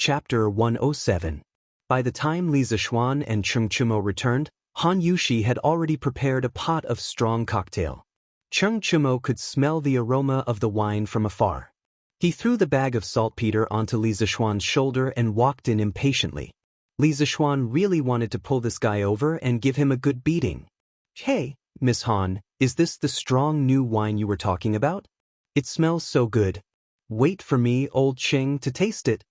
Chapter 107. By the time Li Zixuan and Cheng Chimo returned, Han Yushi had already prepared a pot of strong cocktail. Cheng Chimo could smell the aroma of the wine from afar. He threw the bag of saltpeter onto Li Zixuan's shoulder and walked in impatiently. Li Zixuan really wanted to pull this guy over and give him a good beating. "Hey, Miss Han, is this the strong new wine you were talking about? It smells so good. Wait for me, old Cheng, to taste it."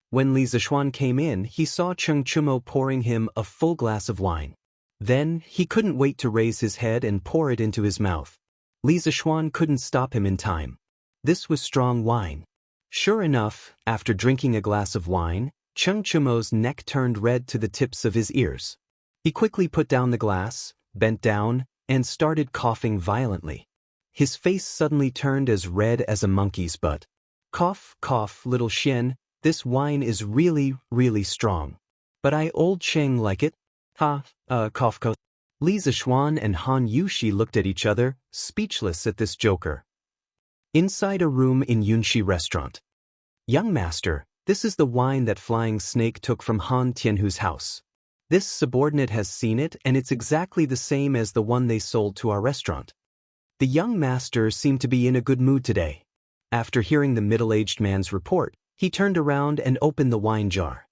When Li Zixuan came in, he saw Cheng Chimo pouring him a full glass of wine. Then, he couldn't wait to raise his head and pour it into his mouth. Li Zixuan couldn't stop him in time. This was strong wine. Sure enough, after drinking a glass of wine, Cheng Chimo's neck turned red to the tips of his ears. He quickly put down the glass, bent down, and started coughing violently. His face suddenly turned as red as a monkey's butt. "Cough, cough, little Xian, this wine is really, really strong. But old Cheng like it. Cough, cough. Li Zixuan and Han Yushi looked at each other, speechless at this joker. Inside a room in Yunxi restaurant. "Young master, this is the wine that Flying Snake took from Han Tianhu's house. This subordinate has seen it and it's exactly the same as the one they sold to our restaurant." The young master seemed to be in a good mood today. After hearing the middle-aged man's report, he turned around and opened the wine jar.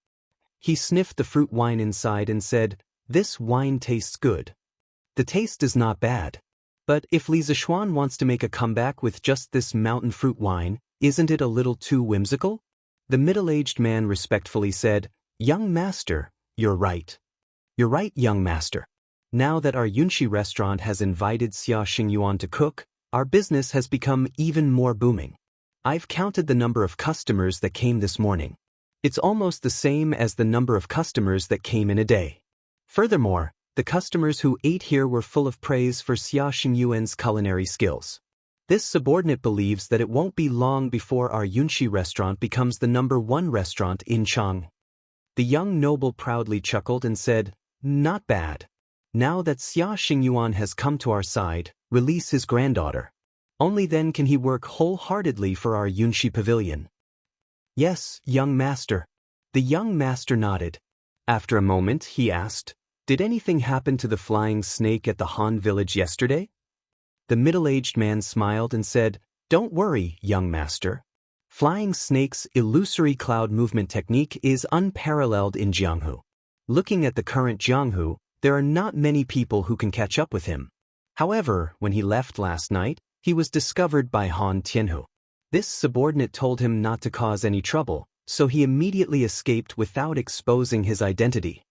He sniffed the fruit wine inside and said, "This wine tastes good. The taste is not bad. But if Li Zixuan wants to make a comeback with just this mountain fruit wine, isn't it a little too whimsical?" The middle-aged man respectfully said, "Young master, you're right. You're right, young master. Now that our Yunxi restaurant has invited Xia Xingyuan to cook, our business has become even more booming. I've counted the number of customers that came this morning. It's almost the same as the number of customers that came in a day. Furthermore, the customers who ate here were full of praise for Xia Xingyuan's culinary skills. This subordinate believes that it won't be long before our Yunxi restaurant becomes the #1 restaurant in Chang." The young noble proudly chuckled and said, "Not bad. Now that Xia Xingyuan has come to our side, release his granddaughter. Only then can he work wholeheartedly for our Yunxi pavilion." "Yes, young master." The young master nodded. After a moment, he asked, "Did anything happen to the Flying Snake at the Han village yesterday?" The middle-aged man smiled and said, "Don't worry, young master. Flying Snake's illusory cloud movement technique is unparalleled in Jianghu. Looking at the current Jianghu, there are not many people who can catch up with him. However, when he left last night, he was discovered by Han Tianhu. This subordinate told him not to cause any trouble, so he immediately escaped without exposing his identity."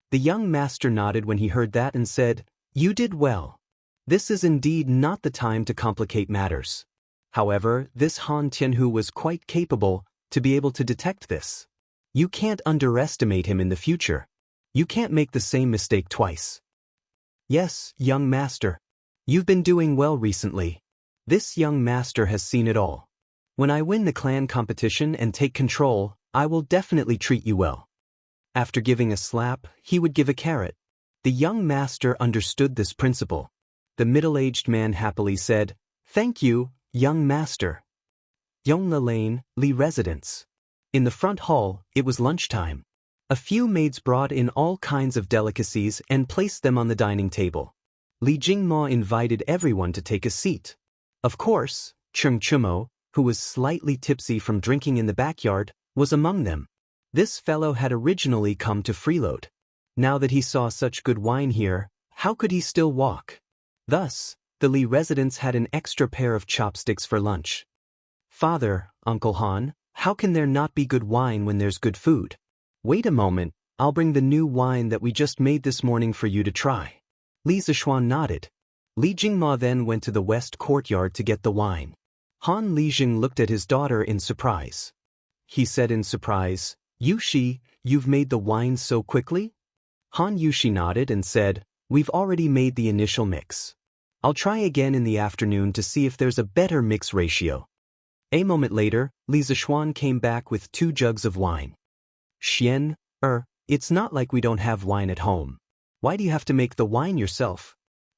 The young master nodded when he heard that and said, "You did well. This is indeed not the time to complicate matters. However, this Han Tianhu was quite capable to be able to detect this. You can't underestimate him in the future. You can't make the same mistake twice." "Yes, young master. You've been doing well recently. This young master has seen it all. When I win the clan competition and take control, I will definitely treat you well." After giving a slap, he would give a carrot. The young master understood this principle. The middle-aged man happily said, "Thank you, young master." Yongla Lane, Li Residence. In the front hall, it was lunchtime. A few maids brought in all kinds of delicacies and placed them on the dining table. Li Jingmo invited everyone to take a seat. Of course, Cheng Chimo, who was slightly tipsy from drinking in the backyard, was among them. This fellow had originally come to freeload. Now that he saw such good wine here, how could he still walk? Thus, the Li residents had an extra pair of chopsticks for lunch. "Father, Uncle Han, how can there not be good wine when there's good food? Wait a moment, I'll bring the new wine that we just made this morning for you to try." Li Zixuan nodded. Li Jingma then went to the west courtyard to get the wine. Han Lijing looked at his daughter in surprise. He said in surprise, "Yushi, you've made the wine so quickly?" Han Yushi nodded and said, "We've already made the initial mix. I'll try again in the afternoon to see if there's a better mix ratio." A moment later, Li Zixuan came back with 2 jugs of wine. "Xian, it's not like we don't have wine at home. Why do you have to make the wine yourself?"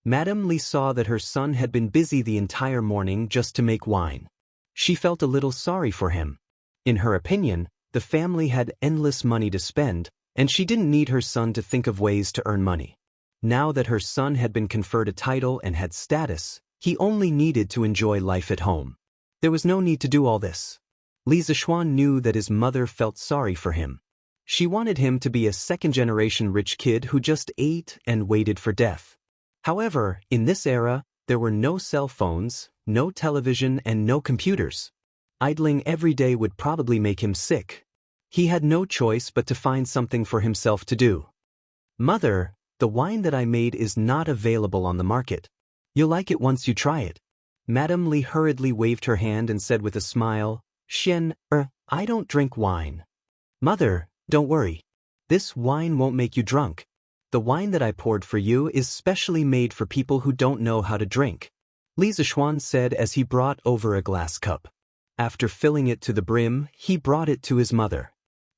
Madame Li saw that her son had been busy the entire morning just to make wine. She felt a little sorry for him. In her opinion, The family had endless money to spend, and she didn't need her son to think of ways to earn money. Now that her son had been conferred a title and had status, he only needed to enjoy life at home. There was no need to do all this. Li Zishuan knew that his mother felt sorry for him. She wanted him to be a second-generation rich kid who just ate and waited for death. However, in this era, there were no cell phones, no television, and no computers. Idling every day would probably make him sick. He had no choice but to find something for himself to do. "Mother, the wine that I made is not available on the market. You'll like it once you try it." Madame Li hurriedly waved her hand and said with a smile, "Xian, I don't drink wine." "Mother, don't worry. This wine won't make you drunk. The wine that I poured for you is specially made for people who don't know how to drink," Li Zishuan said as he brought over a glass cup. After filling it to the brim, he brought it to his mother.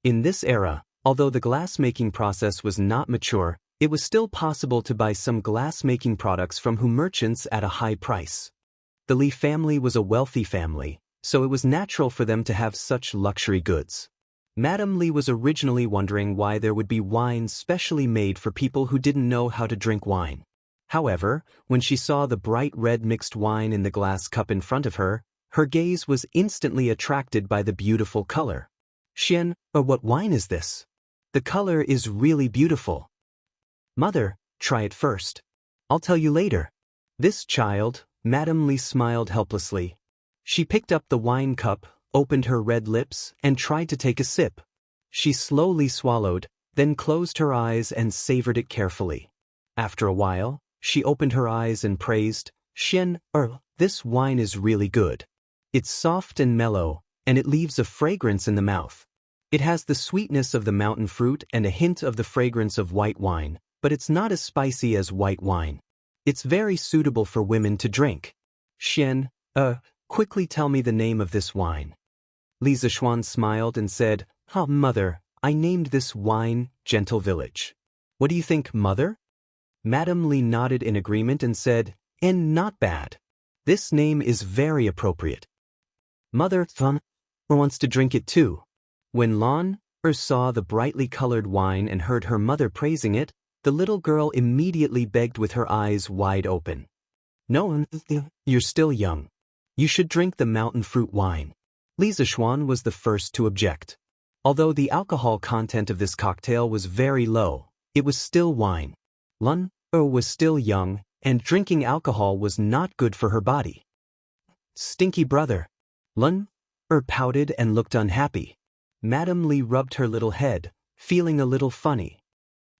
In this era, although the glass-making process was not mature, it was still possible to buy some glass-making products from merchants at a high price. The Li family was a wealthy family, so it was natural for them to have such luxury goods. Madame Li was originally wondering why there would be wine specially made for people who didn't know how to drink wine. However, when she saw the bright red mixed wine in the glass cup in front of her, her gaze was instantly attracted by the beautiful color. "Xian, what wine is this? The color is really beautiful." "Mother, try it first. I'll tell you later." "This child," Madame Li smiled helplessly. She picked up the wine cup, opened her red lips, and tried to take a sip. She slowly swallowed, then closed her eyes and savored it carefully. After a while, she opened her eyes and praised, "Xian, this wine is really good. It's soft and mellow, and it leaves a fragrance in the mouth. It has the sweetness of the mountain fruit and a hint of the fragrance of white wine, but it's not as spicy as white wine. It's very suitable for women to drink. Xian, quickly tell me the name of this wine." Li Zishuan smiled and said, "Mother, I named this wine Gentle Village. What do you think, mother?" Madame Li nodded in agreement and said, "And not bad. This name is very appropriate. Mother wants to drink it too." When Lan saw the brightly colored wine and heard her mother praising it, the little girl immediately begged with her eyes wide open. "No, you're still young. You should drink the mountain fruit wine." Li Zishuan was the first to object. Although the alcohol content of this cocktail was very low, it was still wine. Lan was still young, and drinking alcohol was not good for her body. "Stinky brother." Lan pouted and looked unhappy. Madame Li rubbed her little head, feeling a little funny.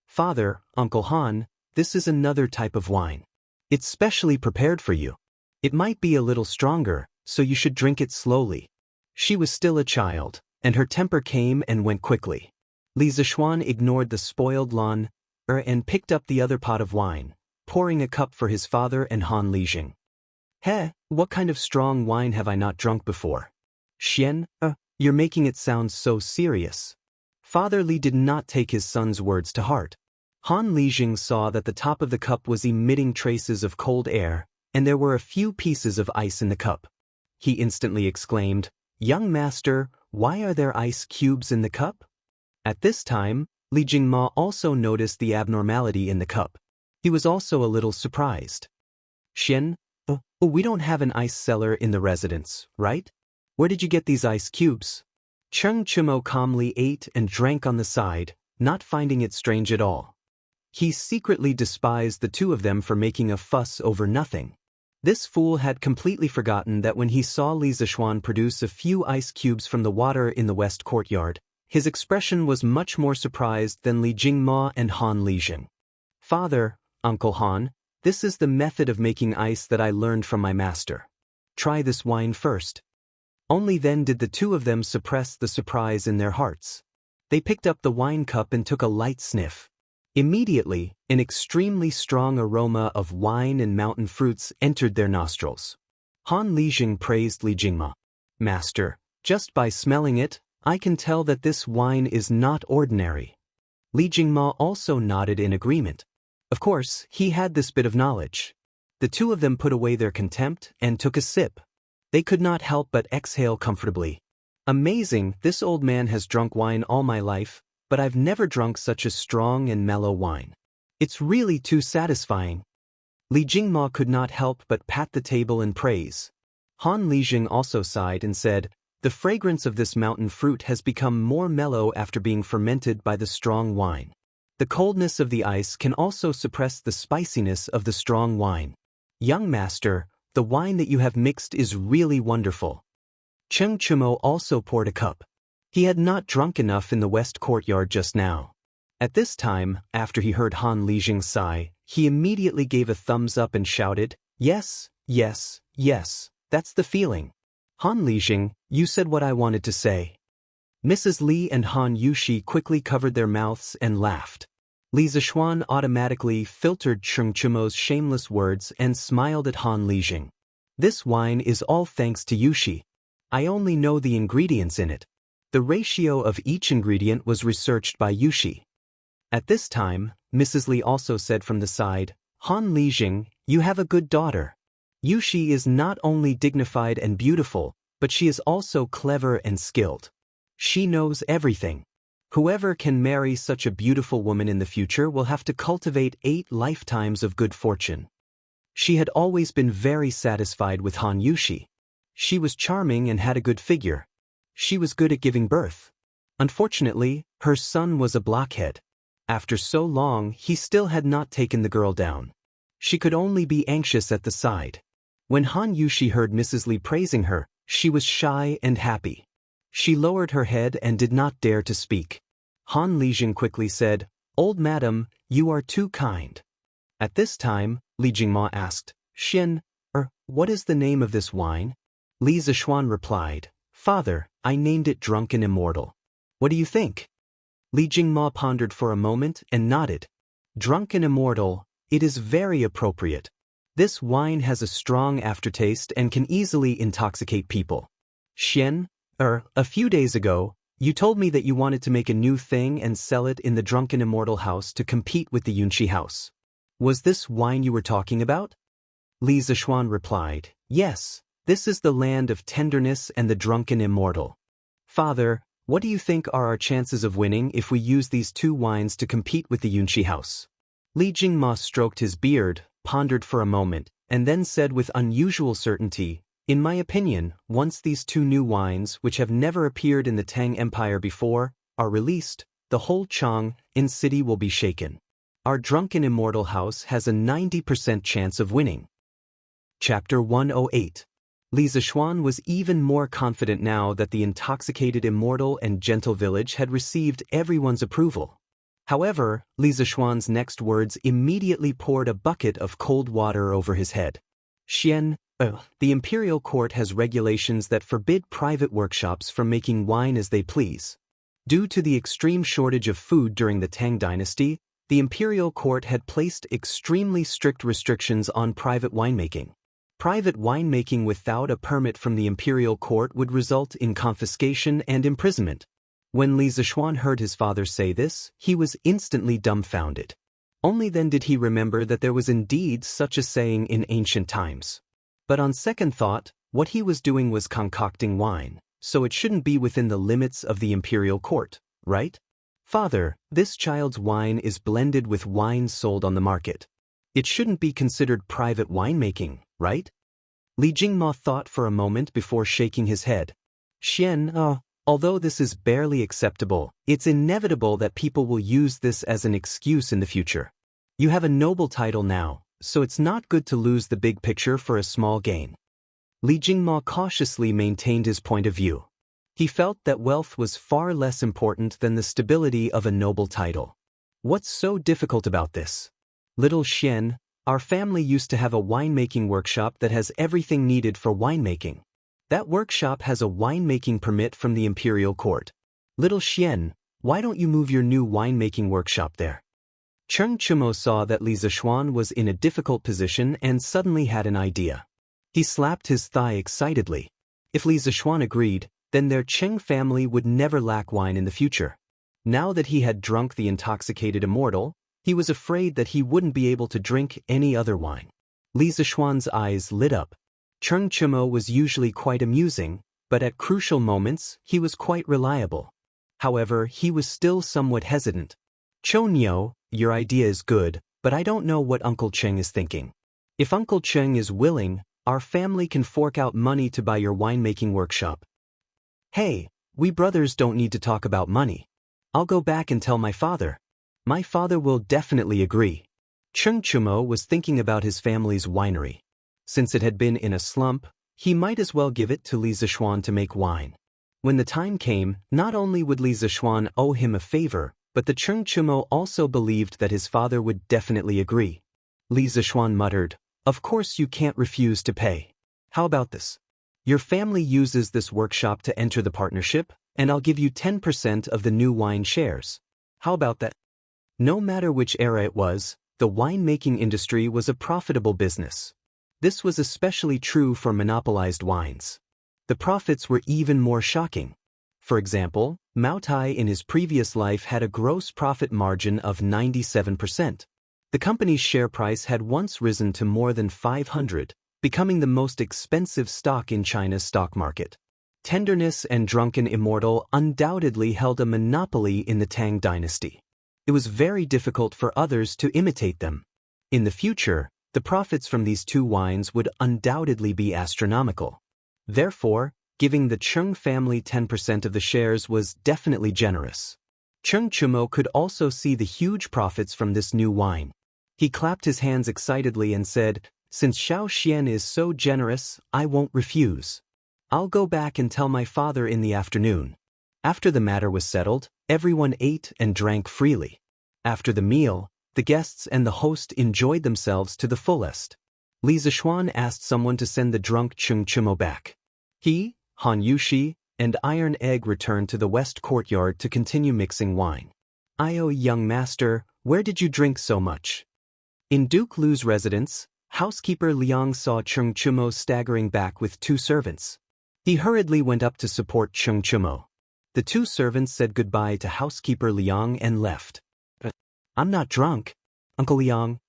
"Father, Uncle Han, this is another type of wine. It's specially prepared for you. It might be a little stronger, so you should drink it slowly." She was still a child, and her temper came and went quickly. Li Zishuan ignored the spoiled Lan and picked up the other pot of wine, pouring a cup for his father and Han Lijing. What kind of strong wine have I not drunk before?" "Xian, you're making it sound so serious." Father Li did not take his son's words to heart. Han Lijing saw that the top of the cup was emitting traces of cold air, and there were a few pieces of ice in the cup. He instantly exclaimed, "Young master, why are there ice cubes in the cup?" At this time, Li Jingma also noticed the abnormality in the cup. He was also a little surprised. "Xian, we don't have an ice cellar in the residence, right? Where did you get these ice cubes?" Cheng Chimo calmly ate and drank on the side, not finding it strange at all. He secretly despised the two of them for making a fuss over nothing. This fool had completely forgotten that when he saw Li Zishuan produce a few ice cubes from the water in the west courtyard, his expression was much more surprised than Li Jingma and Han Lijing. "Father, Uncle Han, this is the method of making ice that I learned from my master. Try this wine first." Only then did the two of them suppress the surprise in their hearts. They picked up the wine cup and took a light sniff. Immediately, an extremely strong aroma of wine and mountain fruits entered their nostrils. Han Lijing praised Li Jingma. "Master, just by smelling it, I can tell that this wine is not ordinary." Li Jingma also nodded in agreement. Of course, he had this bit of knowledge. The two of them put away their contempt and took a sip. They could not help but exhale comfortably. Amazing, this old man has drunk wine all my life, but I've never drunk such a strong and mellow wine. It's really too satisfying. Li Jingma could not help but pat the table in praise. Han Lijing also sighed and said, "The fragrance of this mountain fruit has become more mellow after being fermented by the strong wine. The coldness of the ice can also suppress the spiciness of the strong wine. Young master, the wine that you have mixed is really wonderful." Cheng Chumo also poured a cup. He had not drunk enough in the west courtyard just now. At this time, after he heard Han Lijing's sigh, he immediately gave a thumbs up and shouted, "Yes, yes, yes, that's the feeling. Han Lijing, you said what I wanted to say." Mrs. Li and Han Yushi quickly covered their mouths and laughed. Li Zishuan automatically filtered Cheng Chumo's shameless words and smiled at Han Lijing. "This wine is all thanks to Yushi. I only know the ingredients in it. The ratio of each ingredient was researched by Yushi." At this time, Mrs. Li also said from the side, "Han Lijing, you have a good daughter. Yushi is not only dignified and beautiful, but she is also clever and skilled. She knows everything. Whoever can marry such a beautiful woman in the future will have to cultivate 8 lifetimes of good fortune." She had always been very satisfied with Han Yushi. She was charming and had a good figure. She was good at giving birth. Unfortunately, her son was a blockhead. After so long, he still had not taken the girl down. She could only be anxious at the side. When Han Yushi heard Mrs. Li praising her, she was shy and happy. She lowered her head and did not dare to speak. Han Lijing quickly said, "Old madam, you are too kind." At this time, Li Jingma asked, "Xin, what is the name of this wine?" Li Zishuan replied, "Father, I named it Drunken Immortal. What do you think?" Li Jingma pondered for a moment and nodded. "Drunken Immortal, it is very appropriate. This wine has a strong aftertaste and can easily intoxicate people. Xian, a few days ago, you told me that you wanted to make a new thing and sell it in the Drunken Immortal house to compete with the Yunxi house. Was this wine you were talking about?" Li Zishuan replied, "Yes, this is the land of tenderness and the Drunken Immortal. Father, what do you think are our chances of winning if we use these 2 wines to compete with the Yunxi house?" Li Jingma stroked his beard, pondered for a moment, and then said with unusual certainty, "In my opinion, once these 2 new wines, which have never appeared in the Tang Empire before, are released, the whole Chang'an city will be shaken. Our Drunken Immortal house has a 90% chance of winning." Chapter 108. Li Zishuan was even more confident now that the intoxicated Immortal and Gentle village had received everyone's approval. However, Li Zishuan's next words immediately poured a bucket of cold water over his head. "Xian, the imperial court has regulations that forbid private workshops from making wine as they please. Due to the extreme shortage of food during the Tang dynasty, the imperial court had placed extremely strict restrictions on private winemaking. Private winemaking without a permit from the imperial court would result in confiscation and imprisonment." When Li Zishuan heard his father say this, he was instantly dumbfounded. Only then did he remember that there was indeed such a saying in ancient times. But on second thought, what he was doing was concocting wine, so it shouldn't be within the limits of the imperial court, right? "Father, this child's wine is blended with wine sold on the market. It shouldn't be considered private winemaking, right?" Li Jingma thought for a moment before shaking his head. "Xian, although this is barely acceptable, it's inevitable that people will use this as an excuse in the future. You have a noble title now, so it's not good to lose the big picture for a small gain." Li Jingma cautiously maintained his point of view. He felt that wealth was far less important than the stability of a noble title. "What's so difficult about this? Little Xian, our family used to have a winemaking workshop that has everything needed for winemaking. That workshop has a winemaking permit from the imperial court. Little Xian, why don't you move your new winemaking workshop there?" Cheng Chumo saw that Li Zishuan was in a difficult position and suddenly had an idea. He slapped his thigh excitedly. If Li Zishuan agreed, then their Cheng family would never lack wine in the future. Now that he had drunk the intoxicated Immortal, he was afraid that he wouldn't be able to drink any other wine. Li Zishuan's eyes lit up. Cheng Chumo was usually quite amusing, but at crucial moments, he was quite reliable. However, he was still somewhat hesitant. "Chonyo, your idea is good, but I don't know what Uncle Cheng is thinking. If Uncle Cheng is willing, our family can fork out money to buy your winemaking workshop." "Hey, we brothers don't need to talk about money. I'll go back and tell my father. My father will definitely agree." Cheng Chumo was thinking about his family's winery. Since it had been in a slump, he might as well give it to Li Zishuan to make wine. When the time came, not only would Li Zishuan owe him a favor, but the Cheng Chumo also believed that his father would definitely agree. Li Zishuan muttered, "Of course you can't refuse to pay. How about this? Your family uses this workshop to enter the partnership, and I'll give you 10% of the new wine shares. How about that?" No matter which era it was, the winemaking industry was a profitable business. This was especially true for monopolized wines. The profits were even more shocking. For example, Mao Tai in his previous life had a gross profit margin of 97%. The company's share price had once risen to more than 500, becoming the most expensive stock in China's stock market. Tenderness and drunken Immortal undoubtedly held a monopoly in the Tang dynasty. It was very difficult for others to imitate them. In the future, the profits from these two wines would undoubtedly be astronomical. Therefore, giving the Cheng family 10% of the shares was definitely generous. Cheng Chumo could also see the huge profits from this new wine. He clapped his hands excitedly and said, "Since Xiao Xian is so generous, I won't refuse. I'll go back and tell my father in the afternoon." After the matter was settled, everyone ate and drank freely. After the meal, the guests and the host enjoyed themselves to the fullest. Li Zishuan asked someone to send the drunk Cheng Chumo back. He, Han Yushi, and Iron Egg returned to the west courtyard to continue mixing wine. "Oh, young master, where did you drink so much?" In Duke Lu's residence, housekeeper Liang saw Cheng Chumo staggering back with two servants. He hurriedly went up to support Cheng Chumo. The two servants said goodbye to housekeeper Liang and left. "I'm not drunk, Uncle Liang."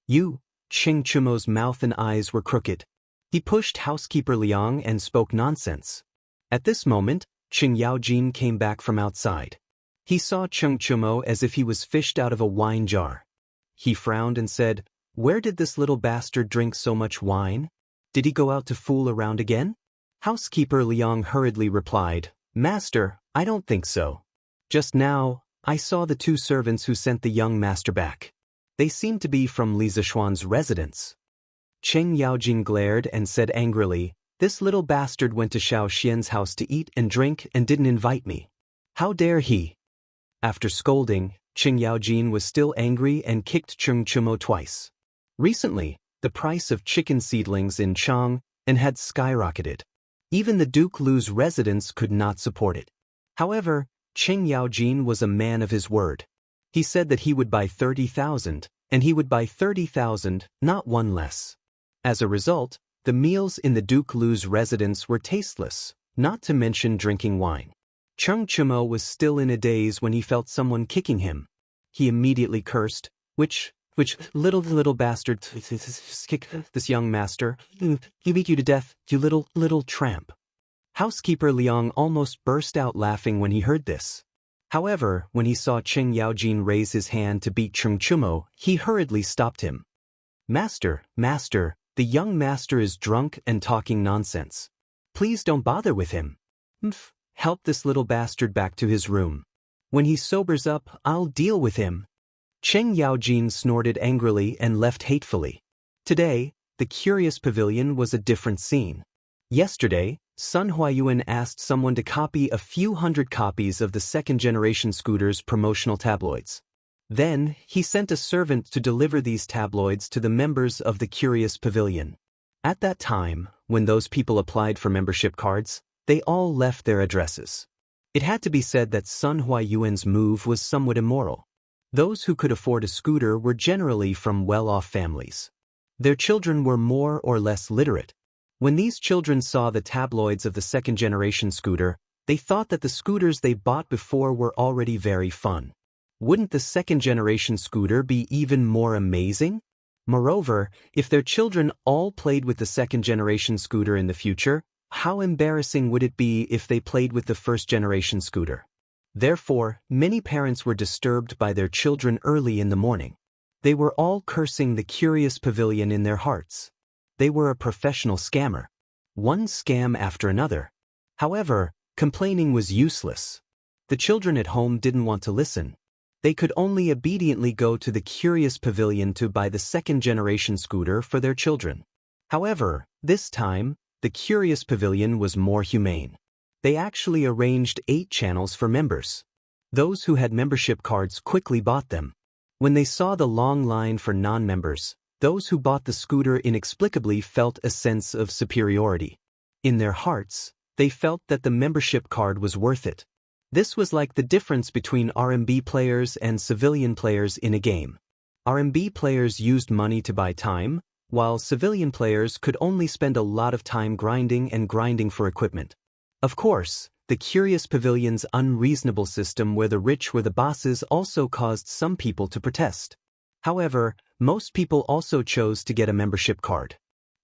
"You." Cheng Chumo's mouth and eyes were crooked. He pushed housekeeper Liang and spoke nonsense. At this moment, Cheng Yaojin came back from outside. He saw Cheng Chumo as if he was fished out of a wine jar. He frowned and said, "Where did this little bastard drink so much wine? Did he go out to fool around again?" Housekeeper Liang hurriedly replied, "Master, I don't think so. Just now, I saw the two servants who sent the young master back. They seemed to be from Li Zishuan's residence." Cheng Yaojin glared and said angrily, "This little bastard went to Xiao Xian's house to eat and drink and didn't invite me. How dare he?" After scolding, Cheng Yaojin was still angry and kicked Cheng Chumo twice. Recently, the price of chicken seedlings in Chang had skyrocketed. Even the Duke Lu's residence could not support it. However, Cheng Yaojin was a man of his word. He said that he would buy 30,000, and he would buy 30,000, not one less. As a result, the meals in the Duke Lu's residence were tasteless, not to mention drinking wine. Cheng Chumo was still in a daze when he felt someone kicking him. He immediately cursed, which little bastard, kick this young master, he beat you to death, you little tramp." Housekeeper Liang almost burst out laughing when he heard this. However, when he saw Cheng Yaojin raise his hand to beat Cheng Chumo, he hurriedly stopped him. Master, the young master is drunk and talking nonsense. Please don't bother with him. Help this little bastard back to his room. When he sobers up, I'll deal with him." Cheng Yaojin snorted angrily and left hatefully. Today, the curious pavilion was a different scene. Yesterday, Sun Huayuan asked someone to copy a few hundred copies of the second-generation scooter's promotional tabloids. Then, he sent a servant to deliver these tabloids to the members of the curious pavilion. At that time, when those people applied for membership cards, they all left their addresses. It had to be said that Sun Huayuan's move was somewhat immoral. Those who could afford a scooter were generally from well-off families. Their children were more or less literate. When these children saw the tabloids of the second-generation scooter, they thought that the scooters they bought before were already very fun. Wouldn't the second-generation scooter be even more amazing? Moreover, if their children all played with the second-generation scooter in the future, How embarrassing would it be if they played with the first-generation scooter? Therefore, many parents were disturbed by their children early in the morning. They were all cursing the curious pavilion in their hearts. They were a professional scammer. One scam after another. However, complaining was useless. The children at home didn't want to listen. They could only obediently go to the curious pavilion to buy the second-generation scooter for their children. However, this time, the curious pavilion was more humane. They actually arranged 8 channels for members. Those who had membership cards quickly bought them. When they saw the long line for non-members, those who bought the scooter inexplicably felt a sense of superiority. In their hearts, they felt that the membership card was worth it. This was like the difference between RMB players and civilian players in a game. RMB players used money to buy time, while civilian players could only spend a lot of time grinding for equipment. Of course, the Curious Pavilion's unreasonable system where the rich were the bosses also caused some people to protest. However, most people also chose to get a membership card.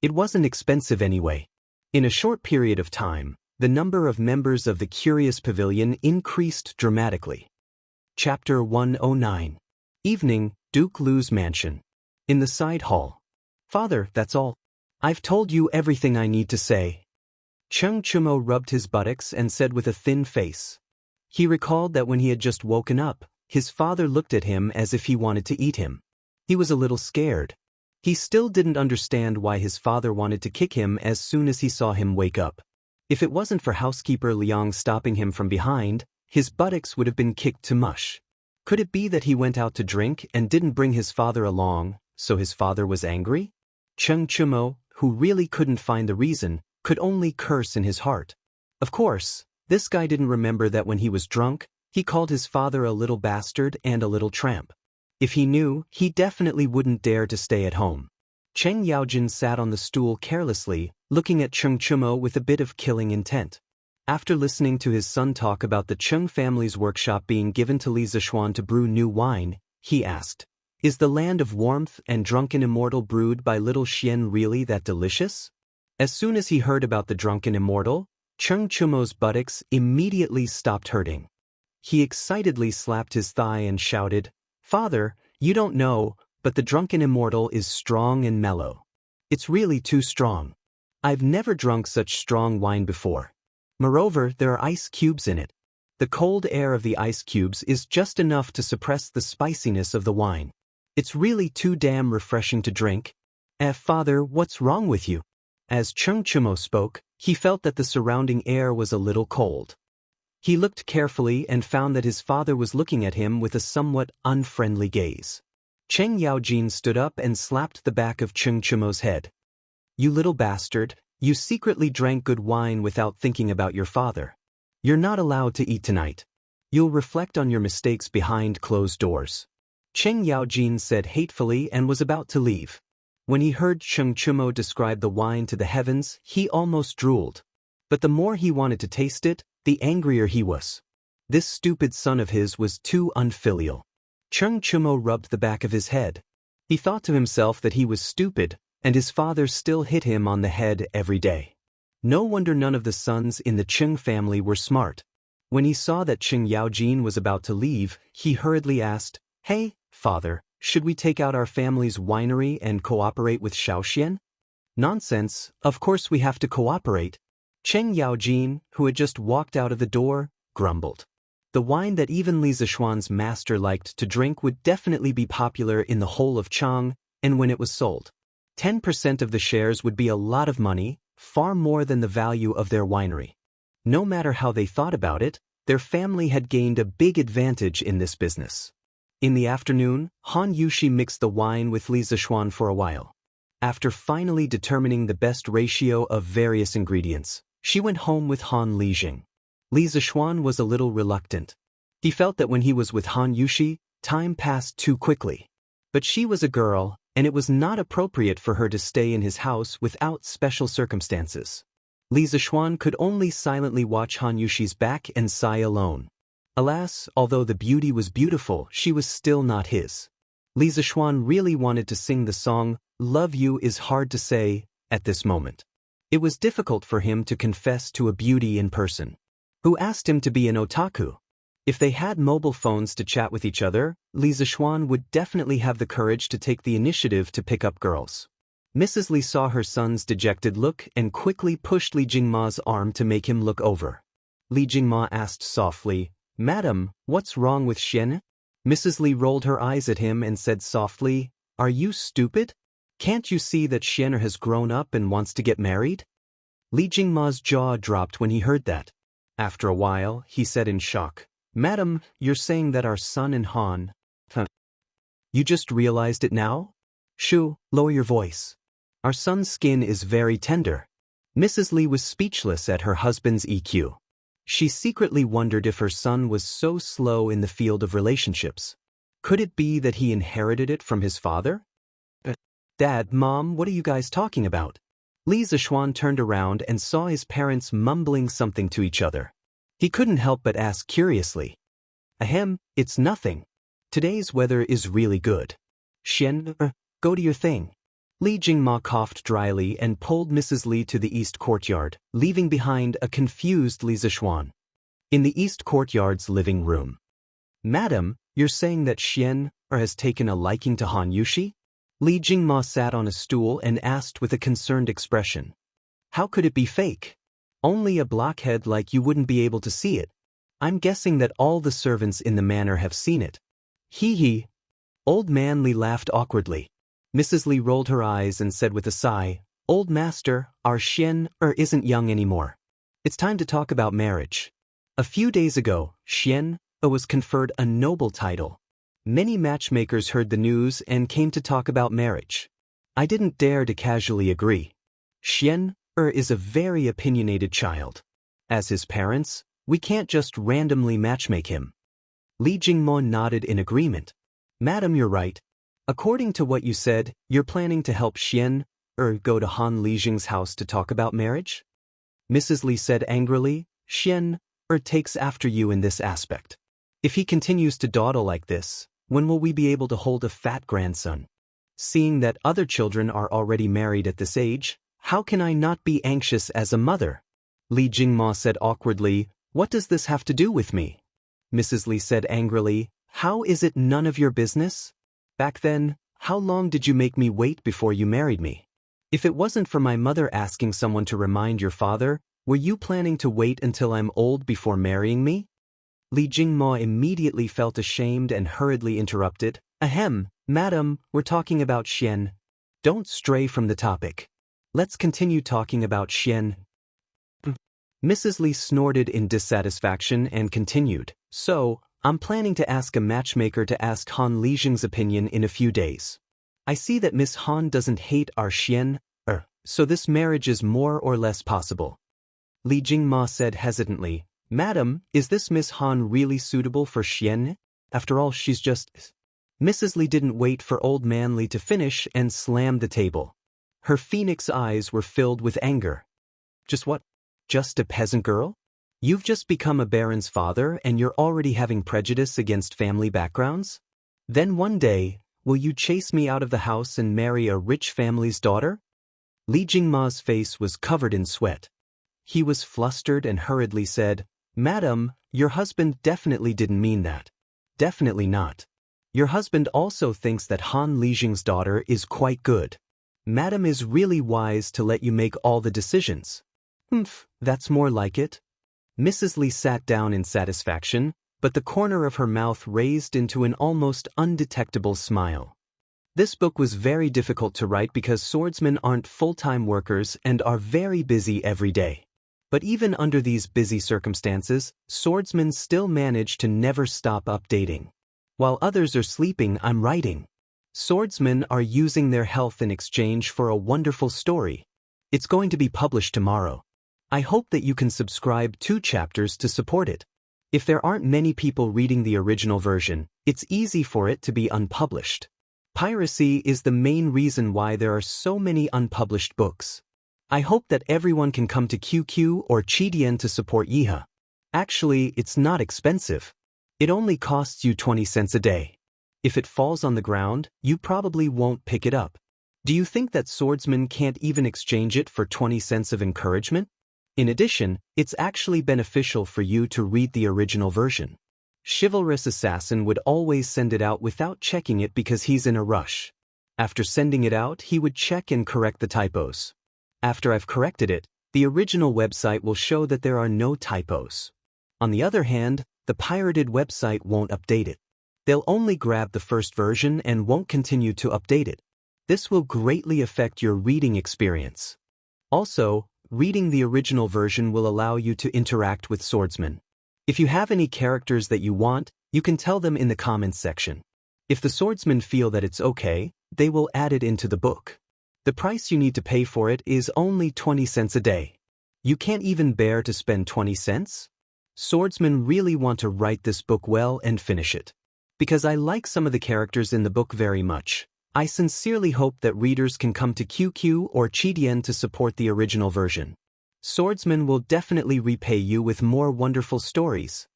It wasn't expensive anyway. In a short period of time, the number of members of the Curious Pavilion increased dramatically. Chapter 109. Evening, Duke Lu's mansion. In the side hall. Father, that's all. I've told you everything I need to say. Cheng Chumo rubbed his buttocks and said with a thin face. He recalled that when he had just woken up, his father looked at him as if he wanted to eat him. He was a little scared. He still didn't understand why his father wanted to kick him as soon as he saw him wake up. If it wasn't for housekeeper Liang stopping him from behind, his buttocks would have been kicked to mush. Could it be that he went out to drink and didn't bring his father along, so his father was angry? Cheng Chumo, who really couldn't find the reason, could only curse in his heart. Of course, this guy didn't remember that when he was drunk, he called his father a little bastard and a little tramp. If he knew, he definitely wouldn't dare to stay at home. Cheng Yaojin sat on the stool carelessly, looking at Cheng Chumo with a bit of killing intent. After listening to his son talk about the Cheng family's workshop being given to Li Zishuan to brew new wine, he asked, "Is the land of warmth and drunken immortal brewed by little Xian really that delicious?" As soon as he heard about the drunken immortal, Cheng Chumo's buttocks immediately stopped hurting. He excitedly slapped his thigh and shouted, "Father, you don't know, but the drunken immortal is strong and mellow. It's really too strong. I've never drunk such strong wine before. Moreover, there are ice cubes in it. The cold air of the ice cubes is just enough to suppress the spiciness of the wine. It's really too damn refreshing to drink." Father, what's wrong with you?" As Cheng Chumo spoke, he felt that the surrounding air was a little cold. He looked carefully and found that his father was looking at him with a somewhat unfriendly gaze. Cheng Yaojin stood up and slapped the back of Cheng Chumo's head. "You little bastard, you secretly drank good wine without thinking about your father. You're not allowed to eat tonight. You'll reflect on your mistakes behind closed doors." Cheng Yaojin said hatefully and was about to leave. When he heard Cheng Chumo describe the wine to the heavens, he almost drooled. But the more he wanted to taste it, the angrier he was. This stupid son of his was too unfilial. Cheng Chumo rubbed the back of his head. He thought to himself that he was stupid, and his father still hit him on the head every day. No wonder none of the sons in the Cheng family were smart. When he saw that Cheng Yaojin was about to leave, he hurriedly asked, "Hey, father, should we take out our family's winery and cooperate with Shaoxian?" "Nonsense, of course we have to cooperate." Cheng Yaojin, who had just walked out of the door, grumbled. The wine that even Li Zishuan's master liked to drink would definitely be popular in the whole of Chang, and when it was sold, 10% of the shares would be a lot of money, far more than the value of their winery. No matter how they thought about it, their family had gained a big advantage in this business. In the afternoon, Han Yushi mixed the wine with Li Zishuan for a while. After finally determining the best ratio of various ingredients, she went home with Han Lijing. Li Zishuan was a little reluctant. He felt that when he was with Han Yushi, time passed too quickly. But she was a girl, and it was not appropriate for her to stay in his house without special circumstances. Li Zishuan could only silently watch Han Yushi's back and sigh alone. Alas, although the beauty was beautiful, she was still not his. Li Zishuan really wanted to sing the song, "Love You Is Hard to Say," at this moment. It was difficult for him to confess to a beauty in person, who asked him to be an otaku. If they had mobile phones to chat with each other, Li Zixuan would definitely have the courage to take the initiative to pick up girls. Mrs. Li saw her son's dejected look and quickly pushed Li Jingma's arm to make him look over. Li Jingma asked softly, "Madam, what's wrong with Xian?" Mrs. Li rolled her eyes at him and said softly, "Are you stupid? Can't you see that Xian has grown up and wants to get married?" Li Jingma's jaw dropped when he heard that. After a while, he said in shock, "Madam, you're saying that our son and Han..." "You just realized it now? Shu, lower your voice. Our son's skin is very tender." Mrs. Li was speechless at her husband's EQ. She secretly wondered if her son was so slow in the field of relationships. Could it be that he inherited it from his father? "Dad, Mom, what are you guys talking about?" Li Zixuan turned around and saw his parents mumbling something to each other. He couldn't help but ask curiously, "Ahem, it's nothing. Today's weather is really good. Xian, go to your thing." Li Jingma coughed dryly and pulled Mrs. Li to the east courtyard, leaving behind a confused Li Zixuan. In the east courtyard's living room. "Madam, you're saying that Xian has taken a liking to Han Yushi?" Li Jingma sat on a stool and asked with a concerned expression. "How could it be fake? Only a blockhead like you wouldn't be able to see it. I'm guessing that all the servants in the manor have seen it." "Hee." Old man Li laughed awkwardly. Mrs. Li rolled her eyes and said with a sigh, "Old master, our Xian isn't young anymore. It's time to talk about marriage." A few days ago, Xian was conferred a noble title. Many matchmakers heard the news and came to talk about marriage. I didn't dare to casually agree. Xian is a very opinionated child. As his parents, we can't just randomly matchmake him. Li Jingmo nodded in agreement. "Madam, you're right. According to what you said, you're planning to help Xian go to Han Lijing's house to talk about marriage?" Mrs. Li said angrily, "Xian takes after you in this aspect. If he continues to dawdle like this, when will we be able to hold a fat grandson? Seeing that other children are already married at this age, how can I not be anxious as a mother?" Li Jingma said awkwardly, "What does this have to do with me?" Mrs. Li said angrily, "How is it none of your business? Back then, how long did you make me wait before you married me? If it wasn't for my mother asking someone to remind your father, were you planning to wait until I'm old before marrying me?" Li Jingmo immediately felt ashamed and hurriedly interrupted, "Ahem, madam, we're talking about Xian. Don't stray from the topic. Let's continue talking about Xian." Mrs. Li snorted in dissatisfaction and continued, "So, I'm planning to ask a matchmaker to ask Han Lijing's opinion in a few days. I see that Miss Han doesn't hate our Xian, so this marriage is more or less possible." Li Jingma said hesitantly, "Madam, is this Miss Han really suitable for Xian? After all, she's just..." Mrs. Li didn't wait for old man Li to finish and slammed the table. Her phoenix eyes were filled with anger. "Just what? Just a peasant girl? You've just become a baron's father and you're already having prejudice against family backgrounds? Then one day, will you chase me out of the house and marry a rich family's daughter?" Li Jingma's face was covered in sweat. He was flustered and hurriedly said, "Madam, your husband definitely didn't mean that. Definitely not. Your husband also thinks that Han Lijing's daughter is quite good. Madam is really wise to let you make all the decisions." "Humph, that's more like it." Mrs. Li sat down in satisfaction, but the corner of her mouth raised into an almost undetectable smile. This book was very difficult to write because swordsmen aren't full-time workers and are very busy every day. But even under these busy circumstances, swordsmen still manage to never stop updating. While others are sleeping, I'm writing. Swordsmen are using their health in exchange for a wonderful story. It's going to be published tomorrow. I hope that you can subscribe 2 chapters to support it. If there aren't many people reading the original version, it's easy for it to be unpublished. Piracy is the main reason why there are so many unpublished books. I hope that everyone can come to QQ or Chidian to support Yiha. Actually, it's not expensive. It only costs you 20 cents a day. If it falls on the ground, you probably won't pick it up. Do you think that swordsmen can't even exchange it for 20 cents of encouragement? In addition, it's actually beneficial for you to read the original version. Chivalrous assassin would always send it out without checking it because he's in a rush. After sending it out, he would check and correct the typos. After I've corrected it, the original website will show that there are no typos. On the other hand, the pirated website won't update it. They'll only grab the first version and won't continue to update it. This will greatly affect your reading experience. Also, reading the original version will allow you to interact with swordsmen. If you have any characters that you want, you can tell them in the comments section. If the swordsmen feel that it's okay, they will add it into the book. The price you need to pay for it is only 20 cents a day. You can't even bear to spend 20 cents? Swordsmen really want to write this book well and finish it. Because I like some of the characters in the book very much, I sincerely hope that readers can come to QQ or Qidian to support the original version. Swordsmen will definitely repay you with more wonderful stories.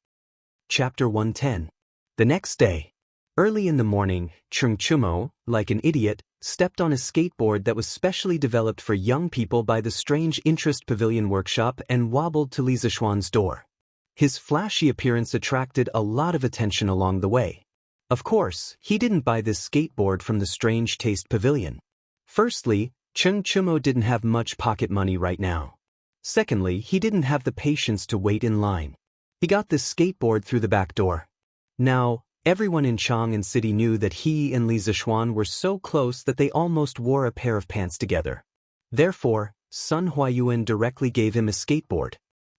Chapter 110. The next day. Early in the morning, Chungchumo, like an idiot, stepped on a skateboard that was specially developed for young people by the Strange Interest Pavilion workshop and wobbled to Li Zishuan's door. His flashy appearance attracted a lot of attention along the way. Of course, he didn't buy this skateboard from the Strange Taste Pavilion. Firstly, Chungchumo didn't have much pocket money right now. Secondly, he didn't have the patience to wait in line. He got this skateboard through the back door. Now, everyone in Chang'an City knew that he and Li Zishuan were so close that they almost wore a pair of pants together. Therefore, Sun Huayuan directly gave him a skateboard.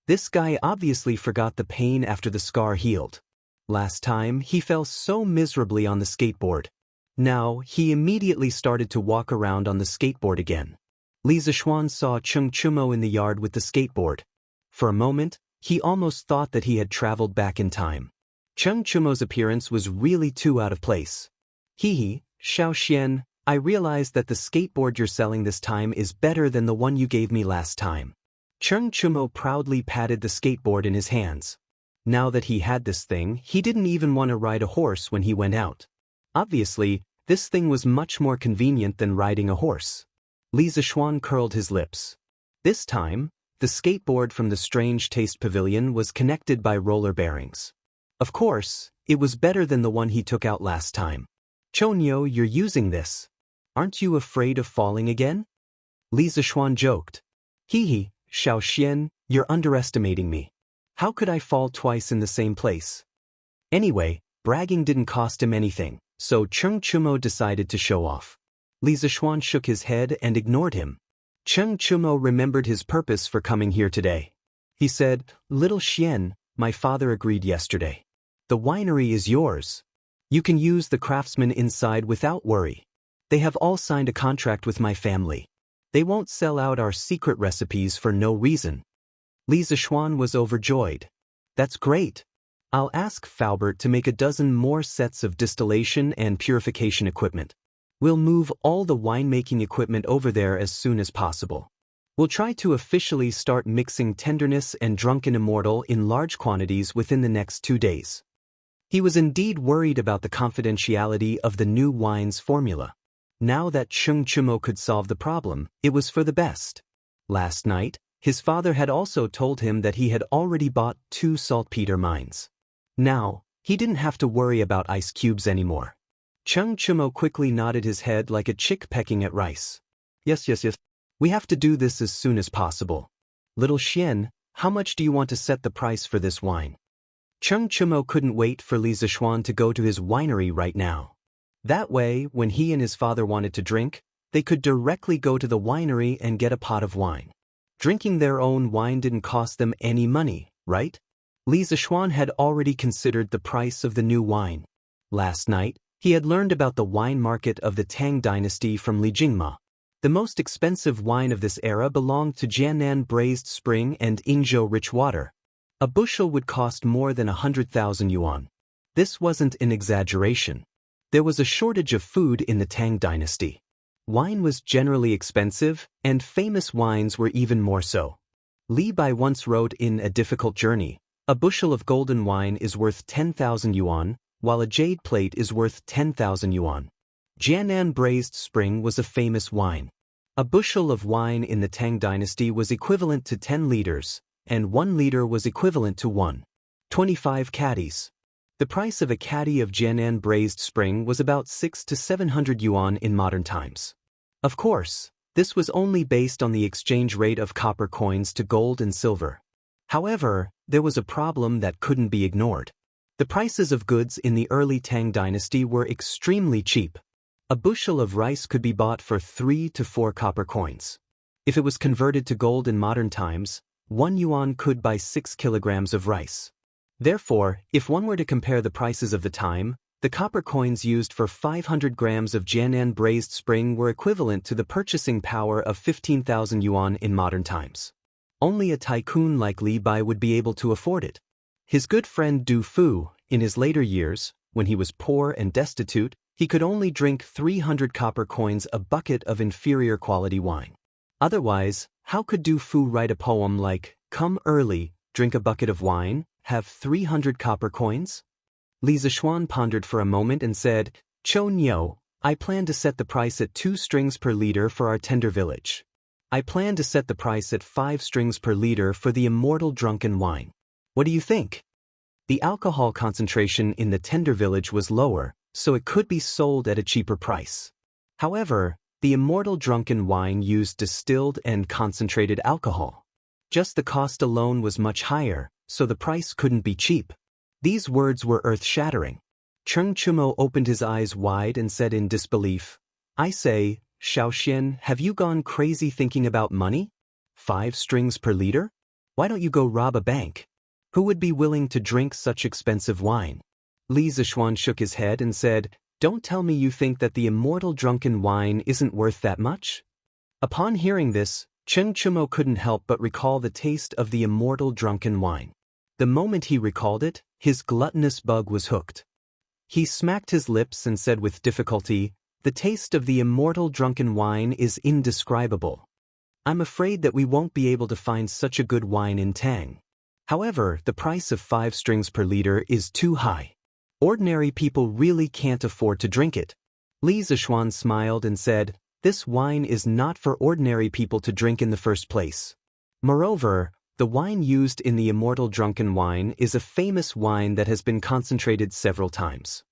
This guy obviously forgot the pain after the scar healed. Last time, he fell so miserably on the skateboard. Now, he immediately started to walk around on the skateboard again. Li Zishuan saw Chungchumo in the yard with the skateboard. For a moment, he almost thought that he had traveled back in time. Chungchumo's appearance was really too out of place. Hee, Xiaoxian, I realized that the skateboard you're selling this time is better than the one you gave me last time. Chungchumo proudly patted the skateboard in his hands. Now that he had this thing, he didn't even want to ride a horse when he went out. Obviously, this thing was much more convenient than riding a horse. Li Zishuan curled his lips. This time, the skateboard from the Strange Taste Pavilion was connected by roller bearings. Of course, it was better than the one he took out last time. Chonyo, you're using this. Aren't you afraid of falling again? Li Zishuan joked. Hee, Xiaoxian, you're underestimating me. How could I fall twice in the same place? Anyway, bragging didn't cost him anything, so Chungchumo decided to show off. Li Zishuan shook his head and ignored him. Chungchumo remembered his purpose for coming here today. He said, Little Xian, my father agreed yesterday. The winery is yours. You can use the craftsmen inside without worry. They have all signed a contract with my family. They won't sell out our secret recipes for no reason. Li Zishuan was overjoyed. That's great. I'll ask Faubert to make a dozen more sets of distillation and purification equipment. We'll move all the winemaking equipment over there as soon as possible. We'll try to officially start mixing Tenderness and Drunken Immortal in large quantities within the next 2 days. He was indeed worried about the confidentiality of the new wine's formula. Now that Chungchumo could solve the problem, it was for the best. Last night, his father had also told him that he had already bought 2 saltpeter mines. Now, he didn't have to worry about ice cubes anymore. Chungchumo quickly nodded his head like a chick pecking at rice. Yes. We have to do this as soon as possible. Little Xian, how much do you want to set the price for this wine? Chungchumo couldn't wait for Li Zishuan to go to his winery right now. That way, when he and his father wanted to drink, they could directly go to the winery and get a pot of wine. Drinking their own wine didn't cost them any money, right? Li Zishuan had already considered the price of the new wine. Last night, he had learned about the wine market of the Tang dynasty from Li Jingma. The most expensive wine of this era belonged to Jiannan Braised Spring and Yingzhou Rich Water. A bushel would cost more than 100,000 yuan. This wasn't an exaggeration. There was a shortage of food in the Tang dynasty. Wine was generally expensive, and famous wines were even more so. Li Bai once wrote in A Difficult Journey, a bushel of golden wine is worth 10,000 yuan, while a jade plate is worth 10,000 yuan. Jiangnan Braised Spring was a famous wine. A bushel of wine in the Tang dynasty was equivalent to 10 liters, and 1 liter was equivalent to 1.25 caddies. The price of a caddy of Jiangnan Braised Spring was about 600 to 700 yuan in modern times. Of course, this was only based on the exchange rate of copper coins to gold and silver. However, there was a problem that couldn't be ignored. The prices of goods in the early Tang dynasty were extremely cheap. A bushel of rice could be bought for 3 to 4 copper coins. If it was converted to gold in modern times, 1 yuan could buy 6 kilograms of rice. Therefore, if one were to compare the prices of the time, the copper coins used for 500 grams of Jiangnan Braised Spring were equivalent to the purchasing power of 15,000 yuan in modern times. Only a tycoon like Li Bai would be able to afford it. His good friend Du Fu, in his later years, when he was poor and destitute, he could only drink 300 copper coins a bucket of inferior quality wine. Otherwise, how could Du Fu write a poem like, "Come early, drink a bucket of wine, have 300 copper coins"? Li Zishuan pondered for a moment and said, "Chou Niu, I plan to set the price at 2 strings per liter for our tender village. I plan to set the price at 5 strings per liter for the Immortal drunken wine. What do you think?" The alcohol concentration in the tender village was lower, so it could be sold at a cheaper price. However, the Immortal drunken wine used distilled and concentrated alcohol. Just the cost alone was much higher, so the price couldn't be cheap. These words were earth-shattering. Cheng Chumo opened his eyes wide and said in disbelief, "I say, Shaoxian, have you gone crazy thinking about money? 5 strings per liter? Why don't you go rob a bank? Who would be willing to drink such expensive wine?" Li Zishuan shook his head and said, "Don't tell me you think that the Immortal drunken wine isn't worth that much?" Upon hearing this, Cheng Chumo couldn't help but recall the taste of the Immortal drunken wine. The moment he recalled it, his gluttonous bug was hooked. He smacked his lips and said with difficulty, "The taste of the Immortal drunken wine is indescribable. I'm afraid that we won't be able to find such a good wine in Tang. However, the price of 5 strings per liter is too high. Ordinary people really can't afford to drink it." Li Zishuan smiled and said, "This wine is not for ordinary people to drink in the first place. Moreover, the wine used in the Immortal drunken wine is a famous wine that has been concentrated several times.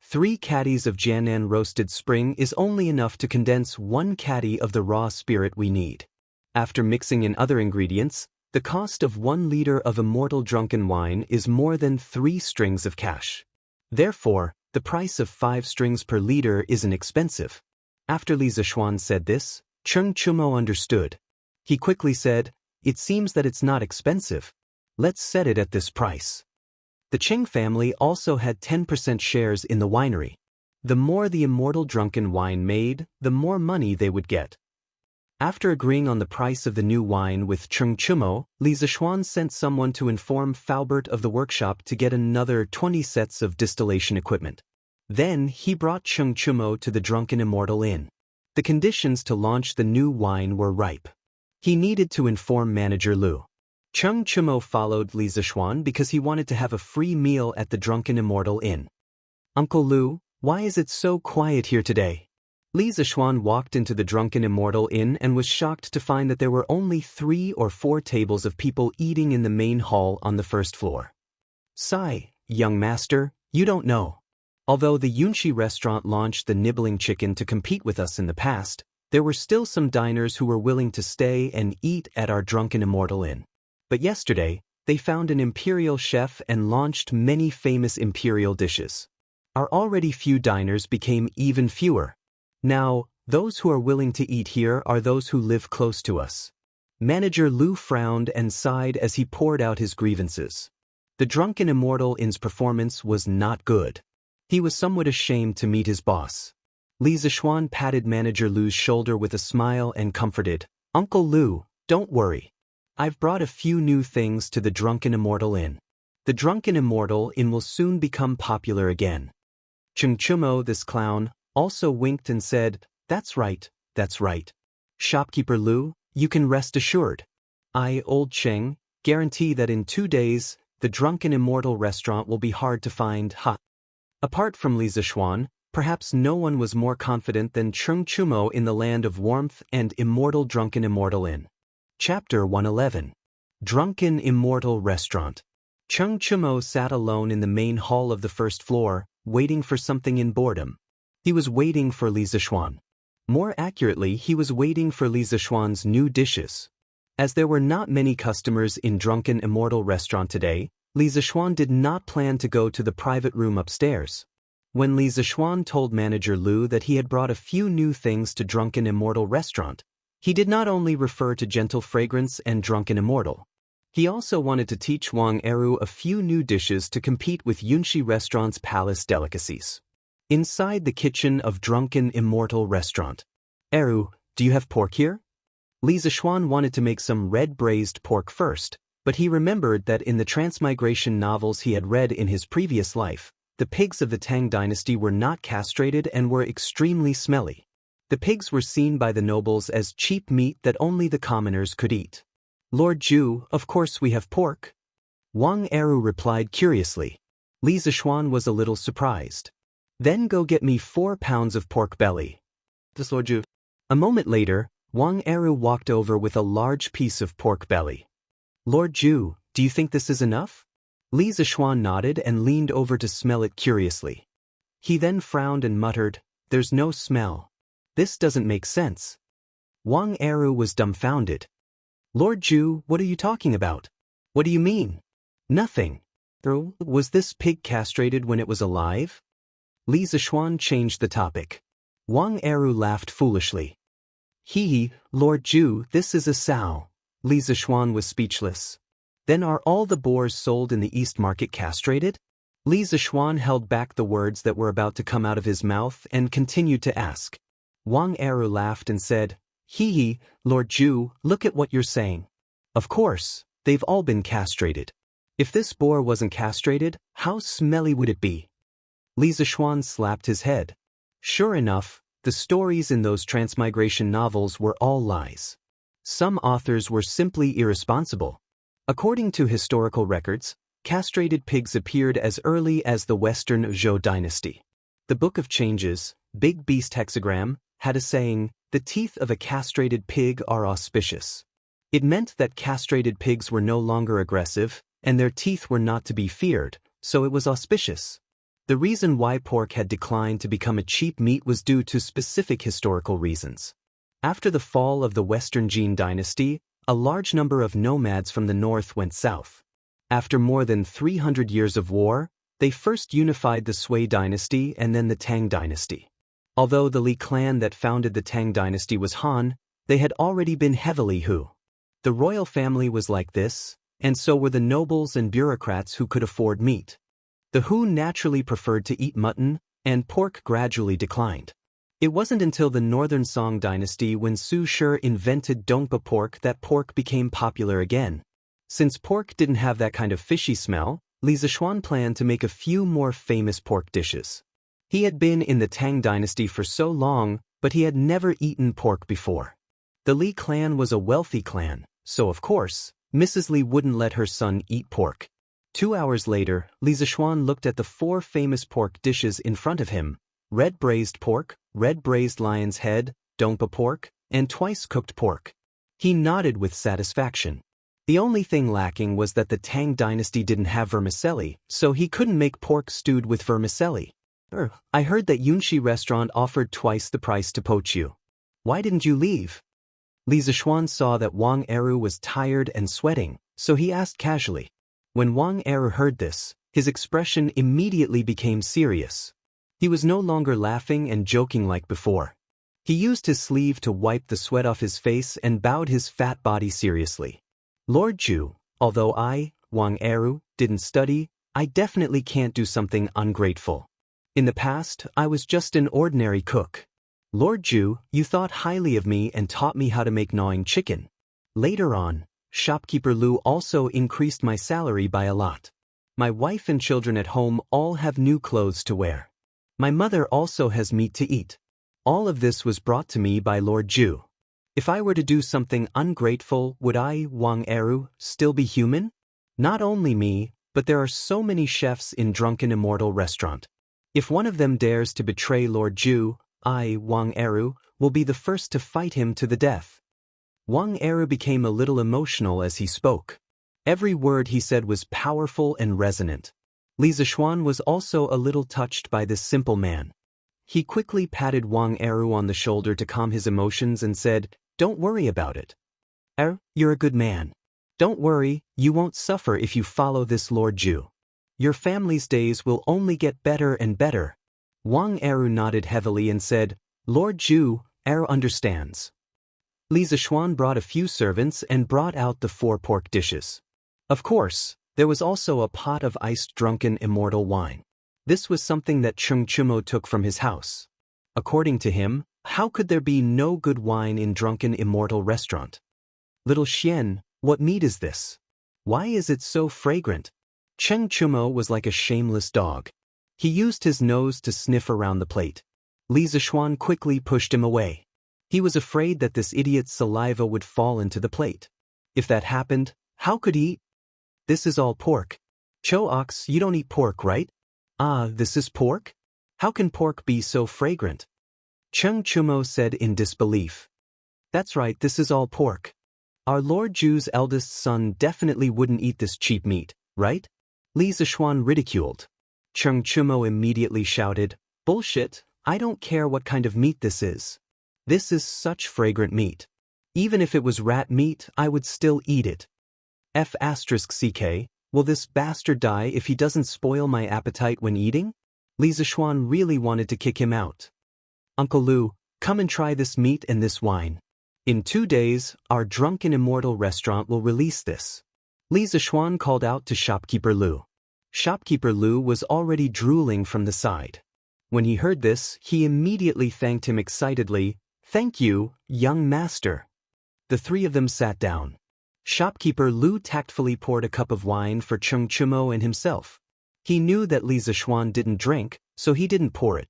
3 caddies of Jiangnan roasted spring is only enough to condense 1 caddy of the raw spirit we need. After mixing in other ingredients, the cost of 1 liter of Immortal drunken wine is more than 3 strings of cash. Therefore, the price of 5 strings per liter isn't expensive." After Li Zishuan said this, Cheng Chumo understood. He quickly said, "It seems that it's not expensive. Let's set it at this price." The Cheng family also had 10% shares in the winery. The more the Immortal drunken wine made, the more money they would get. After agreeing on the price of the new wine with Cheng Chumo, Li Zishuan sent someone to inform Faubert of the workshop to get another 20 sets of distillation equipment. Then he brought Cheng Chumo to the Drunken Immortal Inn. The conditions to launch the new wine were ripe. He needed to inform Manager Lu. Cheng Chumo followed Li Zishuan because he wanted to have a free meal at the Drunken Immortal Inn. "Uncle Lu, why is it so quiet here today?" Li Zishuan walked into the Drunken Immortal Inn and was shocked to find that there were only 3 or 4 tables of people eating in the main hall on the first floor. "Sigh, young master, you don't know. Although the Yunshi restaurant launched the nibbling chicken to compete with us in the past, there were still some diners who were willing to stay and eat at our Drunken Immortal Inn. But yesterday, they found an imperial chef and launched many famous imperial dishes. Our already few diners became even fewer. Now, those who are willing to eat here are those who live close to us." Manager Lu frowned and sighed as he poured out his grievances. The Drunken Immortal Inn's performance was not good. He was somewhat ashamed to meet his boss. Li Zishuan patted Manager Lu's shoulder with a smile and comforted, "Uncle Lu, don't worry. I've brought a few new things to the Drunken Immortal Inn. The Drunken Immortal Inn will soon become popular again." Cheng Chumo, this clown, also winked and said, that's right. Shopkeeper Lu, you can rest assured. I, Old Cheng, guarantee that in 2 days, the Drunken Immortal restaurant will be hard to find, ha." Apart from Li Zishuan, Perhaps no one was more confident than Chung Chumo in the land of warmth and Immortal Drunken Immortal Inn. Chapter 111. Drunken Immortal Restaurant. Chung Chumo sat alone in the main hall of the first floor, waiting for something in boredom. He was waiting for Li Zixuan. More accurately, he was waiting for Li Zixuan's new dishes. As there were not many customers in Drunken Immortal Restaurant today, Li Zixuan did not plan to go to the private room upstairs. When Li Zixuan told manager Lu that he had brought a few new things to Drunken Immortal Restaurant, he did not only refer to Gentle Fragrance and Drunken Immortal. He also wanted to teach Wang Eru a few new dishes to compete with Yunxi Restaurant's palace delicacies. Inside the kitchen of Drunken Immortal Restaurant. Eru, do you have pork here? Li Zixuan wanted to make some red braised pork first, but he remembered that in the transmigration novels he had read in his previous life, the pigs of the Tang dynasty were not castrated and were extremely smelly. The pigs were seen by the nobles as cheap meat that only the commoners could eat. Lord Zhu, of course we have pork. Wang Eru replied curiously. Li Zixuan was a little surprised. Then go get me 4 pounds of pork belly. This Lord Zhu. A moment later, Wang Eru walked over with a large piece of pork belly. Lord Zhu, do you think this is enough? Li Zixuan nodded and leaned over to smell it curiously. He then frowned and muttered, "There's no smell. This doesn't make sense." Wang Eru was dumbfounded. Lord Zhu, what are you talking about? What do you mean? Nothing. Was this pig castrated when it was alive? Li Zixuan changed the topic. Wang Eru laughed foolishly. Hee, Lord Zhu, this is a sow. Li Zixuan was speechless. Then are all the boars sold in the East Market castrated? Li Zixuan held back the words that were about to come out of his mouth and continued to ask. Wang Eru laughed and said, Hee, Lord Zhu, look at what you're saying. Of course, they've all been castrated. If this boar wasn't castrated, how smelly would it be? Li Zixuan slapped his head. Sure enough, the stories in those transmigration novels were all lies. Some authors were simply irresponsible. According to historical records, castrated pigs appeared as early as the Western Zhou dynasty. The Book of Changes, Big Beast Hexagram, had a saying, the teeth of a castrated pig are auspicious. It meant that castrated pigs were no longer aggressive, and their teeth were not to be feared, so it was auspicious. The reason why pork had declined to become a cheap meat was due to specific historical reasons. After the fall of the Western Jin dynasty, a large number of nomads from the north went south. After more than 300 years of war, they first unified the Sui dynasty and then the Tang dynasty. Although the Li clan that founded the Tang dynasty was Han, they had already been heavily Hu. The royal family was like this, and so were the nobles and bureaucrats who could afford meat. The Hu naturally preferred to eat mutton, and pork gradually declined. It wasn't until the Northern Song dynasty when Su Shi invented dongpa pork that pork became popular again. Since pork didn't have that kind of fishy smell, Li Zixuan planned to make a few more famous pork dishes. He had been in the Tang dynasty for so long, but he had never eaten pork before. The Li clan was a wealthy clan, so of course, Mrs. Li wouldn't let her son eat pork. 2 hours later, Li Zixuan looked at the 4 famous pork dishes in front of him: red braised pork, red braised lion's head, dongpa pork, and twice cooked pork. He nodded with satisfaction. The only thing lacking was that the Tang dynasty didn't have vermicelli, so he couldn't make pork stewed with vermicelli. I heard that Yunxi restaurant offered twice the price to poach you. Why didn't you leave? Li Zixuan saw that Wang Eru was tired and sweating, so he asked casually. When Wang Eru heard this, his expression immediately became serious. He was no longer laughing and joking like before. He used his sleeve to wipe the sweat off his face and bowed his fat body seriously. Lord Zhu, although I, Wang Eru, didn't study, I definitely can't do something ungrateful. In the past, I was just an ordinary cook. Lord Zhu, you thought highly of me and taught me how to make gnawing chicken. Later on, shopkeeper Lu also increased my salary by a lot. My wife and children at home all have new clothes to wear. My mother also has meat to eat. All of this was brought to me by Lord Zhu. If I were to do something ungrateful, would I, Wang Eru, still be human? Not only me, but there are so many chefs in Drunken Immortal Restaurant. If one of them dares to betray Lord Zhu, I, Wang Eru, will be the first to fight him to the death. Wang Eru became a little emotional as he spoke. Every word he said was powerful and resonant. Li Zishuan was also a little touched by this simple man. He quickly patted Wang Eru on the shoulder to calm his emotions and said, "Don't worry about it. You're a good man. Don't worry, you won't suffer if you follow this Lord Zhu. Your family's days will only get better and better." Wang Eru nodded heavily and said, "Lord Zhu, understands." Li Zishuan brought a few servants and brought out the 4 pork dishes. Of course, there was also a pot of iced drunken immortal wine. This was something that Cheng Chumo took from his house. According to him, how could there be no good wine in drunken immortal restaurant? "Little Xian, what meat is this? Why is it so fragrant?" Cheng Chumo was like a shameless dog. He used his nose to sniff around the plate. Li Zishuan quickly pushed him away. He was afraid that this idiot's saliva would fall into the plate. If that happened, how could he eat? "This is all pork." "Cho Ox, you don't eat pork, right?" "Ah, this is pork? How can pork be so fragrant?" Cheng Chumo said in disbelief. "That's right, this is all pork. Our Lord Zhu's eldest son definitely wouldn't eat this cheap meat, right?" Li Zishuan ridiculed. Cheng Chumo immediately shouted, "Bullshit, I don't care what kind of meat this is. This is such fragrant meat. Even if it was rat meat, I would still eat it. F***ck, will this bastard die if he doesn't spoil my appetite when eating?" Li Zishuan really wanted to kick him out. "Uncle Lu, come and try this meat and this wine. In 2 days, our drunken immortal restaurant will release this." Li Zishuan called out to shopkeeper Lu. Shopkeeper Lu was already drooling from the side. When he heard this, he immediately thanked him excitedly. "Thank you, young master." The 3 of them sat down. Shopkeeper Lu tactfully poured a cup of wine for Cheng Chumo and himself. He knew that Li Zishuan didn't drink, so he didn't pour it.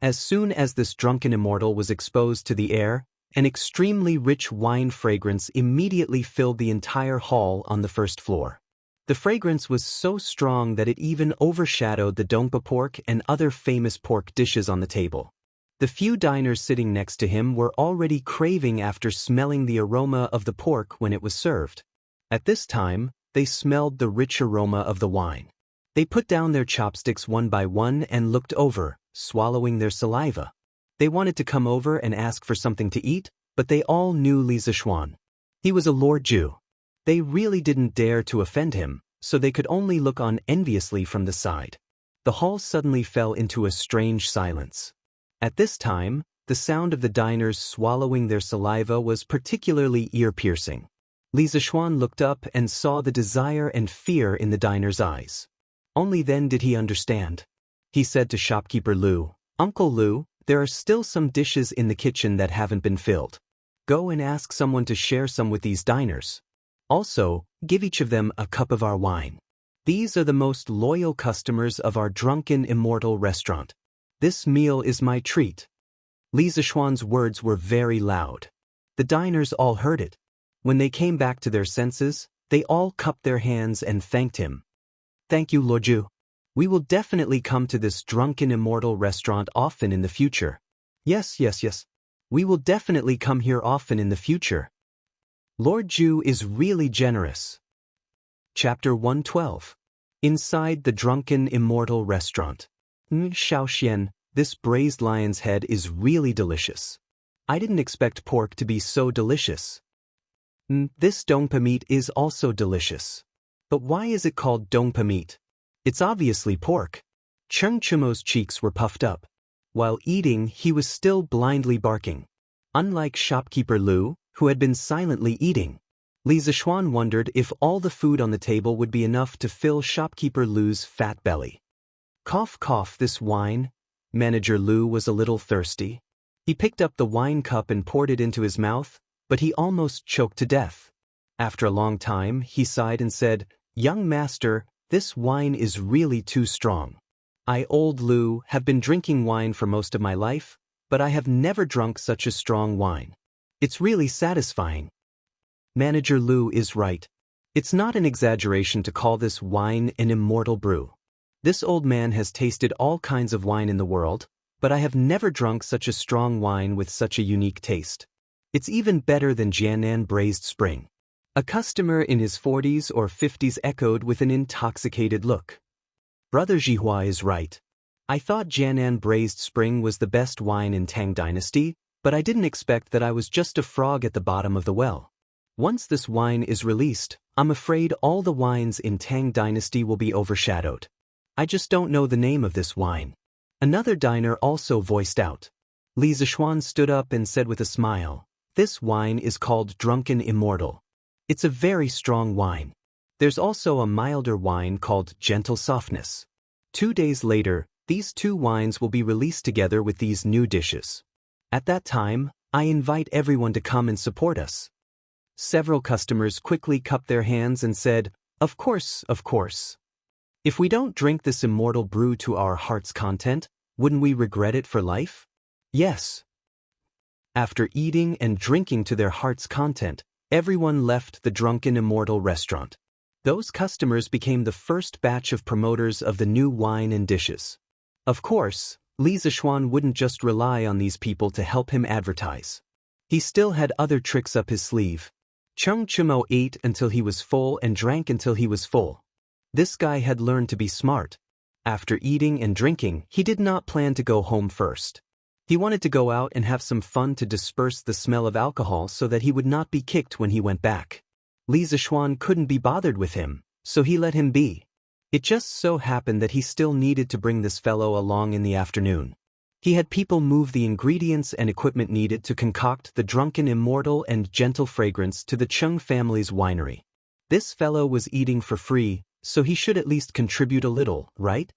As soon as this drunken immortal was exposed to the air, an extremely rich wine fragrance immediately filled the entire hall on the first floor. The fragrance was so strong that it even overshadowed the dongpa pork and other famous pork dishes on the table. The few diners sitting next to him were already craving after smelling the aroma of the pork when it was served. At this time, they smelled the rich aroma of the wine. They put down their chopsticks one by one and looked over, swallowing their saliva. They wanted to come over and ask for something to eat, but they all knew Li Zishuan. He was a Lord Zhu. They really didn't dare to offend him, so they could only look on enviously from the side. The hall suddenly fell into a strange silence. At this time, the sound of the diners swallowing their saliva was particularly ear-piercing. Li Zishuan looked up and saw the desire and fear in the diners' eyes. Only then did he understand. He said to shopkeeper Lu, "Uncle Lu, there are still some dishes in the kitchen that haven't been filled. Go and ask someone to share some with these diners. Also, give each of them a cup of our wine. These are the most loyal customers of our drunken immortal restaurant. This meal is my treat." Li Zishuan's words were very loud. The diners all heard it. When they came back to their senses, they all cupped their hands and thanked him. "Thank you, Lord Zhu. We will definitely come to this drunken immortal restaurant often in the future." Yes. We will definitely come here often in the future. Lord Zhu is really generous." Chapter 112. Inside the drunken immortal restaurant. Xiaoxian, this braised lion's head is really delicious. I didn't expect pork to be so delicious. This dongpa meat is also delicious. But why is it called dongpa meat? It's obviously pork. Cheng Chumo's cheeks were puffed up. While eating, he was still blindly barking. Unlike shopkeeper Lu, who had been silently eating, Li Zishuan wondered if all the food on the table would be enough to fill shopkeeper Lu's fat belly. Cough, cough, this wine. Manager Lu was a little thirsty. He picked up the wine cup and poured it into his mouth, but he almost choked to death. After a long time, he sighed and said, "Young master, this wine is really too strong. I, old Lu, have been drinking wine for most of my life, but I have never drunk such a strong wine. It's really satisfying." Manager Lu is right. It's not an exaggeration to call this wine an immortal brew. This old man has tasted all kinds of wine in the world, but I have never drunk such a strong wine with such a unique taste. It's even better than Jiangnan Braised Spring. A customer in his 40s or 50s echoed with an intoxicated look. Brother Zhihua is right. I thought Jiangnan Braised Spring was the best wine in Tang Dynasty, but I didn't expect that I was just a frog at the bottom of the well. Once this wine is released, I'm afraid all the wines in Tang Dynasty will be overshadowed. I just don't know the name of this wine. Another diner also voiced out. Li Zishuan stood up and said with a smile, "This wine is called Drunken Immortal. It's a very strong wine. There's also a milder wine called Gentle Softness. 2 days later, these two wines will be released together with these new dishes. At that time, I invite everyone to come and support us." Several customers quickly cupped their hands and said, Of course, of course. If we don't drink this immortal brew to our heart's content, wouldn't we regret it for life? Yes. After eating and drinking to their heart's content, everyone left the Drunken Immortal restaurant. Those customers became the first batch of promoters of the new wine and dishes. Of course, Li Zishuan wouldn't just rely on these people to help him advertise. He still had other tricks up his sleeve. Cheng Chimo ate until he was full and drank until he was full. This guy had learned to be smart. After eating and drinking, he did not plan to go home first. He wanted to go out and have some fun to disperse the smell of alcohol so that he would not be kicked when he went back. Li Zishuan couldn't be bothered with him, so he let him be. It just so happened that he still needed to bring this fellow along in the afternoon. He had people move the ingredients and equipment needed to concoct the Drunken Immortal and Gentle fragrance to the Cheng family's winery. This fellow was eating for free, so he should at least contribute a little, right?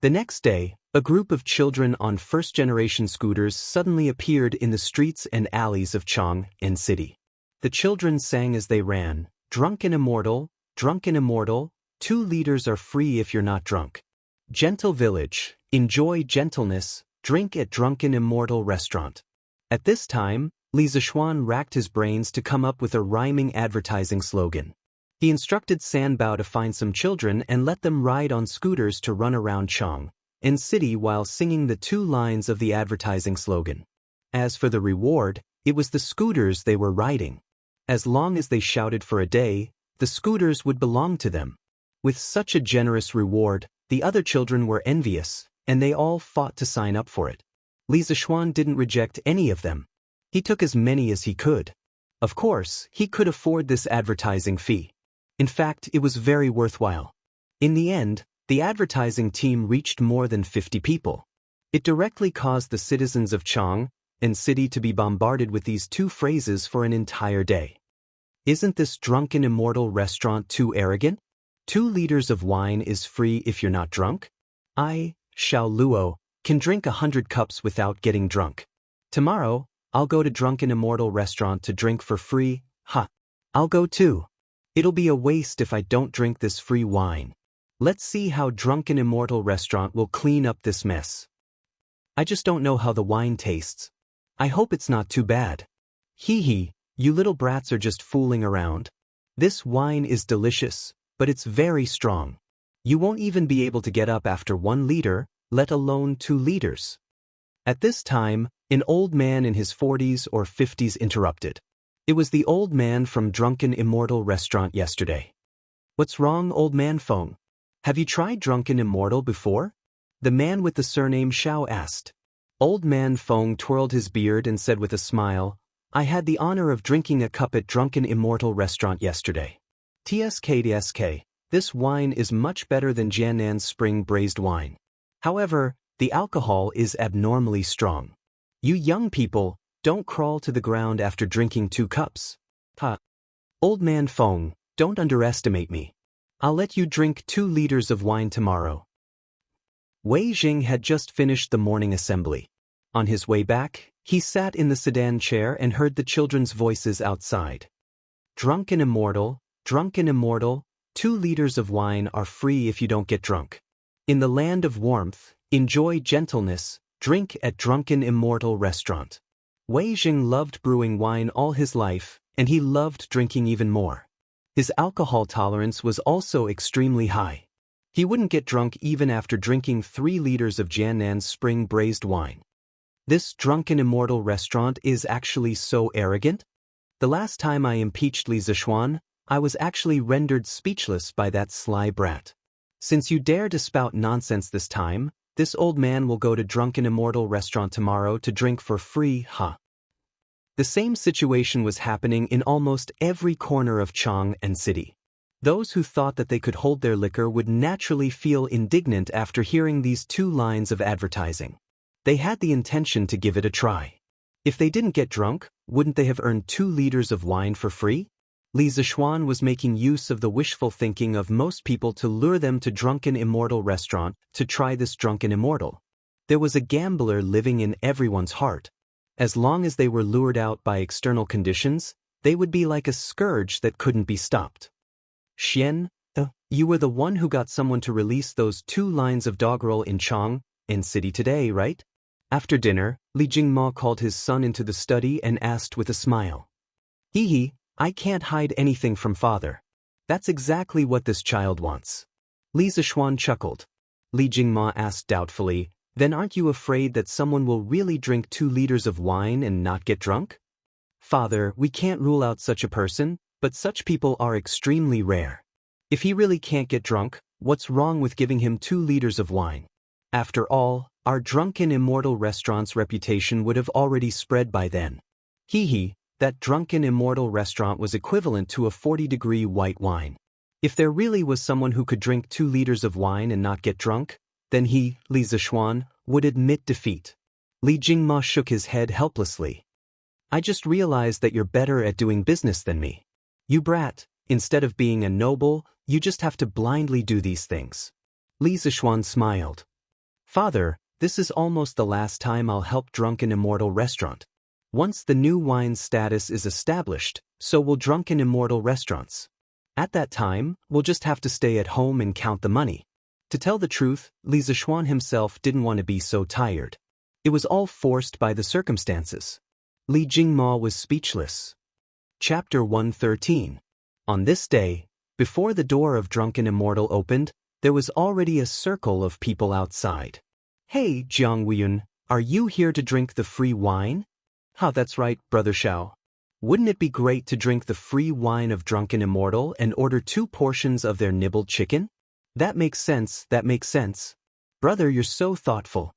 The next day, a group of children on first-generation scooters suddenly appeared in the streets and alleys of Chang'an City. The children sang as they ran, Drunken Immortal, 2 liters are free if you're not drunk. Gentle Village, enjoy gentleness, drink at Drunken Immortal restaurant. At this time, Li Zishuan racked his brains to come up with a rhyming advertising slogan. He instructed Sanbao to find some children and let them ride on scooters to run around Chang'an City while singing the 2 lines of the advertising slogan. As for the reward, it was the scooters they were riding. As long as they shouted for a day, the scooters would belong to them. With such a generous reward, the other children were envious, and they all fought to sign up for it. Li Zishuan didn't reject any of them. He took as many as he could. Of course, he could afford this advertising fee. In fact, it was very worthwhile. In the end, the advertising team reached more than 50 people. It directly caused the citizens of Chang'an City to be bombarded with these 2 phrases for an entire day. Isn't this Drunken Immortal restaurant too arrogant? 2 liters of wine is free if you're not drunk? I, Xiao Luo, can drink 100 cups without getting drunk. Tomorrow, I'll go to Drunken Immortal restaurant to drink for free. I'll go too. It'll be a waste if I don't drink this free wine. Let's see how Drunken Immortal restaurant will clean up this mess. I just don't know how the wine tastes. I hope it's not too bad. Hee hee, you little brats are just fooling around. This wine is delicious, but it's very strong. You won't even be able to get up after 1 liter, let alone 2 liters. At this time, an old man in his 40s or 50s interrupted. It was the old man from Drunken Immortal restaurant yesterday. What's wrong, old man Feng? Have you tried Drunken Immortal before? The man with the surname Xiao asked. Old man Feng twirled his beard and said with a smile, I had the honor of drinking a cup at Drunken Immortal restaurant yesterday. TSK, this wine is much better than Jiannan's spring braised wine. However, the alcohol is abnormally strong. You young people, don't crawl to the ground after drinking 2 cups. Old man Feng, don't underestimate me. I'll let you drink 2 liters of wine tomorrow. Wei Jing had just finished the morning assembly. On his way back, he sat in the sedan chair and heard the children's voices outside. Drunken Immortal, 2 liters of wine are free if you don't get drunk. In the land of warmth, enjoy gentleness, drink at Drunken Immortal restaurant. Wei Jing loved brewing wine all his life, and he loved drinking even more. His alcohol tolerance was also extremely high. He wouldn't get drunk even after drinking 3 liters of Jiannan's spring braised wine. This drunken immortal restaurant is actually so arrogant? The last time I impeached Li Zishuan, I was actually rendered speechless by that sly brat. Since you dare to spout nonsense this time, this old man will go to drunken immortal restaurant tomorrow to drink for free, huh? The same situation was happening in almost every corner of Chang and city. Those who thought that they could hold their liquor would naturally feel indignant after hearing these 2 lines of advertising. They had the intention to give it a try. If they didn't get drunk, wouldn't they have earned 2 liters of wine for free? Li Zishuan was making use of the wishful thinking of most people to lure them to drunken immortal restaurant to try this drunken immortal. There was a gambler living in everyone's heart. As long as they were lured out by external conditions, they would be like a scourge that couldn't be stopped. Xian, you were the one who got someone to release those 2 lines of doggerel in Chang and city today, right? After dinner, Li Jingma called his son into the study and asked with a smile. Hee, I can't hide anything from father. That's exactly what this child wants. Li Zishuan chuckled. Li Jingma asked doubtfully, then aren't you afraid that someone will really drink 2 liters of wine and not get drunk? Father, we can't rule out such a person, but such people are extremely rare. If he really can't get drunk, what's wrong with giving him 2 liters of wine? After all, our drunken immortal restaurant's reputation would have already spread by then. That drunken immortal restaurant was equivalent to a 40-degree white wine. If there really was someone who could drink 2 liters of wine and not get drunk, then he, Li Zishuan, would admit defeat. Li Jingma shook his head helplessly. I just realized that you're better at doing business than me. You brat, instead of being a noble, you just have to blindly do these things. Li Zishuan smiled. Father, this is almost the last time I'll help drunken immortal restaurant. Once the new wine's status is established, so will drunken immortal restaurants. At that time, we'll just have to stay at home and count the money. To tell the truth, Li Zishuan himself didn't want to be so tired. It was all forced by the circumstances. Li Jingma was speechless. Chapter 113. On this day, before the door of drunken immortal opened, there was already a circle of people outside. Hey, Jianghu, are you here to drink the free wine? That's right, Brother Xiao. Wouldn't it be great to drink the free wine of drunken immortal and order 2 portions of their nibbled chicken? That makes sense. Brother, you're so thoughtful.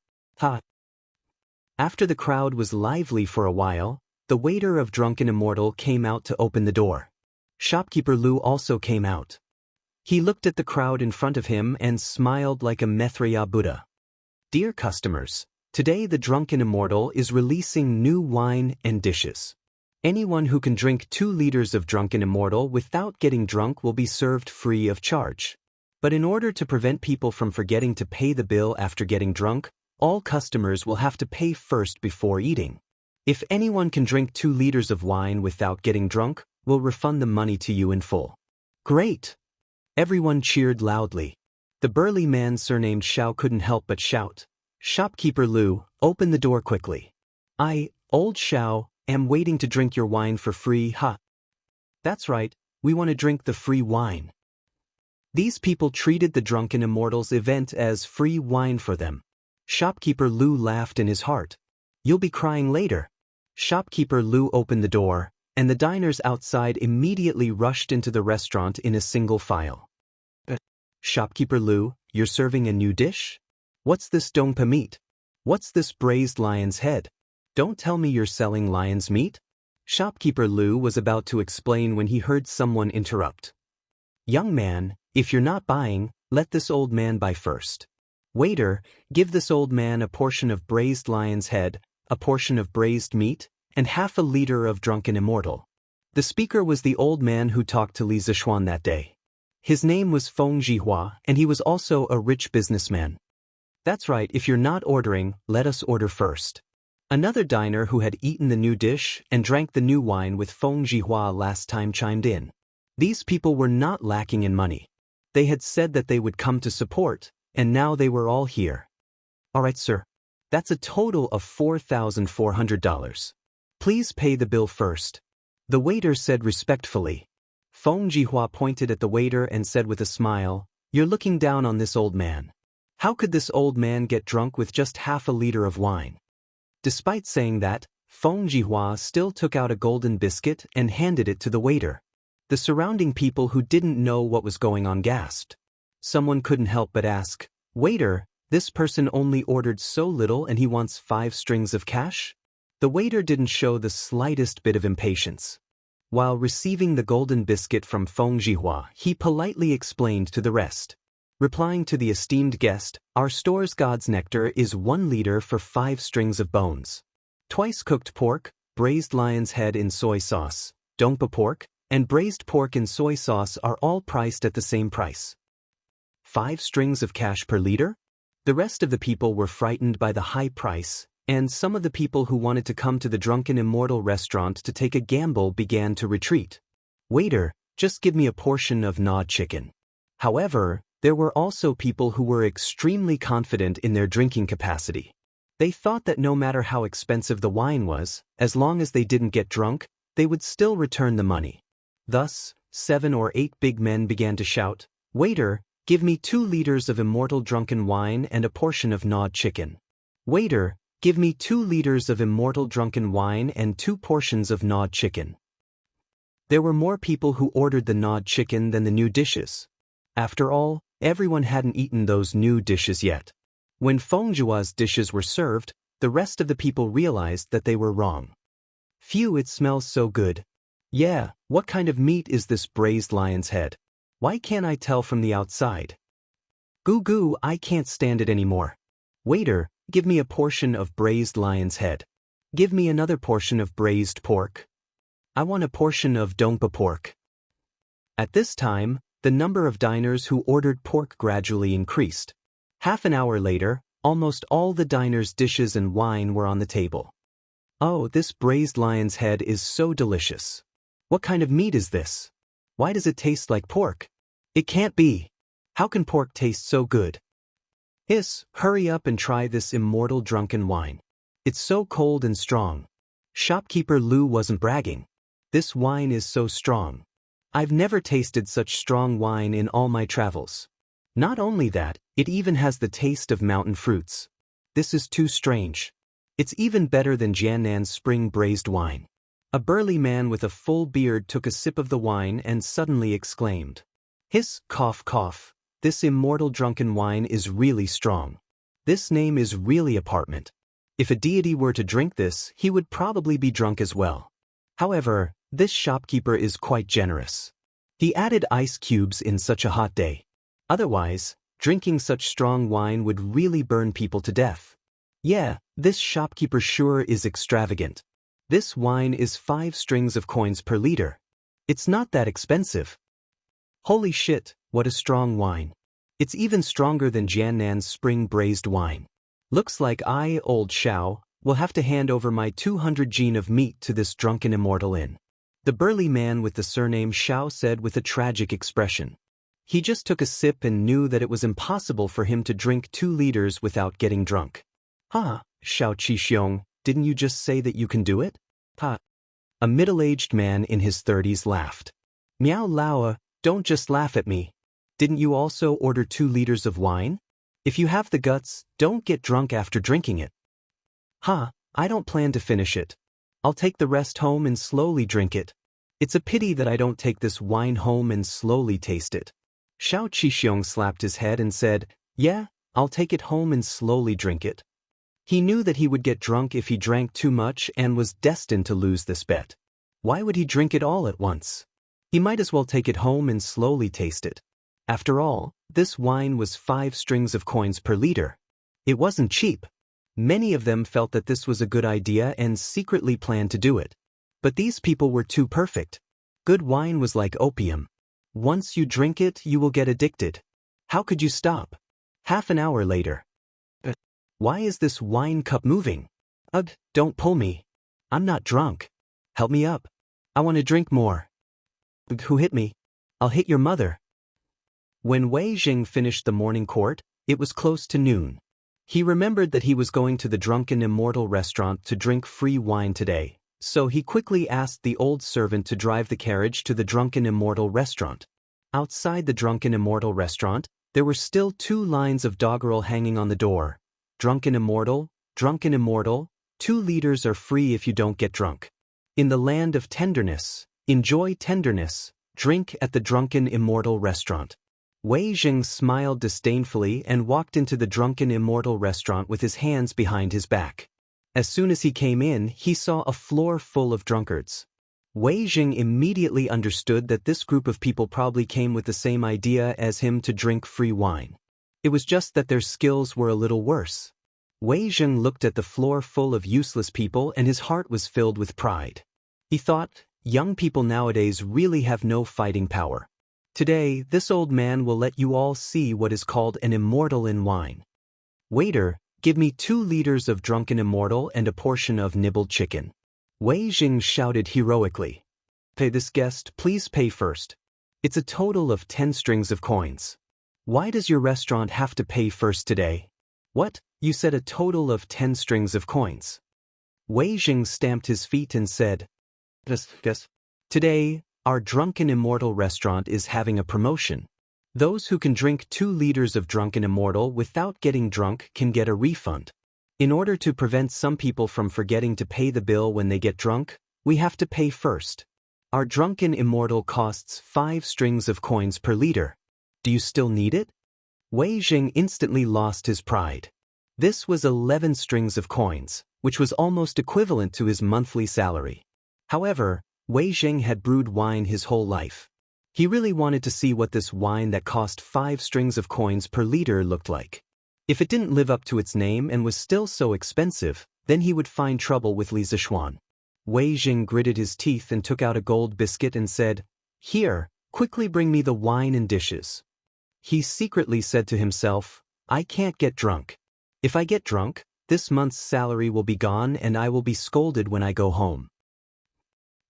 After the crowd was lively for a while, the waiter of drunken immortal came out to open the door. Shopkeeper Lu also came out. He looked at the crowd in front of him and smiled like a Maitreya Buddha. Dear customers, today the drunken immortal is releasing new wine and dishes. Anyone who can drink 2 liters of drunken immortal without getting drunk will be served free of charge. But in order to prevent people from forgetting to pay the bill after getting drunk, all customers will have to pay first before eating. If anyone can drink 2 liters of wine without getting drunk, we'll refund the money to you in full. Great! Everyone cheered loudly. The burly man surnamed Xiao couldn't help but shout. Shopkeeper Lu, open the door quickly. I, old Xiao, am waiting to drink your wine for free, That's right, we want to drink the free wine. These people treated the Drunken Immortals event as free wine for them. Shopkeeper Lu laughed in his heart. You'll be crying later. Shopkeeper Lu opened the door, and the diners outside immediately rushed into the restaurant in a single file. Shopkeeper Lu, you're serving a new dish? What's this dongpa meat? What's this braised lion's head? Don't tell me you're selling lion's meat? Shopkeeper Lu was about to explain when he heard someone interrupt. Young man, if you're not buying, let this old man buy first. Waiter, give this old man a portion of braised lion's head, a portion of braised meat, and half a liter of drunken immortal. The speaker was the old man who talked to Li Zishuan that day. His name was Feng Jihua, and he was also a rich businessman. That's right, if you're not ordering, let us order first. Another diner who had eaten the new dish and drank the new wine with Feng Jihua last time chimed in. These people were not lacking in money. They had said that they would come to support, and now they were all here. All right, sir. That's a total of $4,400. Please pay the bill first. The waiter said respectfully. Feng Jihua pointed at the waiter and said with a smile, You're looking down on this old man. How could this old man get drunk with just half a liter of wine? Despite saying that, Feng Jihua still took out a golden biscuit and handed it to the waiter. The surrounding people who didn't know what was going on gasped. Someone couldn't help but ask, "Waiter, this person only ordered so little and he wants 5 strings of cash?" The waiter didn't show the slightest bit of impatience. While receiving the golden biscuit from Feng Jihua, he politely explained to the rest. Replying to the esteemed guest, "Our store's God's nectar is 1 liter for 5 strings of bones. Twice cooked pork, braised lion's head in soy sauce, dongpa pork, and braised pork in soy sauce are all priced at the same price." 5 strings of cash per liter? The rest of the people were frightened by the high price, and some of the people who wanted to come to the drunken Immortal restaurant to take a gamble began to retreat. "Waiter, just give me a portion of gnawed chicken." However, there were also people who were extremely confident in their drinking capacity. They thought that no matter how expensive the wine was, as long as they didn't get drunk, they would still return the money. Thus, 7 or 8 big men began to shout, "Waiter, give me 2 liters of Immortal drunken wine and a portion of gnawed chicken. Waiter, give me 2 liters of Immortal drunken wine and 2 portions of gnawed chicken." There were more people who ordered the gnawed chicken than the new dishes. After all, everyone hadn't eaten those new dishes yet. When Feng Jihua's dishes were served, the rest of the people realized that they were wrong. "Phew, it smells so good. Yeah, what kind of meat is this braised lion's head? Why can't I tell from the outside? Goo goo, I can't stand it anymore. Waiter, give me a portion of braised lion's head. Give me another portion of braised pork. I want a portion of dongpa pork." At this time, the number of diners who ordered pork gradually increased. Half an hour later, almost all the diners' dishes and wine were on the table. "Oh, this braised lion's head is so delicious. What kind of meat is this? Why does it taste like pork? It can't be. How can pork taste so good? Hiss, hurry up and try this Immortal drunken wine. It's so cold and strong." Shopkeeper Lu wasn't bragging. "This wine is so strong. I've never tasted such strong wine in all my travels. Not only that, it even has the taste of mountain fruits. This is too strange. It's even better than Jiannan's spring braised wine." A burly man with a full beard took a sip of the wine and suddenly exclaimed, "Hiss, cough, cough. This Immortal drunken wine is really strong. This name is really apartment. If a deity were to drink this, he would probably be drunk as well. However, this shopkeeper is quite generous. He added ice cubes in such a hot day. Otherwise, drinking such strong wine would really burn people to death. Yeah, this shopkeeper sure is extravagant. This wine is 5 strings of coins per liter. It's not that expensive. Holy shit, what a strong wine. It's even stronger than Jiannan's spring braised wine. Looks like I, old Shao, will have to hand over my 200 gene of meat to this drunken Immortal inn." The burly man with the surname Shao said with a tragic expression. He just took a sip and knew that it was impossible for him to drink 2 liters without getting drunk. "Ha, Shao Qixiong, didn't you just say that you can do it?" "Ha." A middle-aged man in his 30s laughed. "Miao Laoa, don't just laugh at me. Didn't you also order 2 liters of wine? If you have the guts, don't get drunk after drinking it." "Ha, I don't plan to finish it. I'll take the rest home and slowly drink it. It's a pity that I don't take this wine home and slowly taste it." Shao Qixiong slapped his head and said, "Yeah, I'll take it home and slowly drink it." He knew that he would get drunk if he drank too much and was destined to lose this bet. Why would he drink it all at once? He might as well take it home and slowly taste it. After all, this wine was 5 strings of coins per liter. It wasn't cheap. Many of them felt that this was a good idea and secretly planned to do it. But these people were too perfect. Good wine was like opium. Once you drink it, you will get addicted. How could you stop? Half an hour later. Why is this wine cup moving? Ugh, don't pull me. I'm not drunk. Help me up. I want to drink more. Who hit me? I'll hit your mother. When Wei Jing finished the morning court, it was close to noon. He remembered that he was going to the drunken Immortal restaurant to drink free wine today, so he quickly asked the old servant to drive the carriage to the drunken Immortal restaurant. Outside the drunken Immortal restaurant, There were still 2 lines of doggerel hanging on the door. Drunken Immortal, 2 liters are free if you don't get drunk. In the land of tenderness, enjoy tenderness, drink at the Drunken Immortal restaurant. Wei Jing smiled disdainfully and walked into the Drunken Immortal restaurant with his hands behind his back. As soon as he came in, he saw a floor full of drunkards. Wei Jing immediately understood that this group of people probably came with the same idea as him to drink free wine. It was just that their skills were a little worse. Wei Jing looked at the floor full of useless people and his heart was filled with pride. He thought, young people nowadays really have no fighting power. Today, this old man will let you all see what is called an immortal in wine. Waiter, give me 2 liters of Drunken Immortal and a portion of nibbled chicken. Wei Jing shouted heroically. Pay this guest, please pay first. It's a total of 10 strings of coins. Why does your restaurant have to pay first today? What? You said a total of 10 strings of coins. Wei Jing stamped his feet and said, Yes. Today, our Drunken Immortal restaurant is having a promotion. Those who can drink 2 liters of Drunken Immortal without getting drunk can get a refund. In order to prevent some people from forgetting to pay the bill when they get drunk, we have to pay first. Our Drunken Immortal costs 5 strings of coins per liter. Do you still need it? Wei Jing instantly lost his pride. This was 11 strings of coins, which was almost equivalent to his monthly salary. However, Wei Jing had brewed wine his whole life. He really wanted to see what this wine that cost 5 strings of coins per liter looked like. If it didn't live up to its name and was still so expensive, then he would find trouble with Li Zishuan. Wei Jing gritted his teeth and took out a gold biscuit and said, Here, quickly bring me the wine and dishes. He secretly said to himself, I can't get drunk. If I get drunk, this month's salary will be gone and I will be scolded when I go home.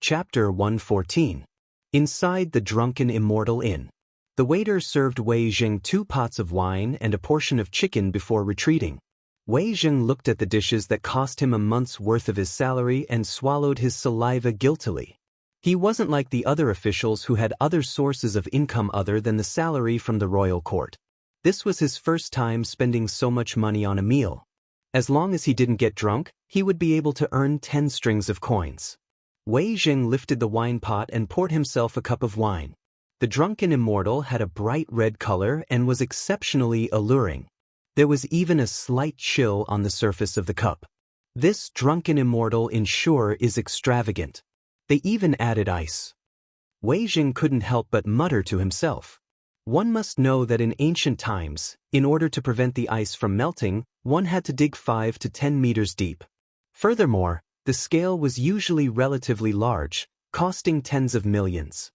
Chapter 114. Inside the Drunken Immortal Inn. The waiter served Wei Jing 2 pots of wine and a portion of chicken before retreating. Wei Jing looked at the dishes that cost him a month's worth of his salary and swallowed his saliva guiltily. He wasn't like the other officials who had other sources of income other than the salary from the royal court. This was his first time spending so much money on a meal. As long as he didn't get drunk, he would be able to earn 10 strings of coins. Wei Jing lifted the wine pot and poured himself a cup of wine. The Drunken Immortal had a bright red color and was exceptionally alluring. There was even a slight chill on the surface of the cup. This Drunken Immortal sure is extravagant. They even added ice. Wei Jing couldn't help but mutter to himself. One must know that in ancient times, in order to prevent the ice from melting, one had to dig 5 to 10 meters deep. Furthermore, the scale was usually relatively large, costing tens of millions.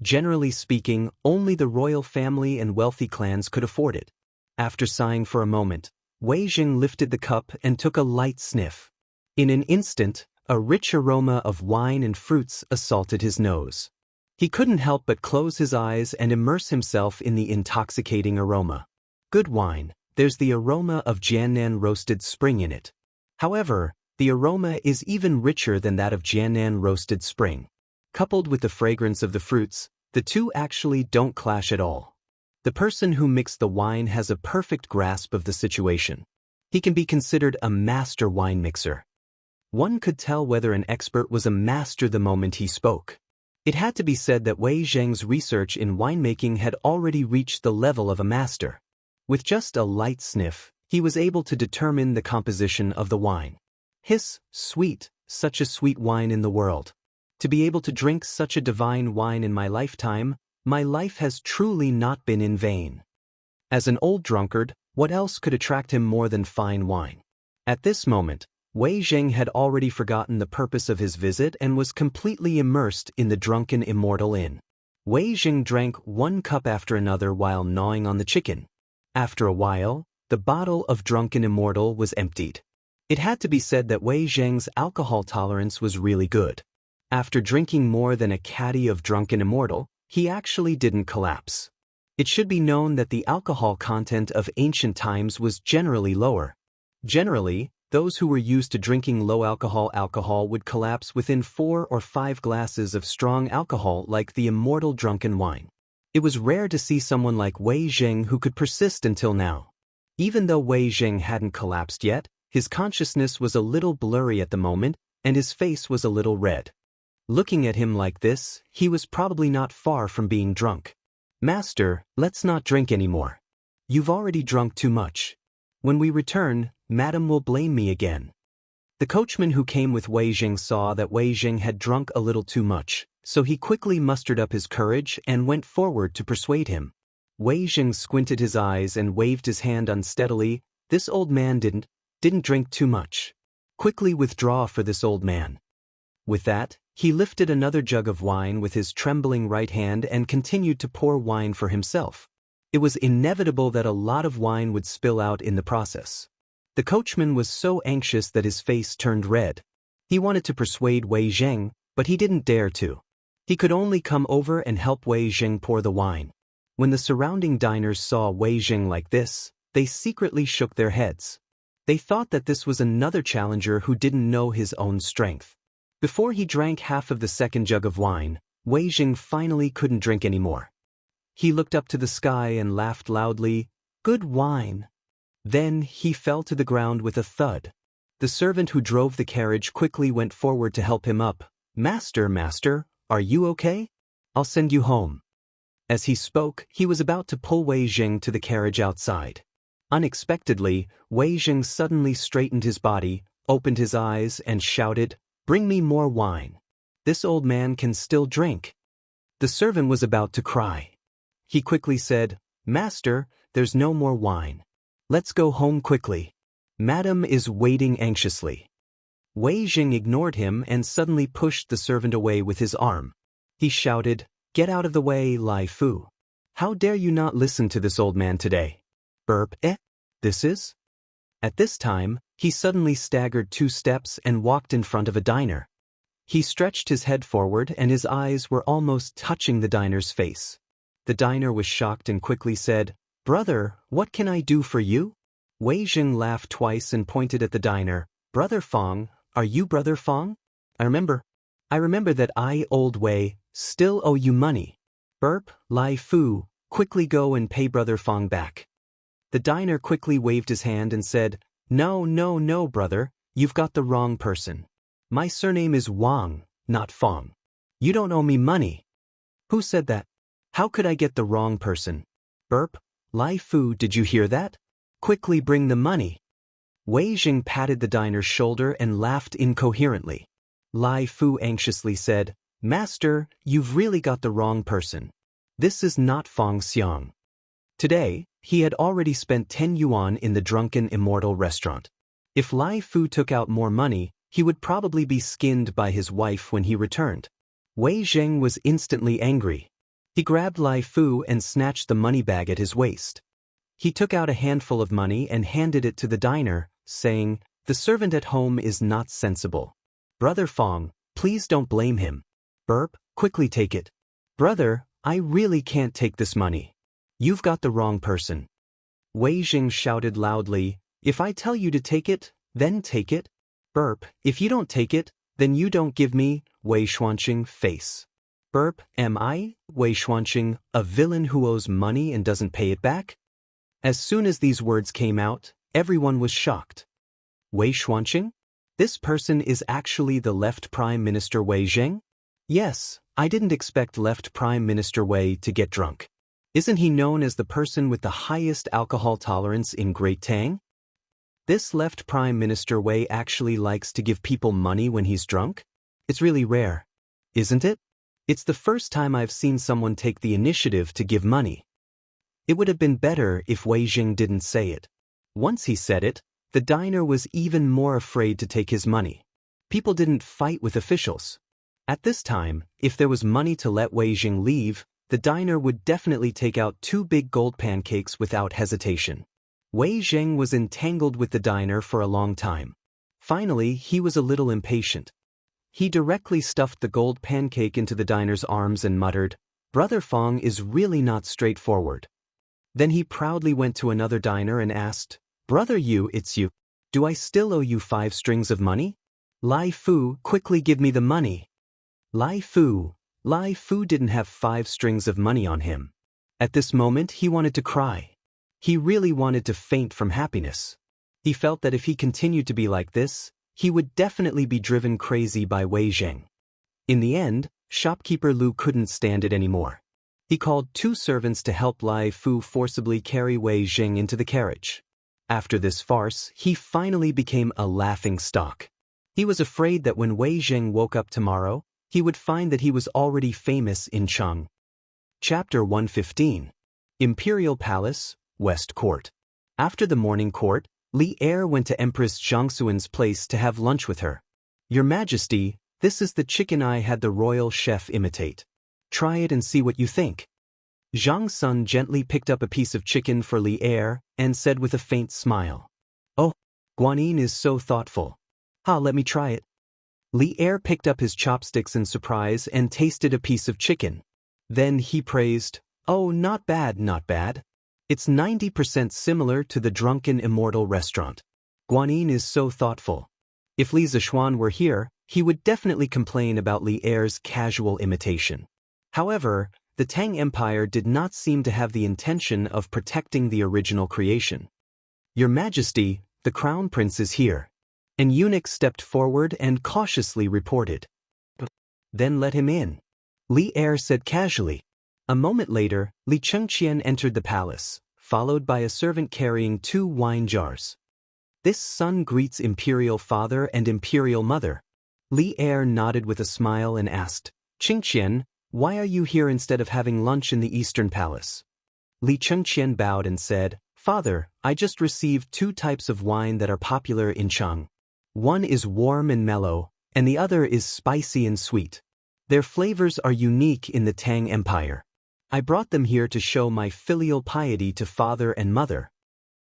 Generally speaking, only the royal family and wealthy clans could afford it. After sighing for a moment, Wei Jing lifted the cup and took a light sniff. In an instant, a rich aroma of wine and fruits assaulted his nose. He couldn't help but close his eyes and immerse himself in the intoxicating aroma. Good wine, there's the aroma of Jiangnan roasted spring in it. However, the aroma is even richer than that of Jiangnan roasted spring. Coupled with the fragrance of the fruits, the two actually don't clash at all. The person who mixed the wine has a perfect grasp of the situation. He can be considered a master wine mixer. One could tell whether an expert was a master the moment he spoke. It had to be said that Wei Zheng's research in winemaking had already reached the level of a master. With just a light sniff, he was able to determine the composition of the wine. Hiss, sweet, such a sweet wine in the world. To be able to drink such a divine wine in my lifetime, my life has truly not been in vain. As an old drunkard, what else could attract him more than fine wine? At this moment, Wei Zheng had already forgotten the purpose of his visit and was completely immersed in the Drunken Immortal Inn. Wei Zheng drank 1 cup after another while gnawing on the chicken. After a while, the bottle of Drunken Immortal was emptied. It had to be said that Wei Zheng's alcohol tolerance was really good. After drinking more than a caddy of Drunken Immortal, he actually didn't collapse. It should be known that the alcohol content of ancient times was generally lower. Generally, those who were used to drinking low alcohol would collapse within 4 or 5 glasses of strong alcohol like the Immortal drunken wine. It was rare to see someone like Wei Jing who could persist until now. Even though Wei Jing hadn't collapsed yet, his consciousness was a little blurry at the moment, and his face was a little red. Looking at him like this, he was probably not far from being drunk. "Master, let's not drink anymore. You've already drunk too much. When we return, Madam will blame me again." The coachman who came with Wei Jing saw that Wei Jing had drunk a little too much, so he quickly mustered up his courage and went forward to persuade him. Wei Jing squinted his eyes and waved his hand unsteadily. "This old man didn't drink too much. Quickly withdraw for this old man." With that, he lifted another jug of wine with his trembling right hand and continued to pour wine for himself. It was inevitable that a lot of wine would spill out in the process. The coachman was so anxious that his face turned red. He wanted to persuade Wei Jing, but he didn't dare to. He could only come over and help Wei Jing pour the wine. When the surrounding diners saw Wei Jing like this, they secretly shook their heads. They thought that this was another challenger who didn't know his own strength. Before he drank half of the second jug of wine, Wei Jing finally couldn't drink anymore. He looked up to the sky and laughed loudly, "Good wine." Then he fell to the ground with a thud. The servant who drove the carriage quickly went forward to help him up. Master, are you okay? I'll send you home." As he spoke, he was about to pull Wei Jing to the carriage outside. Unexpectedly, Wei Jing suddenly straightened his body, opened his eyes, and shouted, "Bring me more wine. This old man can still drink." The servant was about to cry. He quickly said, "Master, there's no more wine. Let's go home quickly. Madam is waiting anxiously." Wei Jing ignored him and suddenly pushed the servant away with his arm. He shouted, "Get out of the way, Lai Fu. How dare you not listen to this old man today?" Burp, this is? At this time, he suddenly staggered 2 steps and walked in front of a diner. He stretched his head forward and his eyes were almost touching the diner's face. The diner was shocked and quickly said, "Brother, what can I do for you?" Wei Jing laughed twice and pointed at the diner. "Brother Fong, are you Brother Fong? I remember that I, old Wei, still owe you money." Burp, Lai Fu, quickly go and pay Brother Fong back. The diner quickly waved his hand and said, No, brother, you've got the wrong person. My surname is Wang, not Fong. You don't owe me money." "Who said that? How could I get the wrong person?" Burp, Lai Fu, did you hear that? Quickly bring the money. Wei Jing patted the diner's shoulder and laughed incoherently. Lai Fu anxiously said, "Master, you've really got the wrong person. This is not Fong Xiang." Today, he had already spent 10 yuan in the drunken Immortal restaurant. If Lai Fu took out more money, he would probably be skinned by his wife when he returned. Wei Jing was instantly angry. He grabbed Lai Fu and snatched the money bag at his waist. He took out a handful of money and handed it to the diner, saying, "The servant at home is not sensible. Brother Fong, please don't blame him. Burp, quickly take it." "Brother, I really can't take this money. You've got the wrong person." Wei Jing shouted loudly, "If I tell you to take it, then take it." Burp, "If you don't take it, then you don't give me, Wei Xuanqing, face." Burp, "Am I, Wei Xuanqing, a villain who owes money and doesn't pay it back?" As soon as these words came out, everyone was shocked. Wei Xuanqing? This person is actually the left Prime Minister Wei Jing? Yes, I didn't expect left Prime Minister Wei to get drunk. Isn't he known as the person with the highest alcohol tolerance in Great Tang? This left Prime Minister Wei actually likes to give people money when he's drunk? It's really rare, isn't it? It's the first time I've seen someone take the initiative to give money. It would have been better if Wei Jing didn't say it. Once he said it, the diner was even more afraid to take his money. People didn't fight with officials. At this time, if there was money to let Wei Jing leave, the diner would definitely take out 2 big gold pancakes without hesitation. Wei Jing was entangled with the diner for a long time. Finally, he was a little impatient. He directly stuffed the gold pancake into the diner's arms and muttered, "Brother Fong is really not straightforward." Then he proudly went to another diner and asked, "Brother Yu, it's you. Do I still owe you 5 strings of money?" "Lai Fu, quickly give me the money." Lai Fu didn't have 5 strings of money on him. At this moment he wanted to cry. He really wanted to faint from happiness. He felt that if he continued to be like this, he would definitely be driven crazy by Wei Zheng. In the end, shopkeeper Lu couldn't stand it anymore. He called 2 servants to help Lai Fu forcibly carry Wei Zheng into the carriage. After this farce, he finally became a laughing stock. He was afraid that when Wei Zheng woke up tomorrow, he would find that he was already famous in Chang. Chapter 115. Imperial Palace, West Court. After the morning court, Li Er went to Empress Jiangxuan's place to have lunch with her. "Your Majesty, this is the chicken I had the royal chef imitate. Try it and see what you think." Zhang Sun gently picked up a piece of chicken for Li Er and said with a faint smile, "Oh, Guanyin is so thoughtful. Let me try it." Li Er picked up his chopsticks in surprise and tasted a piece of chicken. Then he praised, "Oh, not bad, not bad. It's 90% similar to the drunken Immortal restaurant. Guanyin is so thoughtful." If Li Zishuan were here, he would definitely complain about Li Er's casual imitation. However, the Tang Empire did not seem to have the intention of protecting the original creation. "Your Majesty, the Crown Prince is here." An eunuch stepped forward and cautiously reported. "Then let him in," Li Er said casually. A moment later, Li Chengqian entered the palace, followed by a servant carrying 2 wine jars. "This son greets Imperial Father and Imperial Mother." Li Er nodded with a smile and asked, "Chengqian, why are you here instead of having lunch in the Eastern Palace?" Li Chengqian bowed and said, "Father, I just received 2 types of wine that are popular in Chang. One is warm and mellow, and the other is spicy and sweet. Their flavors are unique in the Tang Empire. I brought them here to show my filial piety to father and mother."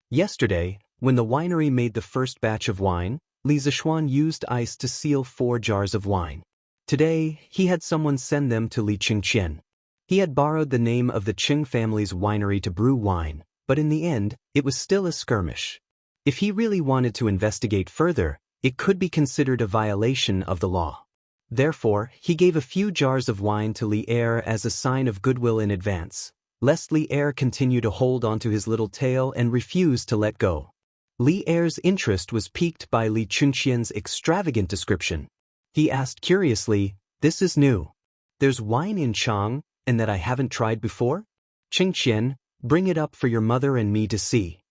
Yesterday, when the winery made the first batch of wine, Li Zishuan used ice to seal 4 jars of wine. Today, he had someone send them to Li Chengqian. He had borrowed the name of the Qing family's winery to brew wine, but in the end, it was still a skirmish. If he really wanted to investigate further, it could be considered a violation of the law. Therefore, he gave a few jars of wine to Li Er as a sign of goodwill in advance, lest Li Er continue to hold onto his little tail and refuse to let go. Li Er's interest was piqued by Li Chengqian's extravagant description. He asked curiously, "This is new. There's wine in Chang, and that I haven't tried before? Chengqian, bring it up for your mother and me to see."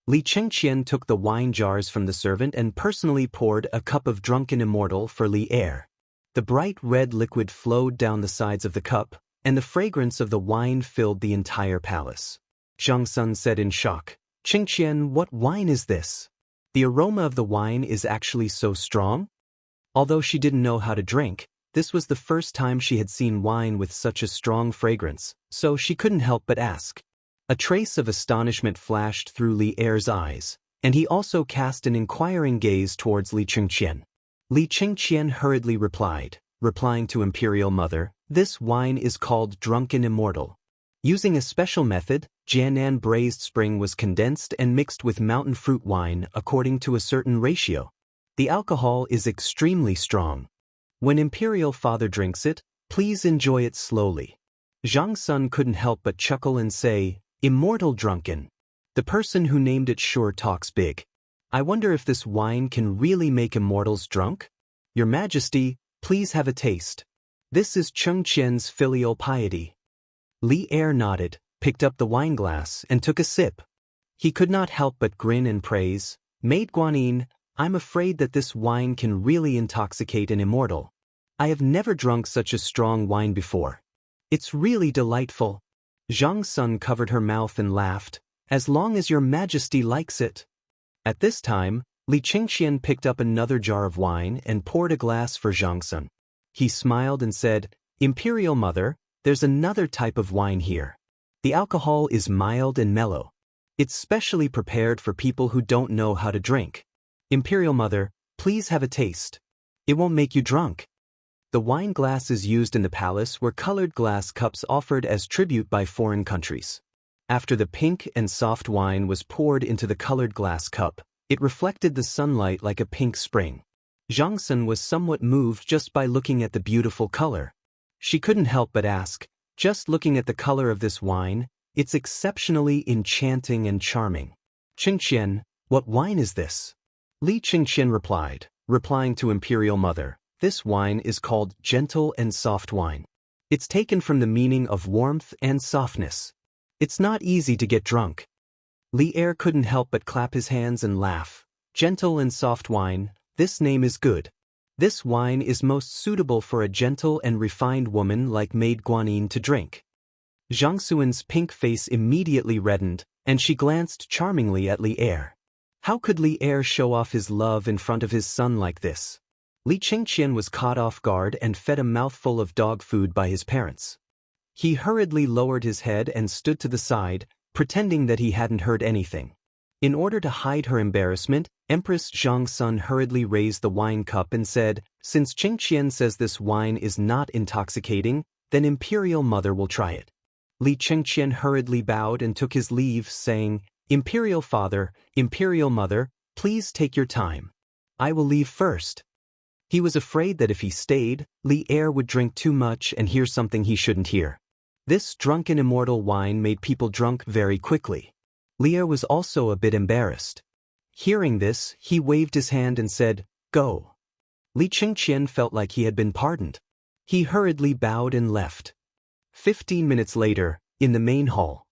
Li Chengqian took the wine jars from the servant and personally poured a cup of drunken Immortal for Li Er. The bright red liquid flowed down the sides of the cup, and the fragrance of the wine filled the entire palace. Zhang Sun said in shock, "Chengqian, what wine is this? The aroma of the wine is actually so strong?" Although she didn't know how to drink, this was the first time she had seen wine with such a strong fragrance, so she couldn't help but ask. A trace of astonishment flashed through Li Er's eyes, and he also cast an inquiring gaze towards Li Chengqian. Li Chengqian hurriedly replying to Imperial Mother, "This wine is called Drunken Immortal. Using a special method, Jianan braised spring was condensed and mixed with mountain fruit wine according to a certain ratio. The alcohol is extremely strong. When Imperial Father drinks it, please enjoy it slowly." Zhang Sun couldn't help but chuckle and say, "Immortal drunken. The person who named it sure talks big. I wonder if this wine can really make immortals drunk? Your Majesty, please have a taste. This is Chengqian's filial piety." Li Er nodded, picked up the wineglass, and took a sip. He could not help but grin and praise, "Maid Guanyin, I'm afraid that this wine can really intoxicate an immortal. I have never drunk such a strong wine before. It's really delightful." Zhang Sun covered her mouth and laughed, "As long as your Majesty likes it." At this time, Li Chengqian picked up another jar of wine and poured a glass for Zhang Sun. He smiled and said, "Imperial Mother, there's another type of wine here. The alcohol is mild and mellow. It's specially prepared for people who don't know how to drink. Imperial Mother, please have a taste. It won't make you drunk." The wine glasses used in the palace were colored glass cups offered as tribute by foreign countries. After the pink and soft wine was poured into the colored glass cup, it reflected the sunlight like a pink spring. Zhang Sun was somewhat moved just by looking at the beautiful color. She couldn't help but ask, "Just looking at the color of this wine, It's exceptionally enchanting and charming. Qingqian, what wine is this? Li Qingqian replied, replying to Imperial Mother, this wine is called gentle and soft wine. It's taken from the meaning of warmth and softness. It's not easy to get drunk. Li Er couldn't help but clap his hands and laugh. Gentle and soft wine, this name is good. This wine is most suitable for a gentle and refined woman like Maid Guanyin to drink. Jiang Xuan's pink face immediately reddened, and she glanced charmingly at Li Er. How could Li Er show off his love in front of his son like this? Li Qingqian was caught off guard and fed a mouthful of dog food by his parents. He hurriedly lowered his head and stood to the side, pretending that he hadn't heard anything. In order to hide her embarrassment, Empress Zhang hurriedly raised the wine cup and said, since Qingqian says this wine is not intoxicating, then Imperial Mother will try it. Li Qingqian hurriedly bowed and took his leave, saying, Imperial Father, Imperial Mother, please take your time. I will leave first. He was afraid that if he stayed, Li Er would drink too much and hear something he shouldn't hear. This drunken immortal wine made people drunk very quickly. Li Er was also a bit embarrassed. Hearing this, he waved his hand and said, Go. Li Qingqian felt like he had been pardoned. He hurriedly bowed and left. 15 minutes later, in the main hall.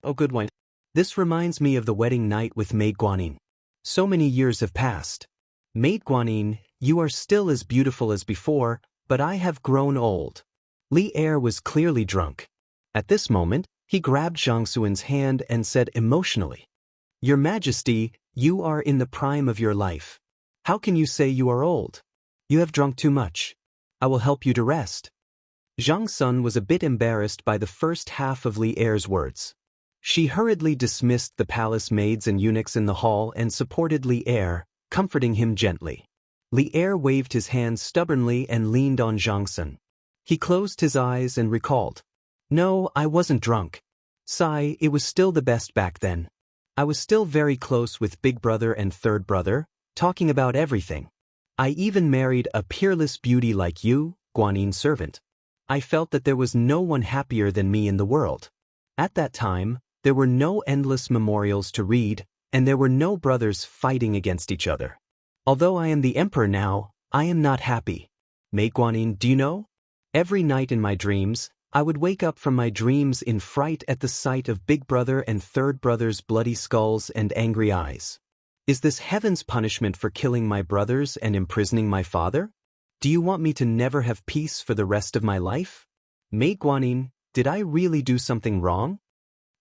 Oh, good wine. This reminds me of the wedding night with Maid Guanyin. So many years have passed. Maid Guanyin, you are still as beautiful as before, but I have grown old. Li Er was clearly drunk. At this moment, he grabbed Jiang Xuan's hand and said emotionally, Your Majesty, you are in the prime of your life. How can you say you are old? You have drunk too much. I will help you to rest. Jiang Sun was a bit embarrassed by the first half of Li Er's words. She hurriedly dismissed the palace maids and eunuchs in the hall and supported Li Er, comforting him gently. Li Er waved his hand stubbornly and leaned on Jiang Sun. He closed his eyes and recalled, No, I wasn't drunk. Sigh, it was still the best back then. I was still very close with big brother and third brother, talking about everything. I even married a peerless beauty like you, Guanyin servant. I felt that there was no one happier than me in the world. At that time, there were no endless memorials to read, and there were no brothers fighting against each other. Although I am the emperor now, I am not happy. Maid Guanyin, do you know? Every night in my dreams, I would wake up from my dreams in fright at the sight of big brother and third brother's bloody skulls and angry eyes. Is this heaven's punishment for killing my brothers and imprisoning my father? Do you want me to never have peace for the rest of my life? Maid Guanyin, did I really do something wrong?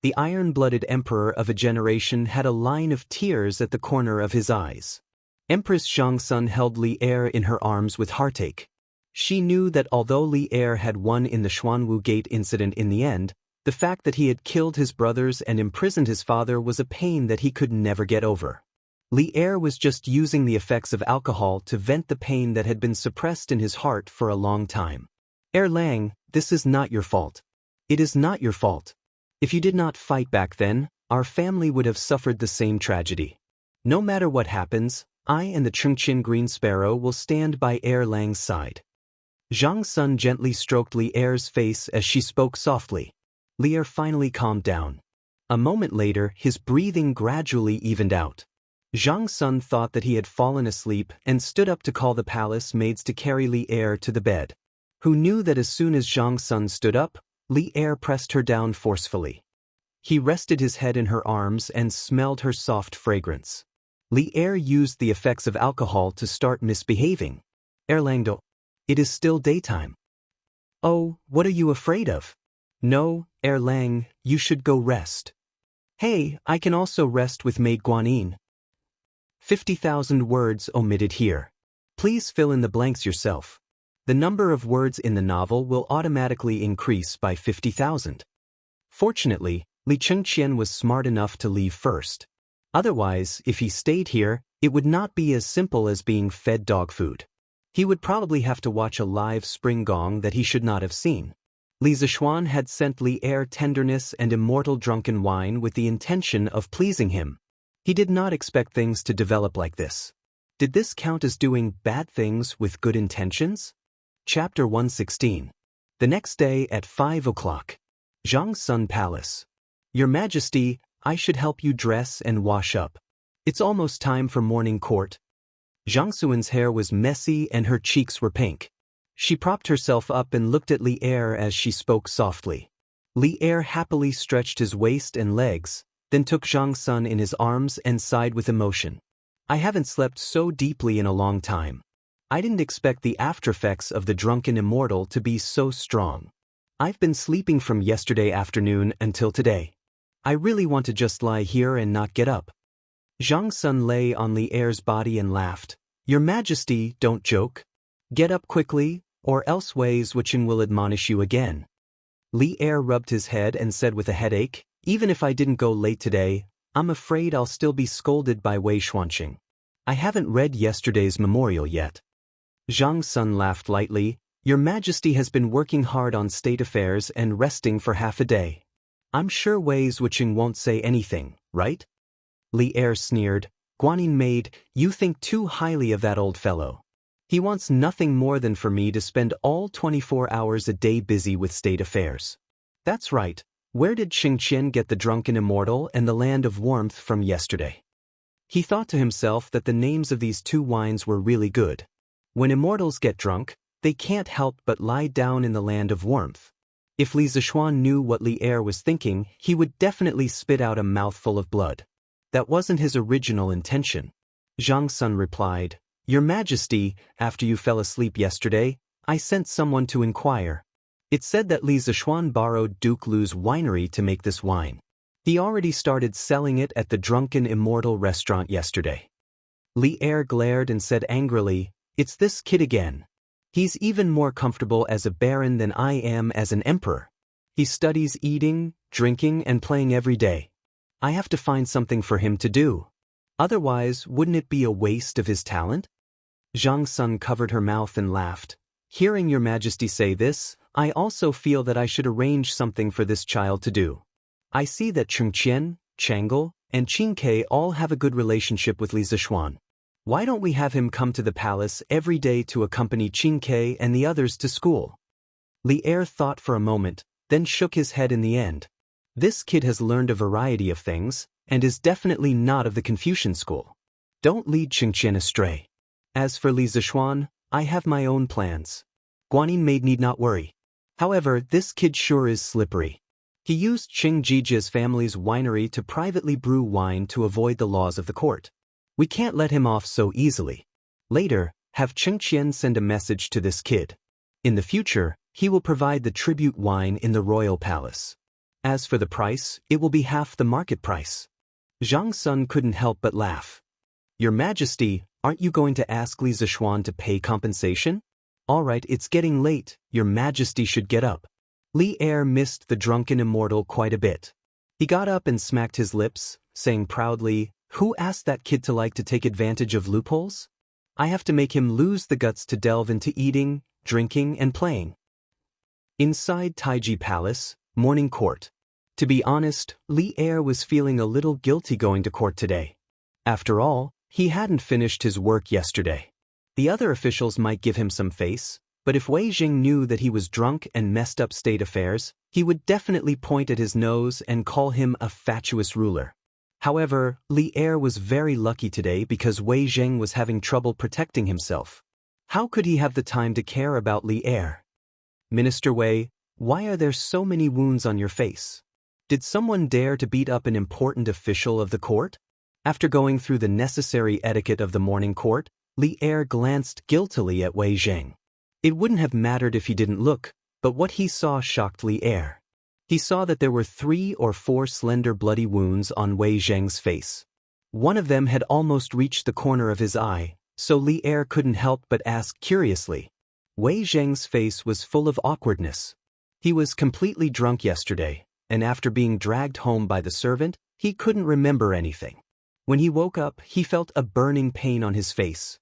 The iron-blooded emperor of a generation had a line of tears at the corner of his eyes. Empress Zhang held Li Er in her arms with heartache. She knew that although Li Er had won in the Xuanwu Gate incident in the end, the fact that he had killed his brothers and imprisoned his father was a pain that he could never get over. Li Er was just using the effects of alcohol to vent the pain that had been suppressed in his heart for a long time. Lang, this is not your fault. It is not your fault. If you did not fight back then, our family would have suffered the same tragedy. No matter what happens, I and the Chungqin Green Sparrow will stand by Lang's side. Jiang Sun gently stroked Li Er's face as she spoke softly. Li Er finally calmed down. A moment later, his breathing gradually evened out. Jiang Sun thought that he had fallen asleep and stood up to call the palace maids to carry Li Er to the bed. Who knew that as soon as Jiang Sun stood up, Li Er pressed her down forcefully. He rested his head in her arms and smelled her soft fragrance. Li Er used the effects of alcohol to start misbehaving. Langdo, it is still daytime. Oh, what are you afraid of? No, Lang, you should go rest. Hey, I can also rest with Maid Guanyin. 50,000 words omitted here. Please fill in the blanks yourself. The number of words in the novel will automatically increase by 50,000. Fortunately, Li Qingqian was smart enough to leave first. Otherwise, if he stayed here, it would not be as simple as being fed dog food. He would probably have to watch a live spring gong that he should not have seen. Li Zishuan had sent Li Er tenderness and immortal drunken wine with the intention of pleasing him. He did not expect things to develop like this. Did this count as doing bad things with good intentions? Chapter 116. The next day at 5 o'clock. Jiang Sun Palace. Your Majesty, I should help you dress and wash up. It's almost time for morning court. Jiang Xuan's hair was messy and her cheeks were pink. She propped herself up and looked at Li Er as she spoke softly. Li Er happily stretched his waist and legs, then took Jiang Sun in his arms and sighed with emotion. I haven't slept so deeply in a long time. I didn't expect the aftereffects of the drunken immortal to be so strong. I've been sleeping from yesterday afternoon until today. I really want to just lie here and not get up. Jiang Sun lay on Li Er's body and laughed. Your Majesty, don't joke. Get up quickly, or else Wei Wuxia will admonish you again. Li Er rubbed his head and said with a headache, even if I didn't go late today, I'm afraid I'll still be scolded by Wei Xuanqing. I haven't read yesterday's memorial yet. Jiang Sun laughed lightly. Your Majesty has been working hard on state affairs and resting for half a day. I'm sure Wei Wuxia won't say anything, right? Li Er sneered. Guanyin maid, you think too highly of that old fellow. He wants nothing more than for me to spend all 24 hours a day busy with state affairs. That's right. Where did Qingqian get the drunken immortal and the land of warmth from yesterday? He thought to himself that the names of these two wines were really good. When immortals get drunk, they can't help but lie down in the land of warmth. If Li Zishuan knew what Li Er was thinking, he would definitely spit out a mouthful of blood. That wasn't his original intention. Jiang Sun replied, Your Majesty, after you fell asleep yesterday, I sent someone to inquire. It said that Li Zishuan borrowed Duke Lu's winery to make this wine. He already started selling it at the Drunken Immortal restaurant yesterday. Li Er glared and said angrily, It's this kid again. He's even more comfortable as a baron than I am as an emperor. He studies eating, drinking, and playing every day. I have to find something for him to do. Otherwise, wouldn't it be a waste of his talent? Jiang Sun covered her mouth and laughed. Hearing Your Majesty say this, I also feel that I should arrange something for this child to do. I see that Chengqian, Chang'e, and Qingke all have a good relationship with Li Zishuan. Why don't we have him come to the palace every day to accompany Qingke and the others to school? Li Er thought for a moment, then shook his head in the end. This kid has learned a variety of things, and is definitely not of the Confucian school. Don't lead Qingqian astray. As for Li Zishuan, I have my own plans. Guanyin maid need not worry. However, this kid sure is slippery. He used Qing Jijia's family's winery to privately brew wine to avoid the laws of the court. We can't let him off so easily. Later, have Qingqian send a message to this kid. In the future, he will provide the tribute wine in the royal palace. As for the price, it will be half the market price. Jiang Sun couldn't help but laugh. Your Majesty, aren't you going to ask Li Zishuan to pay compensation? All right, it's getting late. Your Majesty should get up. Li Er missed the drunken immortal quite a bit. He got up and smacked his lips, saying proudly, Who asked that kid to like to take advantage of loopholes? I have to make him lose the guts to delve into eating, drinking, and playing. Inside Taiji Palace, morning court. To be honest, Li Er was feeling a little guilty going to court today. After all, he hadn't finished his work yesterday. The other officials might give him some face, but if Wei Jing knew that he was drunk and messed up state affairs, he would definitely point at his nose and call him a fatuous ruler. However, Li Er was very lucky today because Wei Jing was having trouble protecting himself. How could he have the time to care about Li Er? Minister Wei, why are there so many wounds on your face? Did someone dare to beat up an important official of the court? After going through the necessary etiquette of the morning court, Li Er glanced guiltily at Wei Jing. It wouldn't have mattered if he didn't look, but what he saw shocked Li Er. He saw that there were 3 or 4 slender bloody wounds on Wei Zheng's face. One of them had almost reached the corner of his eye, so Li Er couldn't help but ask curiously. Wei Zheng's face was full of awkwardness. He was completely drunk yesterday, and after being dragged home by the servant, he couldn't remember anything. When he woke up, he felt a burning pain on his face.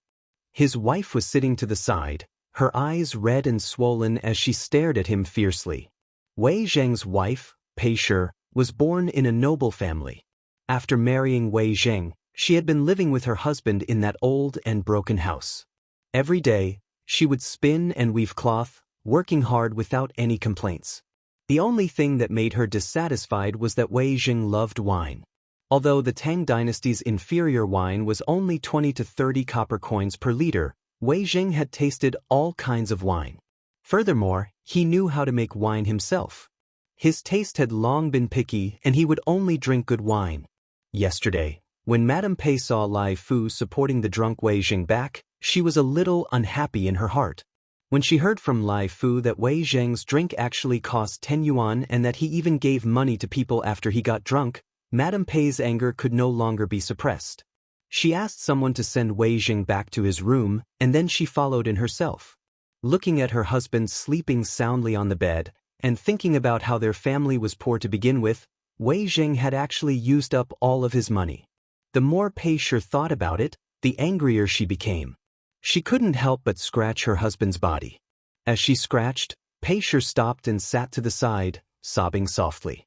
His wife was sitting to the side, her eyes red and swollen as she stared at him fiercely. Wei Zheng's wife, Pei Shi, was born in a noble family. After marrying Wei Zheng, she had been living with her husband in that old and broken house. Every day, she would spin and weave cloth, working hard without any complaints. The only thing that made her dissatisfied was that Wei Jing loved wine. Although the Tang dynasty's inferior wine was only 20 to 30 copper coins per liter, Wei Jing had tasted all kinds of wine. Furthermore, he knew how to make wine himself. His taste had long been picky and he would only drink good wine. Yesterday, when Madame Pei saw Lai Fu supporting the drunk Wei Jing back, she was a little unhappy in her heart. When she heard from Lai Fu that Wei Jing's drink actually cost 10 yuan and that he even gave money to people after he got drunk, Madame Pei's anger could no longer be suppressed. She asked someone to send Wei Jing back to his room, and then she followed in herself. Looking at her husband sleeping soundly on the bed, and thinking about how their family was poor to begin with, Wei Jing had actually used up all of his money. The more Pei Shi thought about it, the angrier she became. She couldn't help but scratch her husband's body. As she scratched, Pei Shi stopped and sat to the side, sobbing softly.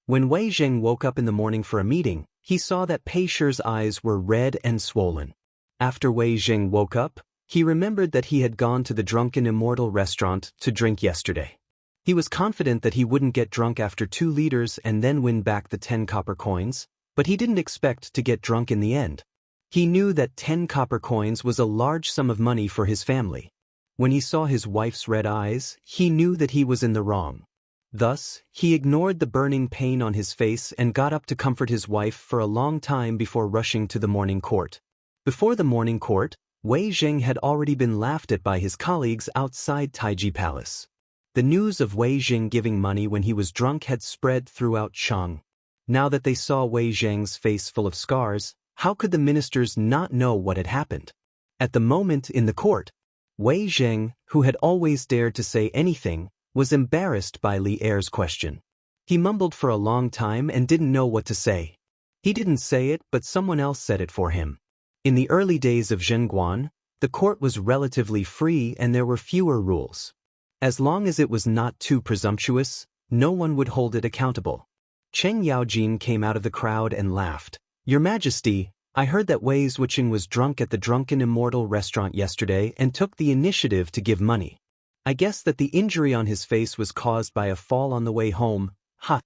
When Wei Jing woke up in the morning for a meeting, he saw that Pei Shi's eyes were red and swollen. After Wei Jing woke up, he remembered that he had gone to the drunken Immortal restaurant to drink yesterday. He was confident that he wouldn't get drunk after 2 liters and then win back the 10 copper coins, but he didn't expect to get drunk in the end. He knew that 10 copper coins was a large sum of money for his family. When he saw his wife's red eyes, he knew that he was in the wrong. Thus, he ignored the burning pain on his face and got up to comfort his wife for a long time before rushing to the morning court. Before the morning court, Wei Jing had already been laughed at by his colleagues outside Taiji Palace. The news of Wei Jing giving money when he was drunk had spread throughout Jianghu. Now that they saw Wei Jing's face full of scars, how could the ministers not know what had happened? At the moment in the court, Wei Jing, who had always dared to say anything, was embarrassed by Li Er's question. He mumbled for a long time and didn't know what to say. He didn't say it, but someone else said it for him. In the early days of Zhenguan, the court was relatively free and there were fewer rules. As long as it was not too presumptuous, no one would hold it accountable. Cheng Yaojin came out of the crowd and laughed. "Your Majesty, I heard that Wei Wuxia was drunk at the drunken Immortal restaurant yesterday and took the initiative to give money. I guess that the injury on his face was caused by a fall on the way home, ha."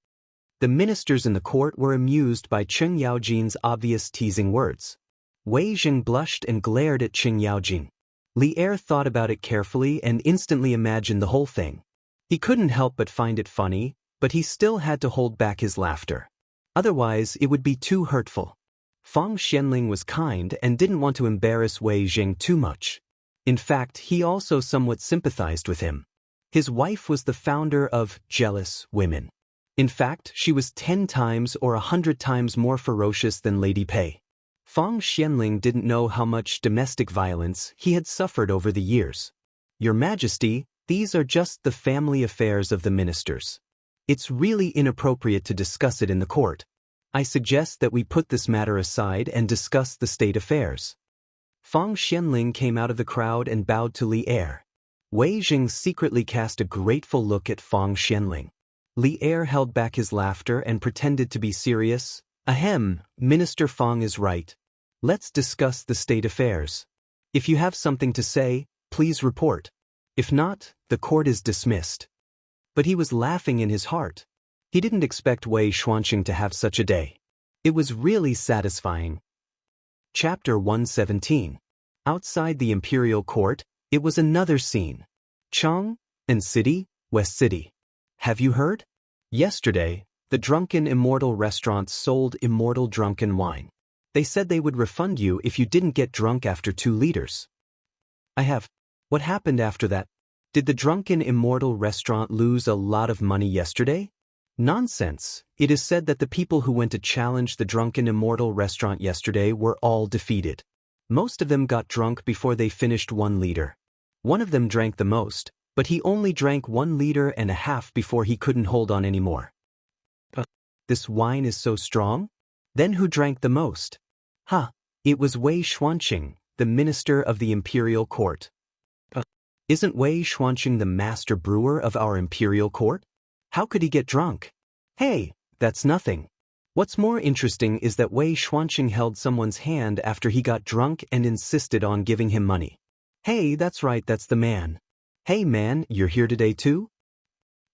The ministers in the court were amused by Cheng Yaojin's obvious teasing words. Wei Jing blushed and glared at Cheng Yaojin. Li Er thought about it carefully and instantly imagined the whole thing. He couldn't help but find it funny, but he still had to hold back his laughter. Otherwise, it would be too hurtful. Fang Xianling was kind and didn't want to embarrass Wei Jing too much. In fact, he also somewhat sympathized with him. His wife was the founder of Jealous Women. In fact, she was 10 times or 100 times more ferocious than Lady Pei. Fang Xianling didn't know how much domestic violence he had suffered over the years. "Your Majesty, these are just the family affairs of the ministers. It's really inappropriate to discuss it in the court. I suggest that we put this matter aside and discuss the state affairs." Fang Xianling came out of the crowd and bowed to Li Er. Wei Jing secretly cast a grateful look at Fang Xianling. Li Er held back his laughter and pretended to be serious. "Ahem, Minister Fang is right. Let's discuss the state affairs. If you have something to say, please report. If not, the court is dismissed." But he was laughing in his heart. He didn't expect Wei Xuanqing to have such a day. It was really satisfying. Chapter 117. Outside the imperial court, it was another scene. Chang, and City, West City. Have you heard? Yesterday, the drunken Immortal restaurant sold Immortal drunken wine. They said they would refund you if you didn't get drunk after 2 liters. I have. What happened after that? Did the drunken Immortal restaurant lose a lot of money yesterday? Nonsense. It is said that the people who went to challenge the drunken Immortal restaurant yesterday were all defeated. Most of them got drunk before they finished 1 liter. One of them drank the most, but he only drank 1.5 liters before he couldn't hold on anymore. This wine is so strong? Then who drank the most? It was Wei Xuanqing, the minister of the imperial court. Isn't Wei Xuanqing the master brewer of our imperial court? How could he get drunk? Hey, that's nothing. What's more interesting is that Wei Xuanqing held someone's hand after he got drunk and insisted on giving him money. Hey, that's right, that's the man. Hey man, you're here today too?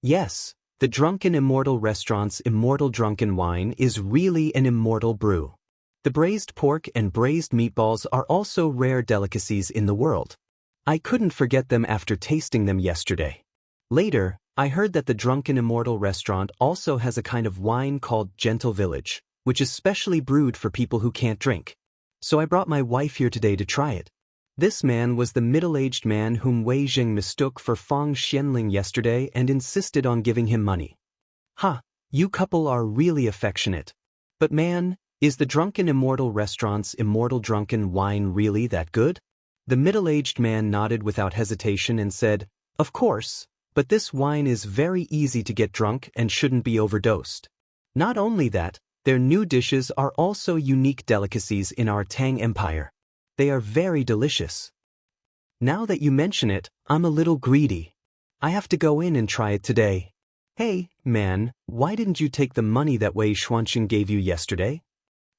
Yes, The Drunken Immortal restaurant's immortal drunken wine is really an immortal brew. The braised pork and braised meatballs are also rare delicacies in the world. I couldn't forget them after tasting them yesterday. Later, I heard that the Drunken Immortal restaurant also has a kind of wine called Gentle Village, which is specially brewed for people who can't drink. So I brought my wife here today to try it. This man was the middle-aged man whom Wei Jing mistook for Fang Xianling yesterday and insisted on giving him money. Ha, you couple are really affectionate. But man, is the Drunken Immortal restaurant's immortal drunken wine really that good? The middle-aged man nodded without hesitation and said, "Of course, but this wine is very easy to get drunk and shouldn't be overdosed. Not only that, their new dishes are also unique delicacies in our Tang Empire. They are very delicious. Now that you mention it, I'm a little greedy. I have to go in and try it today." "Hey, man, why didn't you take the money that Wei Xuanqing gave you yesterday?"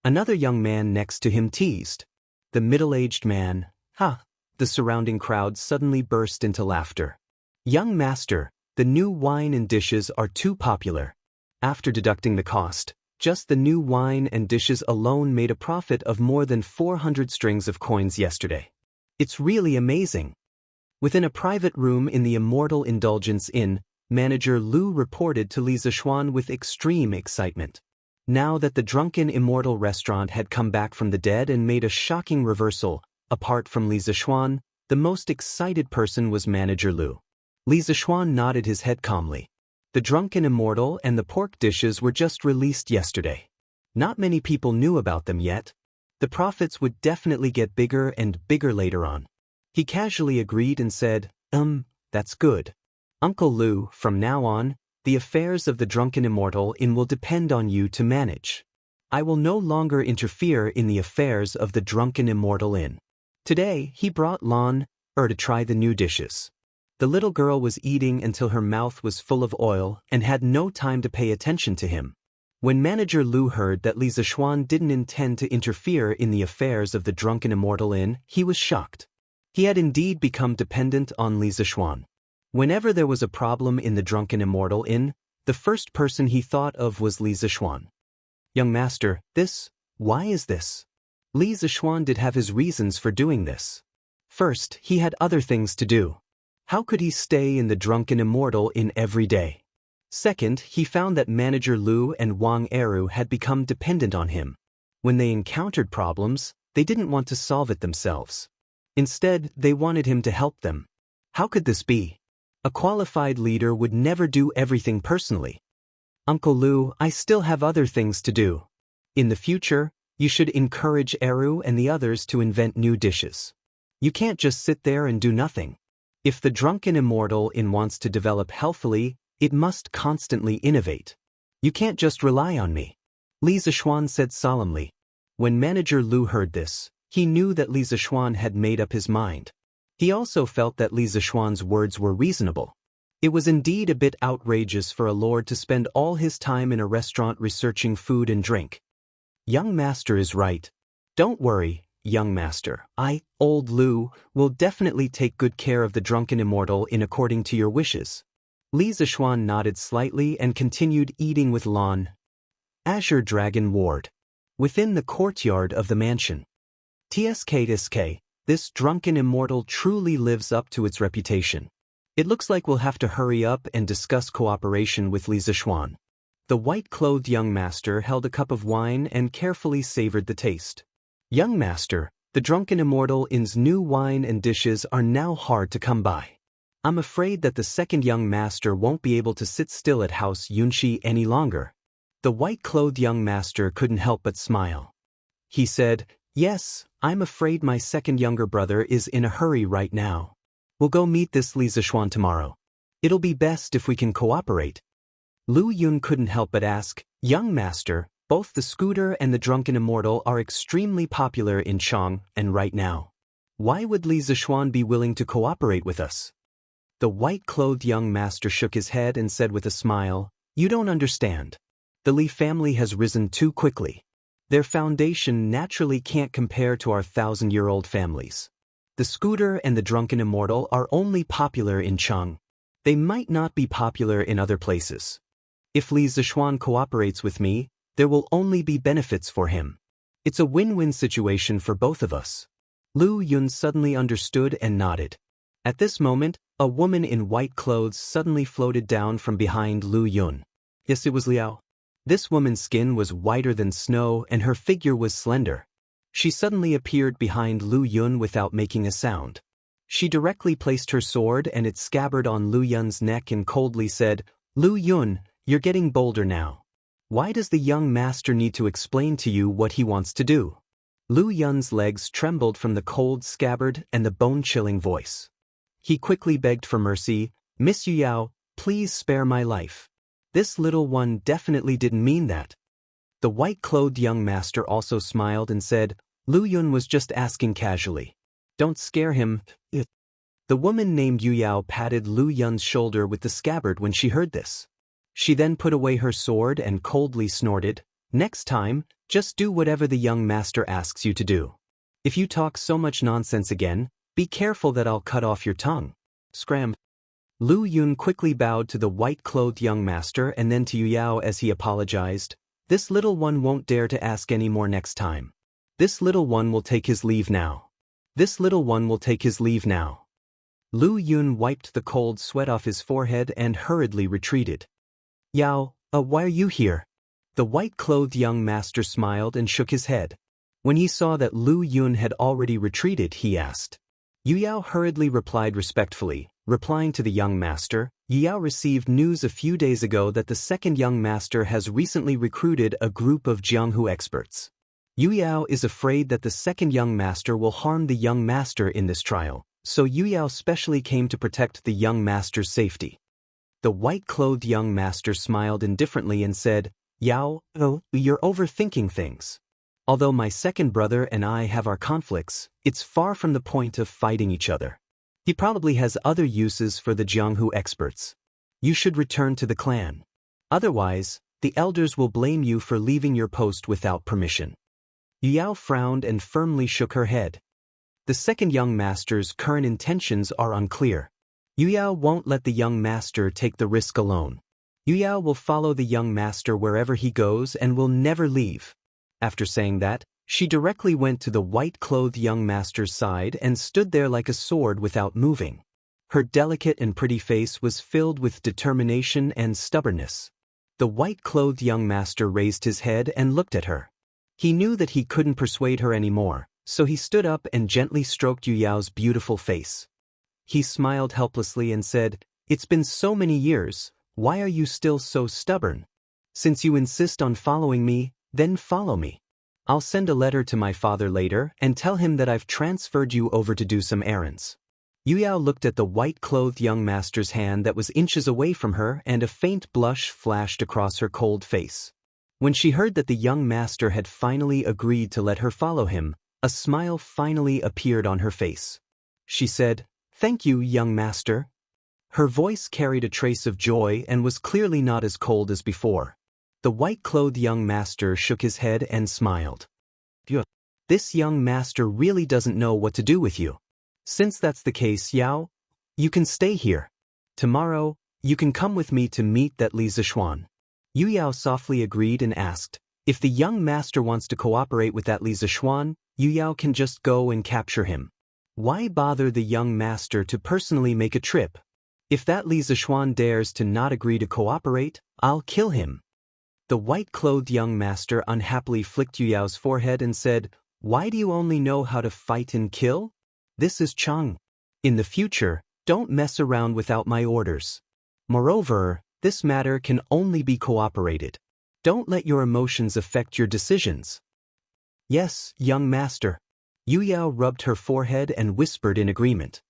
Another young man next to him teased. The middle-aged man, "Ha!" The surrounding crowd suddenly burst into laughter. "Young master, the new wine and dishes are too popular. After deducting the cost, just the new wine and dishes alone made a profit of more than 400 strings of coins yesterday. It's really amazing." Within a private room in the Immortal Indulgence Inn, manager Lu reported to Li Zixuan with extreme excitement. Now that the Drunken Immortal restaurant had come back from the dead and made a shocking reversal, apart from Li Zixuan, the most excited person was manager Lu. Li Zixuan nodded his head calmly. The Drunken Immortal and the pork dishes were just released yesterday. Not many people knew about them yet. The profits would definitely get bigger and bigger later on. He casually agreed and said, that's good. Uncle Lu, from now on, the affairs of the Drunken Immortal Inn will depend on you to manage. I will no longer interfere in the affairs of the Drunken Immortal Inn." Today, he brought Lan Er to try the new dishes. The little girl was eating until her mouth was full of oil and had no time to pay attention to him. When manager Lu heard that Li Zixuan didn't intend to interfere in the affairs of the Drunken Immortal Inn, he was shocked. He had indeed become dependent on Li Zixuan. Whenever there was a problem in the Drunken Immortal Inn, the first person he thought of was Li Zixuan. "Young master, why is this?" Li Zixuan did have his reasons for doing this. First, he had other things to do. How could he stay in the Drunken Immortal Inn every day? Second, he found that manager Lu and Wang Eru had become dependent on him. When they encountered problems, they didn't want to solve it themselves. Instead, they wanted him to help them. How could this be? A qualified leader would never do everything personally. "Uncle Lu, I still have other things to do. In the future, you should encourage Eru and the others to invent new dishes. You can't just sit there and do nothing. If the Drunken Immortal Inn wants to develop healthily, it must constantly innovate. You can't just rely on me," Li Zixuan said solemnly. When manager Lu heard this, he knew that Li Zixuan had made up his mind. He also felt that Li Zixuan's words were reasonable. It was indeed a bit outrageous for a lord to spend all his time in a restaurant researching food and drink. "Young master is right. Don't worry, young master. Old Lu, will definitely take good care of the Drunken Immortal Inn according to your wishes." Li Zixuan nodded slightly and continued eating with Lan. Azure Dragon Ward. Within the courtyard of the mansion. TSK, this Drunken Immortal truly lives up to its reputation. It looks like we'll have to hurry up and discuss cooperation with Li Zixuan. The white-clothed young master held a cup of wine and carefully savored the taste. "Young master, the Drunken Immortal Inn's new wine and dishes are now hard to come by. I'm afraid that the second young master won't be able to sit still at House Yunxi any longer." The white-clothed young master couldn't help but smile. He said, "Yes, I'm afraid my second younger brother is in a hurry right now. We'll go meet this Li Zixuan tomorrow. It'll be best if we can cooperate." Lu Yun couldn't help but ask, "Young master, both the scooter and the Drunken Immortal are extremely popular in Chang, and right now. Why would Li Zixuan be willing to cooperate with us?" The white-clothed young master shook his head and said with a smile, "You don't understand. The Li family has risen too quickly. Their foundation naturally can't compare to our 1,000-year-old families. The scooter and the Drunken Immortal are only popular in Chang. They might not be popular in other places. If Li Zishuan cooperates with me, there will only be benefits for him. It's a win-win situation for both of us. Lu Yun suddenly understood and nodded. At this moment, a woman in white clothes suddenly floated down from behind Lu Yun. Yes, it was Liao. This woman's skin was whiter than snow and her figure was slender. She suddenly appeared behind Lu Yun without making a sound. She directly placed her sword and its scabbard on Lu Yun's neck and coldly said, "Lu Yun, you're getting bolder now. Why does the young master need to explain to you what he wants to do?" Lu Yun's legs trembled from the cold scabbard and the bone-chilling voice. He quickly begged for mercy, "Miss Yu Yao, please spare my life. This little one definitely didn't mean that." The white-clothed young master also smiled and said, "Lu Yun was just asking casually. Don't scare him." The woman named Yu Yao patted Lu Yun's shoulder with the scabbard when she heard this. She then put away her sword and coldly snorted, "Next time, just do whatever the young master asks you to do. If you talk so much nonsense again, be careful that I'll cut off your tongue." Scram. Lu Yun quickly bowed to the white-clothed young master and then to Yu Yao as he apologized. "This little one won't dare to ask any more next time. This little one will take his leave now. This little one will take his leave now." Lu Yun wiped the cold sweat off his forehead and hurriedly retreated. "Yao, why are you here?" The white-clothed young master smiled and shook his head. When he saw that Lu Yun had already retreated, he asked. Yu Yao hurriedly replied respectfully, replying to the young master. Yu Yao received news a few days ago that the second young master has recently recruited a group of Jianghu experts. Yu Yao is afraid that the second young master will harm the young master in this trial, so Yu Yao specially came to protect the young master's safety. The white-clothed young master smiled indifferently and said, "Yao, you're overthinking things. Although my second brother and I have our conflicts, it's far from the point of fighting each other. He probably has other uses for the Jianghu experts. You should return to the clan. Otherwise, the elders will blame you for leaving your post without permission." Yu Yao frowned and firmly shook her head. The second young master's current intentions are unclear. Yu Yao won't let the young master take the risk alone. Yu Yao will follow the young master wherever he goes and will never leave. After saying that, she directly went to the white-clothed young master's side and stood there like a sword without moving. Her delicate and pretty face was filled with determination and stubbornness. The white-clothed young master raised his head and looked at her. He knew that he couldn't persuade her anymore, so he stood up and gently stroked Yu Yao's beautiful face. He smiled helplessly and said, "It's been so many years, why are you still so stubborn? Since you insist on following me, then follow me. I'll send a letter to my father later and tell him that I've transferred you over to do some errands." Yu Yao looked at the white-clothed young master's hand that was inches away from her and a faint blush flashed across her cold face. When she heard that the young master had finally agreed to let her follow him, a smile finally appeared on her face. She said, "Thank you, young master." Her voice carried a trace of joy and was clearly not as cold as before. The white-clothed young master shook his head and smiled. "This young master really doesn't know what to do with you. Since that's the case, Yao, you can stay here. Tomorrow, you can come with me to meet that Li Zishuan." Yu Yao softly agreed and asked, "If the young master wants to cooperate with that Li Zishuan, Yu Yao can just go and capture him. Why bother the young master to personally make a trip? If that Li Zishuan dares to not agree to cooperate, I'll kill him." The white-clothed young master unhappily flicked Yu Yao's forehead and said, "Why do you only know how to fight and kill? This is Chang. In the future, don't mess around without my orders. Moreover, this matter can only be cooperated. Don't let your emotions affect your decisions." "Yes, young master." Yu Yao rubbed her forehead and whispered in agreement.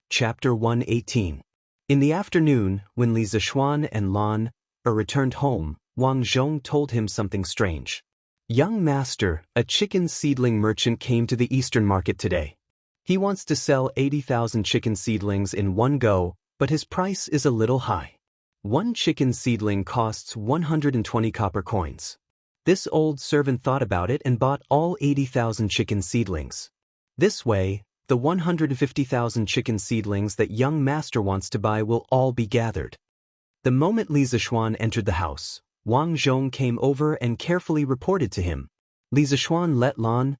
Chapter 118. In the afternoon, when Li Zishuan and Lan returned home, Wang Zhong told him something strange. "Young master, a chicken seedling merchant came to the Eastern market today. He wants to sell 80,000 chicken seedlings in one go, but his price is a little high. One chicken seedling costs 120 copper coins. This old servant thought about it and bought all 80,000 chicken seedlings. This way, the 150,000 chicken seedlings that young master wants to buy will all be gathered." The moment Li Zishuan entered the house, Wang Zhong came over and carefully reported to him. Li Zishuan let Lan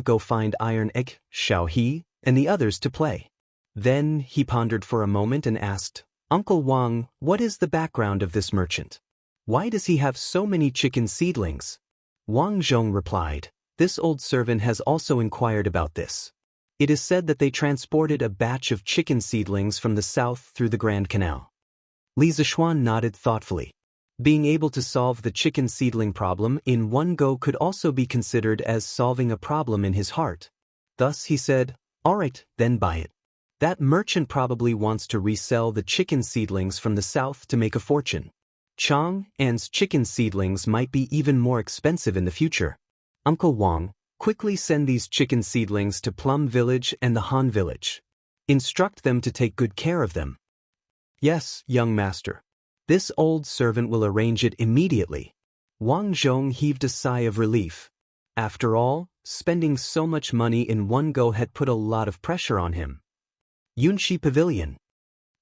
go find Iron Egg, Xiao He, and the others to play. Then he pondered for a moment and asked, Uncle Wang, what is the background of this merchant? Why does he have so many chicken seedlings? Wang Zhong replied, this old servant has also inquired about this. It is said that they transported a batch of chicken seedlings from the south through the Grand Canal. Li Zishuan nodded thoughtfully. Being able to solve the chicken seedling problem in one go could also be considered as solving a problem in his heart. Thus he said, all right, then buy it. That merchant probably wants to resell the chicken seedlings from the south to make a fortune. Chang An's chicken seedlings might be even more expensive in the future. Uncle Wang, quickly send these chicken seedlings to Plum Village and the Han Village. Instruct them to take good care of them. Yes, young master. This old servant will arrange it immediately. Wang Zhong heaved a sigh of relief. After all, spending so much money in one go had put a lot of pressure on him. Yunshi Pavilion.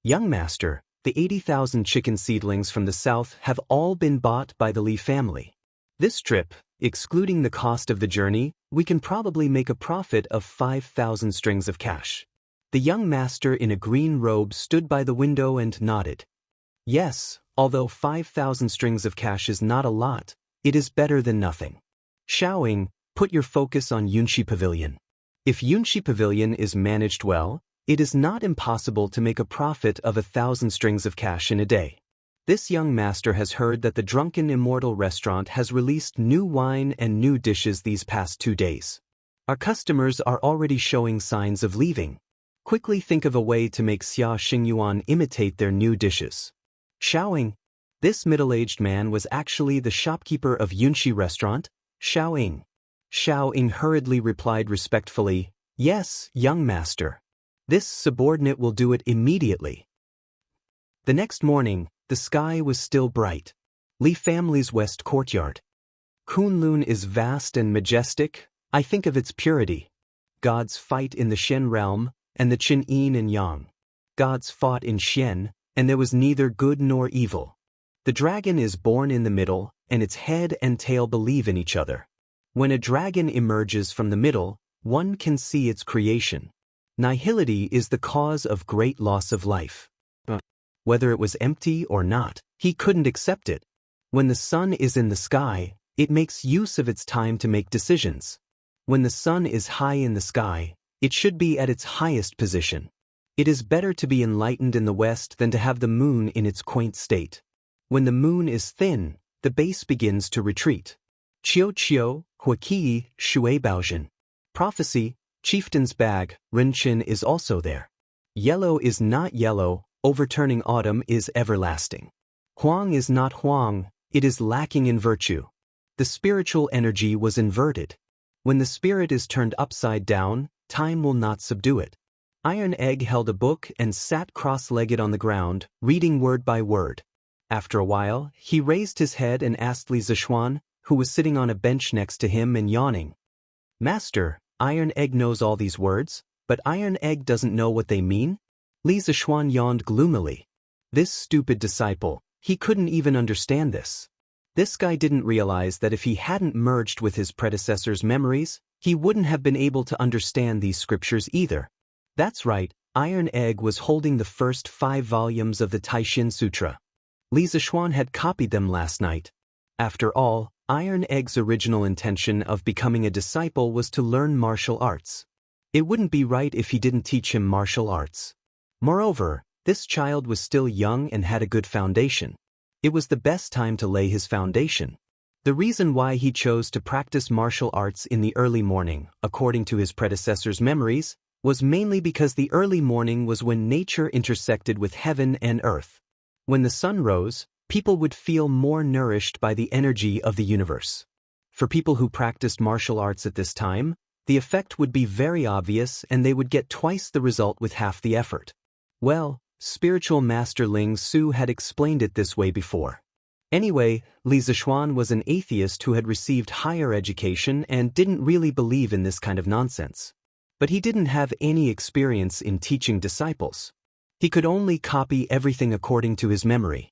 Young master, the 80,000 chicken seedlings from the south have all been bought by the Li family. This trip, excluding the cost of the journey, we can probably make a profit of 5,000 strings of cash. The young master in a green robe stood by the window and nodded. Yes, although 5,000 strings of cash is not a lot, it is better than nothing. Xiaoying, put your focus on Yunshi Pavilion. If Yunshi Pavilion is managed well, it is not impossible to make a profit of 1,000 strings of cash in a day. This young master has heard that the drunken Immortal restaurant has released new wine and new dishes these past 2 days. Our customers are already showing signs of leaving. Quickly think of a way to make Xia Xingyuan imitate their new dishes. Xiaoying. This middle-aged man was actually the shopkeeper of Yunshi restaurant, Xiaoying. Xiaoying hurriedly replied respectfully, yes, young master. This subordinate will do it immediately. The next morning, the sky was still bright. Li family's west courtyard. Kunlun is vast and majestic. I think of its purity. Gods fight in the Shen realm, and the Qin Yin and Yang. Gods fought in Shen, and there was neither good nor evil. The dragon is born in the middle, and its head and tail believe in each other. When a dragon emerges from the middle, one can see its creation. Nihility is the cause of great loss of life. Whether it was empty or not, he couldn't accept it. When the sun is in the sky, it makes use of its time to make decisions. When the sun is high in the sky, it should be at its highest position. It is better to be enlightened in the west than to have the moon in its quaint state. When the moon is thin, the base begins to retreat. Qiu Qiu, Huaqi, Shui Baozhen. Prophecy, Chieftain's bag, Renqin is also there. Yellow is not yellow, overturning autumn is everlasting. Huang is not Huang, it is lacking in virtue. The spiritual energy was inverted. When the spirit is turned upside down, time will not subdue it. Iron Egg held a book and sat cross-legged on the ground, reading word by word. After a while, he raised his head and asked Li Zishuan, who was sitting on a bench next to him and yawning. Master, Iron Egg knows all these words, but Iron Egg doesn't know what they mean? Li Zishuan yawned gloomily. This stupid disciple, he couldn't even understand this. This guy didn't realize that if he hadn't merged with his predecessor's memories, he wouldn't have been able to understand these scriptures either. That's right, Iron Egg was holding the first 5 volumes of the Taishin Sutra. Li Zishuan had copied them last night. After all, Iron Egg's original intention of becoming a disciple was to learn martial arts. It wouldn't be right if he didn't teach him martial arts. Moreover, this child was still young and had a good foundation. It was the best time to lay his foundation. The reason why he chose to practice martial arts in the early morning, according to his predecessor's memories, was mainly because the early morning was when nature intersected with heaven and earth. When the sun rose, people would feel more nourished by the energy of the universe. For people who practiced martial arts at this time, the effect would be very obvious and they would get twice the result with half the effort. Well, spiritual master Ling Su had explained it this way before. Anyway, Li Zishuan was an atheist who had received higher education and didn't really believe in this kind of nonsense. But he didn't have any experience in teaching disciples. He could only copy everything according to his memory.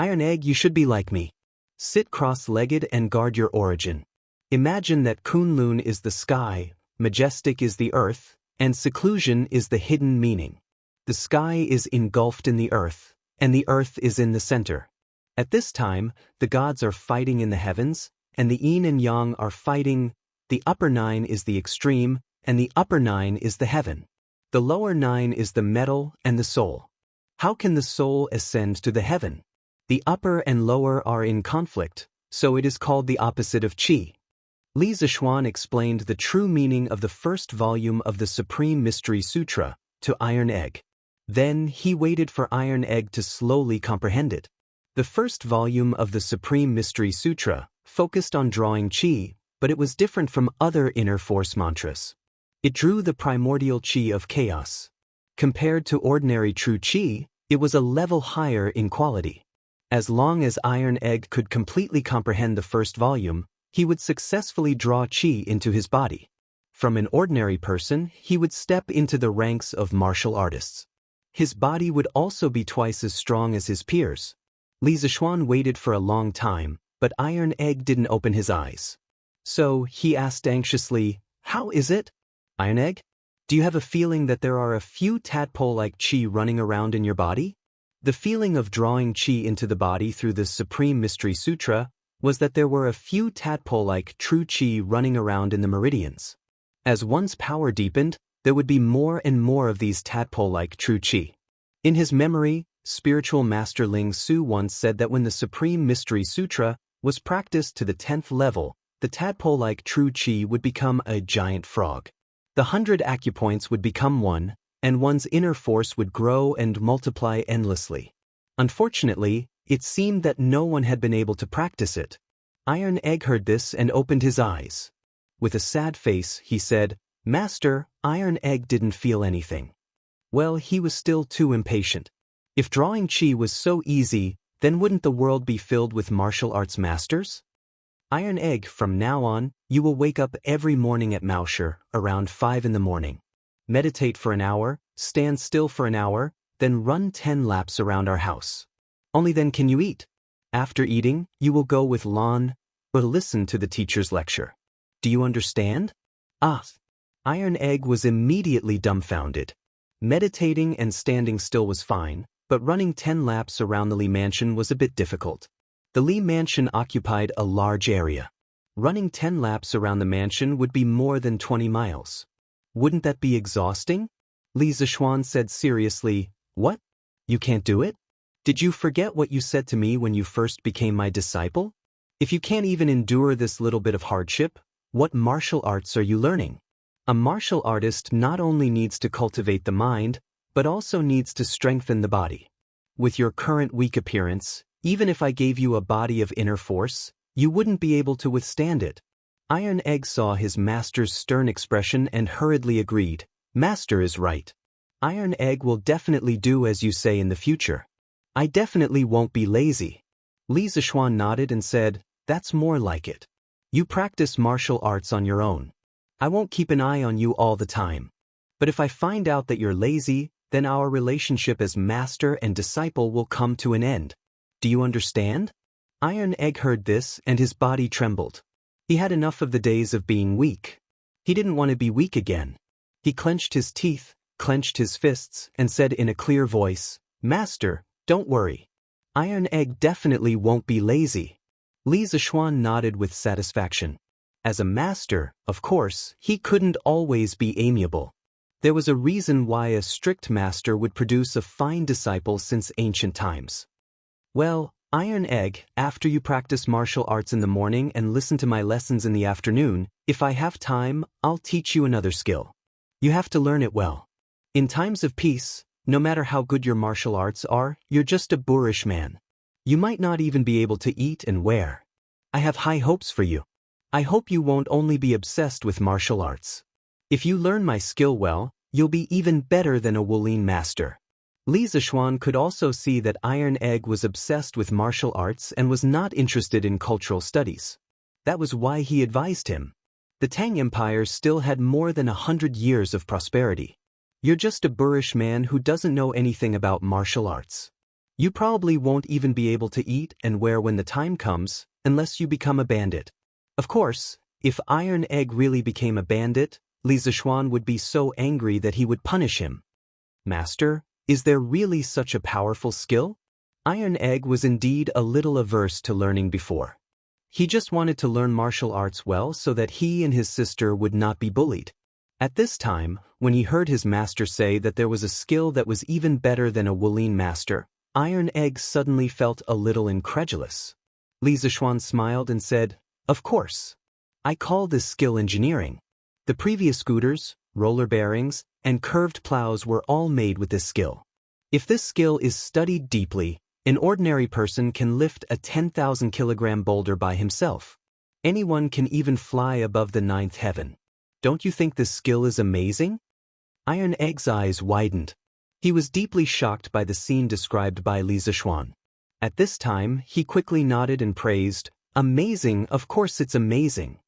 Iron Egg, you should be like me. Sit cross-legged and guard your origin. Imagine that Kunlun is the sky, majestic is the earth, and seclusion is the hidden meaning. The sky is engulfed in the earth, and the earth is in the center. At this time, the gods are fighting in the heavens, and the yin and yang are fighting. The upper nine is the extreme, and the upper nine is the heaven. The lower nine is the metal and the soul. How can the soul ascend to the heaven? The upper and lower are in conflict, so it is called the opposite of qi. Li Zishuan explained the true meaning of the first volume of the Supreme Mystery Sutra to Iron Egg. Then he waited for Iron Egg to slowly comprehend it. The first volume of the Supreme Mystery Sutra focused on drawing qi, but it was different from other inner force mantras. It drew the primordial qi of chaos. Compared to ordinary true qi, it was a level higher in quality. As long as Iron Egg could completely comprehend the first volume, he would successfully draw qi into his body. From an ordinary person, he would step into the ranks of martial artists. His body would also be twice as strong as his peers. Li Zishuan waited for a long time, but Iron Egg didn't open his eyes. So he asked anxiously, "How is it? Iron Egg, do you have a feeling that there are a few tadpole-like qi running around in your body?" The feeling of drawing qi into the body through the Supreme Mystery Sutra was that there were a few tadpole-like true qi running around in the meridians. As one's power deepened, there would be more and more of these tadpole-like true qi. In his memory, spiritual master Ling Su once said that when the Supreme Mystery Sutra was practiced to the 10th level, the tadpole-like true qi would become a giant frog. The 100 acupoints would become one, and one's inner force would grow and multiply endlessly. Unfortunately, it seemed that no one had been able to practice it. Iron Egg heard this and opened his eyes. With a sad face, he said, "Master, Iron Egg didn't feel anything." Well, he was still too impatient. If drawing qi was so easy, then wouldn't the world be filled with martial arts masters? Iron Egg, from now on, you will wake up every morning at Maoshi, around 5 in the morning. Meditate for an hour, stand still for an hour, then run 10 laps around our house. Only then can you eat. After eating, you will go with Lan or listen to the teacher's lecture. Do you understand? Ah! Iron Egg was immediately dumbfounded. Meditating and standing still was fine, but running 10 laps around the Li Mansion was a bit difficult. The Li Mansion occupied a large area. Running 10 laps around the mansion would be more than 20 miles. Wouldn't that be exhausting? Li Zishuan said seriously, "What? You can't do it? Did you forget what you said to me when you first became my disciple? If you can't even endure this little bit of hardship, what martial arts are you learning?" A martial artist not only needs to cultivate the mind, but also needs to strengthen the body. With your current weak appearance, even if I gave you a body of inner force, you wouldn't be able to withstand it. Iron Egg saw his master's stern expression and hurriedly agreed, "Master is right. Iron Egg will definitely do as you say in the future. I definitely won't be lazy." Li Zishuan nodded and said, "That's more like it. You practice martial arts on your own. I won't keep an eye on you all the time. But if I find out that you're lazy, then our relationship as master and disciple will come to an end. Do you understand?" Iron Egg heard this and his body trembled. He had enough of the days of being weak. He didn't want to be weak again. He clenched his teeth, clenched his fists, and said in a clear voice, "Master, don't worry. Iron Egg definitely won't be lazy." Li Zishuan nodded with satisfaction. As a master, of course, he couldn't always be amiable. There was a reason why a strict master would produce a fine disciple since ancient times. "Well, Iron Egg, after you practice martial arts in the morning and listen to my lessons in the afternoon, if I have time, I'll teach you another skill. You have to learn it well. In times of peace, no matter how good your martial arts are, you're just a boorish man. You might not even be able to eat and wear. I have high hopes for you. I hope you won't only be obsessed with martial arts. If you learn my skill well, you'll be even better than a Wulin master." Li Zishuan could also see that Iron Egg was obsessed with martial arts and was not interested in cultural studies. That was why he advised him. The Tang Empire still had more than 100 years of prosperity. You're just a boorish man who doesn't know anything about martial arts. You probably won't even be able to eat and wear when the time comes, unless you become a bandit. Of course, if Iron Egg really became a bandit, Li Zishuan would be so angry that he would punish him. Master, is there really such a powerful skill? Iron Egg was indeed a little averse to learning before. He just wanted to learn martial arts well so that he and his sister would not be bullied. At this time, when he heard his master say that there was a skill that was even better than a Wulin master, Iron Egg suddenly felt a little incredulous. Li Zishuan smiled and said, "Of course. I call this skill engineering. The previous scooters, roller bearings, and curved plows were all made with this skill. If this skill is studied deeply, an ordinary person can lift a 10,000-kilogram boulder by himself. Anyone can even fly above the ninth heaven. Don't you think this skill is amazing?" Iron Egg's eyes widened. He was deeply shocked by the scene described by Li Zishuan. At this time, he quickly nodded and praised, "Amazing, of course it's amazing."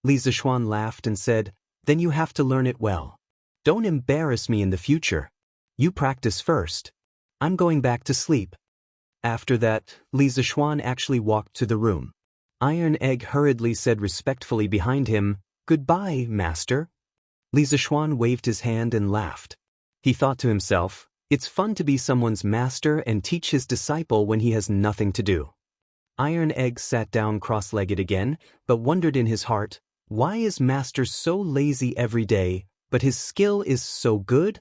Li Zishuan laughed and said, "Then you have to learn it well. Don't embarrass me in the future. You practice first. I'm going back to sleep." After that, Li Zishuan actually walked to the room. Iron Egg hurriedly said respectfully behind him, "Goodbye, master." Li Zishuan waved his hand and laughed. He thought to himself, it's fun to be someone's master and teach his disciple when he has nothing to do. Iron Egg sat down cross-legged again, but wondered in his heart, why is master so lazy every day, but his skill is so good?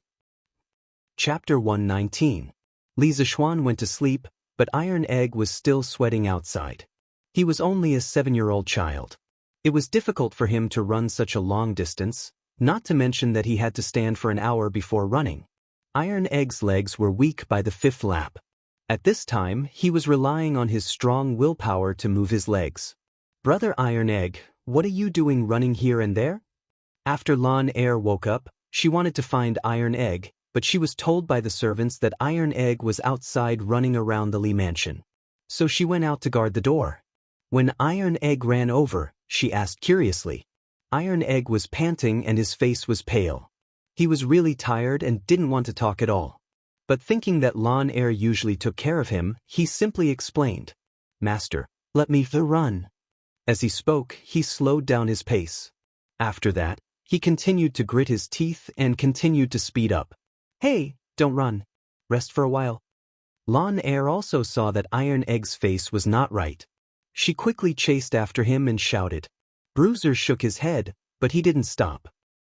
Chapter 119. Li Zishuan went to sleep, but Iron Egg was still sweating outside. He was only a 7-year-old child. It was difficult for him to run such a long distance, not to mention that he had to stand for an hour before running. Iron Egg's legs were weak by the 5th lap. At this time, he was relying on his strong willpower to move his legs. "Brother Iron Egg, what are you doing running here and there?" After Lan Er woke up, she wanted to find Iron Egg, but she was told by the servants that Iron Egg was outside running around the Li mansion. So she went out to guard the door. When Iron Egg ran over, she asked curiously. Iron Egg was panting and his face was pale. He was really tired and didn't want to talk at all. But thinking that Lan Er usually took care of him, he simply explained, "Master, let me run." As he spoke, he slowed down his pace. After that, he continued to grit his teeth and continued to speed up. "Hey, don't run. Rest for a while." Lan Er also saw that Iron Egg's face was not right. She quickly chased after him and shouted. Bruiser shook his head, but he didn't stop.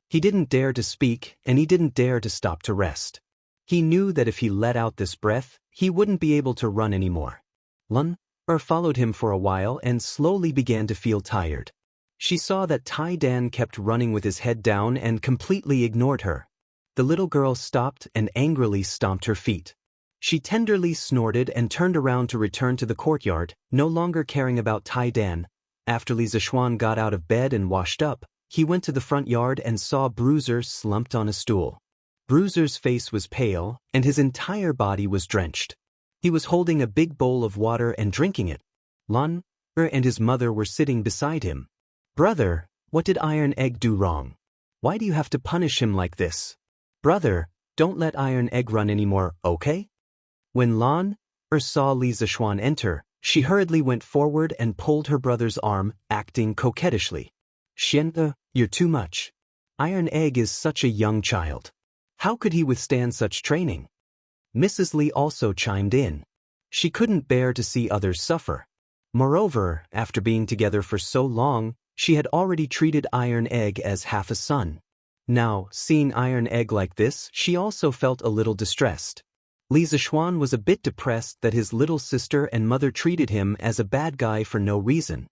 He didn't dare to speak, and he didn't dare to stop to rest. He knew that if he let out this breath, he wouldn't be able to run anymore. Lan Er followed him for a while and slowly began to feel tired. She saw that Tai Dan kept running with his head down and completely ignored her. The little girl stopped and angrily stomped her feet. She tenderly snorted and turned around to return to the courtyard, no longer caring about Tai Dan. After Li Zishuan got out of bed and washed up, he went to the front yard and saw Bruiser slumped on a stool. Bruiser's face was pale, and his entire body was drenched. He was holding a big bowl of water and drinking it. Lan Er and his mother were sitting beside him. "Brother, what did Iron Egg do wrong? Why do you have to punish him like this? Brother, don't let Iron Egg run anymore, okay?" When Lan Er saw Li Zishuan enter, she hurriedly went forward and pulled her brother's arm, acting coquettishly. "Xian, you're too much. Iron Egg is such a young child. How could he withstand such training?" Mrs. Li also chimed in. She couldn't bear to see others suffer. Moreover, after being together for so long, she had already treated Iron Egg as half a son. Now, seeing Iron Egg like this, she also felt a little distressed. Li Zishuan was a bit depressed that his little sister and mother treated him as a bad guy for no reason.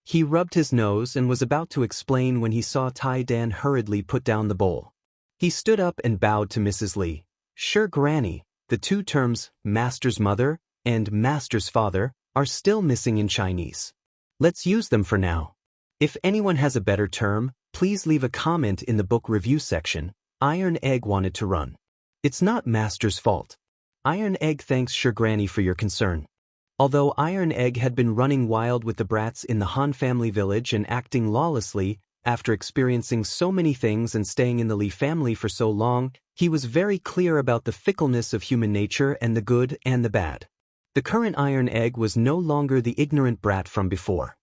He rubbed his nose and was about to explain when he saw Tai Dan hurriedly put down the bowl. He stood up and bowed to Mrs. Li. "Sure, Granny, the two terms, master's mother and master's father, are still missing in Chinese. Let's use them for now. If anyone has a better term, please leave a comment in the book review section." Iron Egg wanted to run. "It's not master's fault. Iron Egg thanks Sure Granny for your concern." Although Iron Egg had been running wild with the brats in the Han family village and acting lawlessly, after experiencing so many things and staying in the Li family for so long, he was very clear about the fickleness of human nature and the good and the bad. The current iron egg was no longer the ignorant brat from before.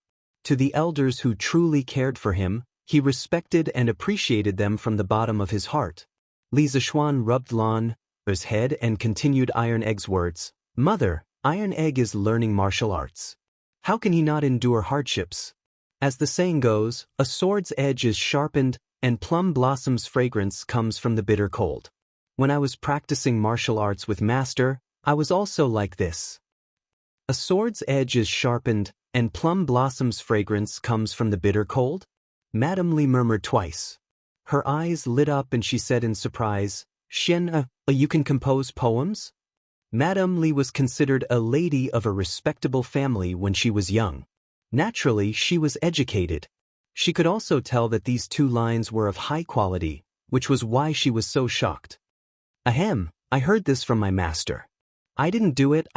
To the elders who truly cared for him, he respected and appreciated them from the bottom of his heart. Li Zishuan rubbed Lan's head and continued Iron Egg's words. Mother, Iron Egg is learning martial arts. How can he not endure hardships? As the saying goes, a sword's edge is sharpened, and plum blossom's fragrance comes from the bitter cold. When I was practicing martial arts with Master, I was also like this. A sword's edge is sharpened, and plum blossom's fragrance comes from the bitter cold? Madame Li murmured twice. Her eyes lit up and she said in surprise, Xian, you can compose poems? Madame Li was considered a lady of a respectable family when she was young. Naturally, she was educated. She could also tell that these 2 lines were of high quality, which was why she was so shocked. Ahem, I heard this from my master. I didn't do it.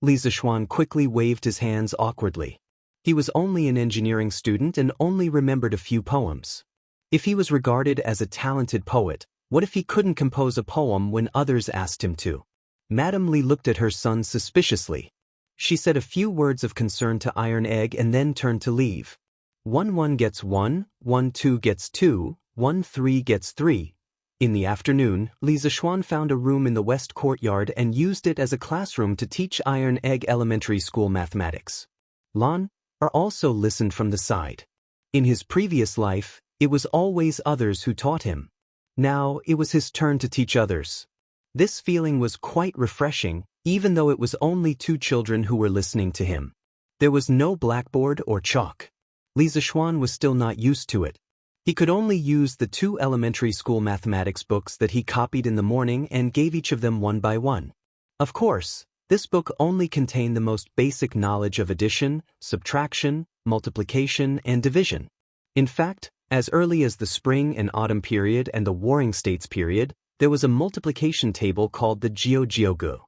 Li Zishuan quickly waved his hands awkwardly. He was only an engineering student and only remembered a few poems. If he was regarded as a talented poet, what if he couldn't compose a poem when others asked him to? Madame Li looked at her son suspiciously. She said a few words of concern to Iron Egg and then turned to leave. 1 gets 1, 1 2 gets 2, 1 3 gets 3. In the afternoon, Li Zishuan found a room in the west courtyard and used it as a classroom to teach Iron Egg Elementary School mathematics. Lan also listened from the side. In his previous life, it was always others who taught him. Now, it was his turn to teach others. This feeling was quite refreshing, even though it was only 2 children who were listening to him. There was no blackboard or chalk. Li Zishuan was still not used to it. He could only use the 2 elementary school mathematics books that he copied in the morning and gave each of them one by one. Of course, this book only contained the most basic knowledge of addition, subtraction, multiplication, and division. In fact, as early as the spring and autumn period and the Warring States period, there was a multiplication table called the Jianghu.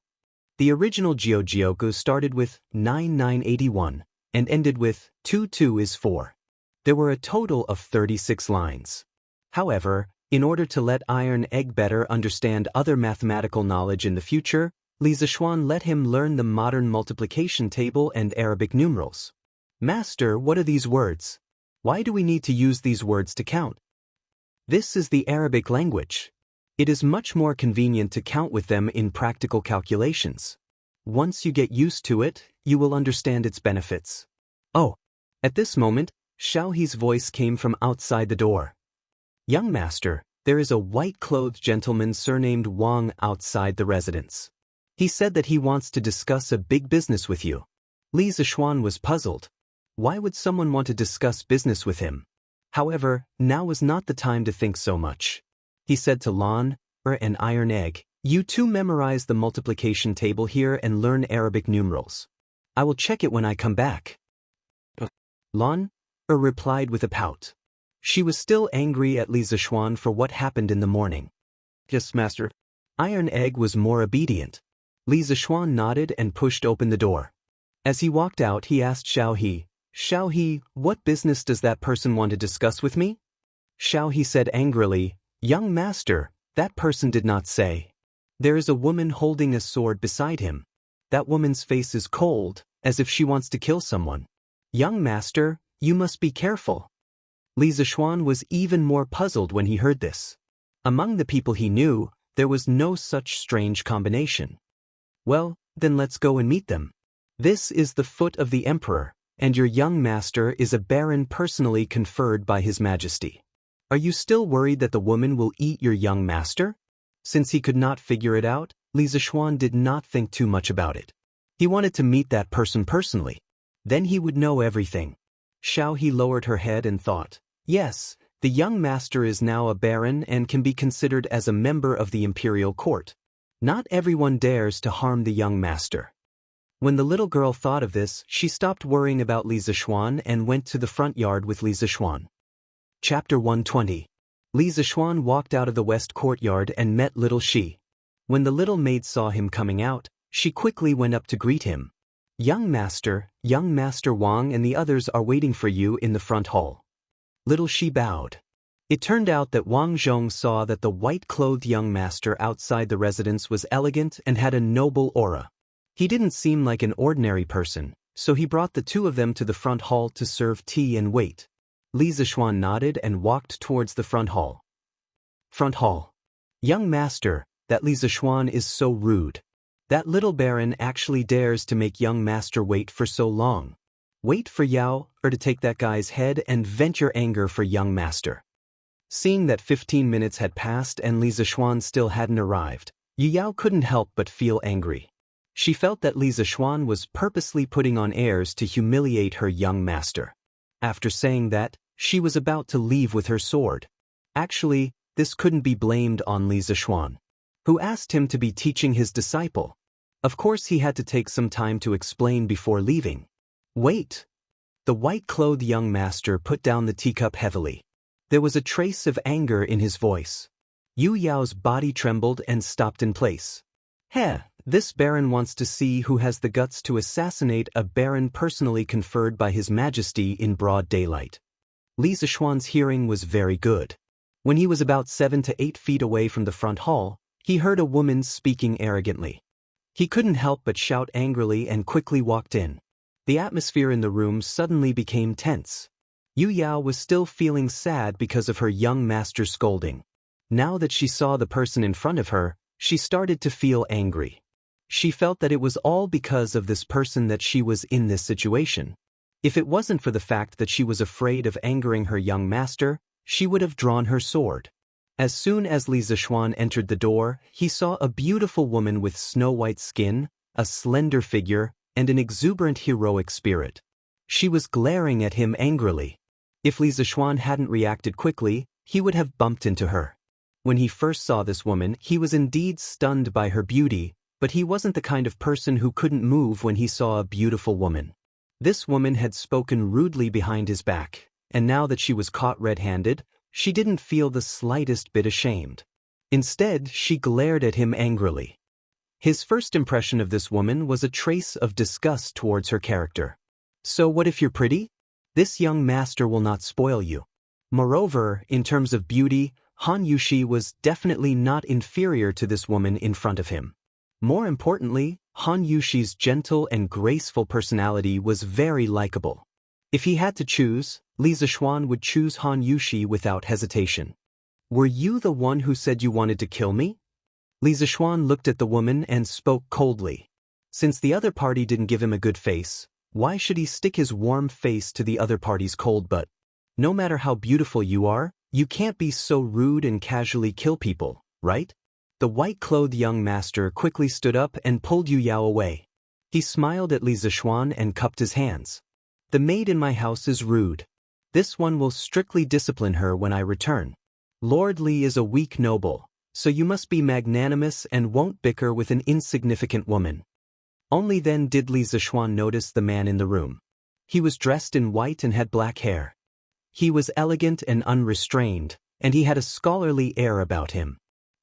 The original Jianghu started with 9981 and ended with 22 is 4. There were a total of 36 lines. However, in order to let Iron Egg better understand other mathematical knowledge in the future, Li Zishuan let him learn the modern multiplication table and Arabic numerals. Master, what are these words? Why do we need to use these words to count? This is the Arabic language. It is much more convenient to count with them in practical calculations. Once you get used to it, you will understand its benefits. Oh, at this moment, Xiaohe's voice came from outside the door. Young master, there is a white-clothed gentleman surnamed Wang outside the residence. He said that he wants to discuss a big business with you. Li Zishuan was puzzled. Why would someone want to discuss business with him? However, now was not the time to think so much. He said to Lan and Iron Egg, you 2 memorize the multiplication table here and learn Arabic numerals. I will check it when I come back. Lan replied with a pout. She was still angry at Li Zishuan for what happened in the morning. Yes, master. Iron Egg was more obedient. Li Zishuan nodded and pushed open the door. As he walked out, he asked Xiaohe, what business does that person want to discuss with me? Xiaohe said angrily, young master, that person did not say. There is a woman holding a sword beside him. That woman's face is cold, as if she wants to kill someone. Young master, you must be careful. Li Zishuan was even more puzzled when he heard this. Among the people he knew, there was no such strange combination. Well, then let's go and meet them. This is the foot of the emperor, and your young master is a baron personally conferred by his majesty. Are you still worried that the woman will eat your young master? Since he could not figure it out, Li Zishuan did not think too much about it. He wanted to meet that person personally. Then he would know everything. Xiaohe lowered her head and thought, yes, the young master is now a baron and can be considered as a member of the imperial court. Not everyone dares to harm the young master. When the little girl thought of this, she stopped worrying about Li Zishuan and went to the front yard with Li Zishuan. Chapter 120. Li Zishuan walked out of the west courtyard and met little Shi. When the little maid saw him coming out, she quickly went up to greet him. Young Master Wang and the others are waiting for you in the front hall. Little Shi bowed. It turned out that Wang Zhong saw that the white-clothed young master outside the residence was elegant and had a noble aura. He didn't seem like an ordinary person, so he brought the two of them to the front hall to serve tea and wait. Li Zishuan nodded and walked towards the front hall. Front hall. Young master, that Li Zishuan is so rude. That little baron actually dares to make young master wait for so long. Wait for Yao, or to take that guy's head and vent your anger for young master. Seeing that 15 minutes had passed and Li Zishuan still hadn't arrived, Yu Yao couldn't help but feel angry. She felt that Li Zishuan was purposely putting on airs to humiliate her young master. After saying that, she was about to leave with her sword. Actually, this couldn't be blamed on Li Zishuan, who asked him to be teaching his disciple. Of course he had to take some time to explain before leaving. Wait! The white-clothed young master put down the teacup heavily. There was a trace of anger in his voice. Yu Yao's body trembled and stopped in place. This baron wants to see who has the guts to assassinate a baron personally conferred by His Majesty in broad daylight. Li Zishuan's hearing was very good. When he was about 7 to 8 feet away from the front hall, he heard a woman speaking arrogantly. He couldn't help but shout angrily and quickly walked in. The atmosphere in the room suddenly became tense. Yu Yao was still feeling sad because of her young master's scolding. Now that she saw the person in front of her, she started to feel angry. She felt that it was all because of this person that she was in this situation. If it wasn't for the fact that she was afraid of angering her young master, she would have drawn her sword. As soon as Li Zishuan entered the door, he saw a beautiful woman with snow-white skin, a slender figure, and an exuberant heroic spirit. She was glaring at him angrily. If Li Zishuan hadn't reacted quickly, he would have bumped into her. When he first saw this woman, he was indeed stunned by her beauty, but he wasn't the kind of person who couldn't move when he saw a beautiful woman. This woman had spoken rudely behind his back, and now that she was caught red-handed, she didn't feel the slightest bit ashamed. Instead, she glared at him angrily. His first impression of this woman was a trace of disgust towards her character. So what if you're pretty? This young master will not spoil you. Moreover, in terms of beauty, Han Yushi was definitely not inferior to this woman in front of him. More importantly, Han Yushi's gentle and graceful personality was very likable. If he had to choose, Li Zishuan would choose Han Yushi without hesitation. Were you the one who said you wanted to kill me? Li Zishuan looked at the woman and spoke coldly. Since the other party didn't give him a good face, why should he stick his warm face to the other party's cold butt? No matter how beautiful you are, you can't be so rude and casually kill people, right? The white-clothed young master quickly stood up and pulled Yu Yao away. He smiled at Li Zishuan and cupped his hands. The maid in my house is rude. This one will strictly discipline her when I return. Lord Li is a weak noble, so you must be magnanimous and won't bicker with an insignificant woman. Only then did Li Zishuan notice the man in the room. He was dressed in white and had black hair. He was elegant and unrestrained, and he had a scholarly air about him.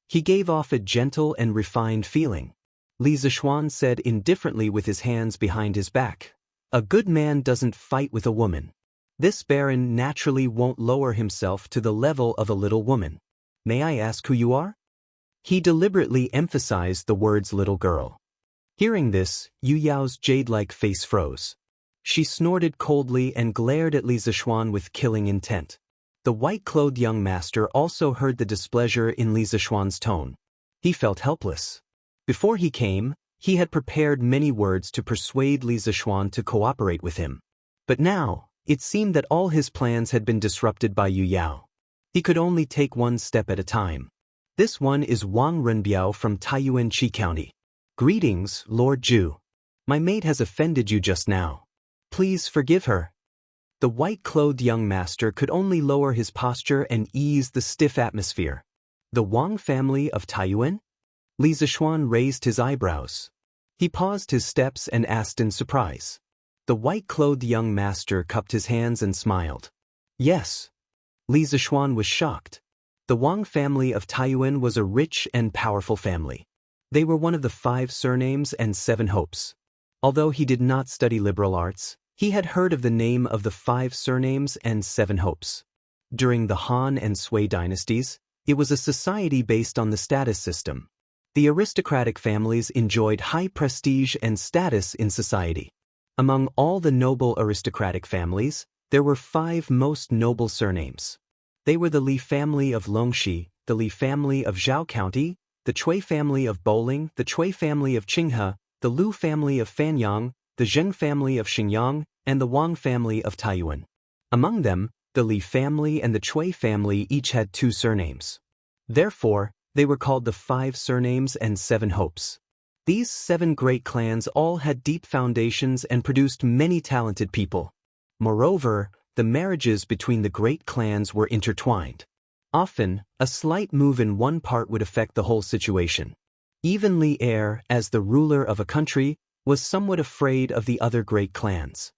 He gave off a gentle and refined feeling. Li Zishuan said indifferently with his hands behind his back, "A good man doesn't fight with a woman. This baron naturally won't lower himself to the level of a little woman. May I ask who you are?" He deliberately emphasized the words little girl. Hearing this, Yu Yao's jade-like face froze. She snorted coldly and glared at Li Zishuan with killing intent. The white-clothed young master also heard the displeasure in Li Zishuan's tone. He felt helpless. Before he came, he had prepared many words to persuade Li Zishuan to cooperate with him. But now, it seemed that all his plans had been disrupted by Yu Yao. He could only take one step at a time. This one is Wang Renbiao from Taiyuan Qi County. Greetings, Lord Zhu. My maid has offended you just now. Please forgive her. The white-clothed young master could only lower his posture and ease the stiff atmosphere. The Wang family of Taiyuan? Li Zishuan raised his eyebrows. He paused his steps and asked in surprise. The white-clothed young master cupped his hands and smiled. Yes. Li Zishuan was shocked. The Wang family of Taiyuan was a rich and powerful family. They were one of the 5 surnames and 7 hopes. Although he did not study liberal arts, he had heard of the name of the 5 surnames and 7 hopes. During the Han and Sui dynasties, it was a society based on the status system. The aristocratic families enjoyed high prestige and status in society. Among all the noble aristocratic families, there were 5 most noble surnames. They were the Li family of Longxi, the Li family of Zhao County, the Cui family of Bowling, the Cui family of Qinghe, the Lu family of Fanyang, the Zheng family of Xingyang, and the Wang family of Taiyuan. Among them, the Li family and the Cui family each had 2 surnames. Therefore, they were called the 5 surnames and 7 hopes. These 7 great clans all had deep foundations and produced many talented people. Moreover, the marriages between the great clans were intertwined. Often, a slight move in one part would affect the whole situation. Even Li Er, as the ruler of a country, was somewhat afraid of the other great clans.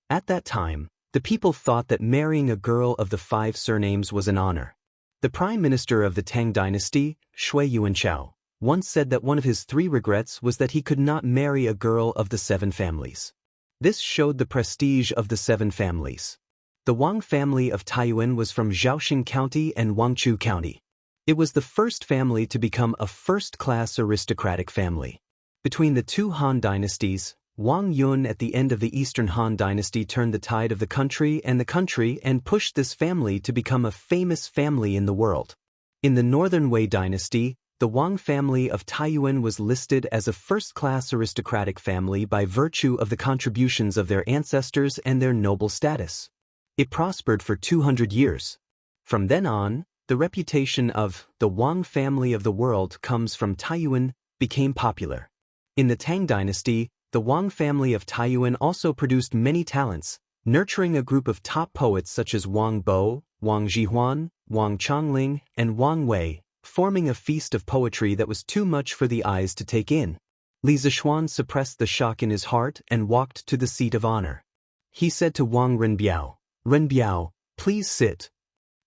At that time, the people thought that marrying a girl of the 5 surnames was an honor. The prime minister of the Tang dynasty, Shui Yuanchao, once said that one of his 3 regrets was that he could not marry a girl of the 7 families. This showed the prestige of the 7 families. The Wang family of Taiyuan was from Zhaoxing County and Guangzhou County. It was the first family to become a first-class aristocratic family. Between the 2 Han dynasties, Wang Yun at the end of the Eastern Han dynasty turned the tide of the country and pushed this family to become a famous family in the world. In the Northern Wei dynasty, the Wang family of Taiyuan was listed as a first-class aristocratic family by virtue of the contributions of their ancestors and their noble status. It prospered for 200 years. From then on, the reputation of the Wang family of the world comes from Taiyuan became popular. In the Tang dynasty, the Wang family of Taiyuan also produced many talents, nurturing a group of top poets such as Wang Bo, Wang Jihuan, Wang Chongling, and Wang Wei, forming a feast of poetry that was too much for the eyes to take in. Li Zishuan suppressed the shock in his heart and walked to the seat of honor. He said to Wang Renbiao, "Renbiao, please sit."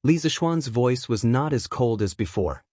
Li Zishuan's voice was not as cold as before.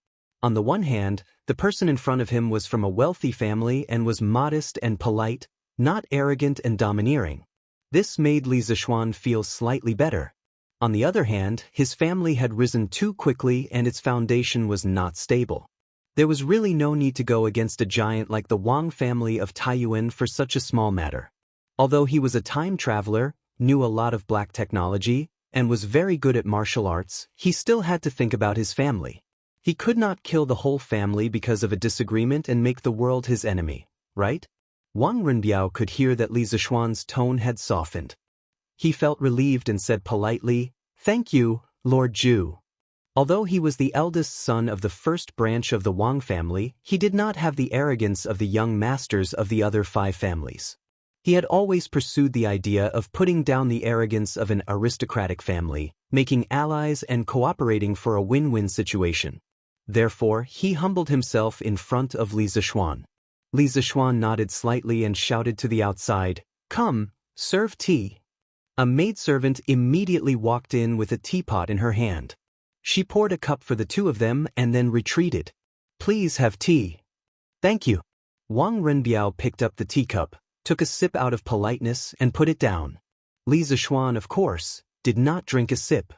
On the one hand, the person in front of him was from a wealthy family and was modest and polite, not arrogant and domineering. This made Li Zishuan feel slightly better. On the other hand, his family had risen too quickly and its foundation was not stable. There was really no need to go against a giant like the Wang family of Taiyuan for such a small matter. Although he was a time traveler, knew a lot of black technology, and was very good at martial arts, he still had to think about his family. He could not kill the whole family because of a disagreement and make the world his enemy, right? Wang Renbiao could hear that Li Zishuan's tone had softened. He felt relieved and said politely, "Thank you, Lord Zhu." Although he was the eldest son of the first branch of the Wang family, he did not have the arrogance of the young masters of the other 5 families. He had always pursued the idea of putting down the arrogance of an aristocratic family, making allies and cooperating for a win-win situation. Therefore, he humbled himself in front of Li Zishuan. Li Zishuan nodded slightly and shouted to the outside, "Come, serve tea." A maidservant immediately walked in with a teapot in her hand. She poured a cup for the 2 of them and then retreated. "Please have tea." "Thank you." Wang Renbiao picked up the teacup, took a sip out of politeness and put it down. Li Zishuan, of course, did not drink a sip.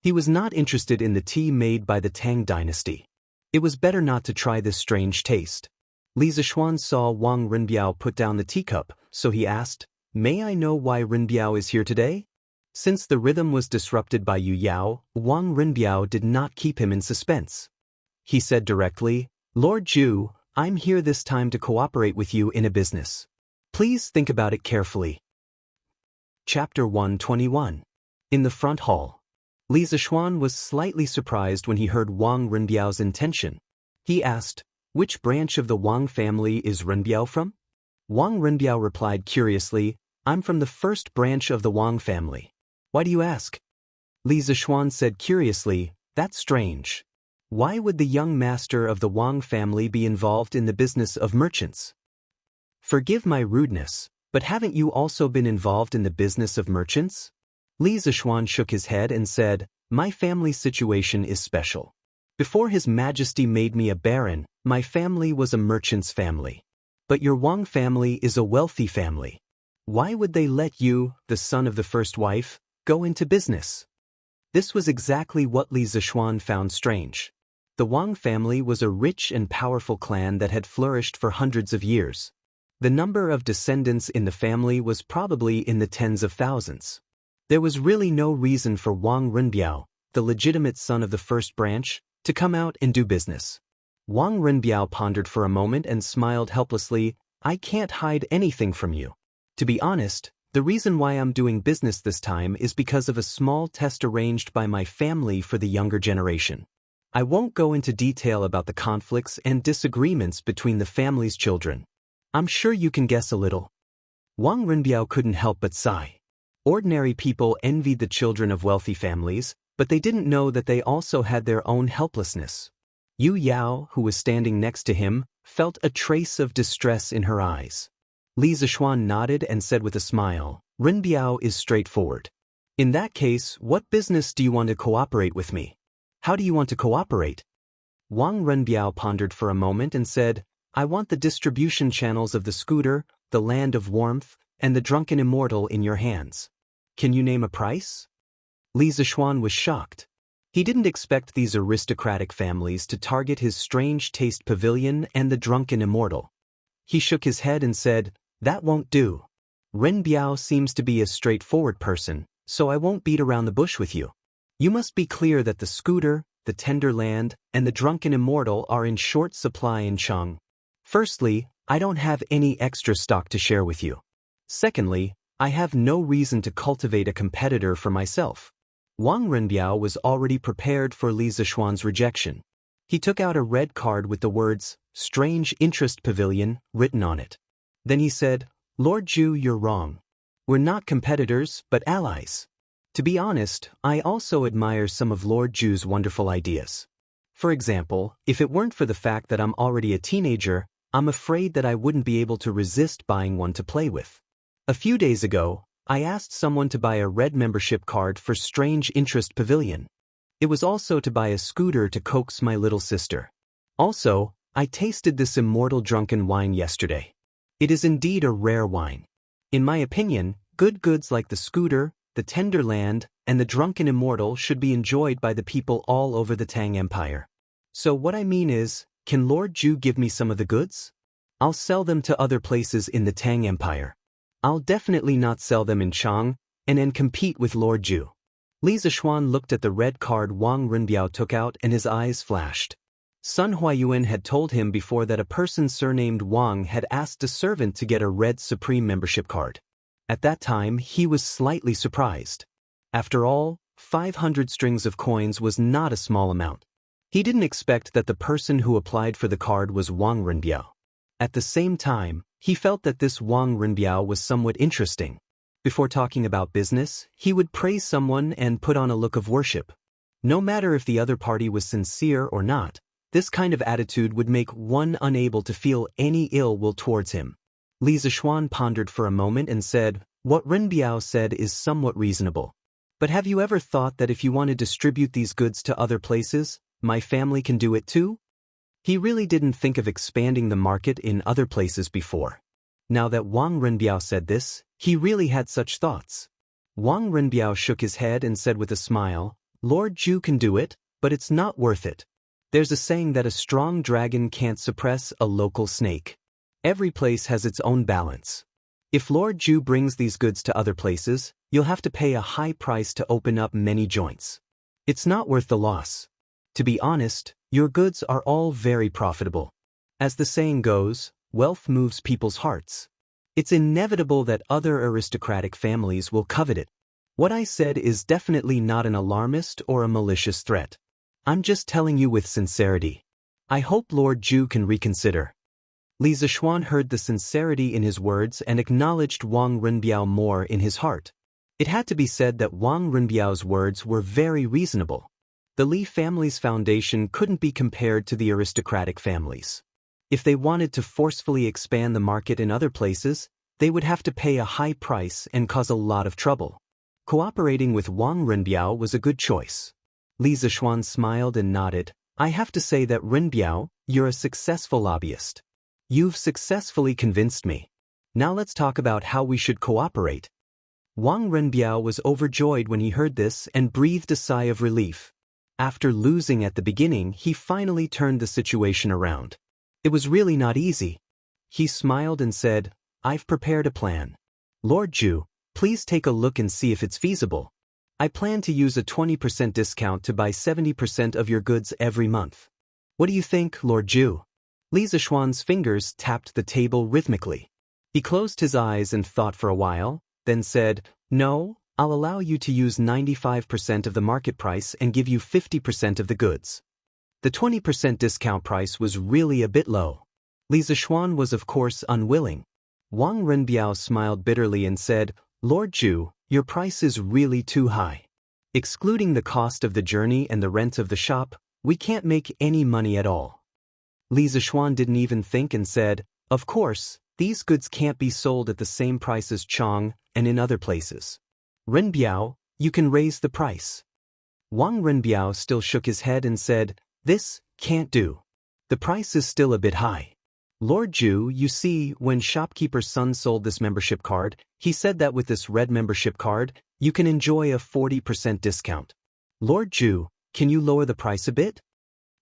He was not interested in the tea made by the Tang dynasty. It was better not to try this strange taste. Li Zishuan saw Wang Renbiao put down the teacup, so he asked, "May I know why Renbiao is here today?" Since the rhythm was disrupted by Yu Yao, Wang Renbiao did not keep him in suspense. He said directly, "Lord Zhu, I'm here this time to cooperate with you in a business. Please think about it carefully." Chapter 121. In the front hall. Li Zishuan was slightly surprised when he heard Wang Renbiao's intention. He asked, "Which branch of the Wang family is Renbiao from?" Wang Renbiao replied curiously, "I'm from the first branch of the Wang family." "Why do you ask?" Li Zishuan said curiously, "That's strange. Why would the young master of the Wang family be involved in the business of merchants?" "Forgive my rudeness, but haven't you also been involved in the business of merchants?" Li Zishuan shook his head and said, "My family's situation is special. Before His Majesty made me a baron, my family was a merchant's family. But your Wang family is a wealthy family. Why would they let you, the son of the first wife, go into business?" This was exactly what Li Zishuan found strange. The Wang family was a rich and powerful clan that had flourished for hundreds of years. The number of descendants in the family was probably in the tens of thousands. There was really no reason for Wang Renbiao, the legitimate son of the first branch, to come out and do business. Wang Renbiao pondered for a moment and smiled helplessly. I can't hide anything from you. To be honest, the reason why I'm doing business this time is because of a small test arranged by my family for the younger generation. I won't go into detail about the conflicts and disagreements between the family's children. I'm sure you can guess a little. Wang Renbiao couldn't help but sigh. Ordinary people envied the children of wealthy families, but they didn't know that they also had their own helplessness. Yu Yao, who was standing next to him, felt a trace of distress in her eyes. Li Zishuan nodded and said with a smile, Renbiao is straightforward. In that case, what business do you want to cooperate with me? How do you want to cooperate? Wang Renbiao pondered for a moment and said, I want the distribution channels of the scooter, the land of warmth, and the drunken immortal in your hands. Can you name a price? Li Zishuan was shocked. He didn't expect these aristocratic families to target his strange taste pavilion and the drunken immortal. He shook his head and said, that won't do. Renbiao seems to be a straightforward person, so I won't beat around the bush with you. You must be clear that the scooter, the tender land, and the drunken immortal are in short supply in Cheng. Firstly, I don't have any extra stock to share with you. Secondly, I have no reason to cultivate a competitor for myself. Wang Renbiao was already prepared for Li Zishuan's rejection. He took out a red card with the words, Strange Interest Pavilion, written on it. Then he said, Lord Zhu, you're wrong. We're not competitors, but allies. To be honest, I also admire some of Lord Zhu's wonderful ideas. For example, if it weren't for the fact that I'm already a teenager, I'm afraid that I wouldn't be able to resist buying one to play with. A few days ago, I asked someone to buy a red membership card for Strange Interest Pavilion. It was also to buy a scooter to coax my little sister. Also, I tasted this immortal drunken wine yesterday. It is indeed a rare wine. In my opinion, good goods like the scooter, the tender land, and the drunken immortal should be enjoyed by the people all over the Tang Empire. So what I mean is, can Lord Zhu give me some of the goods? I'll sell them to other places in the Tang Empire. I'll definitely not sell them in Chang, and then compete with Lord Zhu. Li Zishuan looked at the red card Wang Renbiao took out and his eyes flashed. Sun Huayuan had told him before that a person surnamed Wang had asked a servant to get a red Supreme membership card. At that time, he was slightly surprised. After all, 500 strings of coins was not a small amount. He didn't expect that the person who applied for the card was Wang Renbiao. At the same time, he felt that this Wang Renbiao was somewhat interesting. Before talking about business, he would praise someone and put on a look of worship. No matter if the other party was sincere or not, this kind of attitude would make one unable to feel any ill will towards him. Li Zishuan pondered for a moment and said, what Renbiao said is somewhat reasonable. But have you ever thought that if you want to distribute these goods to other places, my family can do it too? He really didn't think of expanding the market in other places before. Now that Wang Renbiao said this, he really had such thoughts. Wang Renbiao shook his head and said with a smile, Lord Zhu can do it, but it's not worth it. There's a saying that a strong dragon can't suppress a local snake. Every place has its own balance. If Lord Zhu brings these goods to other places, you'll have to pay a high price to open up many joints. It's not worth the loss. To be honest, your goods are all very profitable. As the saying goes, wealth moves people's hearts. It's inevitable that other aristocratic families will covet it. What I said is definitely not an alarmist or a malicious threat. I'm just telling you with sincerity. I hope Lord Zhu can reconsider. Li Zishuan heard the sincerity in his words and acknowledged Wang Renbiao more in his heart. It had to be said that Wang Renbiao's words were very reasonable. The Li family's foundation couldn't be compared to the aristocratic families. If they wanted to forcefully expand the market in other places, they would have to pay a high price and cause a lot of trouble. Cooperating with Wang Renbiao was a good choice. Li Zishuan smiled and nodded. I have to say that Renbiao, you're a successful lobbyist. You've successfully convinced me. Now let's talk about how we should cooperate. Wang Renbiao was overjoyed when he heard this and breathed a sigh of relief. After losing at the beginning, he finally turned the situation around. It was really not easy. He smiled and said, "I've prepared a plan. Lord Zhu, please take a look and see if it's feasible. I plan to use a 20% discount to buy 70% of your goods every month. What do you think, Lord Zhu?" Li Zishuan's fingers tapped the table rhythmically. He closed his eyes and thought for a while, then said, "No, I'll allow you to use 95% of the market price and give you 50% of the goods." The 20% discount price was really a bit low. Li Zishuan was of course unwilling. Wang Renbiao smiled bitterly and said, "Lord Zhu, your price is really too high. Excluding the cost of the journey and the rent of the shop, we can't make any money at all." Li Zishuan didn't even think and said, "Of course, these goods can't be sold at the same price as Chang and in other places. Renbiao, you can raise the price." Wang Renbiao still shook his head and said, "This can't do. The price is still a bit high. Lord Zhu, you see, when shopkeeper's son sold this membership card, he said that with this red membership card, you can enjoy a 40% discount. Lord Zhu, can you lower the price a bit?"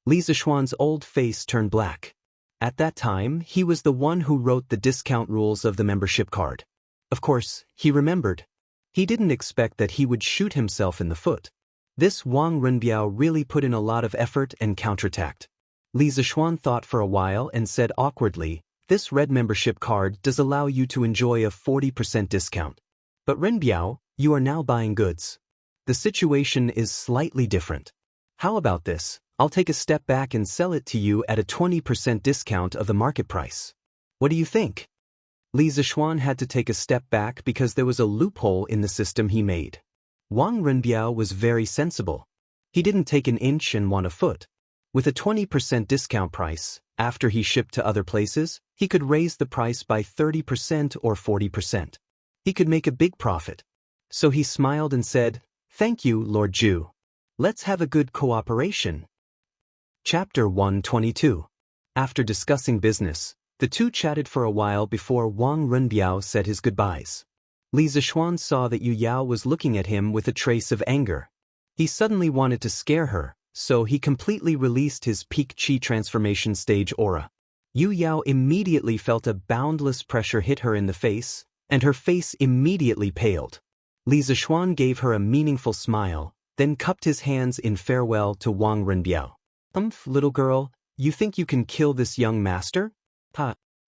Li Zishuan's old face turned black. At that time, he was the one who wrote the discount rules of the membership card. Of course, he remembered. He didn't expect that he would shoot himself in the foot. This Wang Renbiao really put in a lot of effort and counterattacked. Li Zishuan thought for a while and said awkwardly, "This red membership card does allow you to enjoy a 40% discount. But Renbiao, you are now buying goods. The situation is slightly different. How about this? I'll take a step back and sell it to you at a 20% discount of the market price. What do you think?" Li Zishuan had to take a step back because there was a loophole in the system he made. Wang Renbiao was very sensible. He didn't take an inch and want a foot. With a 20% discount price, after he shipped to other places, he could raise the price by 30% or 40%. He could make a big profit. So he smiled and said, "Thank you, Lord Zhu. Let's have a good cooperation." Chapter 122. After discussing business, the two chatted for a while before Wang Renbiao said his goodbyes. Li Zishuan saw that Yu Yao was looking at him with a trace of anger. He suddenly wanted to scare her, so he completely released his peak chi transformation stage aura. Yu Yao immediately felt a boundless pressure hit her in the face, and her face immediately paled. Li Zishuan gave her a meaningful smile, then cupped his hands in farewell to Wang Renbiao. Little girl, you think you can kill this young master?"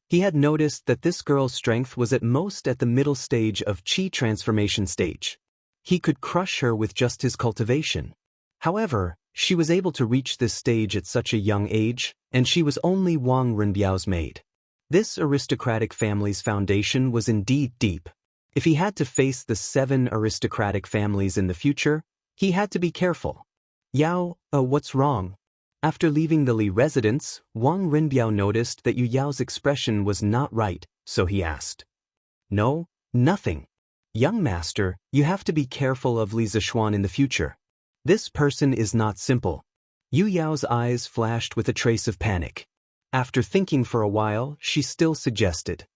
He had noticed that this girl's strength was at most at the middle stage of chi transformation stage. He could crush her with just his cultivation. However, she was able to reach this stage at such a young age, and she was only Wang Renbiao's maid. This aristocratic family's foundation was indeed deep. If he had to face the 7 aristocratic families in the future, he had to be careful. "Yao, what's wrong?" After leaving the Li residence, Wang Renbiao noticed that Yu Yao's expression was not right, so he asked. "No, nothing. Young master, you have to be careful of Li Zishuan in the future. This person is not simple." Yu Yao's eyes flashed with a trace of panic. After thinking for a while, she still suggested,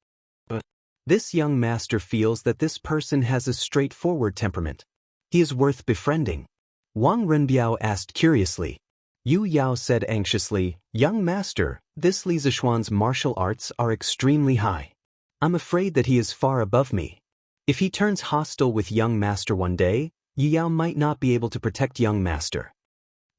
"But this young master feels that this person has a straightforward temperament. He is worth befriending." Wang Renbiao asked curiously. Yu Yao said anxiously, "Young master, this Li Zishuan's martial arts are extremely high. I'm afraid that he is far above me. If he turns hostile with young master one day, Yu Yao might not be able to protect young master."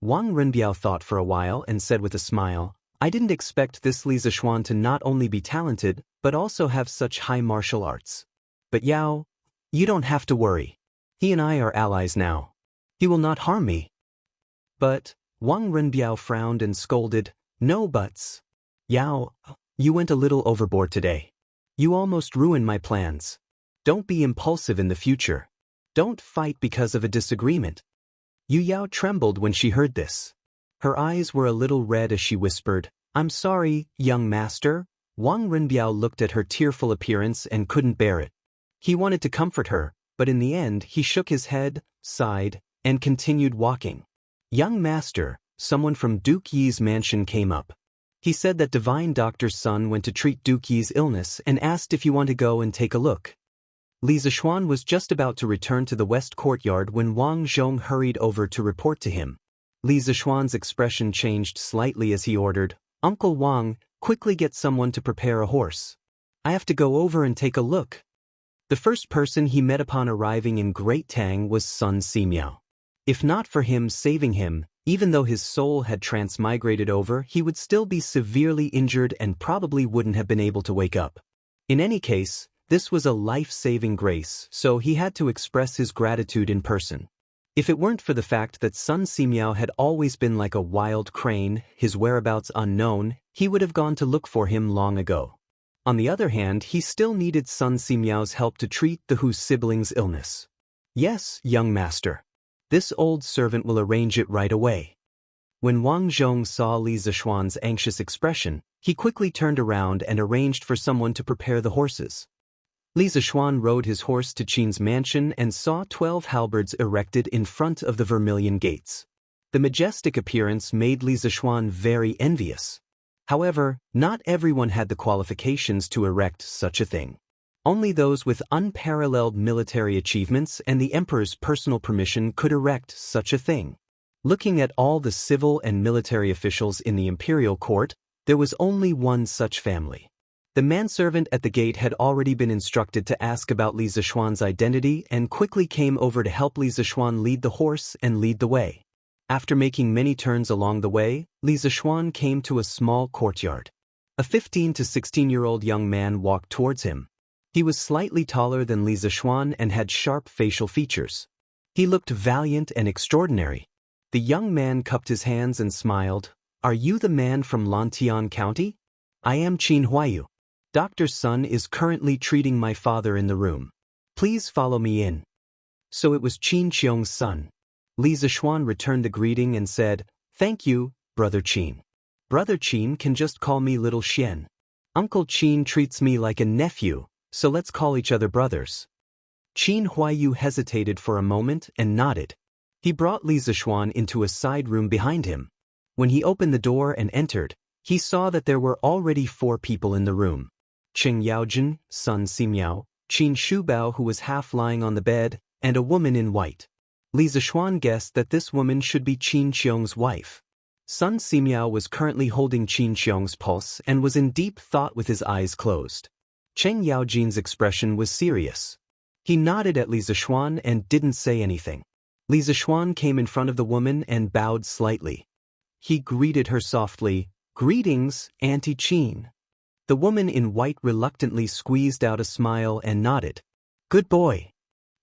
Wang Renbiao thought for a while and said with a smile, "I didn't expect this Li Zishuan to not only be talented, but also have such high martial arts. But Yao, you don't have to worry. He and I are allies now. He will not harm me." "But," Wang Renbiao frowned and scolded, "No buts. Yao, you went a little overboard today. You almost ruined my plans. Don't be impulsive in the future. Don't fight because of a disagreement." Yu Yao trembled when she heard this. Her eyes were a little red as she whispered, "I'm sorry, young master." Wang Renbiao looked at her tearful appearance and couldn't bear it. He wanted to comfort her, but in the end he shook his head, sighed, and continued walking. "Young master," someone from Duke Yi's mansion came up. He said that Divine Doctor's son went to treat Duke Yi's illness and asked if you want to go and take a look. Li Zishuan was just about to return to the west courtyard when Wang Zhong hurried over to report to him. Li Zixuan's expression changed slightly as he ordered, "Uncle Wang, quickly get someone to prepare a horse. I have to go over and take a look." The first person he met upon arriving in Great Tang was Sun Simiao. If not for him saving him, even though his soul had transmigrated over, he would still be severely injured and probably wouldn't have been able to wake up. In any case, this was a life-saving grace, so he had to express his gratitude in person. If it weren't for the fact that Sun Simiao had always been like a wild crane, his whereabouts unknown, he would have gone to look for him long ago. On the other hand, he still needed Sun Simiao's help to treat the Hu siblings' illness. "Yes, young master. This old servant will arrange it right away." When Wang Zhong saw Li Zixuan's anxious expression, he quickly turned around and arranged for someone to prepare the horses. Li Zixuan rode his horse to Qin's mansion and saw 12 halberds erected in front of the vermilion gates. The majestic appearance made Li Zixuan very envious. However, not everyone had the qualifications to erect such a thing. Only those with unparalleled military achievements and the emperor's personal permission could erect such a thing. Looking at all the civil and military officials in the imperial court, there was only one such family. The manservant at the gate had already been instructed to ask about Li Zixuan's identity and quickly came over to help Li Zixuan lead the horse and lead the way. After making many turns along the way, Li Zixuan came to a small courtyard. A 15 to 16-year-old young man walked towards him. He was slightly taller than Li Zixuan and had sharp facial features. He looked valiant and extraordinary. The young man cupped his hands and smiled. "Are you the man from Lantian County? I am Qin Huayu. Dr. Sun is currently treating my father in the room. Please follow me in." So it was Qin Qiong's son. Li Zixuan returned the greeting and said, "Thank you, Brother Qin. Brother Qin can just call me Little Xian. Uncle Qin treats me like a nephew, so let's call each other brothers." Qin Huayu hesitated for a moment and nodded. He brought Li Zixuan into a side room behind him. When he opened the door and entered, he saw that there were already 4 people in the room. Cheng Yaojin, Sun Simiao, Qin Shubao who was half lying on the bed, and a woman in white. Li Zixuan guessed that this woman should be Qin Qiong's wife. Sun Simiao was currently holding Qin Qiong's pulse and was in deep thought with his eyes closed. Cheng Yaojin's expression was serious. He nodded at Li Zixuan and didn't say anything. Li Zixuan came in front of the woman and bowed slightly. He greeted her softly, "Greetings, Auntie Qin." The woman in white reluctantly squeezed out a smile and nodded. "Good boy."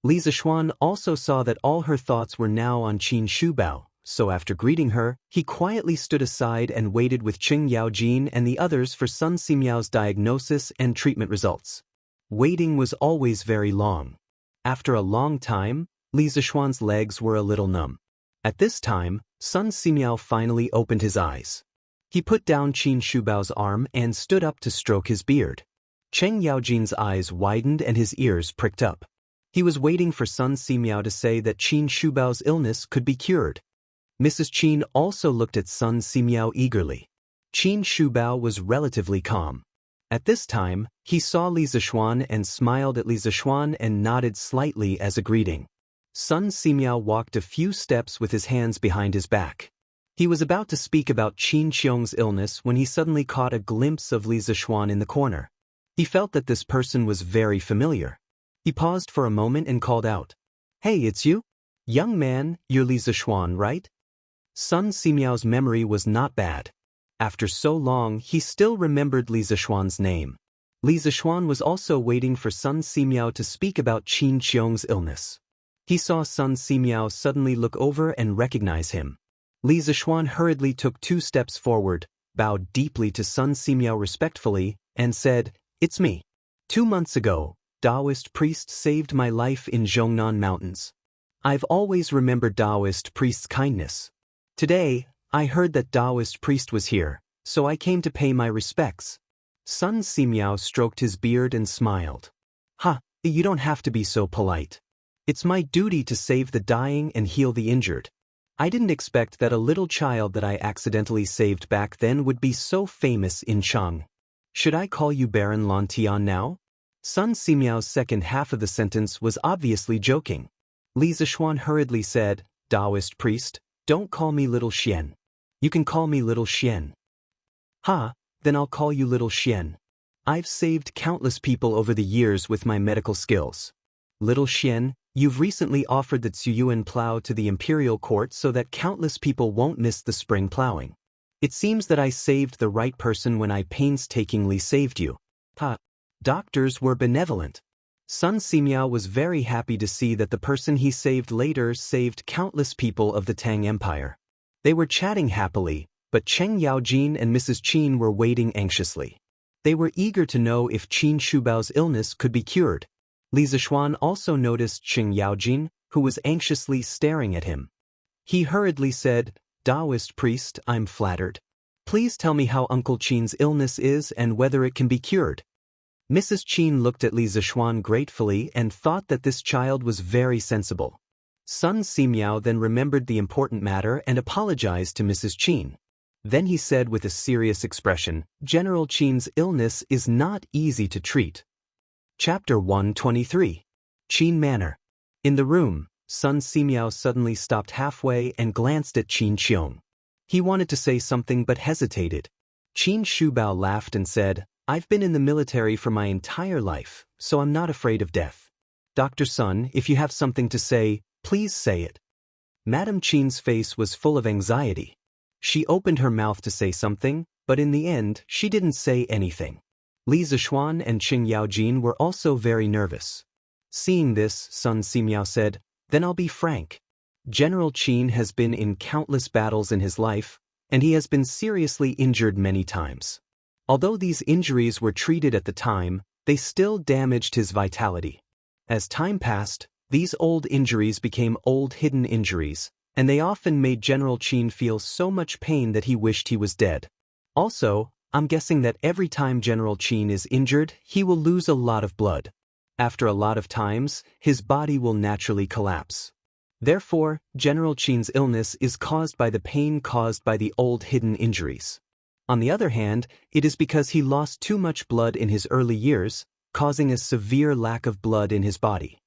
Li Zixuan also saw that all her thoughts were now on Qin Shubao, so after greeting her, he quietly stood aside and waited with Cheng Yaojin and the others for Sun Simiao's diagnosis and treatment results. Waiting was always very long. After a long time, Li Zixuan's legs were a little numb. At this time, Sun Simiao finally opened his eyes. He put down Qin Shubao's arm and stood up to stroke his beard. Cheng Yaojin's eyes widened and his ears pricked up. He was waiting for Sun Simiao to say that Qin Shubao's illness could be cured. Mrs. Qin also looked at Sun Simiao eagerly. Qin Shubao was relatively calm. At this time, he saw Li Zixuan and smiled at Li Zixuan and nodded slightly as a greeting. Sun Simiao walked a few steps with his hands behind his back. He was about to speak about Qin Qiong's illness when he suddenly caught a glimpse of Li Zixuan in the corner. He felt that this person was very familiar. He paused for a moment and called out, "Hey, it's you? Young man, you're Li Zixuan, right?" Sun Simiao's memory was not bad. After so long, he still remembered Li Zixuan's name. Li Zixuan was also waiting for Sun Simiao to speak about Qin Qiong's illness. He saw Sun Simiao suddenly look over and recognize him. Li Zixuan hurriedly took 2 steps forward, bowed deeply to Sun Simiao respectfully, and said, "It's me. 2 months ago, Taoist priest saved my life in Zhongnan Mountains. I've always remembered Taoist priest's kindness. Today, I heard that Taoist priest was here, so I came to pay my respects." Sun Simiao stroked his beard and smiled. "Ha, you don't have to be so polite. It's my duty to save the dying and heal the injured. I didn't expect that a little child that I accidentally saved back then would be so famous in Chang. Should I call you Baron Lantian now?" Sun Simiao's second half of the sentence was obviously joking. Li Zixuan hurriedly said, "Taoist priest, Don't call me Little Xian. You can call me Little Xian. Ha, then I'll call you Little Xian. I've saved countless people over the years with my medical skills. Little Xian, you've recently offered the Zhuyuan plow to the imperial court so that countless people won't miss the spring plowing. It seems that I saved the right person when I painstakingly saved you. Ha. Doctors were benevolent. Sun Simiao was very happy to see that the person he saved later saved countless people of the Tang Empire. They were chatting happily, but Cheng Yaojin and Mrs. Qin were waiting anxiously. They were eager to know if Qin Shubao's illness could be cured. Li Zishuan also noticed Cheng Yaojin, who was anxiously staring at him. He hurriedly said, Taoist priest, I'm flattered. Please tell me how Uncle Qin's illness is and whether it can be cured. Mrs. Qin looked at Li Zishuan gratefully and thought that this child was very sensible. Sun Simiao then remembered the important matter and apologized to Mrs. Qin. Then he said with a serious expression, General Qin's illness is not easy to treat. Chapter 123. Qin Manor. In the room, Sun Simiao suddenly stopped halfway and glanced at Qin Qiong. He wanted to say something but hesitated. Qin Shubao laughed and said, I've been in the military for my entire life, so I'm not afraid of death. Dr. Sun, if you have something to say, please say it. Madame Qin's face was full of anxiety. She opened her mouth to say something, but in the end, she didn't say anything. Li Zishuan and Cheng Yaojin were also very nervous. Seeing this, Sun Simiao said, Then I'll be frank. General Qin has been in countless battles in his life, and he has been seriously injured many times. Although these injuries were treated at the time, they still damaged his vitality. As time passed, these old injuries became old hidden injuries, and they often made General Qin feel so much pain that he wished he was dead. Also, I'm guessing that every time General Qin is injured, he will lose a lot of blood. After a lot of times, his body will naturally collapse. Therefore, General Qin's illness is caused by the pain caused by the old hidden injuries. On the other hand, it is because he lost too much blood in his early years, causing a severe lack of blood in his body.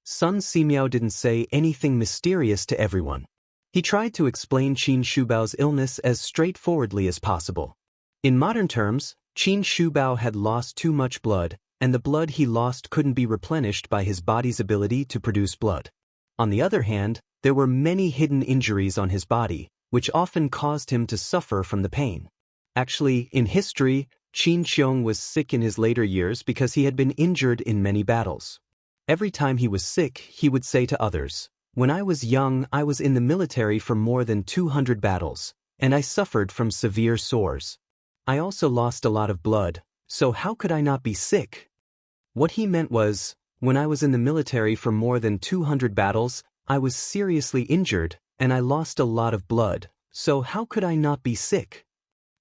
Sun Simiao didn't say anything mysterious to everyone. He tried to explain Qin Shubao's illness as straightforwardly as possible. In modern terms, Qin Shubao had lost too much blood, and the blood he lost couldn't be replenished by his body's ability to produce blood. On the other hand, there were many hidden injuries on his body, which often caused him to suffer from the pain. Actually, in history, Qin Qiong was sick in his later years because he had been injured in many battles. Every time he was sick, he would say to others, When I was young, I was in the military for more than 200 battles, and I suffered from severe sores. I also lost a lot of blood, so how could I not be sick? What he meant was, when I was in the military for more than 200 battles, I was seriously injured, and I lost a lot of blood, so how could I not be sick?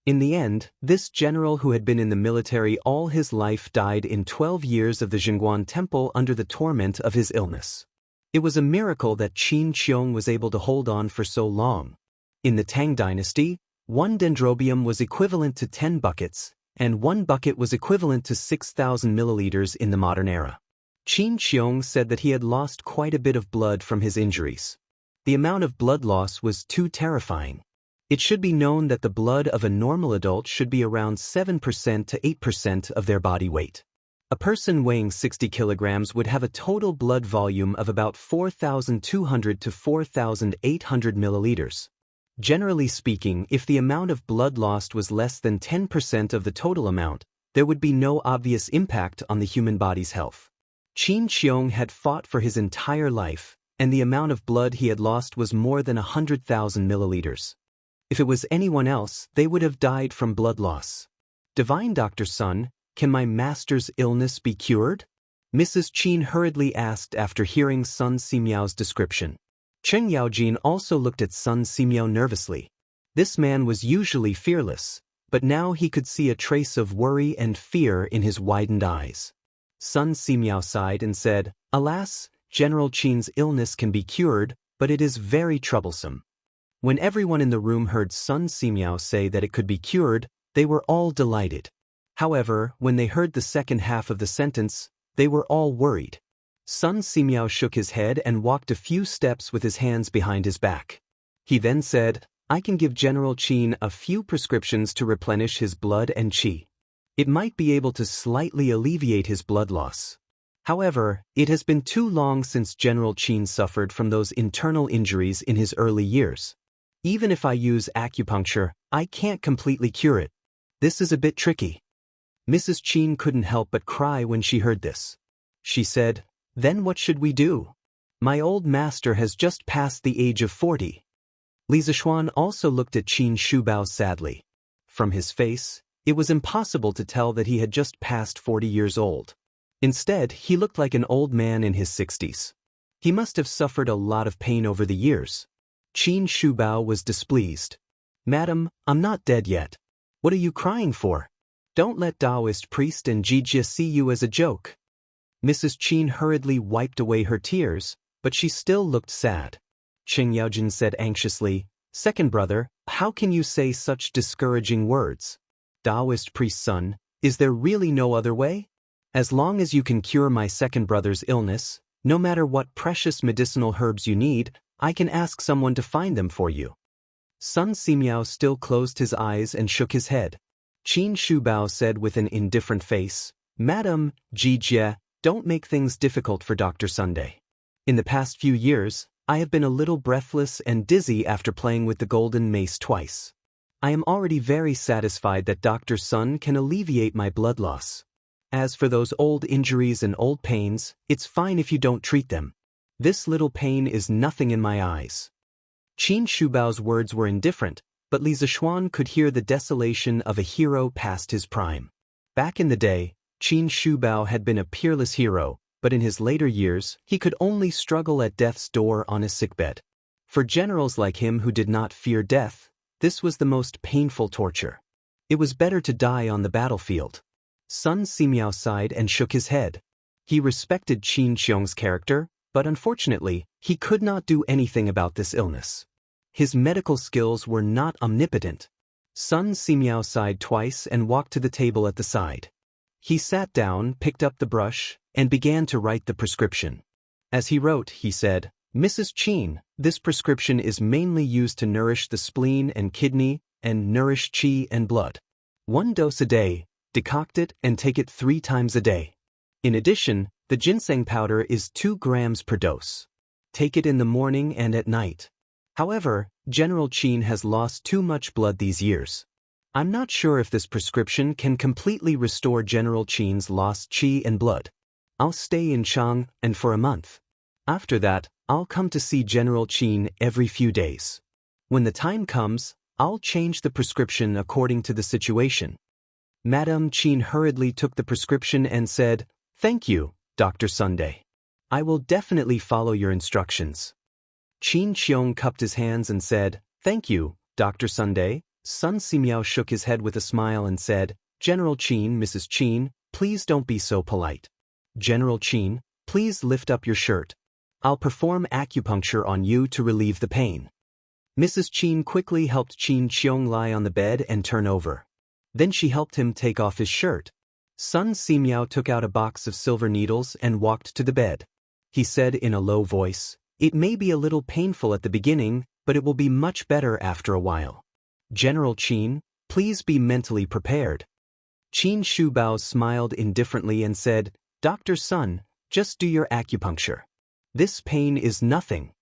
In the end, this general who had been in the military all his life died in 12 years of the Jingguan Temple under the torment of his illness. It was a miracle that Qin Qiong was able to hold on for so long. In the Tang dynasty, 1 dendrobium was equivalent to 10 buckets, and 1 bucket was equivalent to 6,000 milliliters in the modern era. Qin Qiong said that he had lost quite a bit of blood from his injuries. The amount of blood loss was too terrifying. It should be known that the blood of a normal adult should be around 7% to 8% of their body weight. A person weighing 60 kilograms would have a total blood volume of about 4,200 to 4,800 milliliters. Generally speaking, if the amount of blood lost was less than 10% of the total amount, there would be no obvious impact on the human body's health. Qin Qiong had fought for his entire life, and the amount of blood he had lost was more than 100,000 milliliters. If it was anyone else, they would have died from blood loss. Divine Dr. Sun, can my master's illness be cured? Mrs. Qin hurriedly asked after hearing Sun Simiao's description. Cheng Yaojin also looked at Sun Simiao nervously. This man was usually fearless, but now he could see a trace of worry and fear in his widened eyes. Sun Simiao sighed and said, Alas, General Qin's illness can be cured, but it is very troublesome. When everyone in the room heard Sun Simiao say that it could be cured, they were all delighted. However, when they heard the second half of the sentence, they were all worried. Sun Simiao shook his head and walked a few steps with his hands behind his back. He then said, I can give General Qin a few prescriptions to replenish his blood and qi. It might be able to slightly alleviate his blood loss. However, it has been too long since General Qin suffered from those internal injuries in his early years. Even if I use acupuncture, I can't completely cure it. This is a bit tricky. Mrs. Qin couldn't help but cry when she heard this. She said, Then what should we do? My old master has just passed the age of 40. Li Zishuan also looked at Qin Shubao sadly. From his face, it was impossible to tell that he had just passed 40 years old. Instead, he looked like an old man in his 60s. He must have suffered a lot of pain over the years. Qin Shubao was displeased. Madam, I'm not dead yet. What are you crying for? Don't let Taoist priest and Jijia see you as a joke. Mrs. Qin hurriedly wiped away her tears, but she still looked sad. Qing Yaojin said anxiously, Second brother, how can you say such discouraging words? Taoist priest's son, is there really no other way? As long as you can cure my second brother's illness, no matter what precious medicinal herbs you need, I can ask someone to find them for you. Sun Simiao still closed his eyes and shook his head. Qin Shubao said with an indifferent face, Madam, Jijie, don't make things difficult for Dr. Sunday. In the past few years, I have been a little breathless and dizzy after playing with the golden mace twice. I am already very satisfied that Dr. Sun can alleviate my blood loss. As for those old injuries and old pains, it's fine if you don't treat them. This little pain is nothing in my eyes. Qin Shubao's words were indifferent, but Li Zishuan could hear the desolation of a hero past his prime. Back in the day, Qin Shubao had been a peerless hero, but in his later years, he could only struggle at death's door on his sickbed. For generals like him who did not fear death, this was the most painful torture. It was better to die on the battlefield. Sun Simiao sighed and shook his head. He respected Qin Xiong's character, but unfortunately, he could not do anything about this illness. His medical skills were not omnipotent. Sun Simiao sighed twice and walked to the table at the side. He sat down, picked up the brush, and began to write the prescription. As he wrote, he said, Mrs. Qin, this prescription is mainly used to nourish the spleen and kidney, and nourish qi and blood. 1 dose a day, decoct it and take it 3 times a day. In addition, the ginseng powder is 2 grams per dose. Take it in the morning and at night. However, General Qin has lost too much blood these years. I'm not sure if this prescription can completely restore General Qin's lost qi and blood. I'll stay in Chang and for a month. After that, I'll come to see General Qin every few days. When the time comes, I'll change the prescription according to the situation. Madame Qin hurriedly took the prescription and said, Thank you, Dr. Sunday. I will definitely follow your instructions. Qin Xiong cupped his hands and said, Thank you, Dr. Sunday. Sun Simiao shook his head with a smile and said, General Qin, Mrs. Qin, please don't be so polite. General Qin, please lift up your shirt. I'll perform acupuncture on you to relieve the pain. Mrs. Qin quickly helped Qin Xiong lie on the bed and turn over. Then she helped him take off his shirt. Sun Simiao took out a box of silver needles and walked to the bed. He said in a low voice, It may be a little painful at the beginning, but it will be much better after a while. General Qin, please be mentally prepared. Qin Shubao smiled indifferently and said, Dr. Sun, just do your acupuncture. This pain is nothing.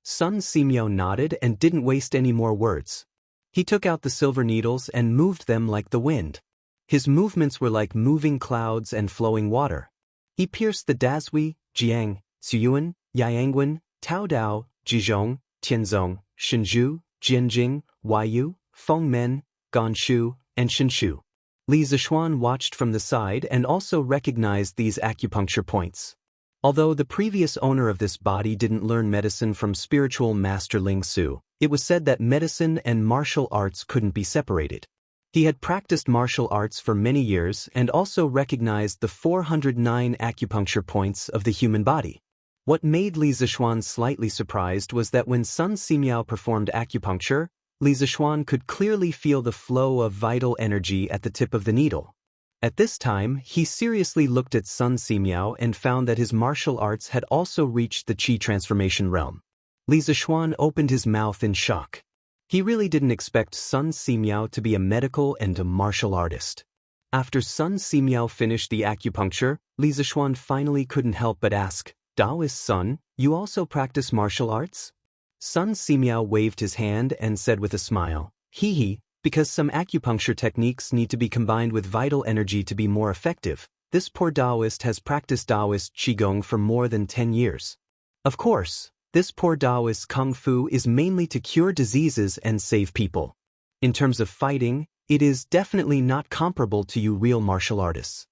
Sun Simiao nodded and didn't waste any more words. He took out the silver needles and moved them like the wind. His movements were like moving clouds and flowing water. He pierced the Dazhui, Jiang, Ziyuan, Yangwen, Taodao, Jizhong, Tianzong, Shinzhu, Jianjing, Huayu, Fengmen, Gonshu, and Shinshu. Li Zishuan watched from the side and also recognized these acupuncture points. Although the previous owner of this body didn't learn medicine from spiritual master Ling Su, it was said that medicine and martial arts couldn't be separated. He had practiced martial arts for many years and also recognized the 409 acupuncture points of the human body. What made Li Zishuan slightly surprised was that when Sun Simiao performed acupuncture, Li Zishuan could clearly feel the flow of vital energy at the tip of the needle. At this time, he seriously looked at Sun Simiao and found that his martial arts had also reached the qi transformation realm. Li Zishuan opened his mouth in shock. He really didn't expect Sun Simiao to be a medical and a martial artist. After Sun Simiao finished the acupuncture, Li Zishuan finally couldn't help but ask, "Taoist Sun, you also practice martial arts?" Sun Simiao waved his hand and said with a smile, "Hee, because some acupuncture techniques need to be combined with vital energy to be more effective. This poor Taoist has practiced Taoist Qigong for more than 10 years. Of course, this poor Taoist Kung Fu is mainly to cure diseases and save people. In terms of fighting, it is definitely not comparable to you real martial artists."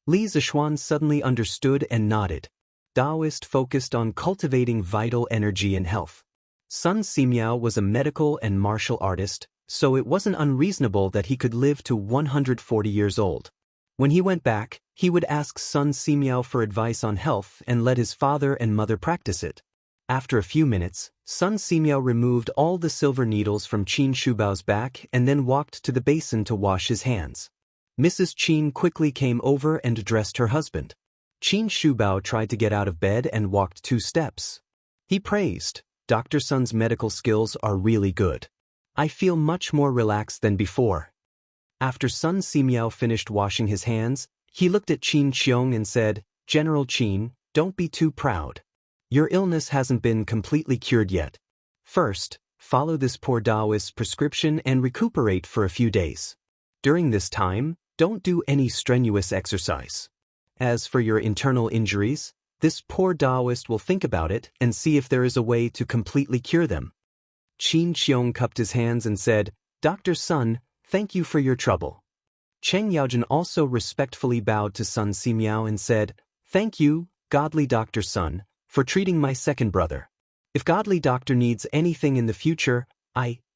Li Zishuan suddenly understood and nodded. Taoist focused on cultivating vital energy and health. Sun Simiao was a medical and martial artist, so it wasn't unreasonable that he could live to 140 years old. When he went back, he would ask Sun Simiao for advice on health and let his father and mother practice it. After a few minutes, Sun Simiao removed all the silver needles from Qin Shubao's back and then walked to the basin to wash his hands. Mrs. Qin quickly came over and addressed her husband. Qin Shubao tried to get out of bed and walked 2 steps. He praised, "Dr. Sun's medical skills are really good. I feel much more relaxed than before." After Sun Simiao finished washing his hands, he looked at Qin Qiong and said, "General Qin, don't be too proud. Your illness hasn't been completely cured yet. First, follow this poor Taoist's prescription and recuperate for a few days. During this time, don't do any strenuous exercise. As for your internal injuries, this poor Taoist will think about it and see if there is a way to completely cure them." Qin Qiong cupped his hands and said, "Dr. Sun, thank you for your trouble." Cheng Yaojin also respectfully bowed to Sun Simiao and said, "Thank you, godly Dr. Sun, for treating my second brother. If godly doctor needs anything in the future,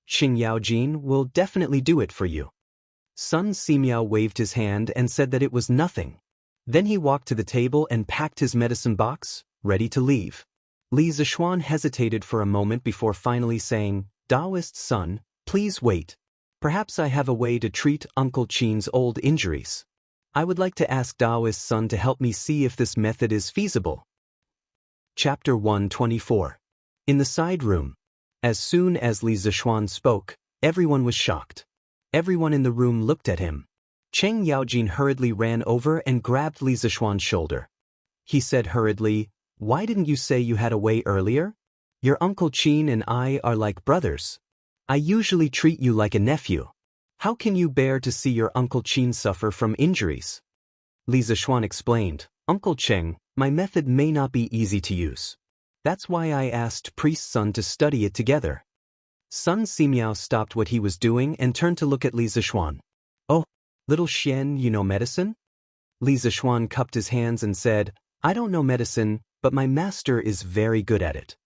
Cheng Yaojin, will definitely do it for you." Sun Simiao waved his hand and said that it was nothing. Then he walked to the table and packed his medicine box, ready to leave. Li Zishuan hesitated for a moment before finally saying, "Taoist Sun, please wait. Perhaps I have a way to treat Uncle Qin's old injuries. I would like to ask Taoist Sun to help me see if this method is feasible." Chapter 124. In the side room. As soon as Li Zishuan spoke, everyone was shocked. Everyone in the room looked at him. Cheng Yaojin hurriedly ran over and grabbed Li Zishuan's shoulder. He said hurriedly, "Why didn't you say you had a way earlier? Your Uncle Qin and I are like brothers. I usually treat you like a nephew. How can you bear to see your Uncle Qin suffer from injuries?" Li Zishuan explained, "Uncle Cheng, my method may not be easy to use. That's why I asked Priest Sun to study it together." Sun Simiao stopped what he was doing and turned to look at Li Zishuan. "Oh, little Xian, you know medicine?" Li Zishuan cupped his hands and said, "I don't know medicine, but my master is very good at it."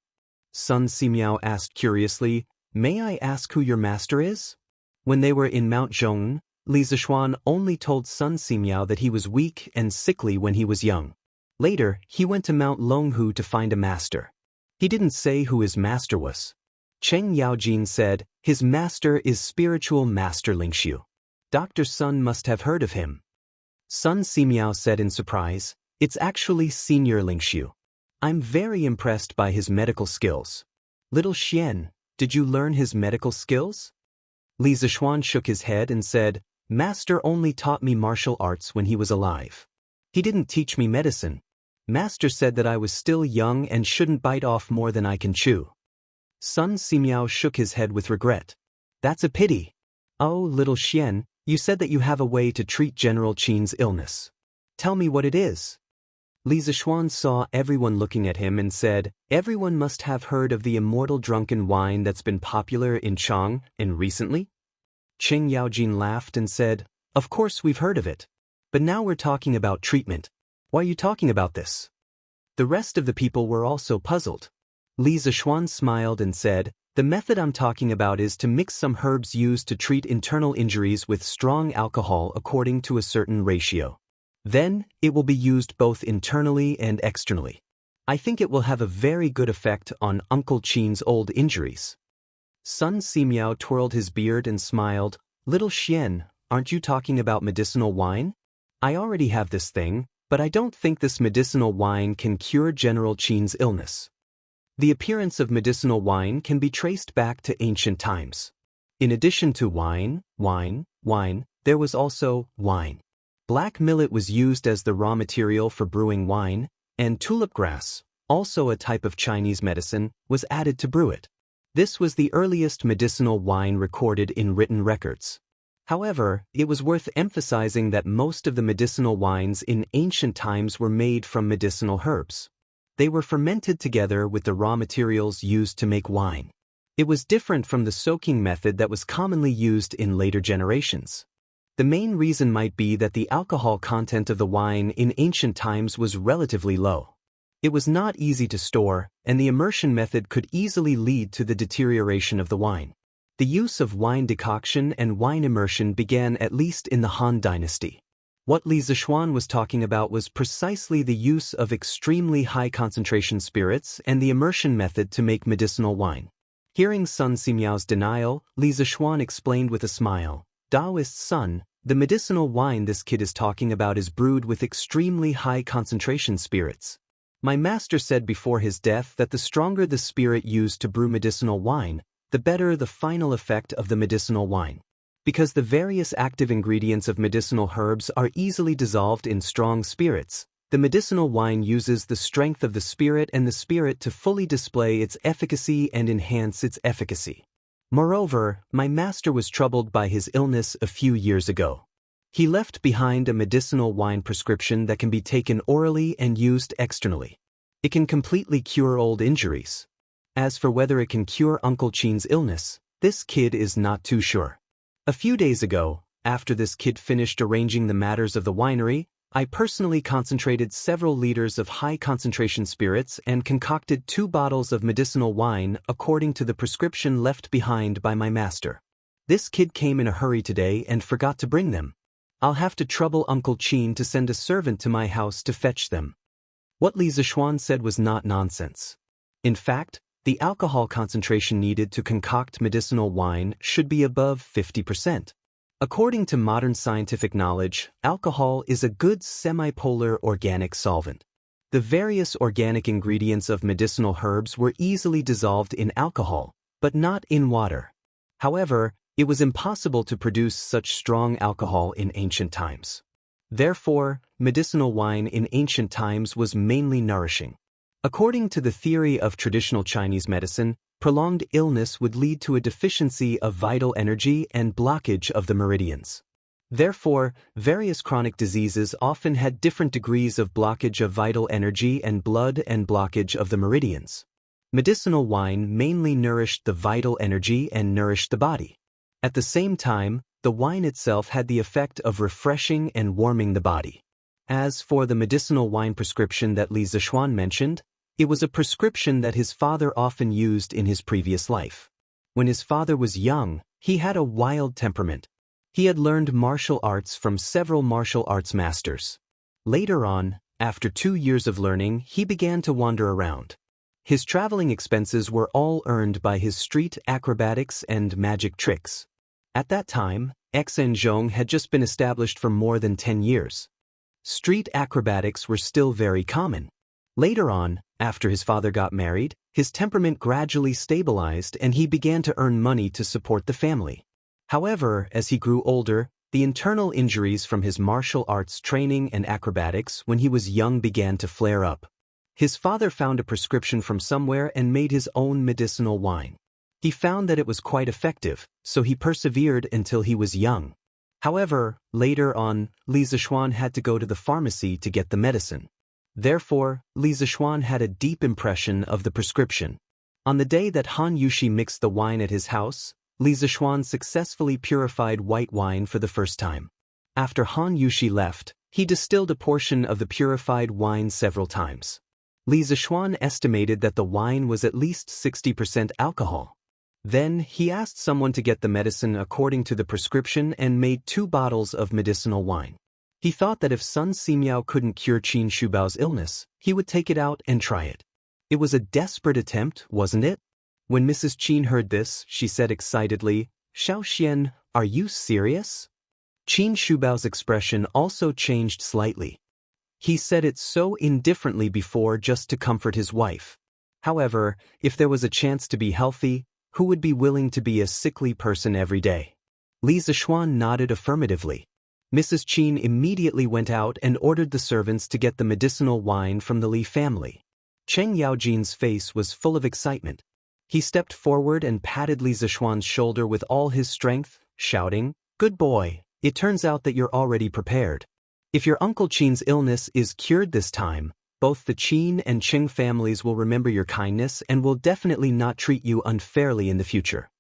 Sun Simiao asked curiously, "May I ask who your master is?" When they were in Mount Zhong, Li Zishuan only told Sun Simiao that he was weak and sickly when he was young. Later, he went to Mount Longhu to find a master. He didn't say who his master was. Cheng Yaojin said, "His master is spiritual master Lingxiu. Dr. Sun must have heard of him." Sun Simiao said in surprise, "It's actually Senior Lingxiu. I'm very impressed by his medical skills. Little Xian, did you learn his medical skills?" Li Zishuan shook his head and said, "Master only taught me martial arts when he was alive. He didn't teach me medicine. Master said that I was still young and shouldn't bite off more than I can chew." Sun Simiao shook his head with regret. "That's a pity. Oh, little Xian, you said that you have a way to treat General Qin's illness. Tell me what it is." Li Zishuan saw everyone looking at him and said, "Everyone must have heard of the Immortal drunken wine that's been popular in Chang and recently?" Cheng Yaojin laughed and said, "Of course we've heard of it. But now we're talking about treatment. Why are you talking about this?" The rest of the people were also puzzled. Li Zishuan smiled and said, "The method I'm talking about is to mix some herbs used to treat internal injuries with strong alcohol according to a certain ratio. Then, it will be used both internally and externally. I think it will have a very good effect on Uncle Qin's old injuries." Sun Simiao twirled his beard and smiled, "Little Xian, aren't you talking about medicinal wine? I already have this thing, but I don't think this medicinal wine can cure General Qin's illness." The appearance of medicinal wine can be traced back to ancient times. In addition to wine, there was also wine. Black millet was used as the raw material for brewing wine, and tulip grass, also a type of Chinese medicine, was added to brew it. This was the earliest medicinal wine recorded in written records. However, it was worth emphasizing that most of the medicinal wines in ancient times were made from medicinal herbs. They were fermented together with the raw materials used to make wine. It was different from the soaking method that was commonly used in later generations. The main reason might be that the alcohol content of the wine in ancient times was relatively low. It was not easy to store, and the immersion method could easily lead to the deterioration of the wine. The use of wine decoction and wine immersion began at least in the Han Dynasty. What Li Zixuan was talking about was precisely the use of extremely high concentration spirits and the immersion method to make medicinal wine. Hearing Sun Simiao's denial, Li Zixuan explained with a smile, "Daoist son, the medicinal wine this kid is talking about is brewed with extremely high concentration spirits. My master said before his death that the stronger the spirit used to brew medicinal wine, the better the final effect of the medicinal wine. Because the various active ingredients of medicinal herbs are easily dissolved in strong spirits, the medicinal wine uses the strength of the spirit and the spirit to fully display its efficacy and enhance its efficacy. Moreover, my master was troubled by his illness a few years ago. He left behind a medicinal wine prescription that can be taken orally and used externally. It can completely cure old injuries. As for whether it can cure Uncle Qin's illness, this kid is not too sure. A few days ago, after this kid finished arranging the matters of the winery, I personally concentrated several liters of high-concentration spirits and concocted 2 bottles of medicinal wine according to the prescription left behind by my master. This kid came in a hurry today and forgot to bring them. I'll have to trouble Uncle Qin to send a servant to my house to fetch them." What Li Zixuan said was not nonsense. In fact, the alcohol concentration needed to concoct medicinal wine should be above 50%. According to modern scientific knowledge, alcohol is a good semipolar organic solvent. The various organic ingredients of medicinal herbs were easily dissolved in alcohol, but not in water. However, it was impossible to produce such strong alcohol in ancient times. Therefore, medicinal wine in ancient times was mainly nourishing. According to the theory of traditional Chinese medicine, prolonged illness would lead to a deficiency of vital energy and blockage of the meridians. Therefore, various chronic diseases often had different degrees of blockage of vital energy and blood and blockage of the meridians. Medicinal wine mainly nourished the vital energy and nourished the body. At the same time, the wine itself had the effect of refreshing and warming the body. As for the medicinal wine prescription that Li Zixuan mentioned, it was a prescription that his father often used in his previous life. When his father was young, he had a wild temperament. He had learned martial arts from several martial arts masters. Later on, after 2 years of learning, he began to wander around. His traveling expenses were all earned by his street acrobatics and magic tricks. At that time, Xinzhong had just been established for more than 10 years. Street acrobatics were still very common. Later on, after his father got married, his temperament gradually stabilized and he began to earn money to support the family. However, as he grew older, the internal injuries from his martial arts training and acrobatics when he was young began to flare up. His father found a prescription from somewhere and made his own medicinal wine. He found that it was quite effective, so he persevered until he was young. However, later on, Li Zixuan had to go to the pharmacy to get the medicine. Therefore, Li Zixuan had a deep impression of the prescription. On the day that Han Yushi mixed the wine at his house, Li Zixuan successfully purified white wine for the first time. After Han Yushi left, he distilled a portion of the purified wine several times. Li Zixuan estimated that the wine was at least 60% alcohol. Then, he asked someone to get the medicine according to the prescription and made 2 bottles of medicinal wine. He thought that if Sun Simiao couldn't cure Qin Shubao's illness, he would take it out and try it. It was a desperate attempt, wasn't it? When Mrs. Qin heard this, she said excitedly, "Xiao Xian, are you serious?" Qin Shubao's expression also changed slightly. He said it so indifferently before just to comfort his wife. However, if there was a chance to be healthy, who would be willing to be a sickly person every day? Li Zishuan nodded affirmatively. Mrs. Qin immediately went out and ordered the servants to get the medicinal wine from the Li family. Cheng Yaojin's face was full of excitement. He stepped forward and patted Li Zishuan's shoulder with all his strength, shouting, "Good boy, it turns out that you're already prepared. If your Uncle Qin's illness is cured this time, both the Qin and Cheng families will remember your kindness and will definitely not treat you unfairly in the future."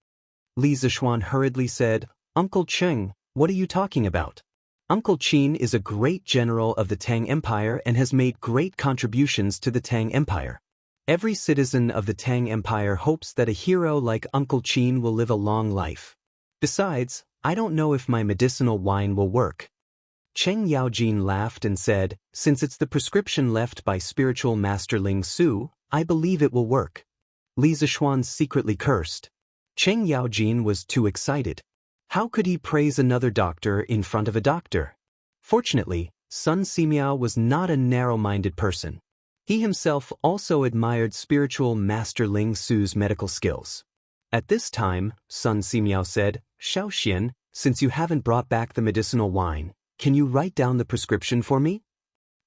Li Zishuan hurriedly said, "Uncle Cheng, what are you talking about? Uncle Qin is a great general of the Tang Empire and has made great contributions to the Tang Empire. Every citizen of the Tang Empire hopes that a hero like Uncle Qin will live a long life. Besides, I don't know if my medicinal wine will work." Cheng Yaojin laughed and said, "Since it's the prescription left by spiritual master Ling Su, I believe it will work." Li Zishuan secretly cursed. Cheng Yaojin was too excited. How could he praise another doctor in front of a doctor? Fortunately, Sun Simiao was not a narrow-minded person. He himself also admired spiritual master Ling Su's medical skills. At this time, Sun Simiao said, "Xiaoxian, since you haven't brought back the medicinal wine, can you write down the prescription for me?"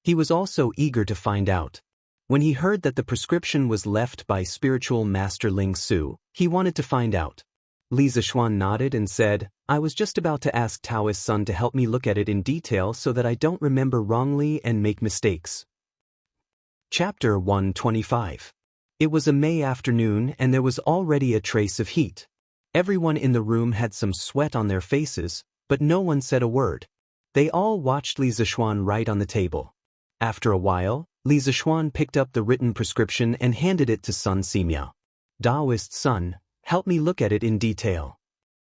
He was also eager to find out. When he heard that the prescription was left by spiritual master Ling Su, he wanted to find out. Li Zishuan nodded and said, "I was just about to ask Taoist Sun to help me look at it in detail so that I don't remember wrongly and make mistakes." Chapter 125. It was a May afternoon and there was already a trace of heat. Everyone in the room had some sweat on their faces, but no one said a word. They all watched Li Zishuan write on the table. After a while, Li Zishuan picked up the written prescription and handed it to Sun Simiao. "Taoist Sun, help me look at it in detail."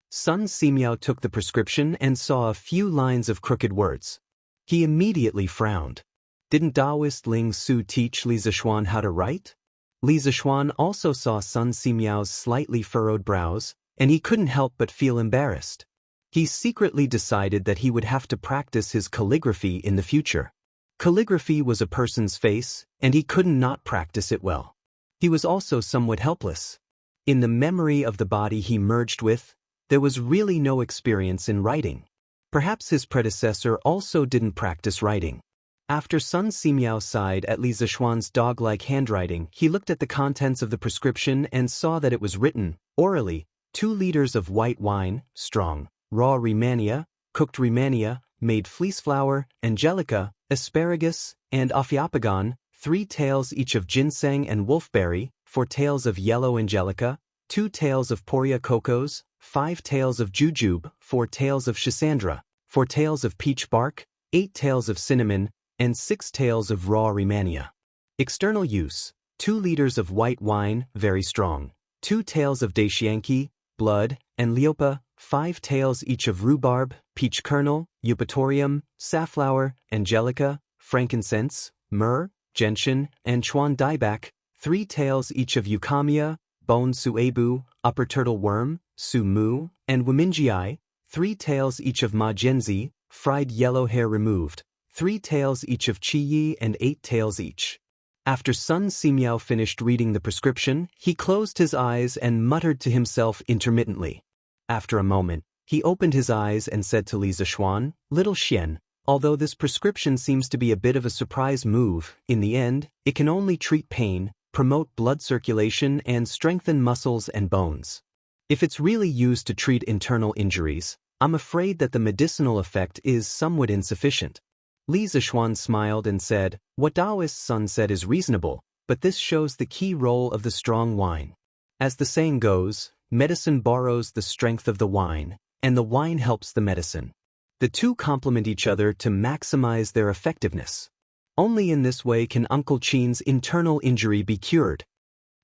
Sun Simiao took the prescription and saw a few lines of crooked words. He immediately frowned. Didn't Taoist Ling Su teach Li Zishuan how to write? Li Zishuan also saw Sun Simiao's slightly furrowed brows, and he couldn't help but feel embarrassed. He secretly decided that he would have to practice his calligraphy in the future. Calligraphy was a person's face, and he couldn't not practice it well. He was also somewhat helpless. In the memory of the body he merged with, there was really no experience in writing. Perhaps his predecessor also didn't practice writing. After Sun Simiao sighed at Li Zishuan's dog-like handwriting, he looked at the contents of the prescription and saw that it was written, orally, 2 liters of white wine, strong, raw Rehmannia, cooked Rehmannia, made fleece flour, angelica, asparagus, and ophiophagon, 3 taels each of ginseng and wolfberry, 4 taels of yellow angelica, 2 taels of poria cocos, 5 taels of jujube, 4 taels of schisandra, 4 taels of peach bark, 8 taels of cinnamon, and 6 taels of raw Rehmannia. External use, 2 liters of white wine, very strong, 2 taels of daishianki, blood, and liopa, 5 taels each of rhubarb, peach kernel, eupatorium, safflower, angelica, frankincense, myrrh, gentian, and chuan dieback, 3 taels each of euchomia, bone suebu, upper turtle worm, su mu, and wamingii, 3 taels each of ma genzi, fried yellow hair removed, 3 taels each of chiyi, and 8 taels each. After Sun Simiao finished reading the prescription, he closed his eyes and muttered to himself intermittently. After a moment, he opened his eyes and said to Li Zishuan, "Little Xian, although this prescription seems to be a bit of a surprise move, in the end, it can only treat pain, promote blood circulation, and strengthen muscles and bones. If it's really used to treat internal injuries, I'm afraid that the medicinal effect is somewhat insufficient." Li Zishuan smiled and said, "What Taoist Sun said is reasonable, but this shows the key role of the strong wine. As the saying goes, medicine borrows the strength of the wine, and the wine helps the medicine. The two complement each other to maximize their effectiveness. Only in this way can Uncle Qin's internal injury be cured."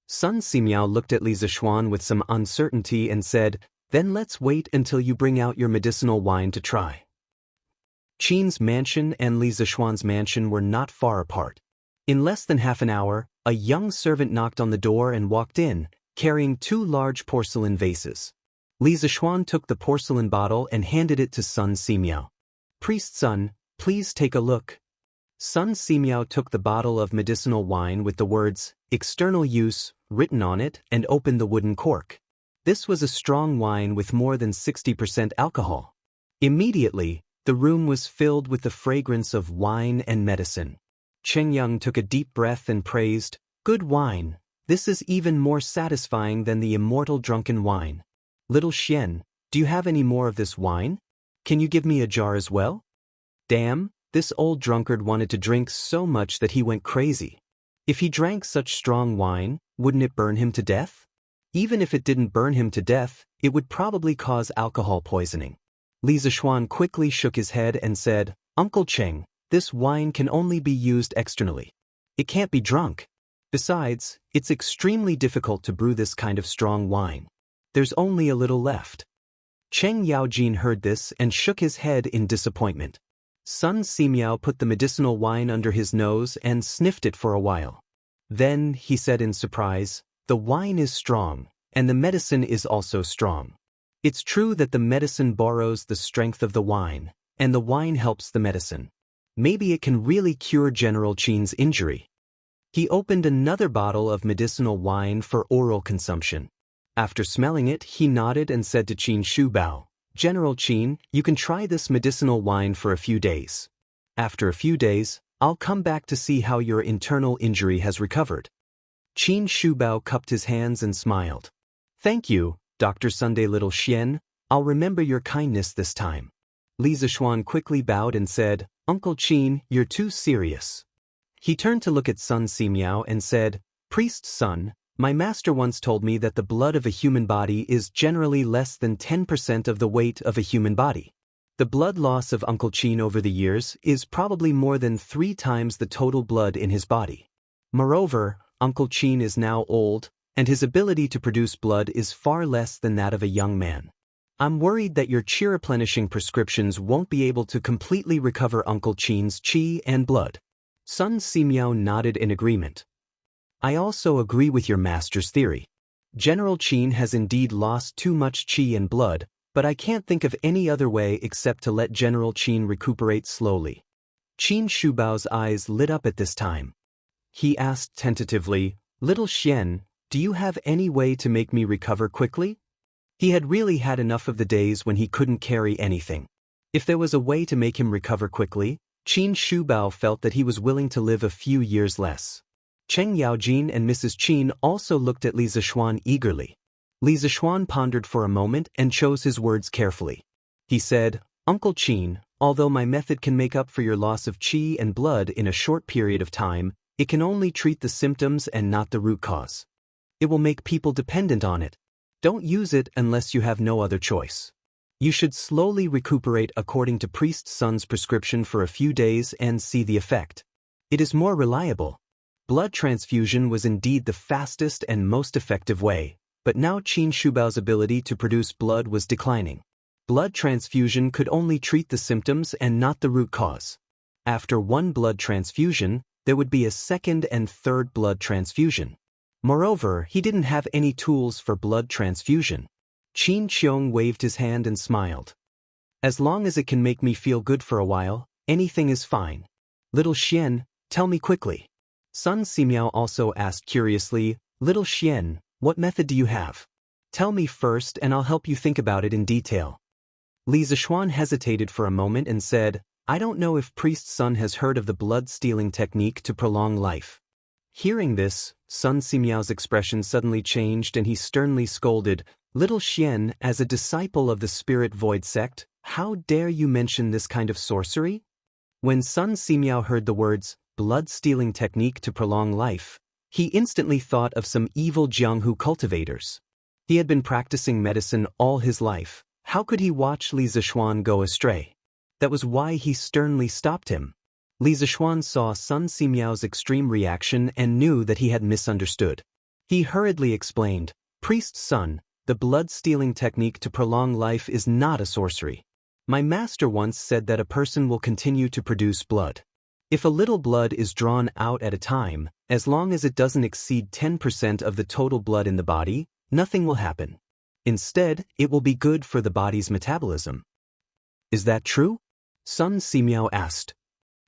Sun Simiao looked at Li Zishuan with some uncertainty and said, "Then let's wait until you bring out your medicinal wine to try." Qin's mansion and Li Zishuan's mansion were not far apart. In less than half an hour, a young servant knocked on the door and walked in, carrying 2 large porcelain vases. Li Zishuan took the porcelain bottle and handed it to Sun Simiao. "Priest Sun, please take a look." Sun Simiao took the bottle of medicinal wine with the words, external use, written on it, and opened the wooden cork. This was a strong wine with more than 60% alcohol. Immediately, the room was filled with the fragrance of wine and medicine. Cheng Yang took a deep breath and praised, "Good wine. This is even more satisfying than the immortal drunken wine. Little Xian, do you have any more of this wine? Can you give me a jar as well?" Damn, this old drunkard wanted to drink so much that he went crazy. If he drank such strong wine, wouldn't it burn him to death? Even if it didn't burn him to death, it would probably cause alcohol poisoning. Li Zishuan quickly shook his head and said, "Uncle Cheng, this wine can only be used externally. It can't be drunk. Besides, it's extremely difficult to brew this kind of strong wine. There's only a little left." Cheng Yaojin heard this and shook his head in disappointment. Sun Simiao put the medicinal wine under his nose and sniffed it for a while. Then, he said in surprise, "The wine is strong, and the medicine is also strong. It's true that the medicine borrows the strength of the wine, and the wine helps the medicine. Maybe it can really cure General Qin's injury." He opened another bottle of medicinal wine for oral consumption. After smelling it, he nodded and said to Qin Shubao, "General Qin, you can try this medicinal wine for a few days. After a few days, I'll come back to see how your internal injury has recovered." Qin Shubao cupped his hands and smiled. "Thank you, Dr. Sunday Little Xian. I'll remember your kindness this time." Li Zishuan quickly bowed and said, "Uncle Qin, you're too serious." He turned to look at Sun Simiao and said, "Priest's son, my master once told me that the blood of a human body is generally less than 10% of the weight of a human body. The blood loss of Uncle Qin over the years is probably more than 3 times the total blood in his body. Moreover, Uncle Qin is now old, and his ability to produce blood is far less than that of a young man. I'm worried that your qi replenishing prescriptions won't be able to completely recover Uncle Qin's qi and blood." Sun Simiao nodded in agreement. "I also agree with your master's theory. General Qin has indeed lost too much qi and blood, but I can't think of any other way except to let General Qin recuperate slowly." Qin Shubao's eyes lit up at this time. He asked tentatively, "Little Xian, do you have any way to make me recover quickly?" He had really had enough of the days when he couldn't carry anything. If there was a way to make him recover quickly, Qin Shubao felt that he was willing to live a few years less. Cheng Yaojin and Mrs. Qin also looked at Li Zishuan eagerly. Li Zishuan pondered for a moment and chose his words carefully. He said, "Uncle Qin, although my method can make up for your loss of qi and blood in a short period of time, it can only treat the symptoms and not the root cause. It will make people dependent on it. Don't use it unless you have no other choice. You should slowly recuperate according to priest's son's prescription for a few days and see the effect. It is more reliable." Blood transfusion was indeed the fastest and most effective way, but now Qin Shubao's ability to produce blood was declining. Blood transfusion could only treat the symptoms and not the root cause. After one blood transfusion, there would be a second and third blood transfusion. Moreover, he didn't have any tools for blood transfusion. Qin Qiong waved his hand and smiled. "As long as it can make me feel good for a while, anything is fine. Little Xian, tell me quickly." Sun Simiao also asked curiously, "Little Xian, what method do you have? Tell me first and I'll help you think about it in detail." Li Zishuan hesitated for a moment and said, "I don't know if priest's son has heard of the blood-stealing technique to prolong life." Hearing this, Sun Simiao's expression suddenly changed and he sternly scolded, "Little Xian, as a disciple of the Spirit Void sect, how dare you mention this kind of sorcery?" When Sun Simiao heard the words, "blood-stealing technique to prolong life," he instantly thought of some evil Jianghu cultivators. He had been practicing medicine all his life. How could he watch Li Zishuan go astray? That was why he sternly stopped him. Li Zishuan saw Sun Simiao's extreme reaction and knew that he had misunderstood. He hurriedly explained, "Priest's son, the blood-stealing technique to prolong life is not a sorcery. My master once said that a person will continue to produce blood. If a little blood is drawn out at a time, as long as it doesn't exceed 10% of the total blood in the body, nothing will happen. Instead, it will be good for the body's metabolism." "Is that true?" Sun Simiao asked.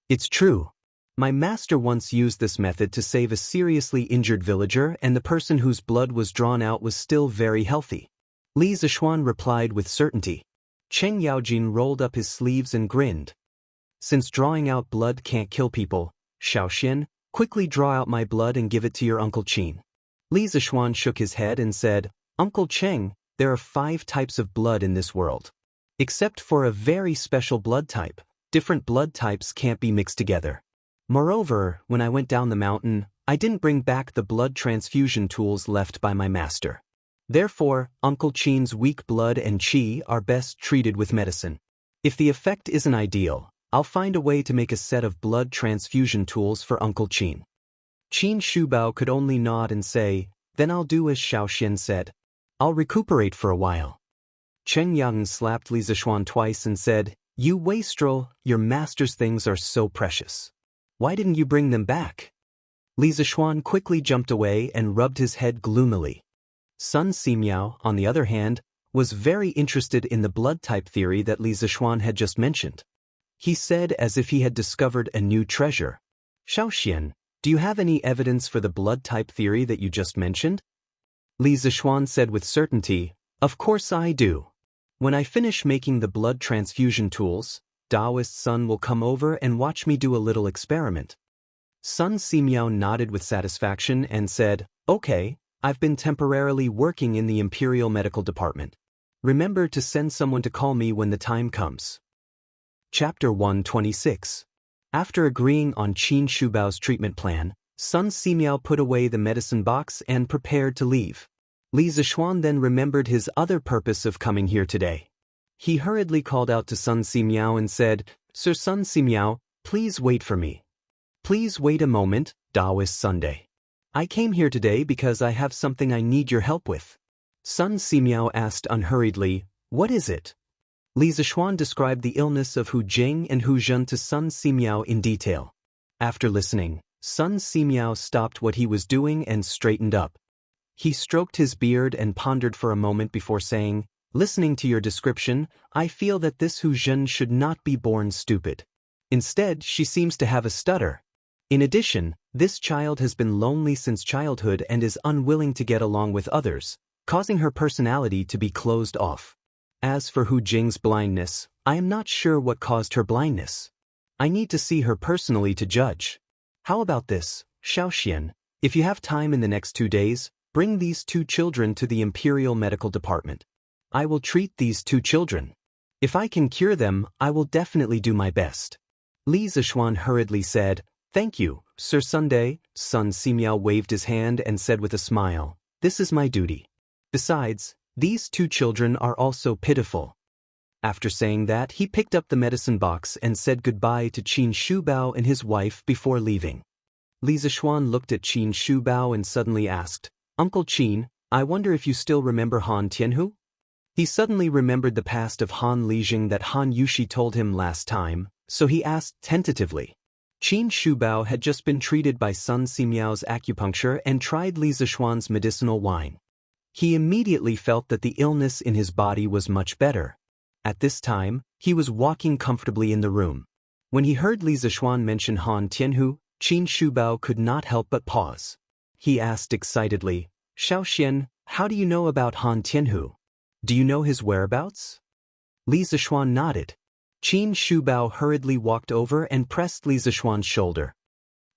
"It's true. My master once used this method to save a seriously injured villager, and the person whose blood was drawn out was still very healthy. Li Zishuan replied with certainty. Cheng Yaojin rolled up his sleeves and grinned. Since drawing out blood can't kill people, Xiaoxian, quickly draw out my blood and give it to your Uncle Qin. Li Zishuan shook his head and said, Uncle Cheng, there are 5 types of blood in this world. Except for a very special blood type, different blood types can't be mixed together. Moreover, when I went down the mountain, I didn't bring back the blood transfusion tools left by my master. Therefore, Uncle Qin's weak blood and qi are best treated with medicine. If the effect isn't ideal, I'll find a way to make a set of blood transfusion tools for Uncle Qin. Qin Shubao could only nod and say, then I'll do as Xiaoxian said. I'll recuperate for a while. Cheng Yang slapped Li Zishuan twice and said, You wastrel, your master's things are so precious. Why didn't you bring them back? Li Zishuan quickly jumped away and rubbed his head gloomily. Sun Simiao, on the other hand, was very interested in the blood type theory that Li Zishuan had just mentioned. He said as if he had discovered a new treasure. Xiaoxian, do you have any evidence for the blood type theory that you just mentioned? Li Zishuan said with certainty, Of course I do. When I finish making the blood transfusion tools, Taoist Sun will come over and watch me do a little experiment. Sun Simiao nodded with satisfaction and said, Okay, I've been temporarily working in the Imperial Medical Department. Remember to send someone to call me when the time comes. Chapter 126. After agreeing on Qin Shubao's treatment plan, Sun Simiao put away the medicine box and prepared to leave. Li Zishuan then remembered his other purpose of coming here today. He hurriedly called out to Sun Simiao and said, Sir Sun Simiao, please wait for me. Please wait a moment, Taoist Sunday. I came here today because I have something I need your help with. Sun Simiao asked unhurriedly, What is it? Li Zishuan described the illness of Hu Jing and Hu Zhen to Sun Simiao in detail. After listening, Sun Simiao stopped what he was doing and straightened up. He stroked his beard and pondered for a moment before saying, Listening to your description, I feel that this Hu Zhen should not be born stupid. Instead, she seems to have a stutter. In addition, this child has been lonely since childhood and is unwilling to get along with others, causing her personality to be closed off. As for Hu Jing's blindness, I am not sure what caused her blindness. I need to see her personally to judge. How about this, Xiaoxian? If you have time in the next 2 days, bring these 2 children to the Imperial Medical Department. I will treat these 2 children. If I can cure them, I will definitely do my best. Li Zishuan hurriedly said, Thank you, Sir Sunday. Sun Simiao waved his hand and said with a smile, This is my duty. Besides, these 2 children are also pitiful. After saying that, he picked up the medicine box and said goodbye to Qin Shubao and his wife before leaving. Li Zishuan looked at Qin Shubao and suddenly asked, Uncle Qin, I wonder if you still remember Han Tianhu? He suddenly remembered the past of Han Lijing that Han Yushi told him last time, so he asked tentatively. Qin Shubao had just been treated by Sun Simiao's acupuncture and tried Li Zishuan's medicinal wine. He immediately felt that the illness in his body was much better. At this time, he was walking comfortably in the room. When he heard Li Zishuan mention Han Tianhu, Qin Shubao could not help but pause. He asked excitedly, Xiaoxian, how do you know about Han Tianhu? Do you know his whereabouts? Li Zishuan nodded. Qin Shubao hurriedly walked over and pressed Li Zishuan's shoulder.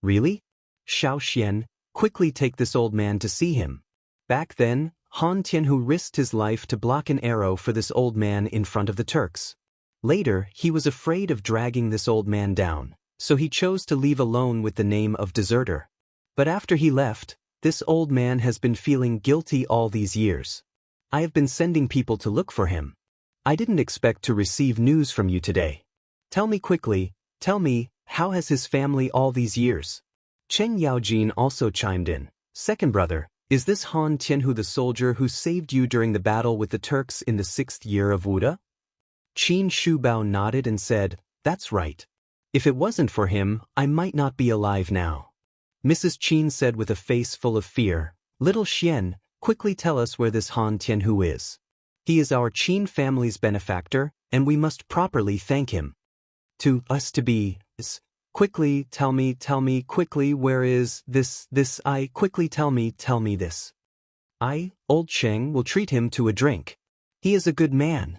Really? Xiaoxian, quickly take this old man to see him. Back then, Han Tianhu risked his life to block an arrow for this old man in front of the Turks. Later, he was afraid of dragging this old man down, so he chose to leave alone with the name of deserter. But after he left, this old man has been feeling guilty all these years. I have been sending people to look for him. I didn't expect to receive news from you today. Tell me quickly, tell me, how has his family all these years? Cheng Yaojin also chimed in. Second brother, is this Han Tianhu the soldier who saved you during the battle with the Turks in the 6th year of Wuda? Qin Shubao nodded and said, That's right. If it wasn't for him, I might not be alive now. Mrs. Qin said with a face full of fear, Little Xian, quickly tell us where this Han Tianhu is. He is our Qin family's benefactor, and we must properly thank him. To us to be, Quickly, tell me, quickly, where is this, quickly tell me this. Old Cheng will treat him to a drink. He is a good man.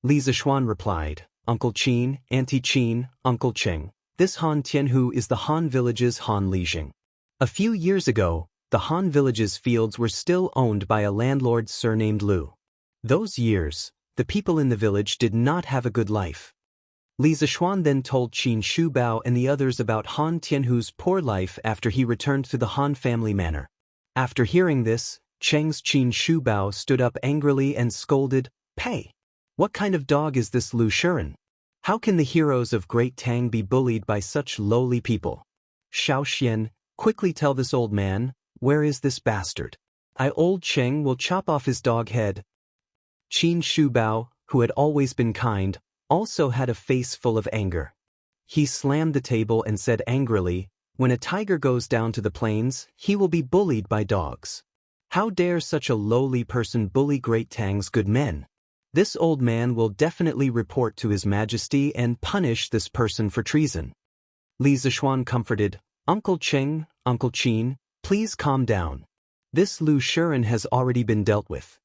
Li Zishuan replied, Uncle Qin, Auntie Qin, Uncle Cheng, this Han Tianhu is the Han village's Han Lijing. A few years ago, the Han village's fields were still owned by a landlord surnamed Lu. Those years, the people in the village did not have a good life. Li Zishuan then told Qin Shubao and the others about Han Tianhu's poor life after he returned to the Han family manor. After hearing this, Cheng's Qin Shubao stood up angrily and scolded, Pei! What kind of dog is this Lu Shiren? How can the heroes of Great Tang be bullied by such lowly people? Xiao Xian, quickly tell this old man, where is this bastard? Old Cheng will chop off his dog head. Qin Shubao, who had always been kind, also had a face full of anger. He slammed the table and said angrily, when a tiger goes down to the plains, he will be bullied by dogs. How dare such a lowly person bully Great Tang's good men? This old man will definitely report to His Majesty and punish this person for treason. Li Zishuan comforted, Uncle Cheng, Uncle Qin, please calm down. This Lu Shiren has already been dealt with.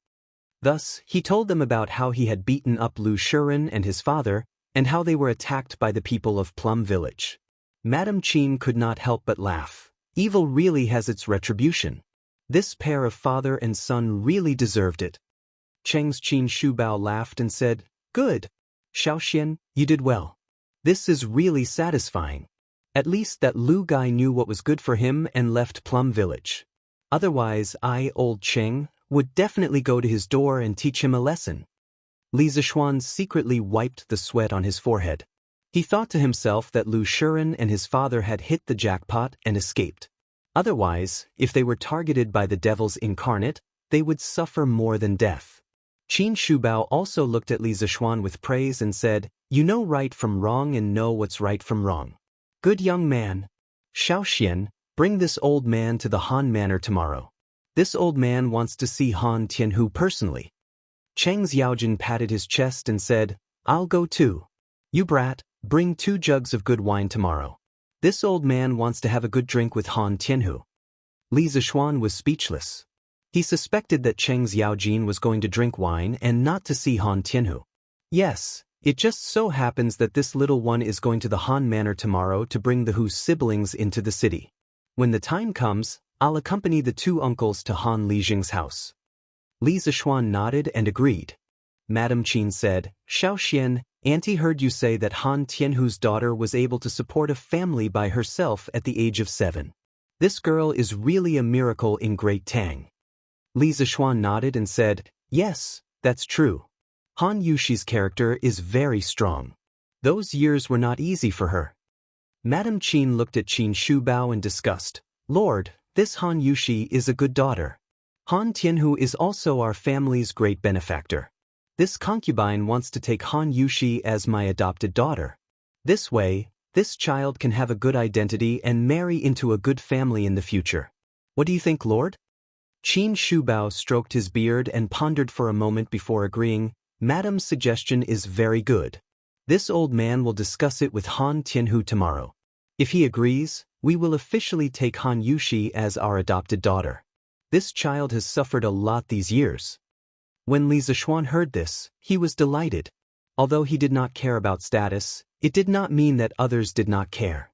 Thus, he told them about how he had beaten up Lu Shiren and his father, and how they were attacked by the people of Plum Village. Madame Qin could not help but laugh. Evil really has its retribution. This pair of father and son really deserved it. Cheng's Qin Shubao laughed and said, Good. Xiaoxian, you did well. This is really satisfying. At least that Lu guy knew what was good for him and left Plum Village. Otherwise old Cheng, would definitely go to his door and teach him a lesson. Li Zishuan secretly wiped the sweat on his forehead. He thought to himself that Lu Shiren and his father had hit the jackpot and escaped. Otherwise, if they were targeted by the devils incarnate, they would suffer more than death. Qin Shubao also looked at Li Zishuan with praise and said, You know right from wrong and know what's right from wrong. Good young man. Xiaoxian, bring this old man to the Han Manor tomorrow. This old man wants to see Han Tianhu personally. Cheng Xiaojin patted his chest and said, I'll go too. You brat, bring 2 jugs of good wine tomorrow. This old man wants to have a good drink with Han Tianhu. Li Zishuan was speechless. He suspected that Cheng Xiaojin was going to drink wine and not to see Han Tianhu. Yes, it just so happens that this little one is going to the Han Manor tomorrow to bring the Hu siblings into the city. When the time comes, I'll accompany the 2 uncles to Han Lijing's house. Li Zishuan nodded and agreed. Madame Qin said, Xiaoxian, Auntie heard you say that Han Tianhu's daughter was able to support a family by herself at the age of 7. This girl is really a miracle in Great Tang. Li Zishuan nodded and said, Yes, that's true. Han Yushi's character is very strong. Those years were not easy for her. Madame Qin looked at Qin Shubao in disgust. Lord, this Han Yushi is a good daughter. Han Tianhu is also our family's great benefactor. This concubine wants to take Han Yushi as my adopted daughter. This way, this child can have a good identity and marry into a good family in the future. What do you think, Lord? Qin Shubao stroked his beard and pondered for a moment before agreeing, Madame's suggestion is very good. This old man will discuss it with Han Tianhu tomorrow. If he agrees, we will officially take Han Yushi as our adopted daughter. This child has suffered a lot these years. When Li Zishuan heard this, he was delighted. Although he did not care about status, it did not mean that others did not care.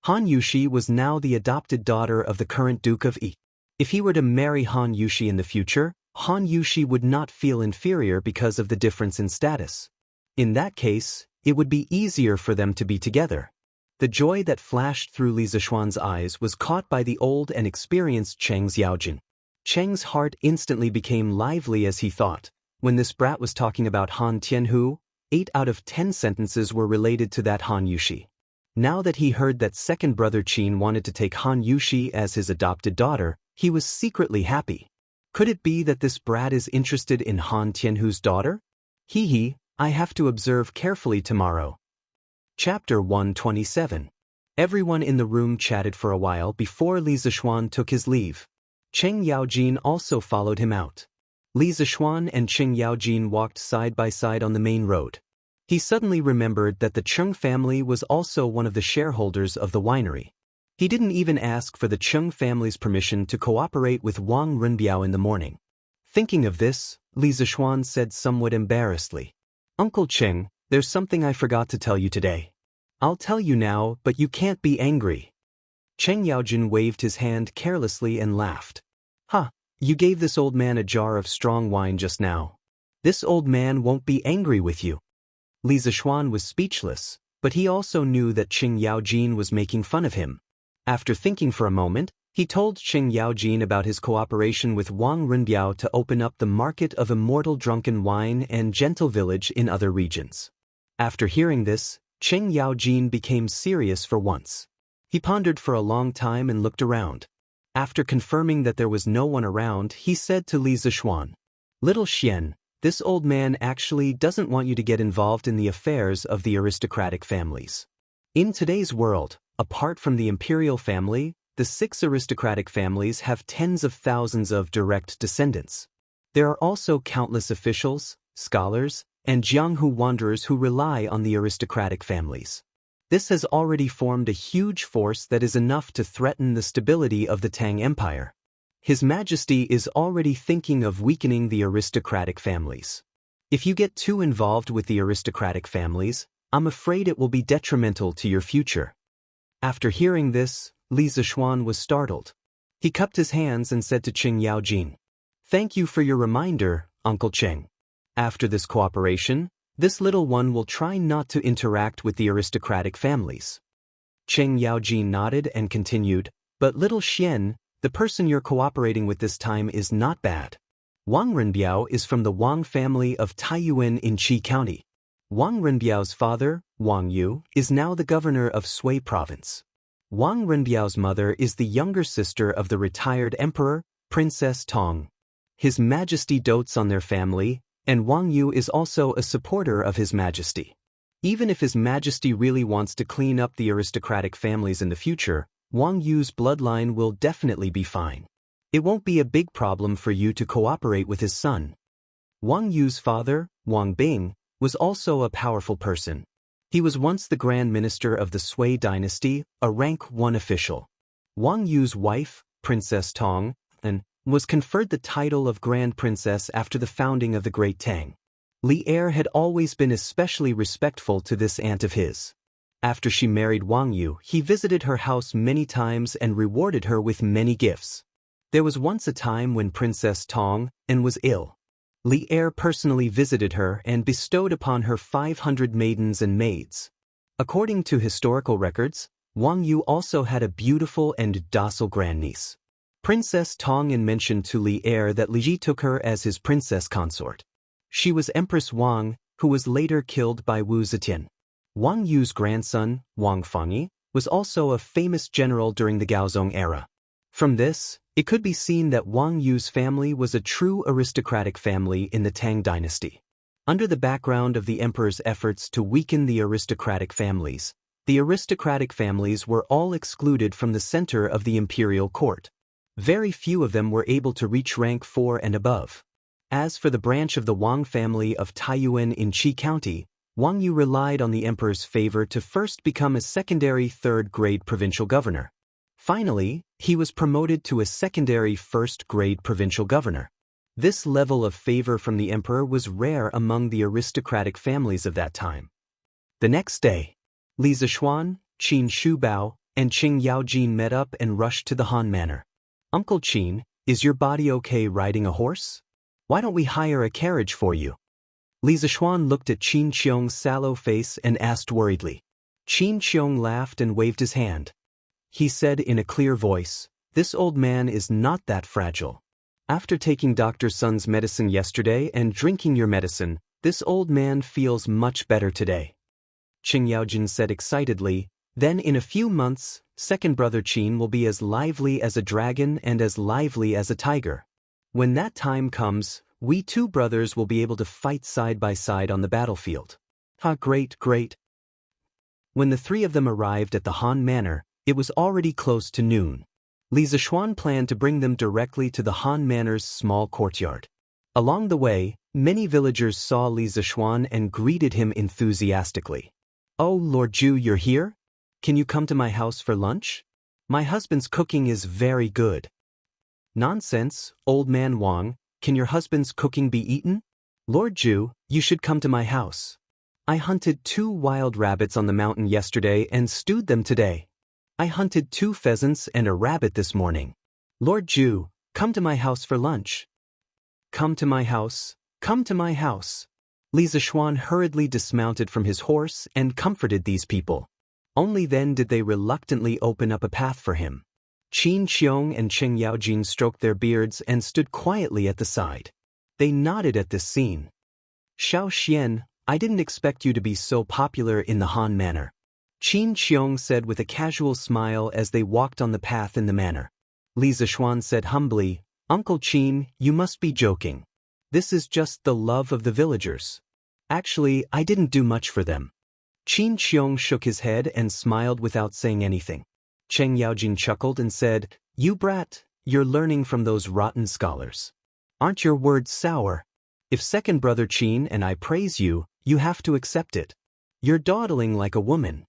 Han Yushi was now the adopted daughter of the current Duke of Yi. If he were to marry Han Yushi in the future, Han Yushi would not feel inferior because of the difference in status. In that case, it would be easier for them to be together. The joy that flashed through Li Zishuan's eyes was caught by the old and experienced Cheng Xiaojin. Cheng's heart instantly became lively as he thought, when this brat was talking about Han Tianhu, 8 out of 10 sentences were related to that Han Yushi. Now that he heard that second brother Qin wanted to take Han Yushi as his adopted daughter, he was secretly happy. Could it be that this brat is interested in Han Tianhu's daughter? I have to observe carefully tomorrow. Chapter 127. Everyone in the room chatted for a while before Li Zishuan took his leave. Cheng Yaojin also followed him out. Li Zishuan and Cheng Yaojin walked side by side on the main road. He suddenly remembered that the Cheng family was also one of the shareholders of the winery. He didn't even ask for the Cheng family's permission to cooperate with Wang Runbiao in the morning. Thinking of this, Li Zishuan said somewhat embarrassedly, "Uncle Cheng, there's something I forgot to tell you today. I'll tell you now, but you can't be angry." Cheng Yaojin waved his hand carelessly and laughed. "Ha, you gave this old man a jar of strong wine just now. This old man won't be angry with you." Li Zishuan was speechless, but he also knew that Cheng Yaojin was making fun of him. After thinking for a moment, he told Cheng Yaojin about his cooperation with Wang Runbiao to open up the market of Immortal drunken wine and gentle village in other regions. After hearing this, Cheng Yaojin became serious for once. He pondered for a long time and looked around. After confirming that there was no one around, he said to Li Zishuan, "Little Xian, this old man actually doesn't want you to get involved in the affairs of the aristocratic families. In today's world, apart from the imperial family, the 6 aristocratic families have tens of thousands of direct descendants. There are also countless officials, scholars, and Jianghu wanderers who rely on the aristocratic families. This has already formed a huge force that is enough to threaten the stability of the Tang Empire. His Majesty is already thinking of weakening the aristocratic families. If you get too involved with the aristocratic families, I'm afraid it will be detrimental to your future." After hearing this, Li Zishuan was startled. He cupped his hands and said to Cheng Yaojin, "Thank you for your reminder, Uncle Cheng. After this cooperation, this little one will try not to interact with the aristocratic families." Cheng Yaojin nodded and continued, "But little Xian, the person you're cooperating with this time is not bad. Wang Runbiao is from the Wang family of Taiyuan in Qi County. Wang Runbiao's father, Wang Yu, is now the governor of Sui Province. Wang Runbiao's mother is the younger sister of the retired emperor, Princess Tong. His Majesty dotes on their family, and Wang Yu is also a supporter of His Majesty. Even if His Majesty really wants to clean up the aristocratic families in the future, Wang Yu's bloodline will definitely be fine. It won't be a big problem for you to cooperate with his son." Wang Yu's father, Wang Bing, was also a powerful person. He was once the Grand Minister of the Sui dynasty, a rank 1 official. Wang Yu's wife, Princess Tong, was conferred the title of Grand Princess after the founding of the Great Tang. Li Er had always been especially respectful to this aunt of his. After she married Wang Yu, he visited her house many times and rewarded her with many gifts. There was once a time when Princess Tong was ill. Li Er personally visited her and bestowed upon her 500 maidens and maids. According to historical records, Wang Yu also had a beautiful and docile grandniece. Princess Tong mentioned to Li Er that Li Ji took her as his princess consort. She was Empress Wang, who was later killed by Wu Zetian. Wang Yu's grandson, Wang Fengyi, was also a famous general during the Gaozong era. From this, it could be seen that Wang Yu's family was a true aristocratic family in the Tang dynasty. Under the background of the emperor's efforts to weaken the aristocratic families were all excluded from the center of the imperial court. Very few of them were able to reach rank 4 and above. As for the branch of the Wang family of Taiyuan in Qi County, Wang Yu relied on the emperor's favor to first become a secondary 3rd-grade provincial governor. Finally, he was promoted to a secondary 1st-grade provincial governor. This level of favor from the emperor was rare among the aristocratic families of that time. The next day, Li Zishuan, Qin Shubao, and Cheng Yaojin met up and rushed to the Han Manor. "Uncle Qin, is your body okay riding a horse? Why don't we hire a carriage for you?" Li Zishuan looked at Qin Qiong's sallow face and asked worriedly. Qin Qiong laughed and waved his hand. He said in a clear voice, "This old man is not that fragile. After taking Dr. Sun's medicine yesterday and drinking your medicine, this old man feels much better today." Cheng Yaojin said excitedly, "Then in a few months, second brother Qin will be as lively as a dragon and as lively as a tiger. When that time comes, we 2 brothers will be able to fight side by side on the battlefield." "Ha, great, great." When the 3 of them arrived at the Han Manor, it was already close to noon. Li Zishuan planned to bring them directly to the Han Manor's small courtyard. Along the way, Many villagers saw Li Zishuan and greeted him enthusiastically. "Oh, Lord Zhu, you're here? Can you come to my house for lunch? My husband's cooking is very good." "Nonsense, old man Wang, can your husband's cooking be eaten? Lord Zhu, you should come to my house. I hunted 2 wild rabbits on the mountain yesterday and stewed them today. I hunted 2 pheasants and a rabbit this morning. Lord Zhu, come to my house for lunch." "Come to my house, come to my house." Li Zishuan hurriedly dismounted from his horse and comforted these people. Only then did they reluctantly open up a path for him. Qin Qiong and Cheng Yaojin stroked their beards and stood quietly at the side. They nodded at this scene. "Xiao Xian, I didn't expect you to be so popular in the Han Manor," Qin Qiong said with a casual smile as they walked on the path in the manor. Li Zishuan said humbly, "Uncle Qin, you must be joking. This is just the love of the villagers. Actually, I didn't do much for them." Qin Qiong shook his head and smiled without saying anything. Cheng Yaojin chuckled and said, "You brat, you're learning from those rotten scholars. Aren't your words sour? If second brother Qin and I praise you, you have to accept it. You're dawdling like a woman."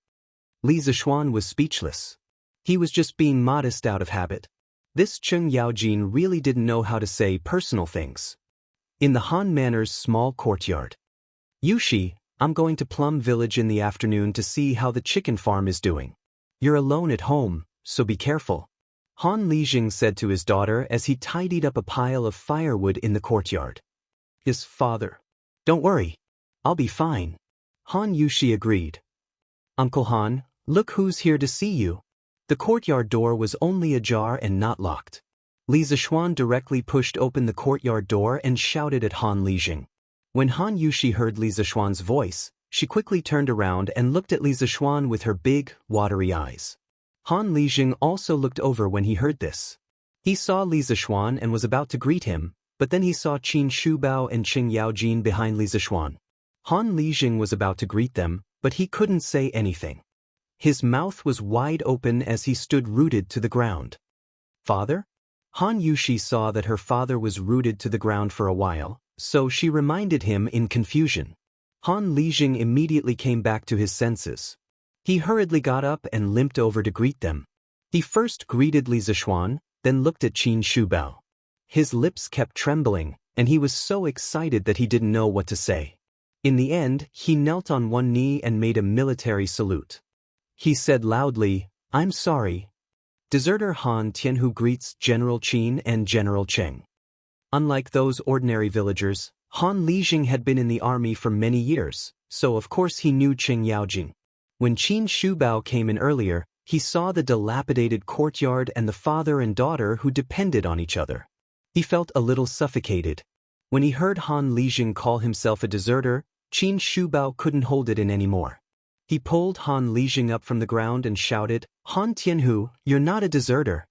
Li Zishuan was speechless. He was just being modest out of habit. This Cheng Yaojin really didn't know how to say personal things. In the Han Manor's small courtyard. "Yushi, I'm going to Plum Village in the afternoon to see how the chicken farm is doing. You're alone at home, so be careful," Han Lijing said to his daughter as he tidied up a pile of firewood in the courtyard. "Yes, father. Don't worry. I'll be fine," Han Yushi agreed. "Uncle Han, look who's here to see you." The courtyard door was only ajar and not locked. Li Zishuan directly pushed open the courtyard door and shouted at Han Lijing. When Han Yushi heard Li Zishuan's voice, she quickly turned around and looked at Li Zishuan with her big, watery eyes. Han Lijing also looked over when he heard this. He saw Li Zishuan and was about to greet him, but then he saw Qin Shubao and Cheng Yaojin behind Li Zishuan. Han Lijing was about to greet them, but he couldn't say anything. His mouth was wide open as he stood rooted to the ground. "Father?" Han Yushi saw that her father was rooted to the ground for a while, so she reminded him in confusion. Han Lijing immediately came back to his senses. He hurriedly got up and limped over to greet them. He first greeted Li Zishuan, then looked at Qin Shubao. His lips kept trembling, and he was so excited that he didn't know what to say. In the end, he knelt on one knee and made a military salute. He said loudly, "I'm sorry." Deserter Han Tianhu greets General Qin and General Cheng. Unlike those ordinary villagers, Han Lijing had been in the army for many years, so of course he knew Cheng Yaojin. When Qin Shubao came in earlier, he saw the dilapidated courtyard and the father and daughter who depended on each other. He felt a little suffocated. When he heard Han Lijing call himself a deserter, Qin Shubao couldn't hold it in anymore. He pulled Han Lijing up from the ground and shouted, "Han Tianhu, you're not a deserter.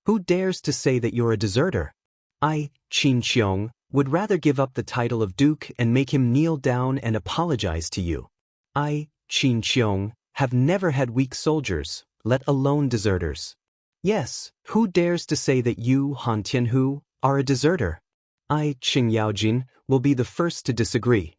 Who dares to say that you're a deserter? I, Qin Qiong, would rather give up the title of duke and make him kneel down and apologize to you. I, Qin Qiong, have never had weak soldiers, let alone deserters. Yes, who dares to say that you, Han Tianhu, are a deserter? I, Cheng Yaojin, will be the first to disagree."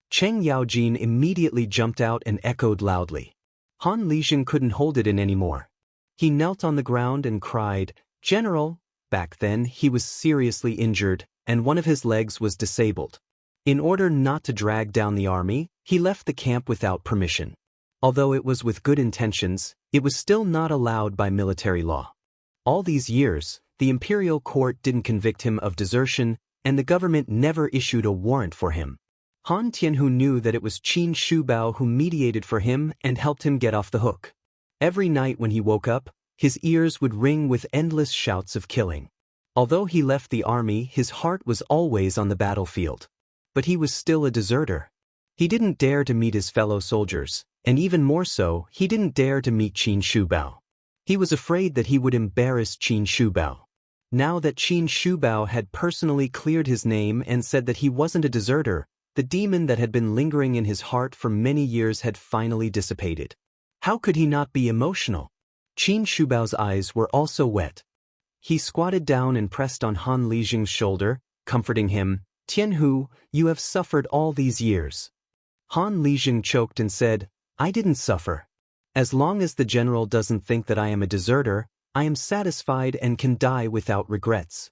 Cheng Yaojin immediately jumped out and echoed loudly. Han Lijing couldn't hold it in anymore. He knelt on the ground and cried, "General!" Back then, he was seriously injured, and one of his legs was disabled. In order not to drag down the army, he left the camp without permission. Although it was with good intentions, it was still not allowed by military law. All these years, the imperial court didn't convict him of desertion, and the government never issued a warrant for him. Han Tianhu knew that it was Qin Shubao who mediated for him and helped him get off the hook. Every night when he woke up, his ears would ring with endless shouts of killing. Although he left the army, his heart was always on the battlefield. But he was still a deserter. He didn't dare to meet his fellow soldiers, and even more so, he didn't dare to meet Qin Shubao. He was afraid that he would embarrass Qin Shubao. Now that Qin Shubao had personally cleared his name and said that he wasn't a deserter, the demon that had been lingering in his heart for many years had finally dissipated. How could he not be emotional? Qin Shubao's eyes were also wet. He squatted down and pressed on Han Lijing's shoulder, comforting him, Jianghu, you have suffered all these years. Han Lijing choked and said, I didn't suffer. As long as the general doesn't think that I am a deserter, I am satisfied and can die without regrets.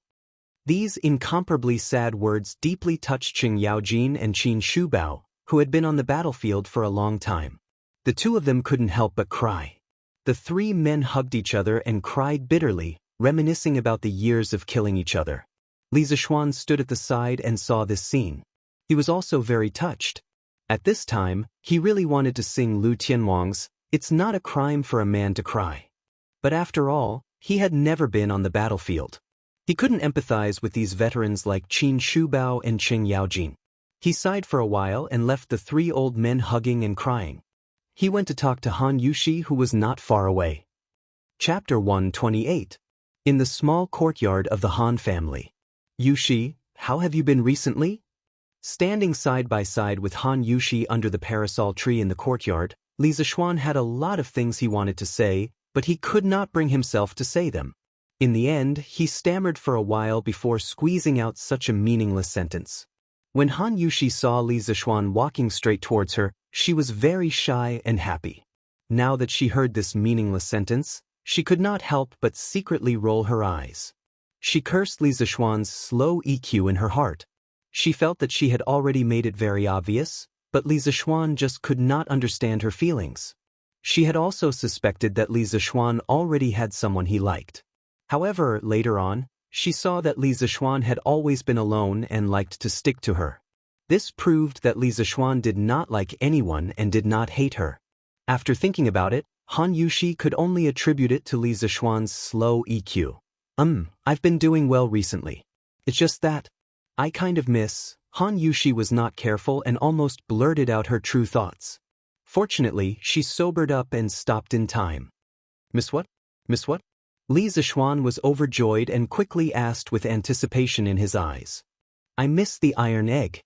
These incomparably sad words deeply touched Qing Yaojin and Qin Shubao, who had been on the battlefield for a long time. The two of them couldn't help but cry. The three men hugged each other and cried bitterly, reminiscing about the years of killing each other. Li Zishuan stood at the side and saw this scene. He was also very touched. At this time, he really wanted to sing Lu Tianwang's "It's Not a Crime for a Man to Cry." But after all, he had never been on the battlefield. He couldn't empathize with these veterans like Qin Shubao and Qing Yaojin. He sighed for a while and left the three old men hugging and crying. He went to talk to Han Yushi, who was not far away. Chapter 128. In the small courtyard of the Han family. Yushi, how have you been recently? Standing side by side with Han Yushi under the parasol tree in the courtyard, Li Zishuan had a lot of things he wanted to say, but he could not bring himself to say them. In the end, he stammered for a while before squeezing out such a meaningless sentence. When Han Yushi saw Li Zishuan walking straight towards her, she was very shy and happy. Now that she heard this meaningless sentence, she could not help but secretly roll her eyes. She cursed Li Zishuan's slow EQ in her heart. She felt that she had already made it very obvious, but Li Zishuan just could not understand her feelings. She had also suspected that Li Zishuan already had someone he liked. However, later on, she saw that Li Zishuan had always been alone and liked to stick to her. This proved that Li Zishuan did not like anyone and did not hate her. After thinking about it, Han Yushi could only attribute it to Li Zishuan's slow EQ. I've been doing well recently. It's just that I kind of miss. Han Yushi was not careful and almost blurted out her true thoughts. Fortunately, she sobered up and stopped in time. Miss what? Miss what? Li Zishuan was overjoyed and quickly asked with anticipation in his eyes. I miss the iron egg.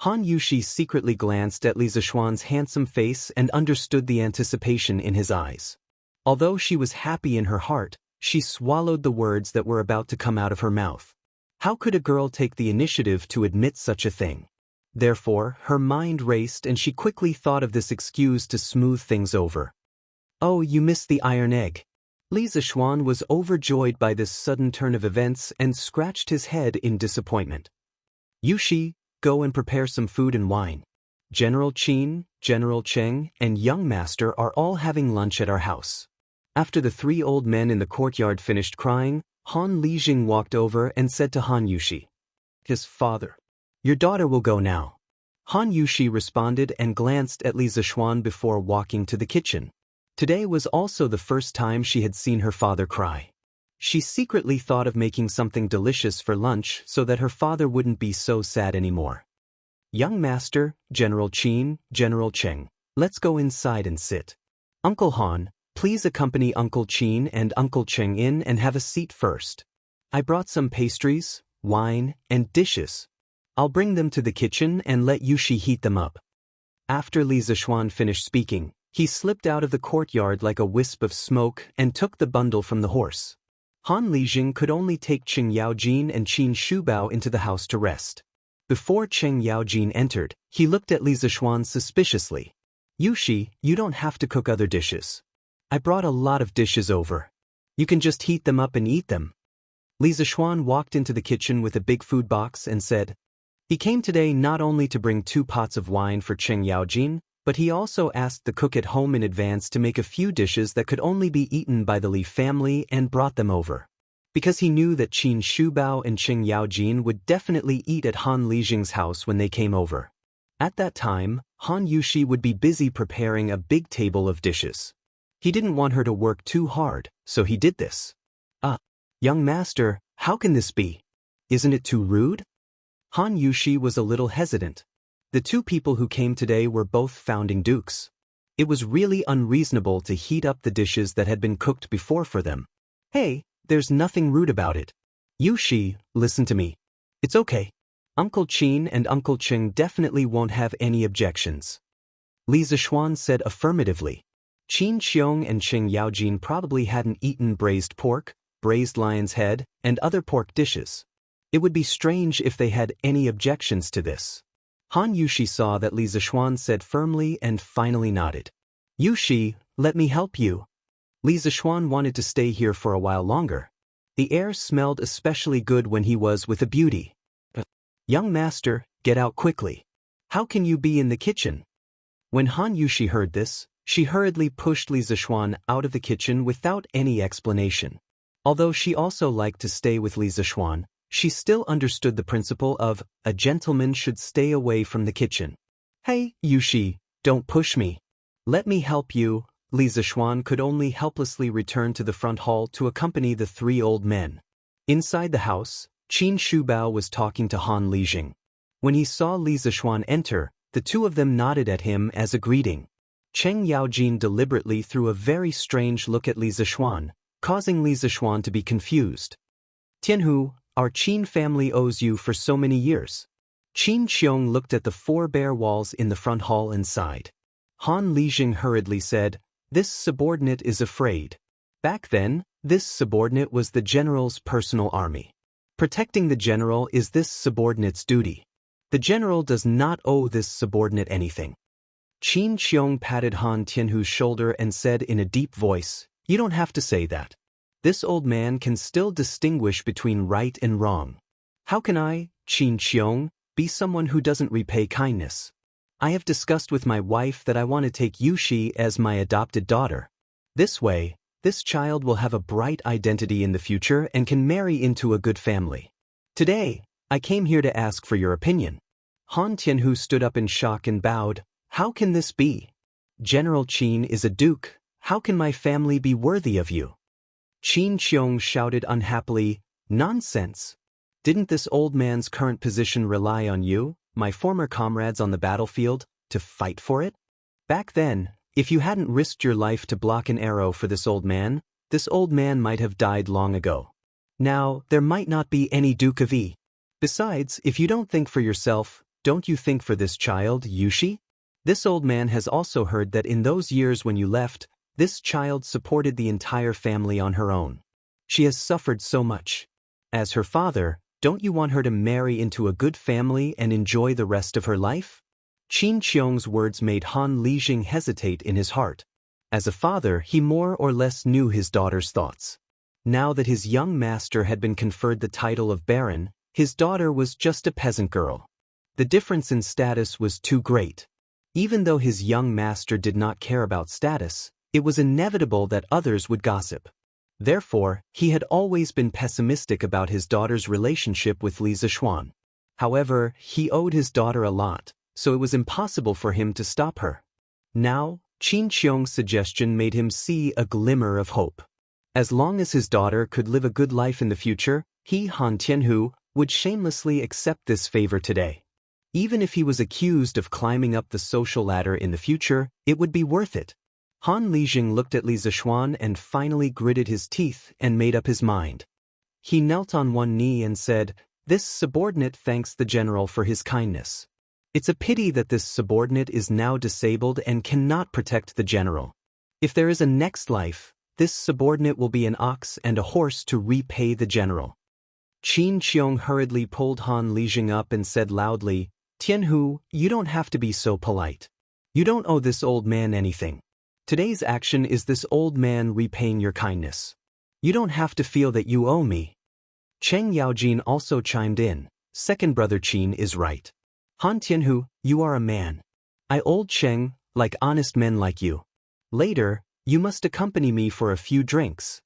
Han Yushi secretly glanced at Li Zishuan's handsome face and understood the anticipation in his eyes. Although she was happy in her heart, she swallowed the words that were about to come out of her mouth. How could a girl take the initiative to admit such a thing? Therefore, her mind raced and she quickly thought of this excuse to smooth things over. Oh, you missed the iron egg. Li Zishuan was overjoyed by this sudden turn of events and scratched his head in disappointment. Yushi, go and prepare some food and wine. General Qin, General Cheng, and young master are all having lunch at our house. After the three old men in the courtyard finished crying, Han Lijing walked over and said to Han Yushi, his father, your daughter will go now. Han Yushi responded and glanced at Li Zishuan before walking to the kitchen. Today was also the first time she had seen her father cry. She secretly thought of making something delicious for lunch so that her father wouldn't be so sad anymore. Young master, General Qin, General Cheng, let's go inside and sit. Uncle Han, please accompany Uncle Qin and Uncle Cheng in and have a seat first. I brought some pastries, wine, and dishes. I'll bring them to the kitchen and let Yushi heat them up. After Li Zishuan finished speaking, he slipped out of the courtyard like a wisp of smoke and took the bundle from the horse. Han Lijing could only take Qing Yaojin and Qin Shubao into the house to rest. Before Qing Yaojin entered, he looked at Li Zishuan suspiciously. Yushi, you don't have to cook other dishes. I brought a lot of dishes over. You can just heat them up and eat them. Li Zishuan walked into the kitchen with a big food box and said, he came today not only to bring 2 pots of wine for Qing Yaojin, but he also asked the cook at home in advance to make a few dishes that could only be eaten by the Li family and brought them over. Because he knew that Qin Shubao and Qing Yaojin would definitely eat at Han Lijing's house when they came over. At that time, Han Yushi would be busy preparing a big table of dishes. He didn't want her to work too hard, so he did this. Young master, how can this be? Isn't it too rude? Han Yushi was a little hesitant. The 2 people who came today were both founding dukes. It was really unreasonable to heat up the dishes that had been cooked before for them. Hey, there's nothing rude about it. Yushi, listen to me. It's okay. Uncle Qin and Uncle Cheng definitely won't have any objections. Li Zishuan said affirmatively. Qin Xiong and Qing Yaojin probably hadn't eaten braised pork, braised lion's head, and other pork dishes. It would be strange if they had any objections to this. Han Yushi saw that Li Zishuan said firmly and finally nodded. Yushi, let me help you. Li Zishuan wanted to stay here for a while longer. The air smelled especially good when he was with a beauty. Young master, get out quickly. How can you be in the kitchen? When Han Yushi heard this, she hurriedly pushed Li Zishuan out of the kitchen without any explanation. Although she also liked to stay with Li Zishuan, she still understood the principle of a gentleman should stay away from the kitchen. Hey, Yushi, don't push me. Let me help you. Li Zishuan could only helplessly return to the front hall to accompany the three old men. Inside the house, Qin Shubao was talking to Han Lijing. When he saw Li Zishuan enter, the two of them nodded at him as a greeting. Cheng Yaojin deliberately threw a very strange look at Li Zishuan, causing Li Zishuan to be confused. Tianhu, our Qin family owes you for so many years. Qin Qiong looked at the four bare walls in the front hall and sighed. Han Lijing hurriedly said, this subordinate is afraid. Back then, this subordinate was the general's personal army. Protecting the general is this subordinate's duty. The general does not owe this subordinate anything. Qin Qiong patted Han Tianhu's shoulder and said in a deep voice, you don't have to say that. This old man can still distinguish between right and wrong. How can I, Qin Qiong, be someone who doesn't repay kindness? I have discussed with my wife that I want to take Yushi as my adopted daughter. This way, this child will have a bright identity in the future and can marry into a good family. Today, I came here to ask for your opinion. Han Tianhu stood up in shock and bowed. How can this be? General Qin is a duke. How can my family be worthy of you? Qin Qiong shouted unhappily, nonsense. Didn't this old man's current position rely on you, my former comrades on the battlefield, to fight for it? Back then, if you hadn't risked your life to block an arrow for this old man might have died long ago. Now, there might not be any Duke of E. Besides, if you don't think for yourself, don't you think for this child, Yushi? This old man has also heard that in those years when you left, this child supported the entire family on her own. She has suffered so much. As her father, don't you want her to marry into a good family and enjoy the rest of her life? Qin Qiong's words made Han Lijing hesitate in his heart. As a father, he more or less knew his daughter's thoughts. Now that his young master had been conferred the title of baron, his daughter was just a peasant girl. The difference in status was too great. Even though his young master did not care about status, it was inevitable that others would gossip. Therefore, he had always been pessimistic about his daughter's relationship with Li Zishuan. However, he owed his daughter a lot, so it was impossible for him to stop her. Now, Qin Qiong's suggestion made him see a glimmer of hope. As long as his daughter could live a good life in the future, he, Han Tianhu, would shamelessly accept this favor today. Even if he was accused of climbing up the social ladder in the future, it would be worth it. Han Lijing looked at Li Zishuan and finally gritted his teeth and made up his mind. He knelt on one knee and said, this subordinate thanks the general for his kindness. It's a pity that this subordinate is now disabled and cannot protect the general. If there is a next life, this subordinate will be an ox and a horse to repay the general. Qin Qiong hurriedly pulled Han Lijing up and said loudly, Tianhu, you don't have to be so polite. You don't owe this old man anything. Today's action is this old man repaying your kindness. You don't have to feel that you owe me. Cheng Yaojin also chimed in, second brother Qin is right. Han Tianhu, you are a man. I old Cheng, like honest men like you. Later, you must accompany me for a few drinks.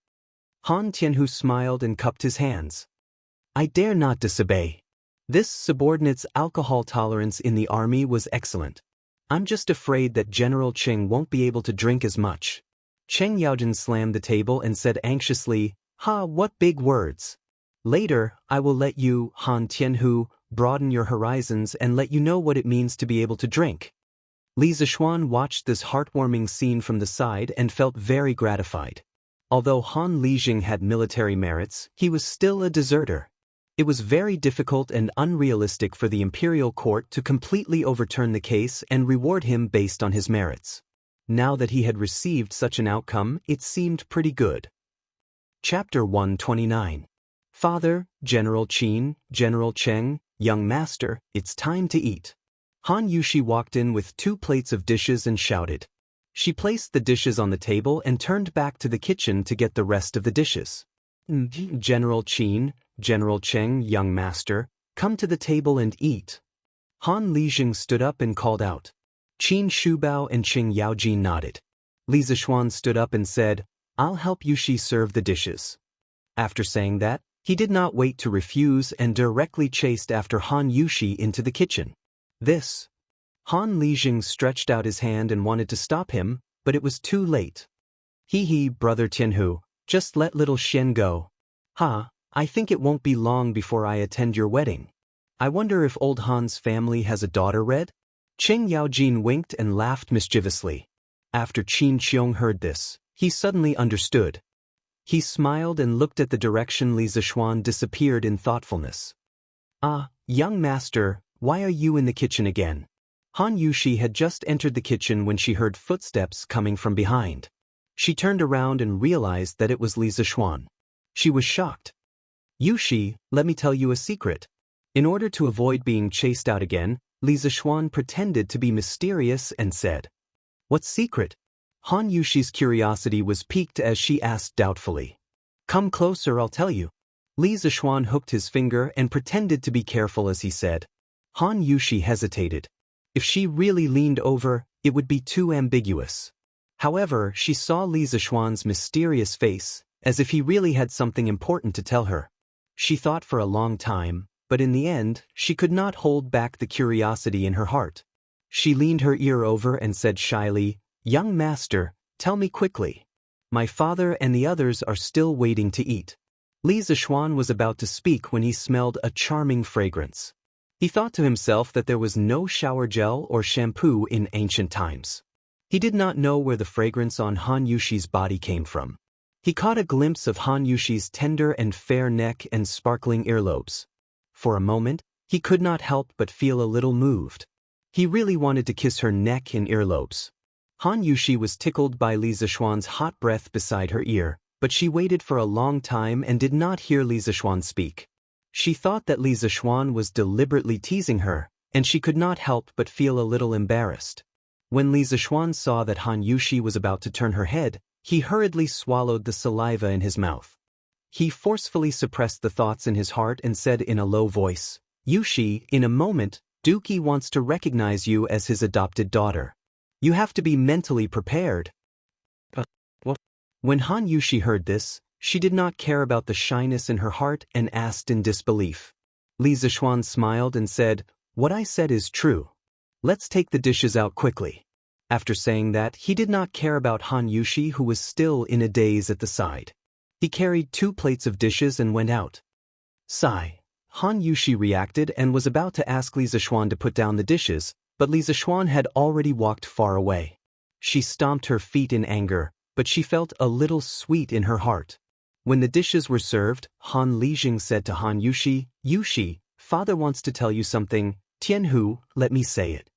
Han Tianhu smiled and cupped his hands. I dare not disobey. This subordinate's alcohol tolerance in the army was excellent. I'm just afraid that General Cheng won't be able to drink as much. Cheng Yaojin slammed the table and said anxiously, what big words. Later, I will let you, Han Tianhu, broaden your horizons and let you know what it means to be able to drink. Li Zishuan watched this heartwarming scene from the side and felt very gratified. Although Han Lijing had military merits, he was still a deserter. It was very difficult and unrealistic for the imperial court to completely overturn the case and reward him based on his merits. Now that he had received such an outcome, it seemed pretty good. Chapter 129. Father, General Qin, General Cheng, young master, it's time to eat. Han Yushi walked in with 2 plates of dishes and shouted. She placed the dishes on the table and turned back to the kitchen to get the rest of the dishes. General Qin, General Cheng, young master, come to the table and eat. Han Lijing stood up and called out. Qin Shubao and Qing Yaojin nodded. Li Zishuan stood up and said, I'll help Yushi serve the dishes. After saying that, he did not wait to refuse and directly chased after Han Yushi into the kitchen. This. Han Lijing stretched out his hand and wanted to stop him, but it was too late. Hee, brother Tianhu, just let little Xian go. I think it won't be long before I attend your wedding. I wonder if old Han's family has a daughter, Red? Qing Yaojin winked and laughed mischievously. After Qin Qiong heard this, he suddenly understood. He smiled and looked at the direction Li Zishuan disappeared in thoughtfulness. Young master, why are you in the kitchen again? Han Yushi had just entered the kitchen when she heard footsteps coming from behind. She turned around and realized that it was Li Zishuan. She was shocked. Yushi, let me tell you a secret. In order to avoid being chased out again, Li Zishuan pretended to be mysterious and said, What secret? Han Yushi's curiosity was piqued as she asked doubtfully. Come closer, I'll tell you. Li Zishuan hooked his finger and pretended to be careful as he said. Han Yushi hesitated. If she really leaned over, it would be too ambiguous. However, she saw Li Zishuan's mysterious face, as if he really had something important to tell her. She thought for a long time, but in the end, she could not hold back the curiosity in her heart. She leaned her ear over and said shyly, Young master, tell me quickly. My father and the others are still waiting to eat. Li Zishuan was about to speak when he smelled a charming fragrance. He thought to himself that there was no shower gel or shampoo in ancient times. He did not know where the fragrance on Han Yushi's body came from. He caught a glimpse of Han Yushi's tender and fair neck and sparkling earlobes. For a moment, he could not help but feel a little moved. He really wanted to kiss her neck and earlobes. Han Yushi was tickled by Li Zishuan's hot breath beside her ear, but she waited for a long time and did not hear Li Zishuan speak. She thought that Li Zishuan was deliberately teasing her, and she could not help but feel a little embarrassed. When Li Zishuan saw that Han Yushi was about to turn her head, he hurriedly swallowed the saliva in his mouth. He forcefully suppressed the thoughts in his heart and said in a low voice, Yushi, in a moment, Dookie wants to recognize you as his adopted daughter. You have to be mentally prepared. What? When Han Yushi heard this, she did not care about the shyness in her heart and asked in disbelief. Li Zishuan smiled and said, What I said is true. Let's take the dishes out quickly. After saying that, he did not care about Han Yushi, who was still in a daze at the side. He carried 2 plates of dishes and went out. Sigh. Han Yushi reacted and was about to ask Li Zishuan to put down the dishes, but Li Zishuan had already walked far away. She stomped her feet in anger, but she felt a little sweet in her heart. When the dishes were served, Han Lijing said to Han Yushi, Yushi, father wants to tell you something. Tianhu, let me say it.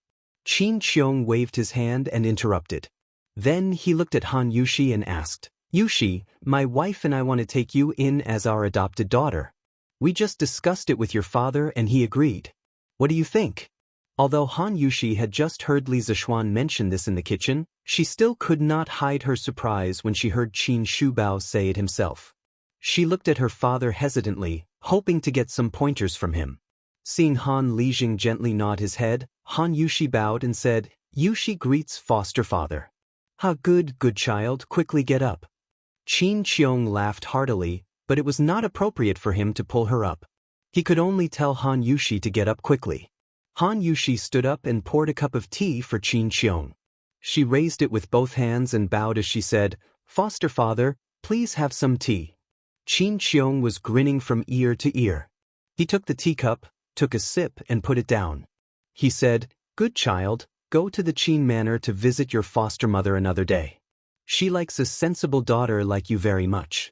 Qin Qiong waved his hand and interrupted. Then he looked at Han Yushi and asked, Yushi, my wife and I want to take you in as our adopted daughter. We just discussed it with your father and he agreed. What do you think? Although Han Yushi had just heard Li Zishuan mention this in the kitchen, she still could not hide her surprise when she heard Qin Shubao say it himself. She looked at her father hesitantly, hoping to get some pointers from him. Seeing Han Lijing gently nod his head, Han Yushi bowed and said, Yushi greets foster father. Good child, quickly get up. Qin Qiong laughed heartily, but it was not appropriate for him to pull her up. He could only tell Han Yushi to get up quickly. Han Yushi stood up and poured a cup of tea for Qin Qiong. She raised it with both hands and bowed as she said, Foster father, please have some tea. Qin Qiong was grinning from ear to ear. He took the teacup, took a sip and put it down. He said, Good child, go to the Qin manor to visit your foster mother another day. She likes a sensible daughter like you very much.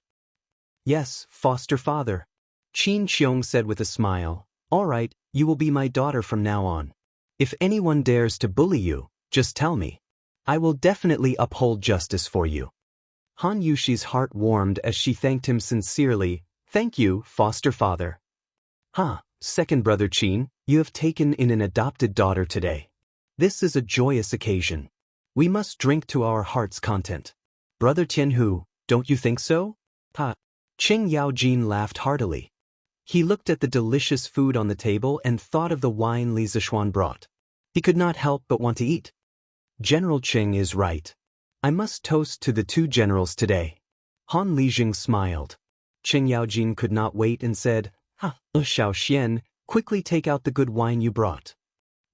Yes, foster father. Qin Qiong said with a smile, All right, you will be my daughter from now on. If anyone dares to bully you, just tell me. I will definitely uphold justice for you. Han Yushi's heart warmed as she thanked him sincerely. Thank you, foster father. Second brother Qin, you have taken in an adopted daughter today. This is a joyous occasion. We must drink to our heart's content. Brother Tianhu, don't you think so? Qing Yaojin laughed heartily. He looked at the delicious food on the table and thought of the wine Li Zishuan brought. He could not help but want to eat. General Qing is right. I must toast to the two generals today. Han Lijing smiled. Qing Yaojin could not wait and said, Xiao Xian, quickly take out the good wine you brought.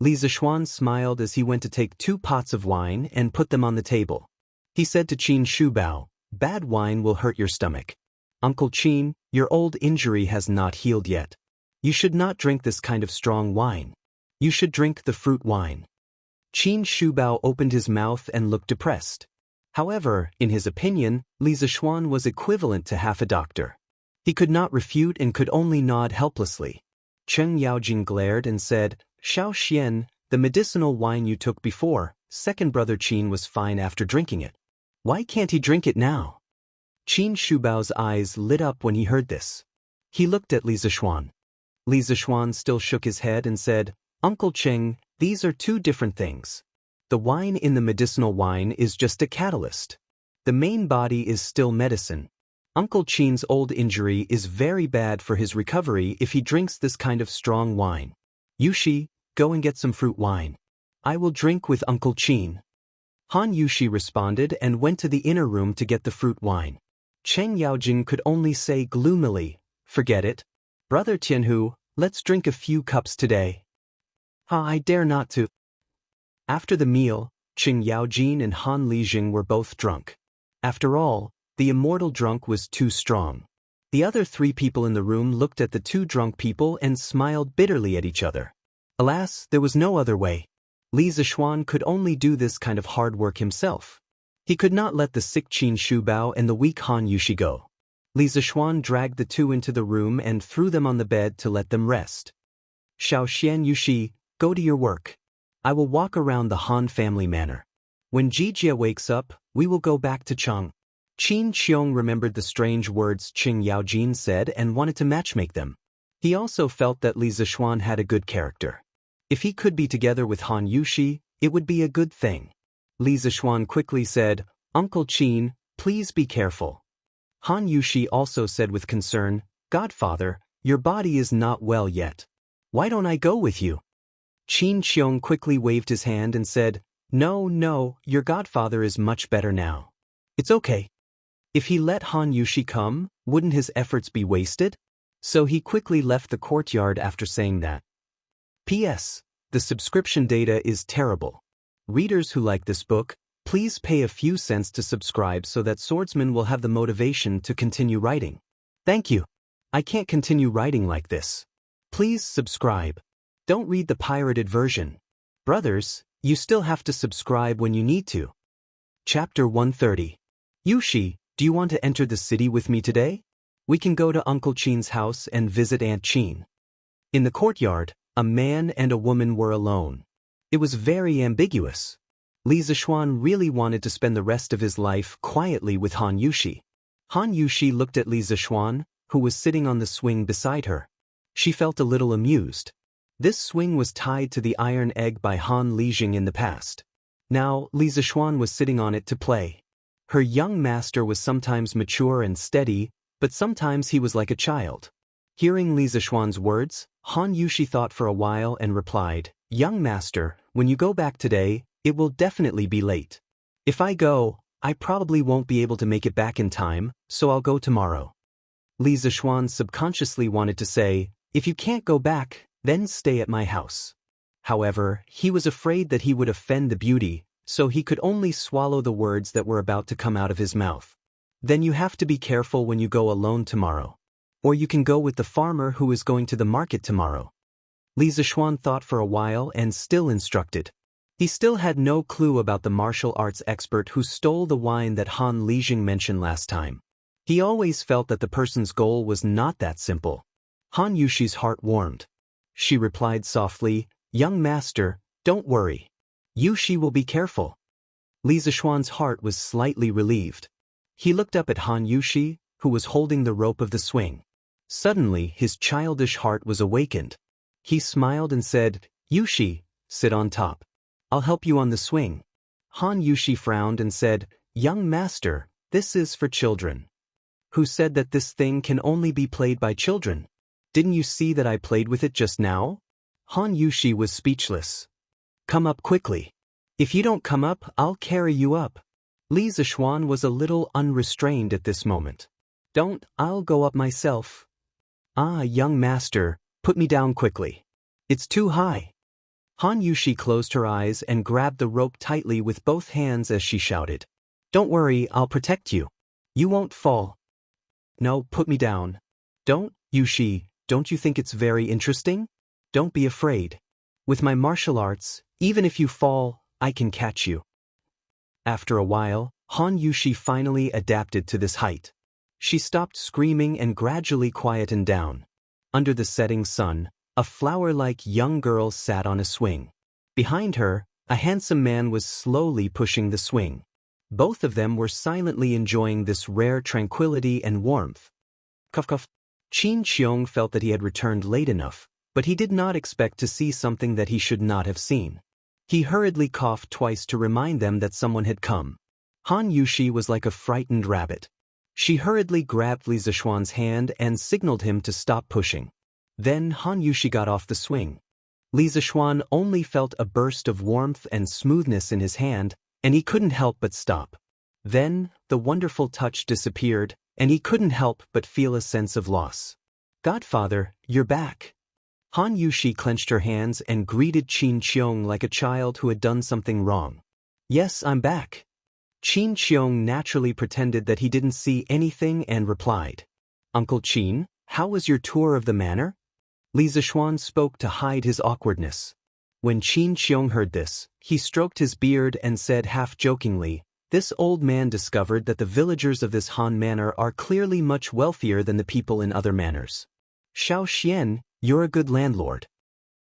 Li Zishuan smiled as he went to take 2 pots of wine and put them on the table. He said to Qin Shubao, bad wine will hurt your stomach. Uncle Qin, your old injury has not healed yet. You should not drink this kind of strong wine. You should drink the fruit wine. Qin Shubao opened his mouth and looked depressed. However, in his opinion, Li Zishuan was equivalent to half a doctor. He could not refute and could only nod helplessly. Cheng Yaojing glared and said, Xiao Xian, the medicinal wine you took before, second brother Qin was fine after drinking it. Why can't he drink it now? Qin Shubao's eyes lit up when he heard this. He looked at Li Zishuan. Li Zishuan still shook his head and said, Uncle Cheng, these are 2 different things. The wine in the medicinal wine is just a catalyst. The main body is still medicine. Uncle Qin's old injury is very bad for his recovery if he drinks this kind of strong wine. Yushi, go and get some fruit wine. I will drink with Uncle Qin. Han Yushi responded and went to the inner room to get the fruit wine. Cheng Yaojing could only say gloomily, forget it. Brother Tianhu, let's drink a few cups today. I dare not to. After the meal, Qing Yaojin and Han Lijing were both drunk. After all, the immortal drunk was too strong. The other 3 people in the room looked at the 2 drunk people and smiled bitterly at each other. Alas, there was no other way. Li Zishuan could only do this kind of hard work himself. He could not let the sick Qin Shubao and the weak Han Yushi go. Li Zishuan dragged the 2 into the room and threw them on the bed to let them rest. Xiao Xian Yushi, go to your work. I will walk around the Han family manor. When Jijia wakes up, we will go back to Chang. Qin Qiong remembered the strange words Qing Yaojin said and wanted to matchmake them. He also felt that Li Zishuan had a good character. If he could be together with Han Yushi, it would be a good thing. Li Zishuan quickly said, Uncle Qin, please be careful. Han Yushi also said with concern, Godfather, your body is not well yet. Why don't I go with you? Qin Qiong quickly waved his hand and said, No, your godfather is much better now. It's okay. If he let Han Yushi come, wouldn't his efforts be wasted? So he quickly left the courtyard after saying that. P.S. The subscription data is terrible. Readers who like this book, please pay a few cents to subscribe so that Swordsman will have the motivation to continue writing. Thank you. I can't continue writing like this. Please subscribe. Don't read the pirated version. Brothers, you still have to subscribe when you need to. Chapter 130. Yushi, do you want to enter the city with me today? We can go to Uncle Qin's house and visit Aunt Qin. In the courtyard, a man and a woman were alone. It was very ambiguous. Li Zishuan really wanted to spend the rest of his life quietly with Han Yushi. Han Yushi looked at Li Zishuan, who was sitting on the swing beside her. She felt a little amused. This swing was tied to the iron egg by Han Lijing in the past. Now, Li Zishuan was sitting on it to play. Her young master was sometimes mature and steady, but sometimes he was like a child. Hearing Li Zishuan's words, Han Yushi thought for a while and replied, Young master, when you go back today, it will definitely be late. If I go, I probably won't be able to make it back in time, so I'll go tomorrow. Li Zishuan subconsciously wanted to say, if you can't go back, then stay at my house. However, he was afraid that he would offend the beauty, so he could only swallow the words that were about to come out of his mouth. Then you have to be careful when you go alone tomorrow. Or you can go with the farmer who is going to the market tomorrow. Li Zishuan thought for a while and still instructed. He still had no clue about the martial arts expert who stole the wine that Han Lijing mentioned last time. He always felt that the person's goal was not that simple. Han Yushi's heart warmed. She replied softly, Young master, don't worry. Yushi will be careful. Li Zishuan's heart was slightly relieved. He looked up at Han Yushi, who was holding the rope of the swing. Suddenly his childish heart was awakened. He smiled and said, Yushi, sit on top. I'll help you on the swing. Han Yushi frowned and said, Young master, this is for children. Who said that this thing can only be played by children? Didn't you see that I played with it just now? Han Yushi was speechless. Come up quickly. If you don't come up, I'll carry you up. Li Zishuan was a little unrestrained at this moment. Don't, I'll go up myself. Ah, young master, put me down quickly. It's too high. Han Yushi closed her eyes and grabbed the rope tightly with both hands as she shouted. Don't worry, I'll protect you. You won't fall. No, put me down. Don't, Yushi, don't you think it's very interesting? Don't be afraid. With my martial arts, even if you fall, I can catch you. After a while, Han Yushi finally adapted to this height. She stopped screaming and gradually quietened down. Under the setting sun, a flower-like young girl sat on a swing. Behind her, a handsome man was slowly pushing the swing. Both of them were silently enjoying this rare tranquility and warmth. Cuff cuff. Qin Qiong felt that he had returned late enough, but he did not expect to see something that he should not have seen. He hurriedly coughed twice to remind them that someone had come. Han Yushi was like a frightened rabbit. She hurriedly grabbed Li Zishuan's hand and signaled him to stop pushing. Then Han Yushi got off the swing. Li Zishuan only felt a burst of warmth and smoothness in his hand, and he couldn't help but stop. Then, the wonderful touch disappeared, and he couldn't help but feel a sense of loss. Godfather, you're back. Han Yushi clenched her hands and greeted Qin Qiong like a child who had done something wrong. Yes, I'm back. Qin Qiong naturally pretended that he didn't see anything and replied. Uncle Qin, how was your tour of the manor? Li Zishuan spoke to hide his awkwardness. When Qin Qiong heard this, he stroked his beard and said half-jokingly, this old man discovered that the villagers of this Han manor are clearly much wealthier than the people in other manors. Xiao Xian, you're a good landlord.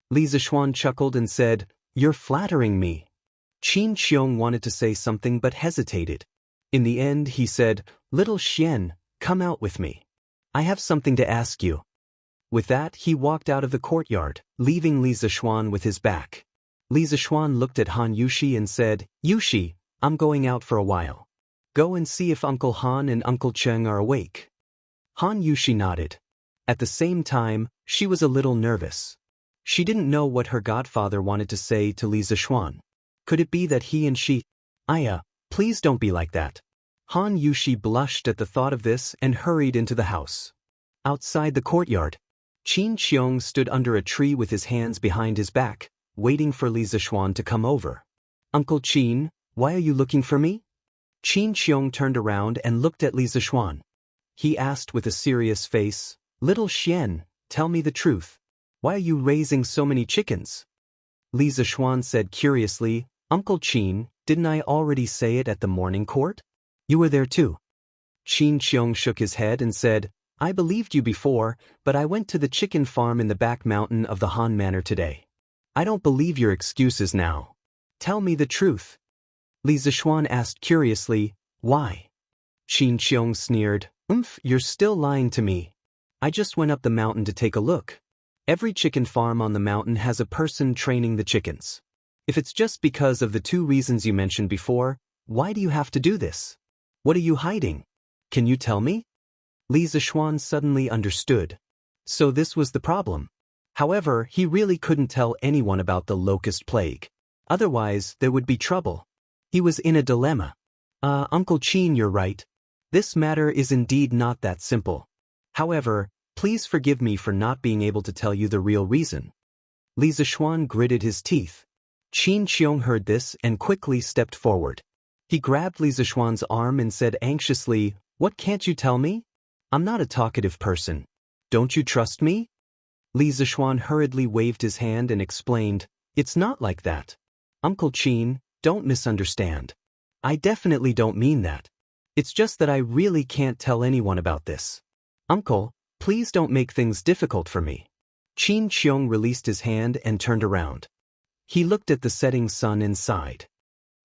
Li Zishuan chuckled and said, you're flattering me. Qin Qiong wanted to say something but hesitated. In the end, he said, Little Xian, come out with me. I have something to ask you. With that, he walked out of the courtyard, leaving Li Zishuan with his back. Li Zishuan looked at Han Yushi and said, Yushi, I'm going out for a while. Go and see if Uncle Han and Uncle Cheng are awake. Han Yushi nodded. At the same time, she was a little nervous. She didn't know what her godfather wanted to say to Li Zishuan. Could it be that he and she... Aya, please don't be like that. Han Yushi blushed at the thought of this and hurried into the house. Outside the courtyard, Qin Qiong stood under a tree with his hands behind his back, waiting for Li Zishuan to come over. Uncle Qin, why are you looking for me? Qin Qiong turned around and looked at Li Zishuan. He asked with a serious face, Little Xian, tell me the truth. Why are you raising so many chickens? Li Zishuan said curiously, Uncle Qin, didn't I already say it at the morning court? You were there too. Qin Qiong shook his head and said, I believed you before, but I went to the chicken farm in the back mountain of the Han Manor today. I don't believe your excuses now. Tell me the truth. Li Zishuan asked curiously, why? Qin Qiong sneered, you're still lying to me. I just went up the mountain to take a look. Every chicken farm on the mountain has a person training the chickens. If it's just because of the two reasons you mentioned before, why do you have to do this? What are you hiding? Can you tell me? Li Zishuan suddenly understood. So this was the problem. However, he really couldn't tell anyone about the locust plague. Otherwise, there would be trouble. He was in a dilemma. Uncle Qin, you're right. This matter is indeed not that simple. However, please forgive me for not being able to tell you the real reason. Li Zishuan gritted his teeth. Qin Qiong heard this and quickly stepped forward. He grabbed Li Zishuan's arm and said anxiously, What can't you tell me? I'm not a talkative person. Don't you trust me? Li Zishuan hurriedly waved his hand and explained, It's not like that. Uncle Qin, don't misunderstand. I definitely don't mean that. It's just that I really can't tell anyone about this. Uncle, please don't make things difficult for me. Qin Qiong released his hand and turned around. He looked at the setting sun and sighed.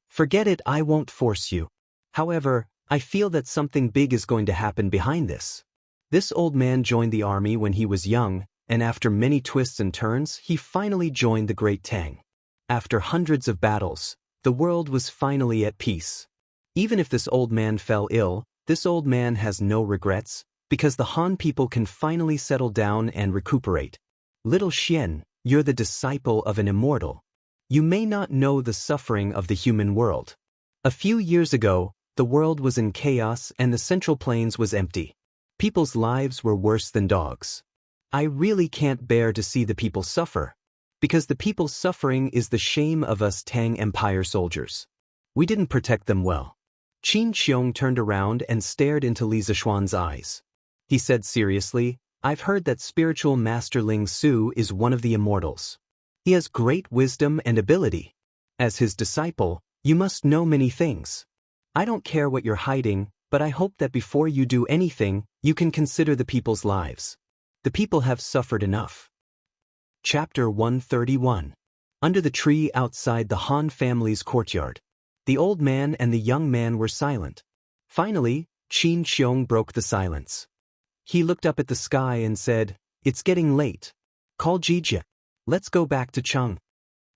Forget it, I won't force you. However, I feel that something big is going to happen behind this. This old man joined the army when he was young, and after many twists and turns, he finally joined the Great Tang. After hundreds of battles, the world was finally at peace. Even if this old man fell ill, this old man has no regrets, because the Han people can finally settle down and recuperate. Little Xian, you're the disciple of an immortal. You may not know the suffering of the human world. A few years ago, the world was in chaos and the Central Plains was empty. People's lives were worse than dogs. I really can't bear to see the people suffer, because the people's suffering is the shame of us Tang Empire soldiers. We didn't protect them well. Qin Xiong turned around and stared into Li Zishuan's eyes. He said seriously, I've heard that spiritual master Ling Su is one of the immortals. He has great wisdom and ability. As his disciple, you must know many things. I don't care what you're hiding, but I hope that before you do anything, you can consider the people's lives. The people have suffered enough. Chapter 131. Under the tree outside the Han family's courtyard, the old man and the young man were silent. Finally, Qin Xiong broke the silence. He looked up at the sky and said, It's getting late. Call Jijia. Let's go back to Cheng.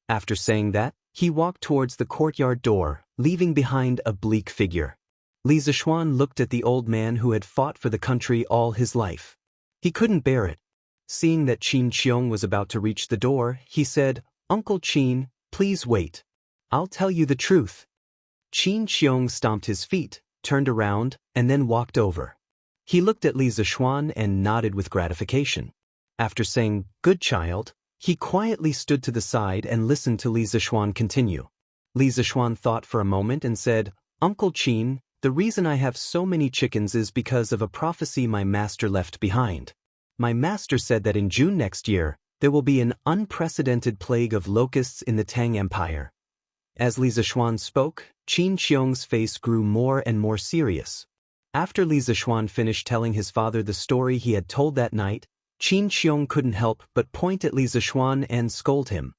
After saying that, he walked towards the courtyard door, leaving behind a bleak figure. Li Zishuan looked at the old man who had fought for the country all his life. He couldn't bear it. Seeing that Qin Xiong was about to reach the door, he said, Uncle Qin, please wait. I'll tell you the truth. Qin Xiong stomped his feet, turned around, and then walked over. He looked at Li Zishuan and nodded with gratification. After saying, Good child, he quietly stood to the side and listened to Li Zishuan continue. Li Zishuan thought for a moment and said, Uncle Qin, the reason I have so many chickens is because of a prophecy my master left behind. My master said that in June next year, there will be an unprecedented plague of locusts in the Tang Empire. As Li Zishuan spoke, Qin Xiong's face grew more and more serious. After Li Zishuan finished telling his father the story he had told that night, Qin Xiong couldn't help but point at Li Zishuan and scold him.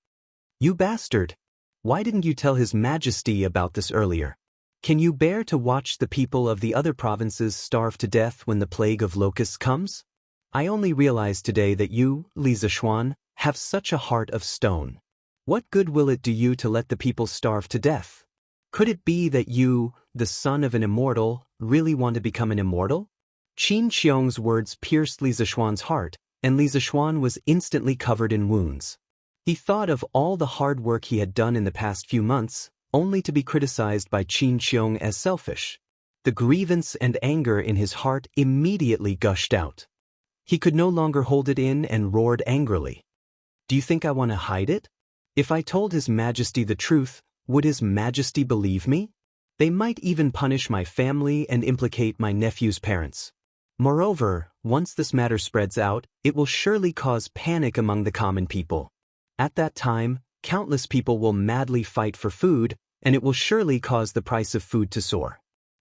You bastard! Why didn't you tell His Majesty about this earlier? Can you bear to watch the people of the other provinces starve to death when the plague of locusts comes? I only realized today that you, Li Zishuan, have such a heart of stone. What good will it do you to let the people starve to death? Could it be that you, the son of an immortal, really want to become an immortal? Qin Xiong's words pierced Li Zishuan's heart, and Li Zishuan was instantly covered in wounds. He thought of all the hard work he had done in the past few months, only to be criticized by Qin Xiong as selfish. The grievance and anger in his heart immediately gushed out. He could no longer hold it in and roared angrily. Do you think I want to hide it? If I told His Majesty the truth, would His Majesty believe me? They might even punish my family and implicate my nephew's parents. Moreover, once this matter spreads out, it will surely cause panic among the common people. At that time, countless people will madly fight for food, and it will surely cause the price of food to soar.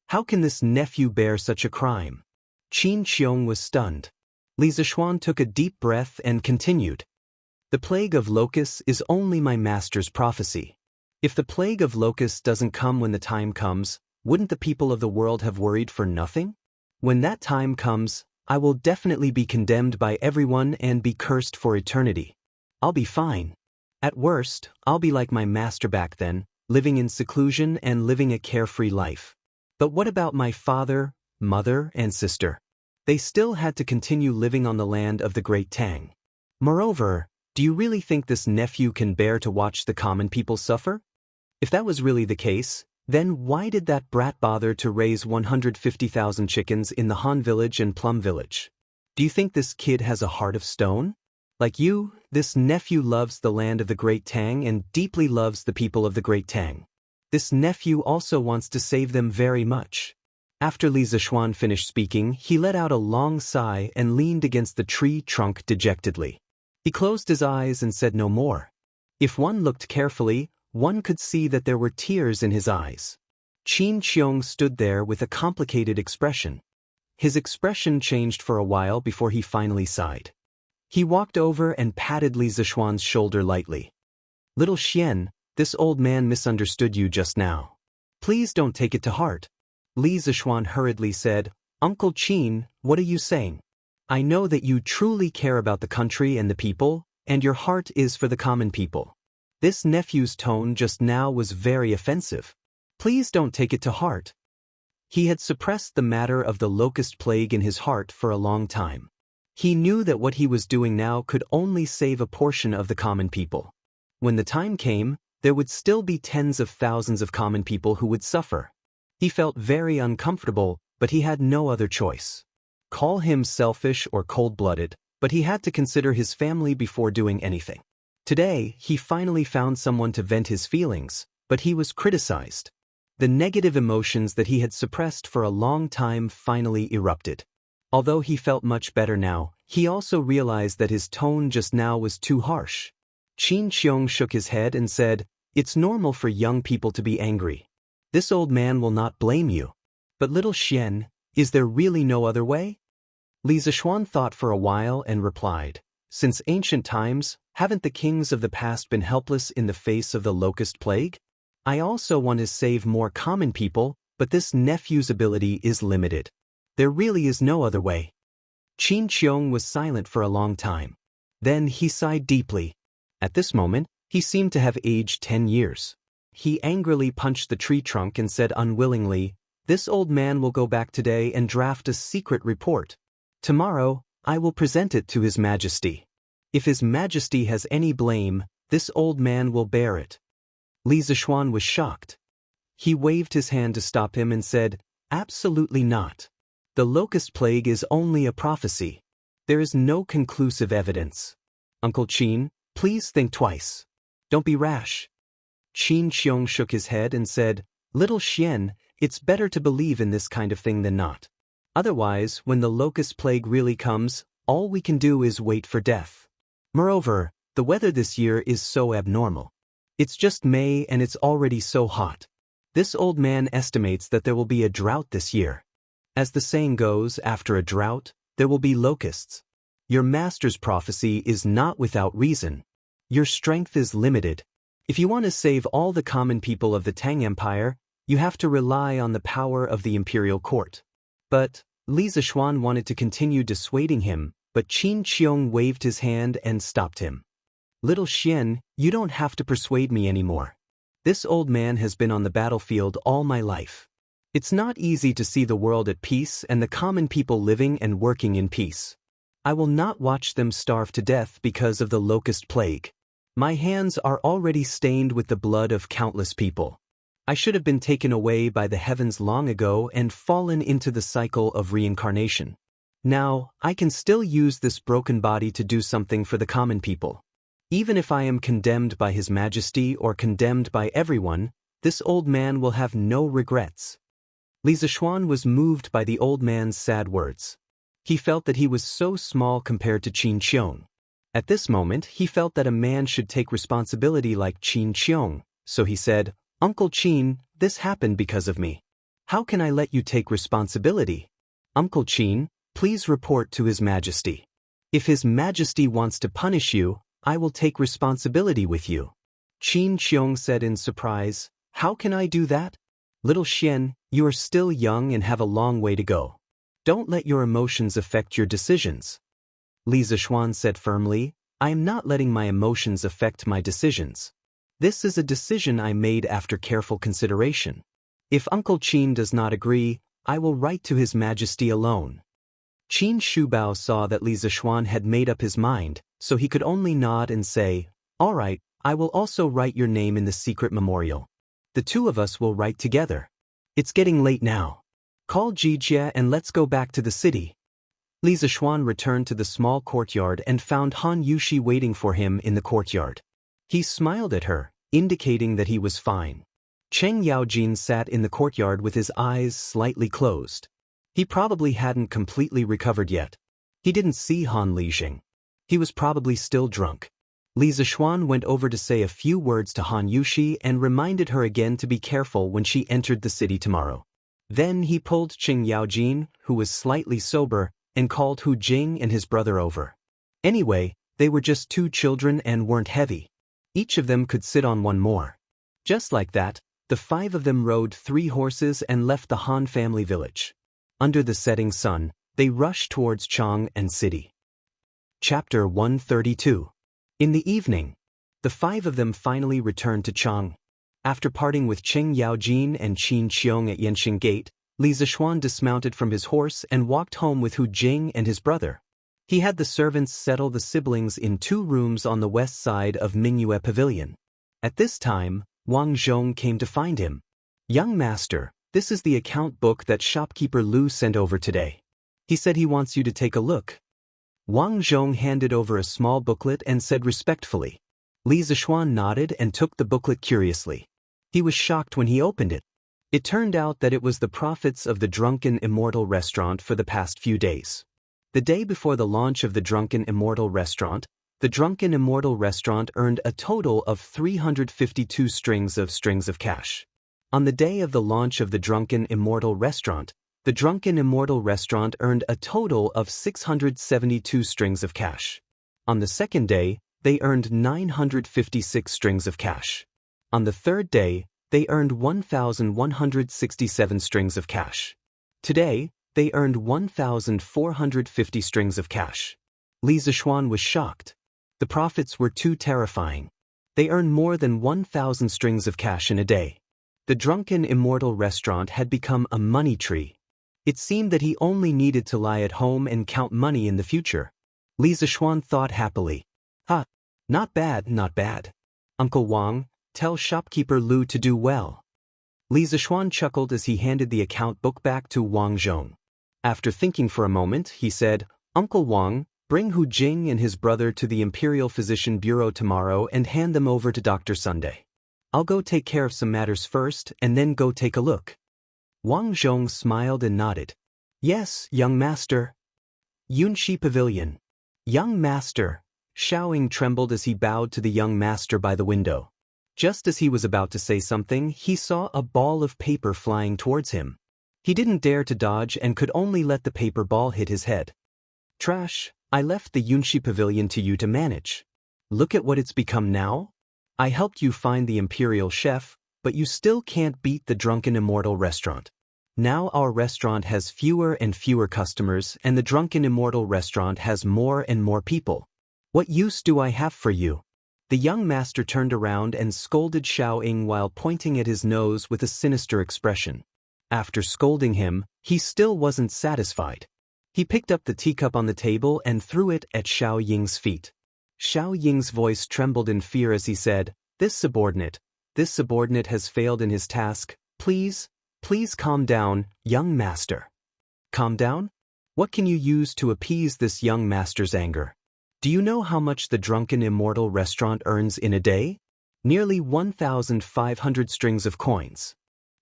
How can this nephew bear such a crime? Qin Xiong was stunned. Li Zishuan took a deep breath and continued. The plague of locusts is only my master's prophecy. If the plague of locusts doesn't come when the time comes, wouldn't the people of the world have worried for nothing? When that time comes, I will definitely be condemned by everyone and be cursed for eternity. I'll be fine. At worst, I'll be like my master back then, living in seclusion and living a carefree life. But what about my father, mother, and sister? They still had to continue living on the land of the Great Tang. Moreover, do you really think this nephew can bear to watch the common people suffer? If that was really the case, then why did that brat bother to raise 150,000 chickens in the Han village and Plum village? Do you think this kid has a heart of stone? Like you, this nephew loves the land of the Great Tang and deeply loves the people of the Great Tang. This nephew also wants to save them very much. After Li Zishuan finished speaking, he let out a long sigh and leaned against the tree trunk dejectedly. He closed his eyes and said no more. If one looked carefully, one could see that there were tears in his eyes. Qin Xiong stood there with a complicated expression. His expression changed for a while before he finally sighed. He walked over and patted Li Zishuan's shoulder lightly. Little Xian, this old man misunderstood you just now. Please don't take it to heart. Li Zishuan hurriedly said, Uncle Qin, what are you saying? I know that you truly care about the country and the people, and your heart is for the common people. This nephew's tone just now was very offensive. Please don't take it to heart. He had suppressed the matter of the locust plague in his heart for a long time. He knew that what he was doing now could only save a portion of the common people. When the time came, there would still be tens of thousands of common people who would suffer. He felt very uncomfortable, but he had no other choice. Call him selfish or cold-blooded, but he had to consider his family before doing anything. Today, he finally found someone to vent his feelings, but he was criticized. The negative emotions that he had suppressed for a long time finally erupted. Although he felt much better now, he also realized that his tone just now was too harsh. Qin Qiong shook his head and said, "It's normal for young people to be angry. This old man will not blame you. But little Xian, is there really no other way?" Li Zishuan thought for a while and replied, "Since ancient times, haven't the kings of the past been helpless in the face of the locust plague? I also want to save more common people, but this nephew's ability is limited. There really is no other way." Qin Qiong was silent for a long time. Then he sighed deeply. At this moment, he seemed to have aged 10 years. He angrily punched the tree trunk and said unwillingly, "This old man will go back today and draft a secret report. Tomorrow, I will present it to His Majesty. If His Majesty has any blame, this old man will bear it." Li Zishuan was shocked. He waved his hand to stop him and said, "Absolutely not. The locust plague is only a prophecy. There is no conclusive evidence. Uncle Qin, please think twice. Don't be rash." Qin Qiong shook his head and said, "Little Xian, it's better to believe in this kind of thing than not. Otherwise, when the locust plague really comes, all we can do is wait for death. Moreover, the weather this year is so abnormal. It's just May and it's already so hot. This old man estimates that there will be a drought this year. As the saying goes, after a drought, there will be locusts. Your master's prophecy is not without reason. Your strength is limited. If you want to save all the common people of the Tang Empire, you have to rely on the power of the imperial court." But Li Zishuan wanted to continue dissuading him, but Qin Qiong waved his hand and stopped him. "Little Xian, you don't have to persuade me anymore. This old man has been on the battlefield all my life. It's not easy to see the world at peace and the common people living and working in peace. I will not watch them starve to death because of the locust plague. My hands are already stained with the blood of countless people. I should have been taken away by the heavens long ago and fallen into the cycle of reincarnation. Now, I can still use this broken body to do something for the common people. Even if I am condemned by His Majesty or condemned by everyone, this old man will have no regrets." Li Zishuan was moved by the old man's sad words. He felt that he was so small compared to Qin Qiong. At this moment, he felt that a man should take responsibility like Qin Qiong, so he said, "Uncle Qin, this happened because of me. How can I let you take responsibility? Uncle Qin, please report to His Majesty. If His Majesty wants to punish you, I will take responsibility with you." Qin Qiong said in surprise, "How can I do that? Little Xian, you are still young and have a long way to go. Don't let your emotions affect your decisions." Li Zishuan said firmly, "I am not letting my emotions affect my decisions. This is a decision I made after careful consideration. If Uncle Qin does not agree, I will write to His Majesty alone." Qin Shubao saw that Li Zishuan had made up his mind, so he could only nod and say, "All right, I will also write your name in the secret memorial. The two of us will write together. It's getting late now. Call Jijia and let's go back to the city." Li Zishuan returned to the small courtyard and found Han Yushi waiting for him in the courtyard. He smiled at her, indicating that he was fine. Cheng Yaojin sat in the courtyard with his eyes slightly closed. He probably hadn't completely recovered yet. He didn't see Han Lixing. He was probably still drunk. Li Zishuan went over to say a few words to Han Yushi and reminded her again to be careful when she entered the city tomorrow. Then he pulled Cheng Yaojin, who was slightly sober, and called Hu Jing and his brother over. Anyway, they were just two children and weren't heavy. Each of them could sit on one more. Just like that, the five of them rode 3 horses and left the Han family village. Under the setting sun, They rush towards Chang and city. Chapter 132. In the evening, the five of them finally returned to Chang. After parting with Qing Yaojin and Qin Qiong at Yanxing Gate, Li Zishuan dismounted from his horse and walked home with Hu Jing and his brother. He had the servants settle the siblings in 2 rooms on the west side of Mingyue Pavilion. At this time, Wang Zhong came to find him. "Young master, this is the account book that shopkeeper Lu sent over today. He said he wants you to take a look." Wang Zhong handed over a small booklet and said respectfully. Li Zishuan nodded and took the booklet curiously. He was shocked when he opened it. It turned out that it was the profits of the Drunken Immortal restaurant for the past few days. The day before the launch of the Drunken Immortal restaurant, the Drunken Immortal restaurant earned a total of 352 strings of cash. On the day of the launch of the Drunken Immortal restaurant, the Drunken Immortal restaurant earned a total of 672 strings of cash. On the second day, they earned 956 strings of cash. On the third day, they earned 1,167 strings of cash. Today, they earned 1,450 strings of cash. Li Zishuan was shocked. The profits were too terrifying. They earned more than 1,000 strings of cash in a day. The Drunken Immortal restaurant had become a money tree. It seemed that he only needed to lie at home and count money in the future. Li Zishuan thought happily. "Ha! Not bad, not bad. Uncle Wang, tell shopkeeper Lu to do well." Li Zishuan chuckled as he handed the account book back to Wang Zhong. After thinking for a moment, he said, "Uncle Wang, bring Hu Jing and his brother to the Imperial Physician Bureau tomorrow and hand them over to Dr. Sunday. I'll go take care of some matters first and then go take a look." Wang Zhong smiled and nodded. "Yes, young master." Yunxi Pavilion. "Young master." Xiaoying trembled as he bowed to the young master by the window. Just as he was about to say something, he saw a ball of paper flying towards him. He didn't dare to dodge and could only let the paper ball hit his head. "Trash, I left the Yunxi Pavilion to you to manage. Look at what it's become now. I helped you find the Imperial Chef, but you still can't beat the Drunken Immortal restaurant. Now our restaurant has fewer and fewer customers and the Drunken Immortal restaurant has more and more people. What use do I have for you?" The young master turned around and scolded Xiaoying while pointing at his nose with a sinister expression. After scolding him, he still wasn't satisfied. He picked up the teacup on the table and threw it at Xiaoying's feet. Xiaoying's voice trembled in fear as he said, This subordinate has failed in his task. Please calm down, young master." "Calm down? What can you use to appease this young master's anger? Do you know how much the Drunken Immortal restaurant earns in a day? Nearly 1,500 strings of coins.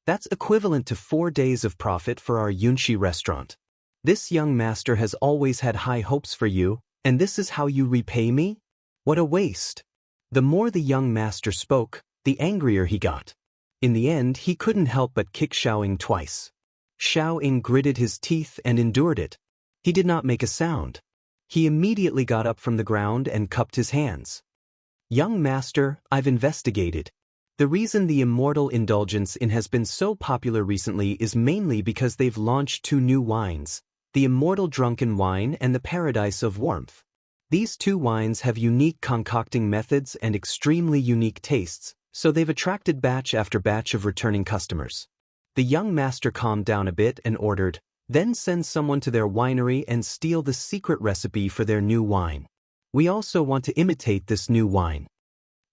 That's equivalent to 4 days of profit for our Yunxi restaurant. This young master has always had high hopes for you, and this is how you repay me? What a waste." The more the young master spoke, the angrier he got. In the end, he couldn't help but kick Xiaoying twice. Xiaoying gritted his teeth and endured it. He did not make a sound. He immediately got up from the ground and cupped his hands. "Young master, I've investigated. The reason the Immortal Indulgence Inn has been so popular recently is mainly because they've launched 2 new wines, the Immortal Drunken Wine and the Paradise of Warmth. These 2 wines have unique concocting methods and extremely unique tastes, so they've attracted batch after batch of returning customers." The young master calmed down a bit and ordered, "Then send someone to their winery and steal the secret recipe for their new wine. We also want to imitate this new wine."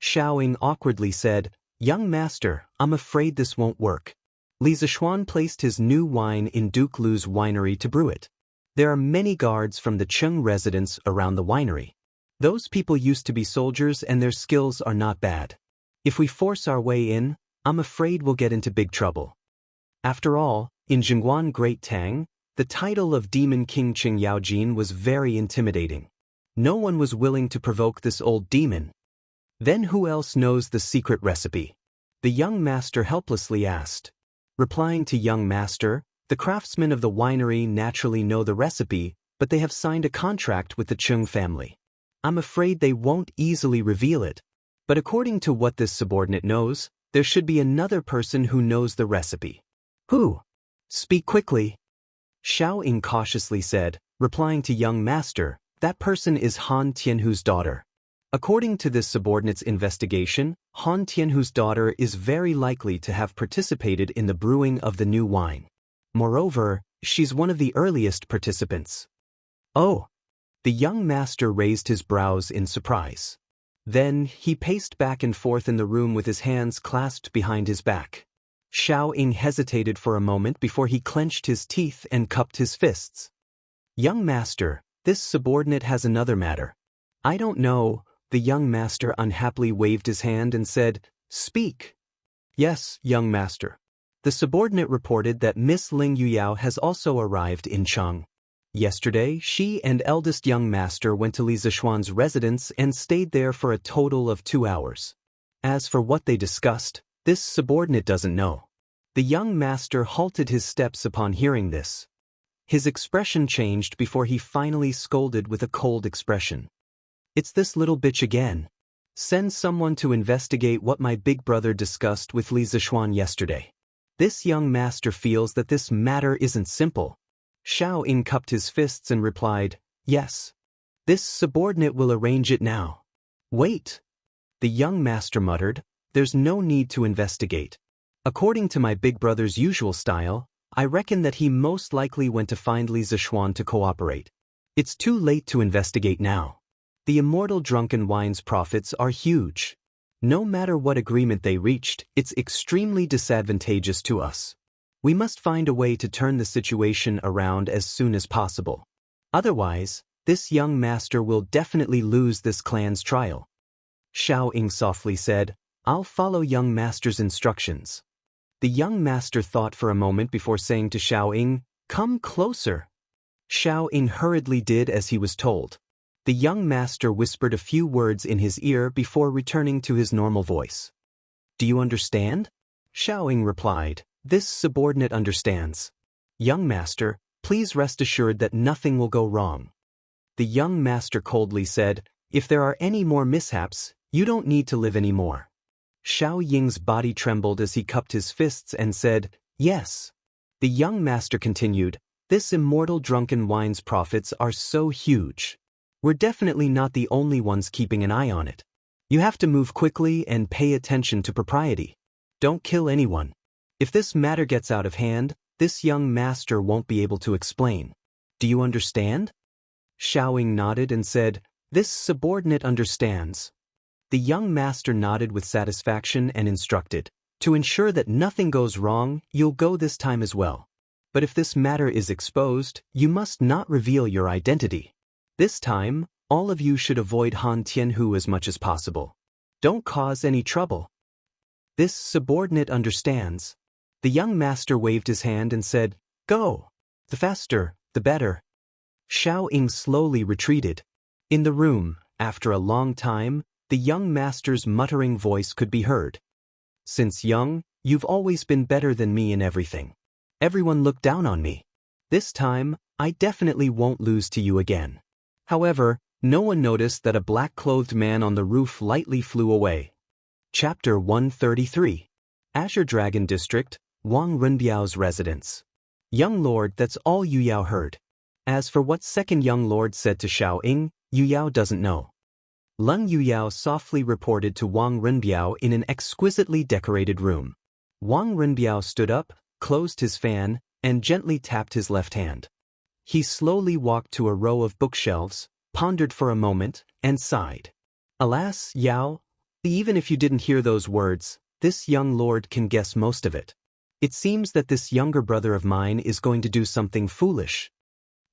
Xiaoying awkwardly said, "Young master, I'm afraid this won't work." Li Zishuan placed his new wine in Duke Lu's winery to brew it. There are many guards from the Cheng residence around the winery. Those people used to be soldiers and their skills are not bad. If we force our way in, I'm afraid we'll get into big trouble. After all, in Jingguan Great Tang, the title of Demon King Qing Yaojin was very intimidating. No one was willing to provoke this old demon. Then who else knows the secret recipe? The young master helplessly asked. Replying to young master, the craftsmen of the winery naturally know the recipe, but they have signed a contract with the Chung family. I'm afraid they won't easily reveal it. But according to what this subordinate knows, there should be another person who knows the recipe. Who? Speak quickly. Xiao Ying cautiously said, replying to young master, that person is Han Tianhu's daughter. According to this subordinate's investigation, Han Tianhu's daughter is very likely to have participated in the brewing of the new wine. Moreover, she's one of the earliest participants. Oh! The young master raised his brows in surprise. Then, he paced back and forth in the room with his hands clasped behind his back. Xiao Ying hesitated for a moment before he clenched his teeth and cupped his fists. Young master, this subordinate has another matter. I don't know. The young master unhappily waved his hand and said, Speak. Yes, young master. The subordinate reported that Miss Ling Yuyao has also arrived in Cheng. Yesterday, she and eldest young master went to Li Zishuan's residence and stayed there for a total of 2 hours. As for what they discussed, this subordinate doesn't know. The young master halted his steps upon hearing this. His expression changed before he finally scolded with a cold expression. It's this little bitch again. Send someone to investigate what my big brother discussed with Li Zishuan yesterday. This young master feels that this matter isn't simple. Xiao Ying cupped his fists and replied, Yes. This subordinate will arrange it now. Wait. The young master muttered, There's no need to investigate. According to my big brother's usual style, I reckon that he most likely went to find Li Zishuan to cooperate. It's too late to investigate now. The Immortal drunken wine's profits are huge. No matter what agreement they reached, it's extremely disadvantageous to us. We must find a way to turn the situation around as soon as possible. Otherwise, this young master will definitely lose this clan's trial. Xiao Ying softly said, I'll follow young master's instructions. The young master thought for a moment before saying to Xiao Ying, Come closer. Xiao Ying hurriedly did as he was told. The young master whispered a few words in his ear before returning to his normal voice. Do you understand? Xiao Ying replied, This subordinate understands. Young master, please rest assured that nothing will go wrong. The young master coldly said, If there are any more mishaps, you don't need to live anymore. Xiao Ying's body trembled as he cupped his fists and said, Yes. The young master continued, This Immortal drunken wine's profits are so huge. We're definitely not the only ones keeping an eye on it. You have to move quickly and pay attention to propriety. Don't kill anyone. If this matter gets out of hand, this young master won't be able to explain. Do you understand? Xiao Ying nodded and said, This subordinate understands. The young master nodded with satisfaction and instructed, To ensure that nothing goes wrong, you'll go this time as well. But if this matter is exposed, you must not reveal your identity. This time, all of you should avoid Han Tianhu as much as possible. Don't cause any trouble. This subordinate understands. The young master waved his hand and said, Go. The faster, the better. Xiao Ying slowly retreated. In the room, after a long time, the young master's muttering voice could be heard. Since young, you've always been better than me in everything. Everyone looked down on me. This time, I definitely won't lose to you again. However, no one noticed that a black-clothed man on the roof lightly flew away. Chapter 133. Azure Dragon District, Wang Runbiao's residence. Young lord, that's all Yuyao heard. As for what second young lord said to Xiao Ying, Yuyao doesn't know. Leng Yuyao softly reported to Wang Runbiao in an exquisitely decorated room. Wang Runbiao stood up, closed his fan, and gently tapped his left hand. He slowly walked to a row of bookshelves, pondered for a moment, and sighed. Alas, Yao, even if you didn't hear those words, this young lord can guess most of it. It seems that this younger brother of mine is going to do something foolish.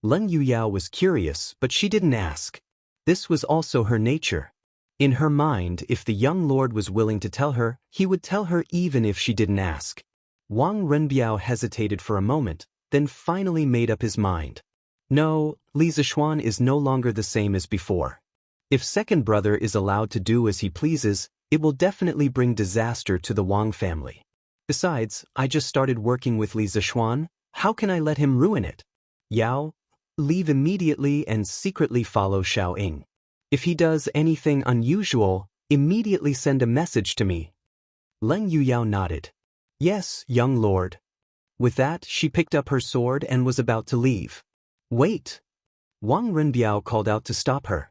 Leng Yuyao was curious, but she didn't ask. This was also her nature. In her mind, if the young lord was willing to tell her, he would tell her even if she didn't ask. Wang Renbiao hesitated for a moment, then finally made up his mind. No, Li Zishuan is no longer the same as before. If second brother is allowed to do as he pleases, it will definitely bring disaster to the Wang family. Besides, I just started working with Li Zishuan, how can I let him ruin it? Yao, leave immediately and secretly follow Xiao Ying. If he does anything unusual, immediately send a message to me. Leng Yuyao nodded. Yes, young lord. With that, she picked up her sword and was about to leave. Wait! Wang Renbiao called out to stop her.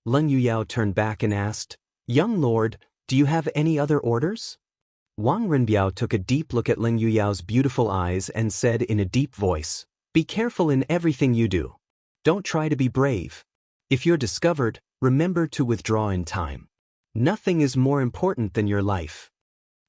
Lun Yuyao turned back and asked, Young lord, do you have any other orders? Wang Renbiao took a deep look at Lun Yuyao's beautiful eyes and said in a deep voice, Be careful in everything you do. Don't try to be brave. If you're discovered, remember to withdraw in time. Nothing is more important than your life.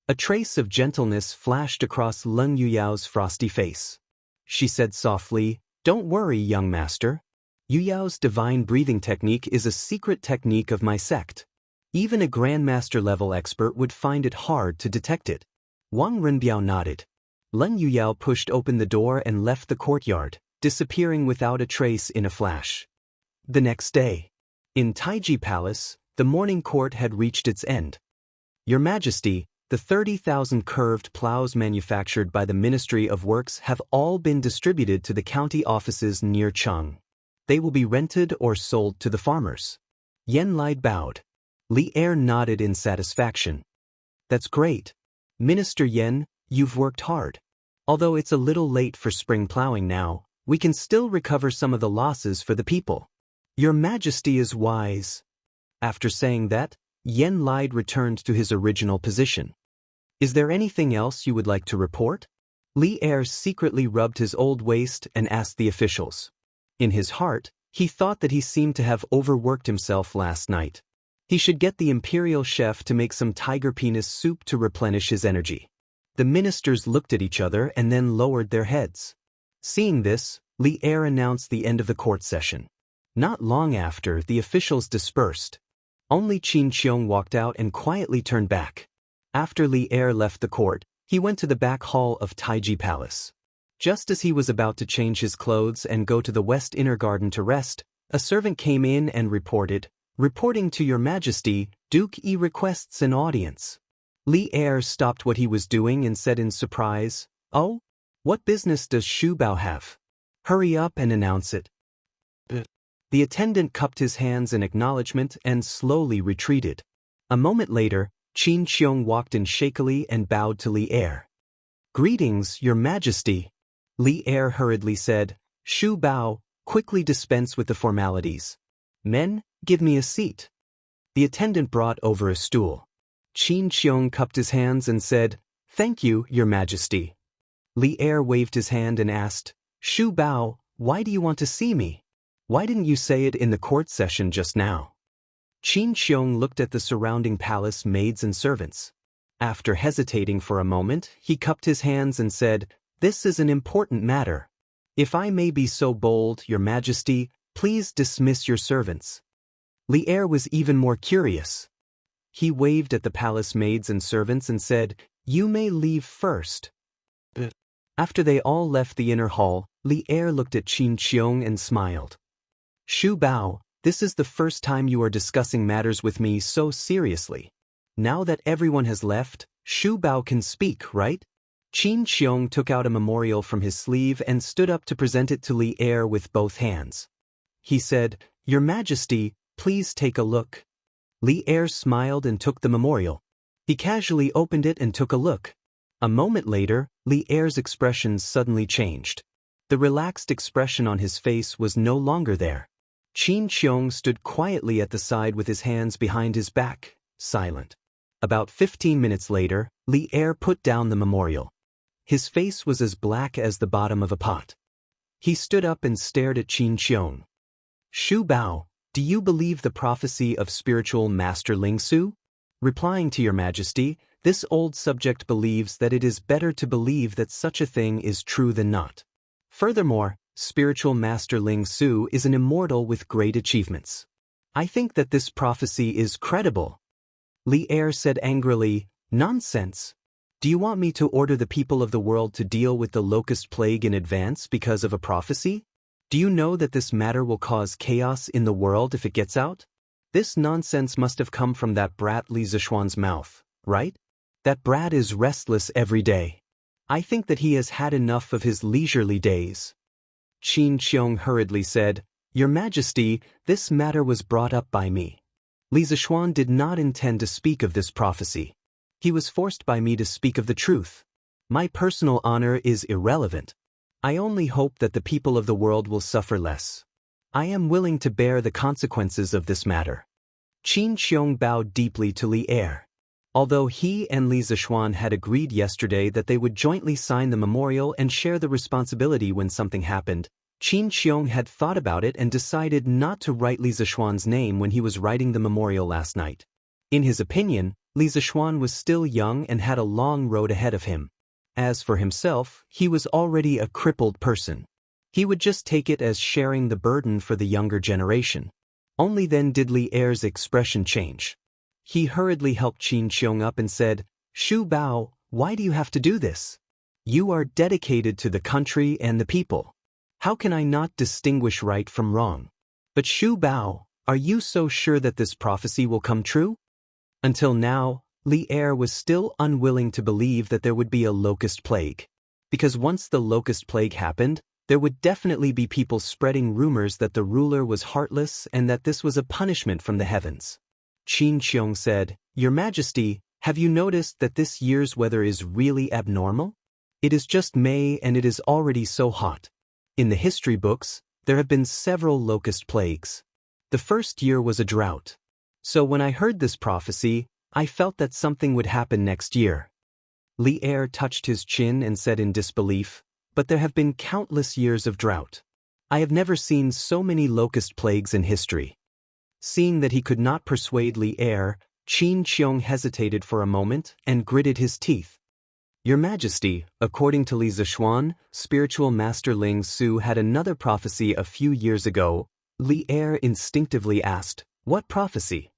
A trace of gentleness flashed across Lun Yuyao's frosty face. She said softly, Don't worry, young master. Yuyao's divine breathing technique is a secret technique of my sect. Even a grandmaster-level expert would find it hard to detect it. Wang Renbiao nodded. Lun Yuyao pushed open the door and left the courtyard, disappearing without a trace in a flash. The next day, in Taiji Palace, the morning court had reached its end. Your Majesty, the 30,000 curved plows manufactured by the Ministry of Works have all been distributed to the county offices near Cheng. They will be rented or sold to the farmers. Yen Lai bowed. Li Er nodded in satisfaction. That's great. Minister Yen, you've worked hard. Although it's a little late for spring plowing now, we can still recover some of the losses for the people. Your Majesty is wise. After saying that, Yen Lai returned to his original position. Is there anything else you would like to report? Li Er secretly rubbed his old waist and asked the officials. In his heart, he thought that he seemed to have overworked himself last night. He should get the imperial chef to make some tiger penis soup to replenish his energy. The ministers looked at each other and then lowered their heads. Seeing this, Li Er announced the end of the court session. Not long after, the officials dispersed. Only Qin Qiong walked out and quietly turned back. After Li Er left the court, he went to the back hall of Taiji Palace. Just as he was about to change his clothes and go to the west inner garden to rest, a servant came in and reported, Reporting to your Majesty, Duke Yi requests an audience. Li Er stopped what he was doing and said in surprise, Oh? What business does Shu Bao have? Hurry up and announce it. The attendant cupped his hands in acknowledgement and slowly retreated. A moment later, Qin Qiong walked in shakily and bowed to Li Er. Greetings, your Majesty. Li Er hurriedly said, Shu Bao, quickly dispense with the formalities. Men, give me a seat. The attendant brought over a stool. Qin Qiong cupped his hands and said, Thank you, your Majesty. Li Er waved his hand and asked, Shu Bao, why do you want to see me? Why didn't you say it in the court session just now? Qin Qiong looked at the surrounding palace maids and servants. After hesitating for a moment, he cupped his hands and said, This is an important matter. If I may be so bold, your Majesty, please dismiss your servants. Li Er was even more curious. He waved at the palace maids and servants and said, You may leave first. After they all left the inner hall, Li Er looked at Qin Qiong and smiled. Shu Bao, this is the first time you are discussing matters with me so seriously. Now that everyone has left, Shu Bao can speak, right? Qin Qiong took out a memorial from his sleeve and stood up to present it to Li Er with both hands. He said, Your Majesty, please take a look. Li Er smiled and took the memorial. He casually opened it and took a look. A moment later, Li Er's expression suddenly changed. The relaxed expression on his face was no longer there. Qin Qiong stood quietly at the side with his hands behind his back, silent. About 15 minutes later, Li Er put down the memorial. His face was as black as the bottom of a pot. He stood up and stared at Qin Qiong. Shu Bao, do you believe the prophecy of spiritual master Ling Su? Replying to your Majesty, this old subject believes that it is better to believe that such a thing is true than not. Furthermore, spiritual master Ling Su is an immortal with great achievements. I think that this prophecy is credible. Li Er said angrily, Nonsense. Do you want me to order the people of the world to deal with the locust plague in advance because of a prophecy? Do you know that this matter will cause chaos in the world if it gets out? This nonsense must have come from that brat Li Zishuan's mouth, right? That brat is restless every day. I think that he has had enough of his leisurely days. Qin Qiong hurriedly said, Your Majesty, this matter was brought up by me. Li Zishuan did not intend to speak of this prophecy. He was forced by me to speak of the truth. My personal honor is irrelevant. I only hope that the people of the world will suffer less. I am willing to bear the consequences of this matter. Qin Xiong bowed deeply to Li Er. Although he and Li Zishuan had agreed yesterday that they would jointly sign the memorial and share the responsibility when something happened, Qin Xiong had thought about it and decided not to write Li Zishuan's name when he was writing the memorial last night. In his opinion, Li Zishuan was still young and had a long road ahead of him. As for himself, he was already a crippled person. He would just take it as sharing the burden for the younger generation. Only then did Li Er's expression change. He hurriedly helped Qin Xiong up and said, "Shu Bao, why do you have to do this? You are dedicated to the country and the people. How can I not distinguish right from wrong? But Shu Bao, are you so sure that this prophecy will come true?" Until now, Li Er was still unwilling to believe that there would be a locust plague. Because once the locust plague happened, there would definitely be people spreading rumors that the ruler was heartless and that this was a punishment from the heavens. Qin Xiong said, "Your Majesty, have you noticed that this year's weather is really abnormal? It is just May and it is already so hot. In the history books, there have been several locust plagues. The first year was a drought. So when I heard this prophecy, I felt that something would happen next year." Li Er touched his chin and said in disbelief, "But there have been countless years of drought. I have never seen so many locust plagues in history." Seeing that he could not persuade Li Er, Qin Xiong hesitated for a moment and gritted his teeth. "Your Majesty, according to Li Zishuan, spiritual master Ling Su had another prophecy a few years ago." Li Er instinctively asked, "What prophecy?"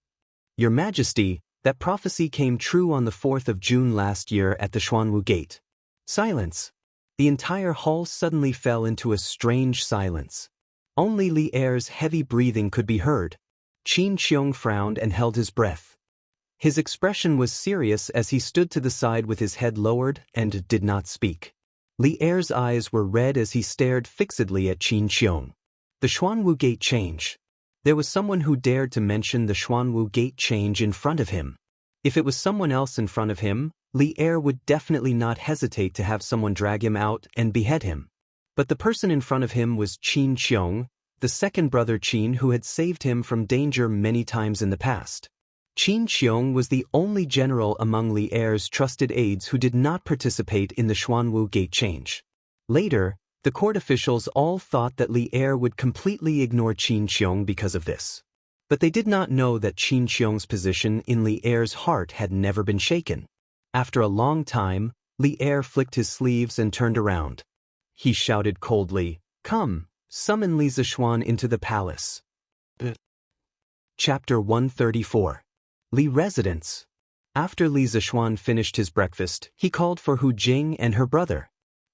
"Your Majesty, that prophecy came true on the 4th of June last year at the Xuanwu Gate." Silence. The entire hall suddenly fell into a strange silence. Only Li Er's heavy breathing could be heard. Qin Xiong frowned and held his breath. His expression was serious as he stood to the side with his head lowered and did not speak. Li Er's eyes were red as he stared fixedly at Qin Xiong. The Xuanwu Gate change. There was someone who dared to mention the Xuanwu Gate change in front of him. If it was someone else in front of him, Li Er would definitely not hesitate to have someone drag him out and behead him. But the person in front of him was Qin Xiong, the second brother Qin who had saved him from danger many times in the past. Qin Xiong was the only general among Li Er's trusted aides who did not participate in the Xuanwu Gate change. Later, the court officials all thought that Li Er would completely ignore Qin Xiong because of this. But they did not know that Qin Xiong's position in Li Er's heart had never been shaken. After a long time, Li Er flicked his sleeves and turned around. He shouted coldly, "Come, summon Li Zishuan into the palace." Chapter 134. Li Residence. After Li Zishuan finished his breakfast, he called for Hu Jing and her brother.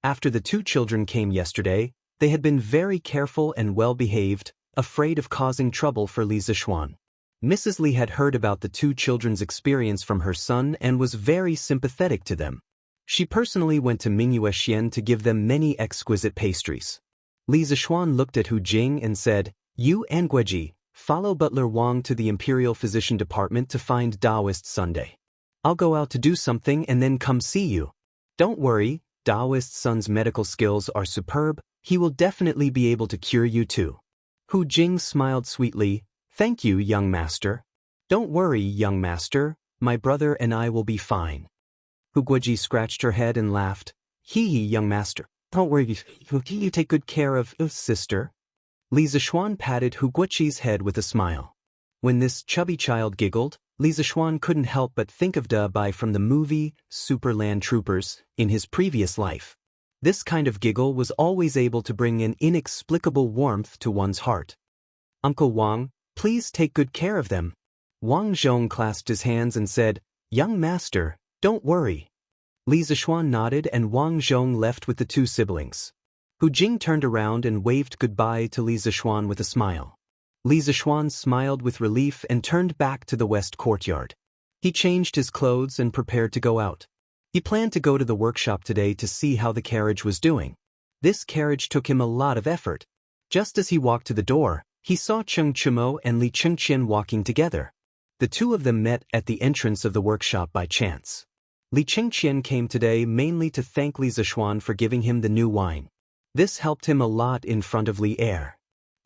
After the two children came yesterday, they had been very careful and well-behaved, afraid of causing trouble for Li Zishuan. Mrs. Li had heard about the two children's experience from her son and was very sympathetic to them. She personally went to Mingyue to give them many exquisite pastries. Li Zishuan looked at Hu Jing and said, "You and Gueji, follow Butler Wang to the Imperial Physician Department to find Taoist Sunday. I'll go out to do something and then come see you. Don't worry, Taoist Sun's medical skills are superb, he will definitely be able to cure you too." Hu Jing smiled sweetly, "Thank you, young master." "Don't worry, young master, my brother and I will be fine." Hu Gueji scratched her head and laughed, "Hee, young master. Don't worry, you take good care of sister." Li Zishuan patted Hu Gueji's head with a smile. When this chubby child giggled, Li Zishuan couldn't help but think of Da Bai from the movie Superland Troopers in his previous life. This kind of giggle was always able to bring an inexplicable warmth to one's heart. "Uncle Wang, please take good care of them." Wang Zhong clasped his hands and said, "Young master, don't worry." Li Zishuan nodded and Wang Zhong left with the two siblings. Hu Jing turned around and waved goodbye to Li Zishuan with a smile. Li Zishuan smiled with relief and turned back to the west courtyard. He changed his clothes and prepared to go out. He planned to go to the workshop today to see how the carriage was doing. This carriage took him a lot of effort. Just as he walked to the door, he saw Cheng Chumo and Li Chengqian walking together. The two of them met at the entrance of the workshop by chance. Li Qingqian came today mainly to thank Li Zishuan for giving him the new wine. This helped him a lot in front of Li Er.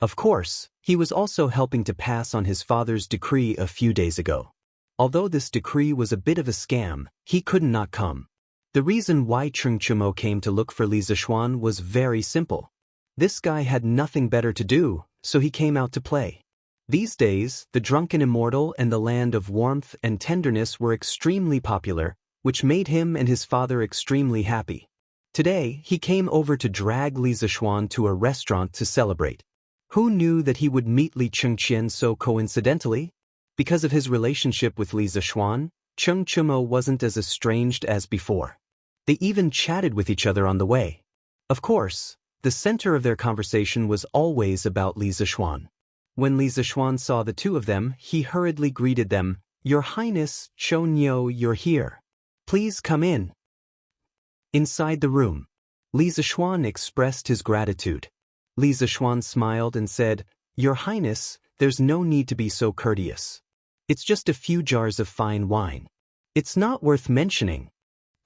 Of course, he was also helping to pass on his father's decree a few days ago. Although this decree was a bit of a scam, he could not come. The reason why Chengchumo came to look for Li Zishuan was very simple. This guy had nothing better to do, so he came out to play. These days, the drunken immortal and the land of warmth and tenderness were extremely popular, which made him and his father extremely happy. Today, he came over to drag Li Zishuan to a restaurant to celebrate. Who knew that he would meet Li Qingqian so coincidentally? Because of his relationship with Li Zishuan, Chengchumo wasn't as estranged as before. They even chatted with each other on the way. Of course, the center of their conversation was always about Li Zishuan. When Li Zishuan saw the two of them, he hurriedly greeted them, "Your Highness, Chonyo, you're here. Please come in." Inside the room, Li Zishuan expressed his gratitude. Li Zishuan smiled and said, "Your Highness, there's no need to be so courteous. It's just a few jars of fine wine. It's not worth mentioning."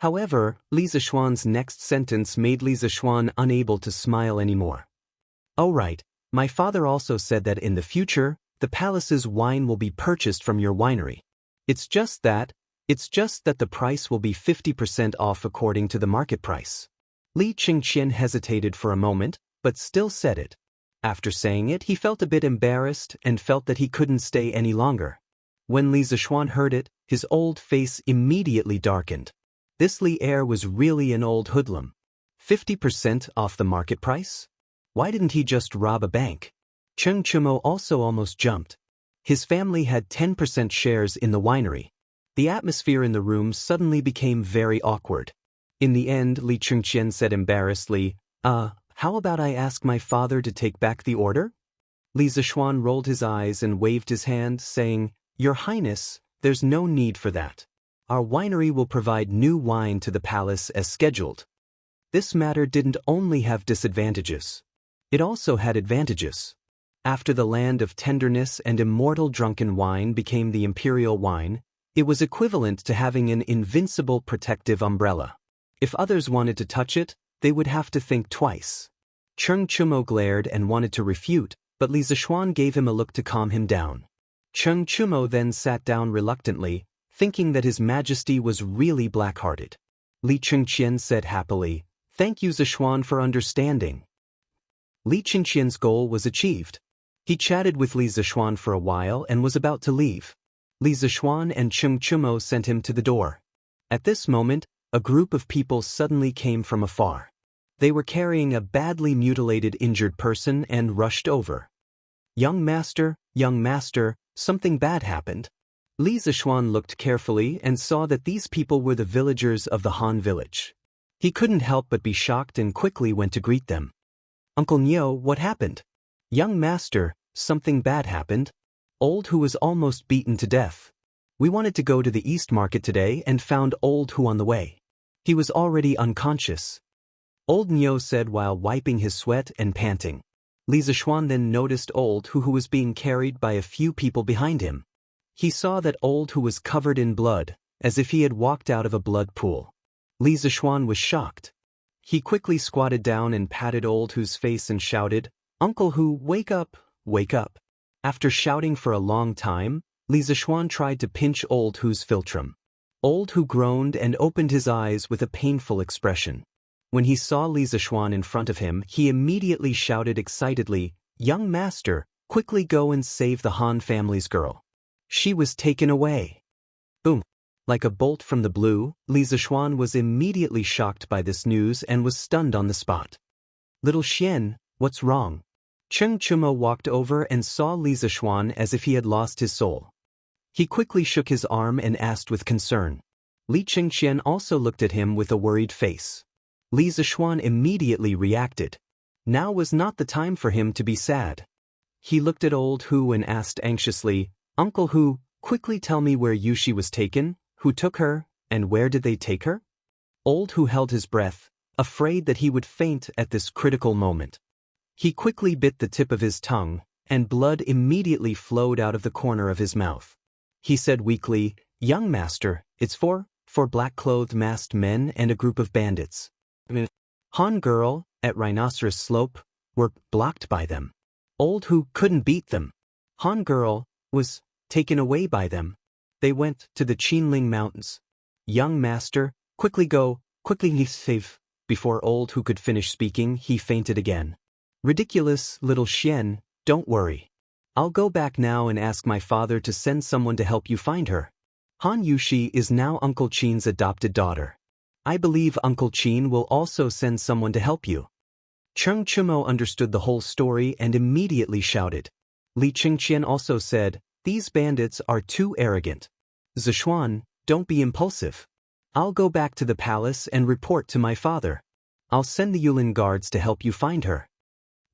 However, Li Zishuan's next sentence made Li Zishuan unable to smile anymore. "Oh right, my father also said that in the future, the palace's wine will be purchased from your winery. It's just that the price will be 50% off according to the market price." Li Qingqian hesitated for a moment, but still said it. After saying it, he felt a bit embarrassed and felt that he couldn't stay any longer. When Li Zishuan heard it, his old face immediately darkened. This Li Er was really an old hoodlum. 50% off the market price? Why didn't he just rob a bank? Chengchumo also almost jumped. His family had 10% shares in the winery. The atmosphere in the room suddenly became very awkward. In the end, Li Qingqian said embarrassedly, how about I ask my father to take back the order?" Li Zishuan rolled his eyes and waved his hand, saying, "Your Highness, there's no need for that. Our winery will provide new wine to the palace as scheduled." This matter didn't only have disadvantages. It also had advantages. After the land of tenderness and immortal drunken wine became the imperial wine, it was equivalent to having an invincible protective umbrella. If others wanted to touch it, they would have to think twice. Chengchumo glared and wanted to refute, but Li Zishuan gave him a look to calm him down. Chengchumo then sat down reluctantly, thinking that His Majesty was really black-hearted. Li Qingqian said happily, "Thank you, Zishuan, for understanding." Li Qingqian's goal was achieved. He chatted with Li Zishuan for a while and was about to leave. Li Zishuan and Chengchumo sent him to the door. At this moment, a group of people suddenly came from afar. They were carrying a badly mutilated injured person and rushed over. Young master, something bad happened." Li Zishuan looked carefully and saw that these people were the villagers of the Han village. He couldn't help but be shocked and quickly went to greet them. "Uncle Nyo, what happened?" "Young master, something bad happened. Old Hu was almost beaten to death. We wanted to go to the East Market today and found Old Hu on the way. He was already unconscious," Old Nyo said while wiping his sweat and panting. Li Zishuan then noticed Old Hu was being carried by a few people behind him. He saw that Old Hu was covered in blood, as if he had walked out of a blood pool. Li Zishuan was shocked. He quickly squatted down and patted Old Hu's face and shouted, "Uncle Hu, wake up, wake up." After shouting for a long time, Li Zishuan tried to pinch Old Hu's philtrum. Old Hu groaned and opened his eyes with a painful expression. When he saw Li Zishuan in front of him, he immediately shouted excitedly, "Young master, quickly go and save the Han family's girl. She was taken away." Boom! Like a bolt from the blue, Li Zishuan was immediately shocked by this news and was stunned on the spot. "Little Xian, what's wrong?" Chengchumo walked over and saw Li Zishuan as if he had lost his soul. He quickly shook his arm and asked with concern. Li Qingqian also looked at him with a worried face. Li Zishuan immediately reacted. Now was not the time for him to be sad. He looked at Old Hu and asked anxiously, "Uncle Hu, quickly tell me where Yushi was taken, who took her, and where did they take her?" Old Hu held his breath, afraid that he would faint at this critical moment. He quickly bit the tip of his tongue, and blood immediately flowed out of the corner of his mouth. He said weakly, "Young master, it's for for black-clothed masked men and a group of bandits. Han Girl, at Rhinoceros Slope, were blocked by them. Old Who couldn't beat them. Han Girl was taken away by them. They went to the Qinling Mountains. Young master, quickly save. Before Old Who could finish speaking, he fainted again. Ridiculous, little Xian, don't worry. I'll go back now and ask my father to send someone to help you find her. Han Yushi is now Uncle Qin's adopted daughter. I believe Uncle Qin will also send someone to help you. Cheng Chumo understood the whole story and immediately shouted. Li Qingqian also said, these bandits are too arrogant. Zishuan, don't be impulsive. I'll go back to the palace and report to my father. I'll send the Yulin guards to help you find her.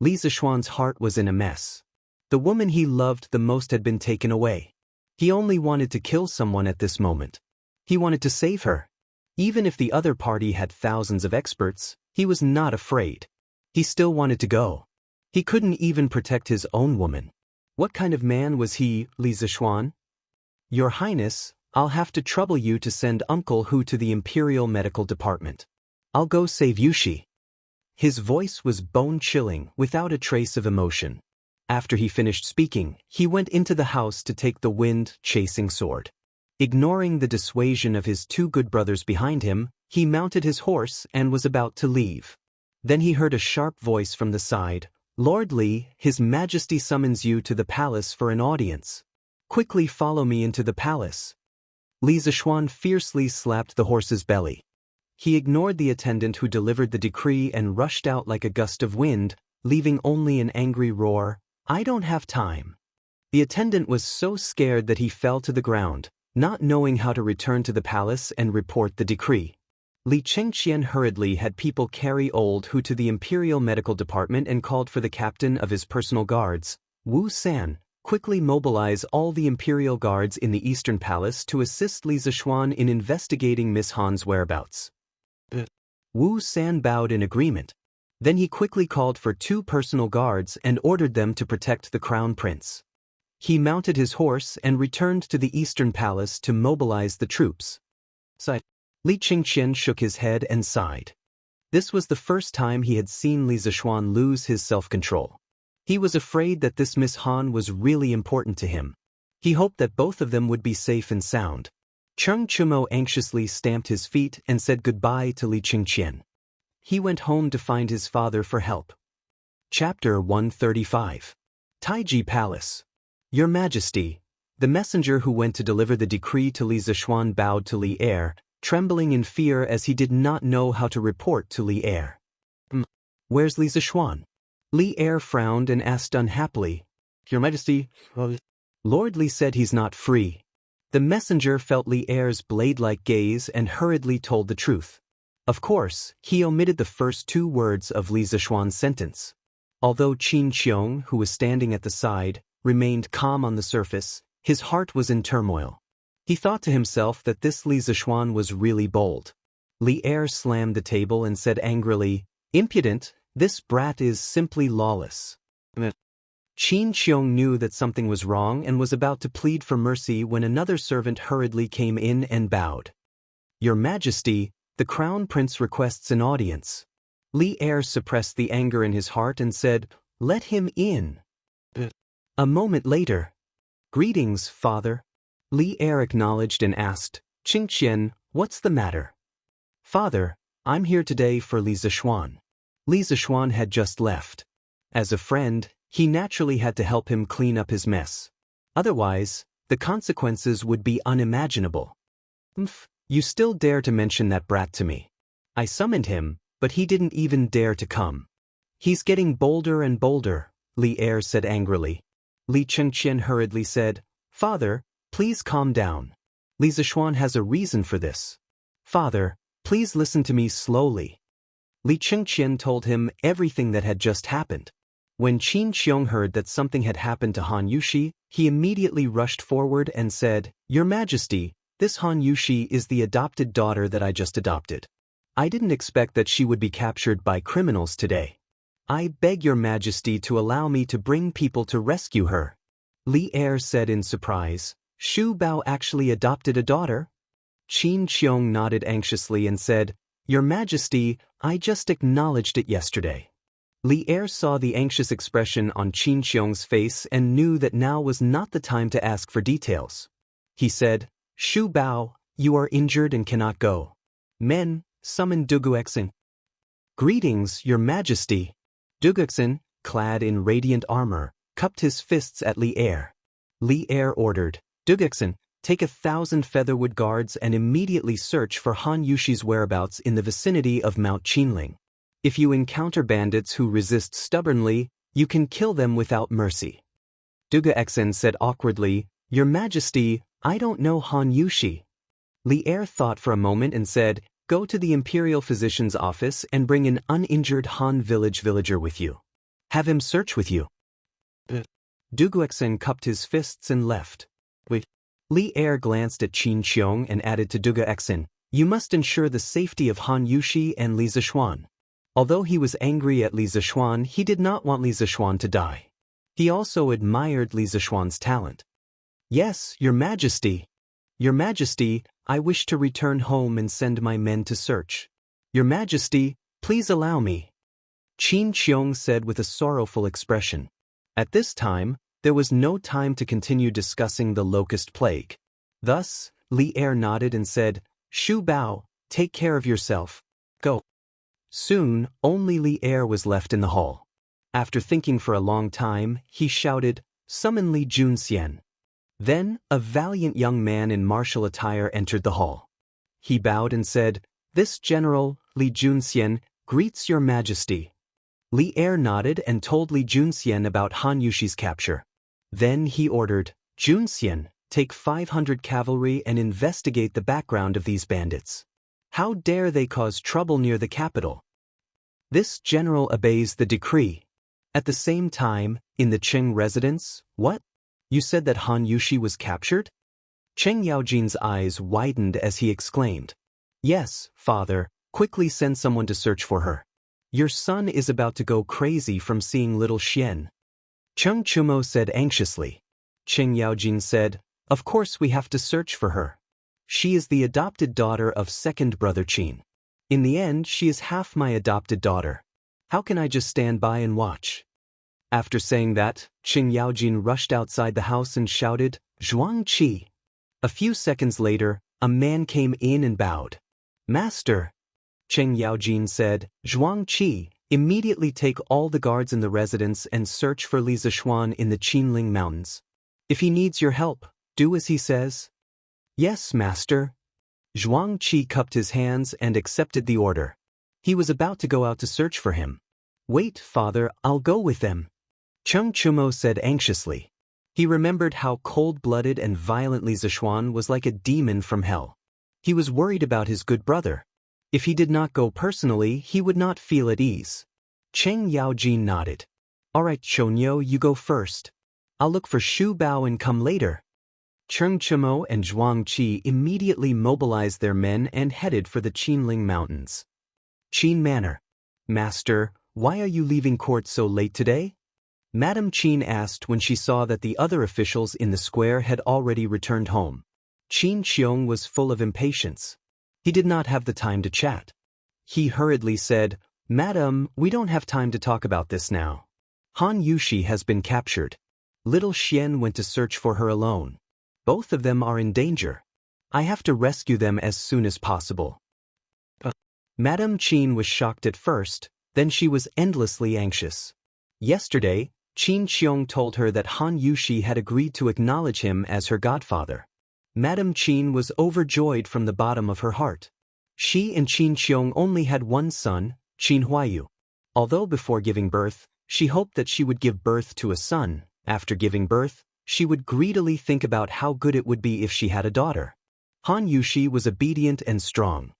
Li Zishuan's heart was in a mess. The woman he loved the most had been taken away. He only wanted to kill someone at this moment. He wanted to save her. Even if the other party had thousands of experts, he was not afraid. He still wanted to go. He couldn't even protect his own woman. What kind of man was he, Li Zishuan? Your Highness, I'll have to trouble you to send Uncle Hu to the Imperial Medical Department. I'll go save Yushi. His voice was bone-chilling, without a trace of emotion. After he finished speaking, he went into the house to take the wind-chasing sword. Ignoring the dissuasion of his two good brothers behind him, he mounted his horse and was about to leave. Then he heard a sharp voice from the side. Lord Li, His Majesty summons you to the palace for an audience. Quickly follow me into the palace. Li Zishuan fiercely slapped the horse's belly. He ignored the attendant who delivered the decree and rushed out like a gust of wind, leaving only an angry roar. I don't have time. The attendant was so scared that he fell to the ground, not knowing how to return to the palace and report the decree. Li Qingqian hurriedly had people carry Old Hu to the Imperial Medical Department and called for the captain of his personal guards, Wu San. Quickly mobilize all the Imperial guards in the Eastern Palace to assist Li Zishuan in investigating Miss Han's whereabouts. Wu San bowed in agreement. Then he quickly called for 2 personal guards and ordered them to protect the Crown Prince. He mounted his horse and returned to the Eastern Palace to mobilize the troops. Li Qingqian shook his head and sighed. This was the first time he had seen Li Zishuan lose his self-control. He was afraid that this Miss Han was really important to him. He hoped that both of them would be safe and sound. Cheng Chumo anxiously stamped his feet and said goodbye to Li Qingqian. He went home to find his father for help. Chapter 135. Taiji Palace. Your Majesty, the messenger who went to deliver the decree to Li Zishuan bowed to Li Er, trembling in fear as he did not know how to report to Li Er. Where's Li Zishuan? Li Er frowned and asked unhappily. Your Majesty, Lord Li said he's not free. The messenger felt Li Er's blade-like gaze and hurriedly told the truth. Of course, he omitted the first 2 words of Li Zishuan's sentence. Although Qin Qiong, who was standing at the side, remained calm on the surface, his heart was in turmoil. He thought to himself that this Li Zishuan was really bold. Li Er slammed the table and said angrily, impudent, this brat is simply lawless. Qin Qiong knew that something was wrong and was about to plead for mercy when another servant hurriedly came in and bowed. Your Majesty, the Crown Prince requests an audience. Li Er suppressed the anger in his heart and said, let him in. A moment later. Greetings, father. Li Er acknowledged and asked, Qingqian, what's the matter? Father, I'm here today for Li Zishuan. Li Zishuan had just left. As a friend, he naturally had to help him clean up his mess. Otherwise, the consequences would be unimaginable. You still dare to mention that brat to me. I summoned him, but he didn't even dare to come. He's getting bolder and bolder, Li Er said angrily. Li Qingqian hurriedly said, Father, please calm down. Li Zishuan has a reason for this. Father, please listen to me slowly. Li Qingqian told him everything that had just happened. When Qin Qiong heard that something had happened to Han Yushi, he immediately rushed forward and said, Your Majesty, this Han Yushi is the adopted daughter that I just adopted. I didn't expect that she would be captured by criminals today. I beg Your Majesty to allow me to bring people to rescue her. Li Er said in surprise, Shu Bao actually adopted a daughter? Qin Qiong nodded anxiously and said, "Your Majesty, I just acknowledged it yesterday." Li Er saw the anxious expression on Qin Qiong's face and knew that now was not the time to ask for details. He said, "Shu Bao, you are injured and cannot go. Men, summon Duguxin." "Greetings, Your Majesty." Duguxin, clad in radiant armor, cupped his fists at Li Er. Li Er ordered, "Duguxin, take 1,000 featherwood guards and immediately search for Han Yushi's whereabouts in the vicinity of Mount Qinling. If you encounter bandits who resist stubbornly, you can kill them without mercy." Duguxin said awkwardly, "Your Majesty, I don't know Han Yushi." Li Er thought for a moment and said, "Go to the Imperial Physician's office and bring an uninjured Han villager with you. Have him search with you." Duguxin cupped his fists and left. Li Er glanced at Qin Qiong and added to Duguxin, "You must ensure the safety of Han Yushi and Li Zishuan." Although he was angry at Li Zishuan, he did not want Li Zishuan to die. He also admired Li Zishuan's talent. "Yes, Your Majesty. Your Majesty, I wish to return home and send my men to search. Your Majesty, please allow me," Qin Qiong said with a sorrowful expression. At this time, there was no time to continue discussing the locust plague. Thus, Li Er nodded and said, "Shu Bao, take care of yourself. Go." Soon, only Li Er was left in the hall. After thinking for a long time, he shouted, "Summon Li Junxian." Then, a valiant young man in martial attire entered the hall. He bowed and said, "This general, Li Junxian, greets Your Majesty." Li Er nodded and told Li Junxian about Han Yushi's capture. Then he ordered, "Junxian, take 500 cavalry and investigate the background of these bandits. How dare they cause trouble near the capital?" This general obeys the decree. At the same time, in the Cheng residence, "What? You said that Han Yushi was captured?" Cheng Yaojin's eyes widened as he exclaimed, "Yes, father, quickly send someone to search for her. Your son is about to go crazy from seeing little Xian." Cheng Chumo said anxiously. Cheng Yaojin said, "Of course we have to search for her. She is the adopted daughter of second brother Qin. In the end, she is half my adopted daughter. How can I just stand by and watch?" After saying that, Cheng Yaojin rushed outside the house and shouted, "Zhuang Qi." A few seconds later, a man came in and bowed. "Master." Cheng Yaojin said, "Zhuang Qi, immediately take all the guards in the residence and search for Li Zishuan in the Qinling Mountains. If he needs your help, do as he says." "Yes, master." Zhuang Qi cupped his hands and accepted the order. He was about to go out to search for him. "Wait, father, I'll go with them," Cheng Chumo said anxiously. He remembered how cold-blooded and violent Li Zishuan was like a demon from hell. He was worried about his good brother. If he did not go personally, he would not feel at ease. Cheng Yaojin nodded. "All right, Chonyo, you go first. I'll look for Shu Bao and come later." Cheng Chumo and Zhuang Qi immediately mobilized their men and headed for the Qinling Mountains. Qin Manor. "Master, why are you leaving court so late today?" Madame Qin asked when she saw that the other officials in the square had already returned home. Qin Qiong was full of impatience. He did not have the time to chat. He hurriedly said, "Madam, we don't have time to talk about this now. Han Yushi has been captured. Little Xian went to search for her alone. Both of them are in danger. I have to rescue them as soon as possible." Madame Qin was shocked at first, then she was endlessly anxious. Yesterday, Qin Qiong told her that Han Yushi had agreed to acknowledge him as her godfather. Madame Qin was overjoyed from the bottom of her heart. She and Qin Qiong only had one son, Qin Huayu. Although before giving birth, she hoped that she would give birth to a son, after giving birth, she would greedily think about how good it would be if she had a daughter. Han Yushi was obedient and strong.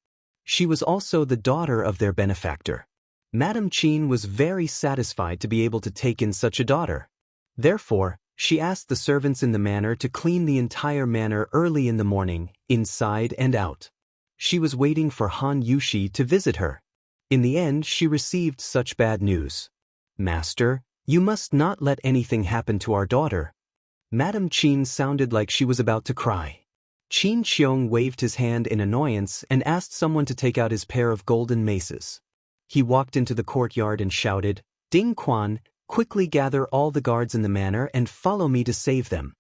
She was also the daughter of their benefactor. Madame Qin was very satisfied to be able to take in such a daughter. Therefore, she asked the servants in the manor to clean the entire manor early in the morning, inside and out. She was waiting for Han Yushi to visit her. In the end, she received such bad news. "Master, you must not let anything happen to our daughter." Madame Qin sounded like she was about to cry. Qin Xiong waved his hand in annoyance and asked someone to take out his pair of golden maces. He walked into the courtyard and shouted, "Ding Quan, quickly gather all the guards in the manor and follow me to save them."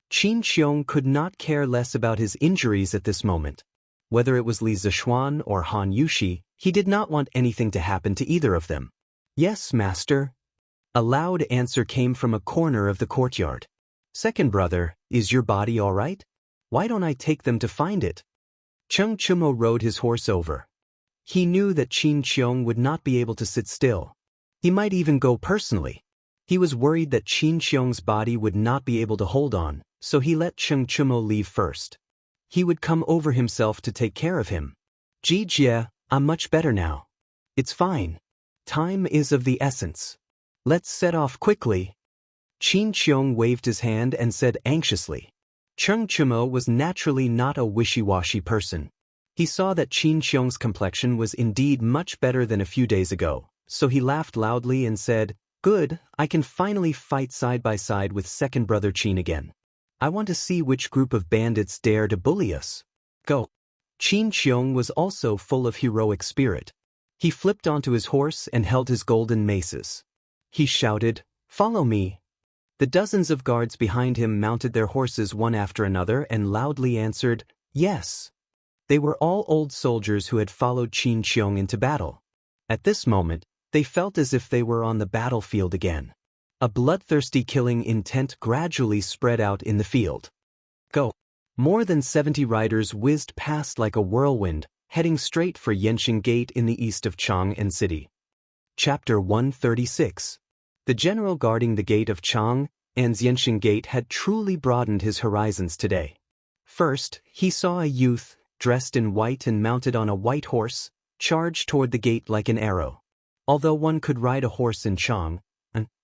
Qin Xiong could not care less about his injuries at this moment. Whether it was Li Zishuan or Han Yushi, he did not want anything to happen to either of them. "Yes, master." A loud answer came from a corner of the courtyard. "Second brother, is your body all right? Why don't I take them to find it?" Cheng Chumo rode his horse over. He knew that Qin Xiong would not be able to sit still. He might even go personally. He was worried that Qin Xiong's body would not be able to hold on, so he let Cheng Chumo leave first. He would come over himself to take care of him. "Jie, I'm much better now. It's fine. Time is of the essence. Let's set off quickly." Qin Xiong waved his hand and said anxiously. Cheng Chumo was naturally not a wishy-washy person. He saw that Qin Xiong's complexion was indeed much better than a few days ago, so he laughed loudly and said, "Good, I can finally fight side by side with second brother Qin again. I want to see which group of bandits dare to bully us. Go." Qin Xiong was also full of heroic spirit. He flipped onto his horse and held his golden maces. He shouted, "Follow me." The dozens of guards behind him mounted their horses one after another and loudly answered, "Yes." They were all old soldiers who had followed Qin Xiong into battle. At this moment, they felt as if they were on the battlefield again. A bloodthirsty killing intent gradually spread out in the field. Go. More than 70 riders whizzed past like a whirlwind, heading straight for Yanqing Gate in the east of Chang'an City. Chapter 136. The general guarding the gate of Chang'an's Yanqing Gate had truly broadened his horizons today. First, he saw a youth, dressed in white and mounted on a white horse, charge toward the gate like an arrow. Although one could ride a horse in Chang'an,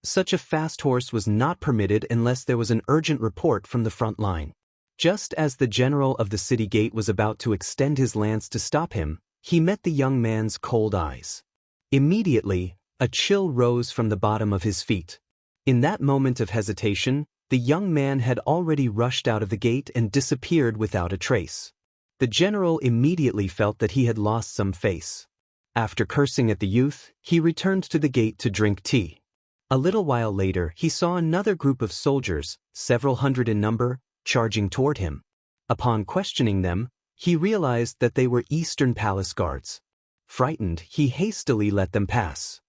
such a fast horse was not permitted unless there was an urgent report from the front line. Just as the general of the city gate was about to extend his lance to stop him, he met the young man's cold eyes. Immediately, a chill rose from the bottom of his feet. In that moment of hesitation, the young man had already rushed out of the gate and disappeared without a trace. The general immediately felt that he had lost some face. After cursing at the youth, he returned to the gate to drink tea. A little while later, he saw another group of soldiers, several hundred in number, charging toward him. Upon questioning them, he realized that they were Eastern Palace guards. Frightened, he hastily let them pass.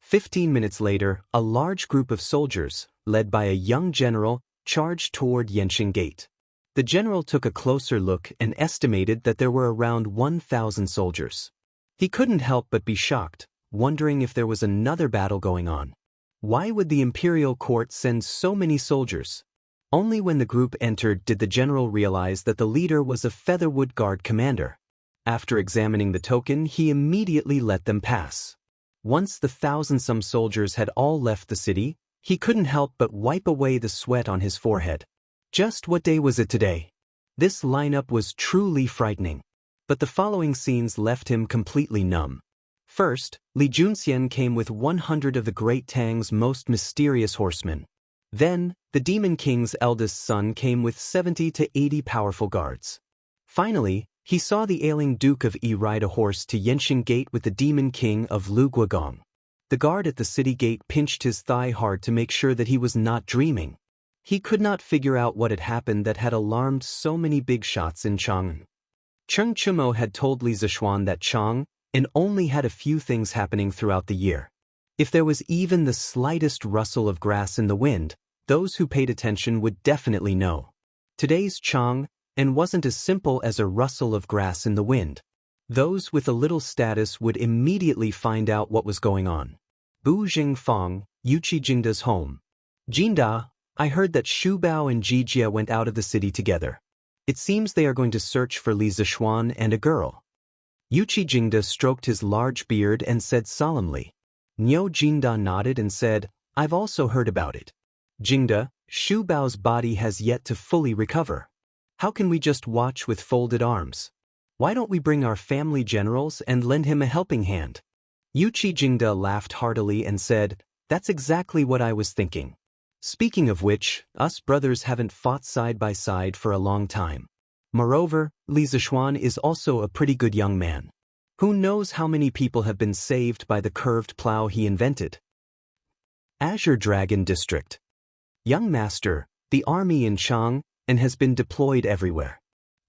15 minutes later, a large group of soldiers, led by a young general, charged toward Yanqing Gate. The general took a closer look and estimated that there were around 1,000 soldiers. He couldn't help but be shocked, wondering if there was another battle going on. Why would the imperial court send so many soldiers? Only when the group entered did the general realize that the leader was a Featherwood Guard commander. After examining the token, he immediately let them pass. Once the thousand-some soldiers had all left the city, he couldn't help but wipe away the sweat on his forehead. Just what day was it today? This lineup was truly frightening. But the following scenes left him completely numb. First, Li Junxian came with 100 of the Great Tang's most mysterious horsemen. Then, the Demon King's eldest son came with 70 to 80 powerful guards. Finally, he saw the ailing Duke of Yi ride a horse to Yanqing Gate with the Demon King of Luguagong. The guard at the city gate pinched his thigh hard to make sure that he was not dreaming. He could not figure out what had happened that had alarmed so many big shots in Chang'an. Cheng Chumo had told Li Zishuan that Chang'an only had a few things happening throughout the year. If there was even the slightest rustle of grass in the wind, those who paid attention would definitely know. Today's Chang'an wasn't as simple as a rustle of grass in the wind. Those with a little status would immediately find out what was going on. Bu Jingfang, Yuqi Jingda's home. Jinda, I heard that Shu Bao and Jie went out of the city together. It seems they are going to search for Li Zishuan and a girl. Yuqi Jingda stroked his large beard and said solemnly. Niu Jinda nodded and said, I've also heard about it. Jingda, Shu Bao's body has yet to fully recover. How can we just watch with folded arms? Why don't we bring our family generals and lend him a helping hand? Yuqi Jingda laughed heartily and said, That's exactly what I was thinking. Speaking of which, us brothers haven't fought side by side for a long time. Moreover, Li Zixuan is also a pretty good young man. Who knows how many people have been saved by the curved plow he invented? Azure Dragon District. Young Master, the army in Chang, and has been deployed everywhere.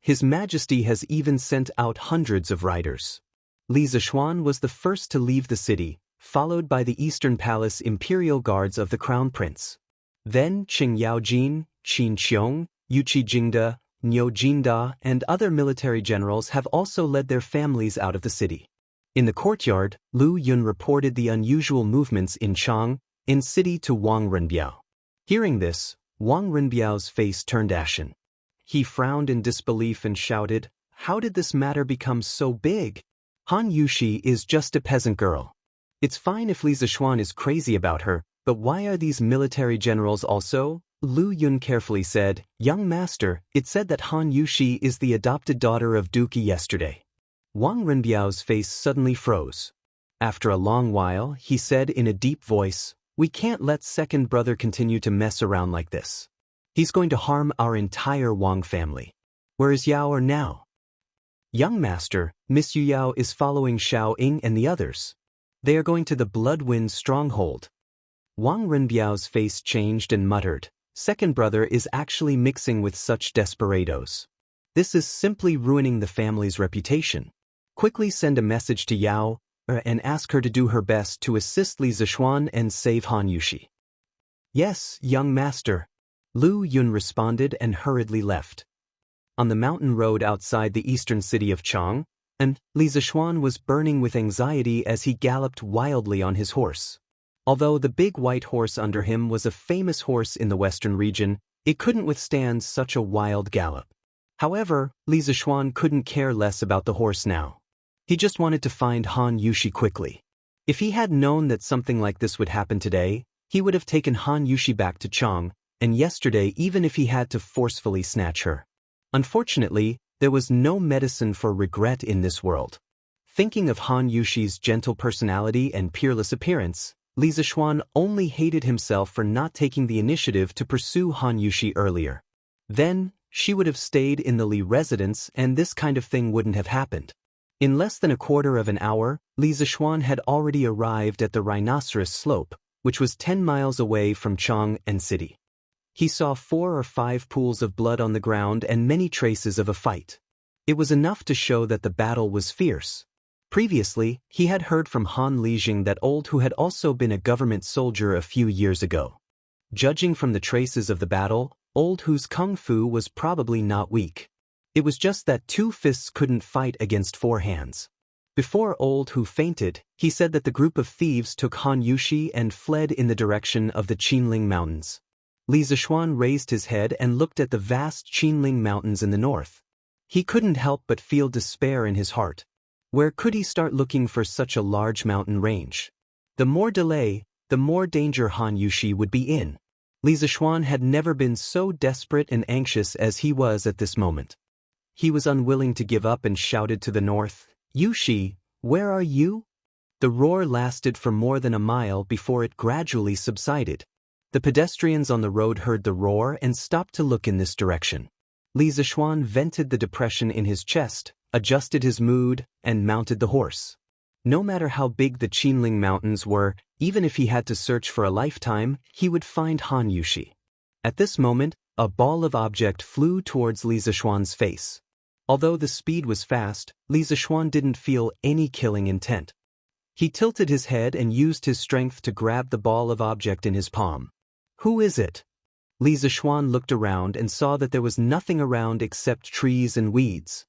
His Majesty has even sent out hundreds of riders. Li Zixuan was the first to leave the city, followed by the Eastern Palace Imperial Guards of the Crown Prince. Then Qing Yaojin, Qin Qiong, Yuqi Jingda, Niu Jinda, and other military generals have also led their families out of the city. In the courtyard, Lu Yun reported the unusual movements in Chang, in city to Wang Renbiao. Hearing this, Wang Renbiao's face turned ashen. He frowned in disbelief and shouted, "How did this matter become so big? Han Yushi is just a peasant girl. It's fine if Li Zixuan is crazy about her, but why are these military generals also?" Lu Yun carefully said, "Young master, it said that Han Yushi is the adopted daughter of Duke yesterday." Wang Renbiao's face suddenly froze. After a long while, he said in a deep voice, "We can't let second brother continue to mess around like this. He's going to harm our entire Wang family. Where is Yao now?" "Young master, Miss Yu Yao is following Xiao Ying and the others. They are going to the Bloodwind stronghold." Wang Renbiao's face changed and muttered, "Second brother is actually mixing with such desperados. This is simply ruining the family's reputation. Quickly send a message to Yao, and ask her to do her best to assist Li Zixuan and save Han Yushi." "Yes, young master," Lu Yun responded and hurriedly left. On the mountain road outside the eastern city of Chang, Li Zixuan was burning with anxiety as he galloped wildly on his horse. Although the big white horse under him was a famous horse in the western region, it couldn't withstand such a wild gallop. However, Li Zixuan couldn't care less about the horse now. He just wanted to find Han Yushi quickly. If he had known that something like this would happen today, he would have taken Han Yushi back to Chang, and yesterday even if he had to forcefully snatch her. Unfortunately, there was no medicine for regret in this world. Thinking of Han Yushi's gentle personality and peerless appearance, Li Zixuan only hated himself for not taking the initiative to pursue Han Yushi earlier. Then, she would have stayed in the Li residence and this kind of thing wouldn't have happened. In less than a quarter of an hour, Li Zixuan had already arrived at the Rhinoceros Slope, which was 10 miles away from Chang and city. He saw 4 or 5 pools of blood on the ground and many traces of a fight. It was enough to show that the battle was fierce. Previously, he had heard from Han Lijing that old who had also been a government soldier a few years ago. Judging from the traces of the battle, old who's kung fu was probably not weak. It was just that 2 fists couldn't fight against 4 hands. Before old who fainted, he said that the group of thieves took Han Yushi and fled in the direction of the Qinling Mountains. Li Zixuan raised his head and looked at the vast Qinling Mountains in the north. He couldn't help but feel despair in his heart. Where could he start looking for such a large mountain range? The more delay, the more danger Han Yushi would be in. Li Zixuan had never been so desperate and anxious as he was at this moment. He was unwilling to give up and shouted to the north, "Yushi, where are you?" The roar lasted for more than a mile before it gradually subsided. The pedestrians on the road heard the roar and stopped to look in this direction. Li Zixuan vented the depression in his chest, adjusted his mood, and mounted the horse. No matter how big the Qinling Mountains were, even if he had to search for a lifetime, he would find Han Yushi. At this moment, a ball of object flew towards Li Zixuan's face. Although the speed was fast, Li Zixuan didn't feel any killing intent. He tilted his head and used his strength to grab the ball of object in his palm. "Who is it?" Li Zixuan looked around and saw that there was nothing around except trees and weeds.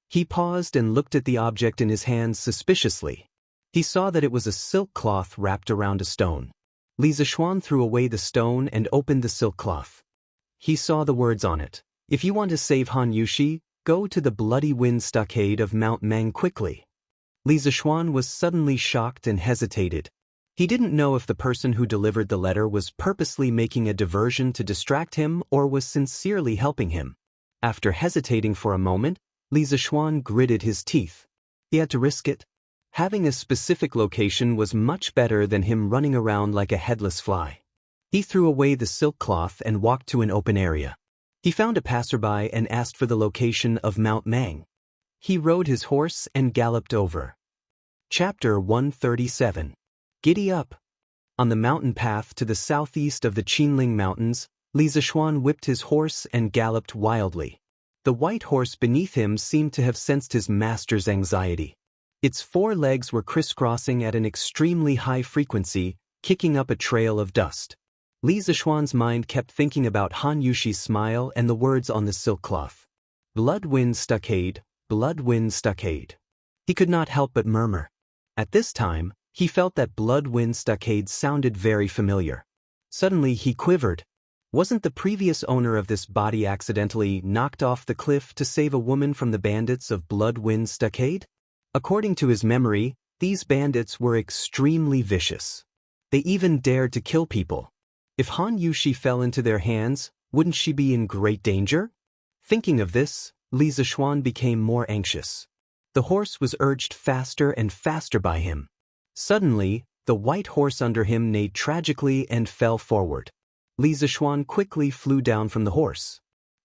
He paused and looked at the object in his hands suspiciously. He saw that it was a silk cloth wrapped around a stone. Li Zixuan threw away the stone and opened the silk cloth. He saw the words on it. "If you want to save Han Yushi, go to the Bloody Wind stockade of Mount Meng quickly." Li Zixuan was suddenly shocked and hesitated. He didn't know if the person who delivered the letter was purposely making a diversion to distract him or was sincerely helping him. After hesitating for a moment, Li Zixuan gritted his teeth. He had to risk it. Having a specific location was much better than him running around like a headless fly. He threw away the silk cloth and walked to an open area. He found a passerby and asked for the location of Mount Mang. He rode his horse and galloped over. Chapter 137. Giddy up! On the mountain path to the southeast of the Qinling Mountains, Li Zishuan whipped his horse and galloped wildly. The white horse beneath him seemed to have sensed his master's anxiety. Its 4 legs were crisscrossing at an extremely high frequency, kicking up a trail of dust. Li Zishuan's mind kept thinking about Han Yushi's smile and the words on the silk cloth. Blood wind stockade, blood wind stockade. He could not help but murmur. At this time, he felt that blood wind stockade sounded very familiar. Suddenly he quivered. Wasn't the previous owner of this body accidentally knocked off the cliff to save a woman from the bandits of blood wind stockade? According to his memory, these bandits were extremely vicious. They even dared to kill people. If Han Yushi fell into their hands, wouldn't she be in great danger? Thinking of this, Li Zishuan became more anxious. The horse was urged faster and faster by him. Suddenly, the white horse under him neighed tragically and fell forward. Li Zishuan quickly flew down from the horse.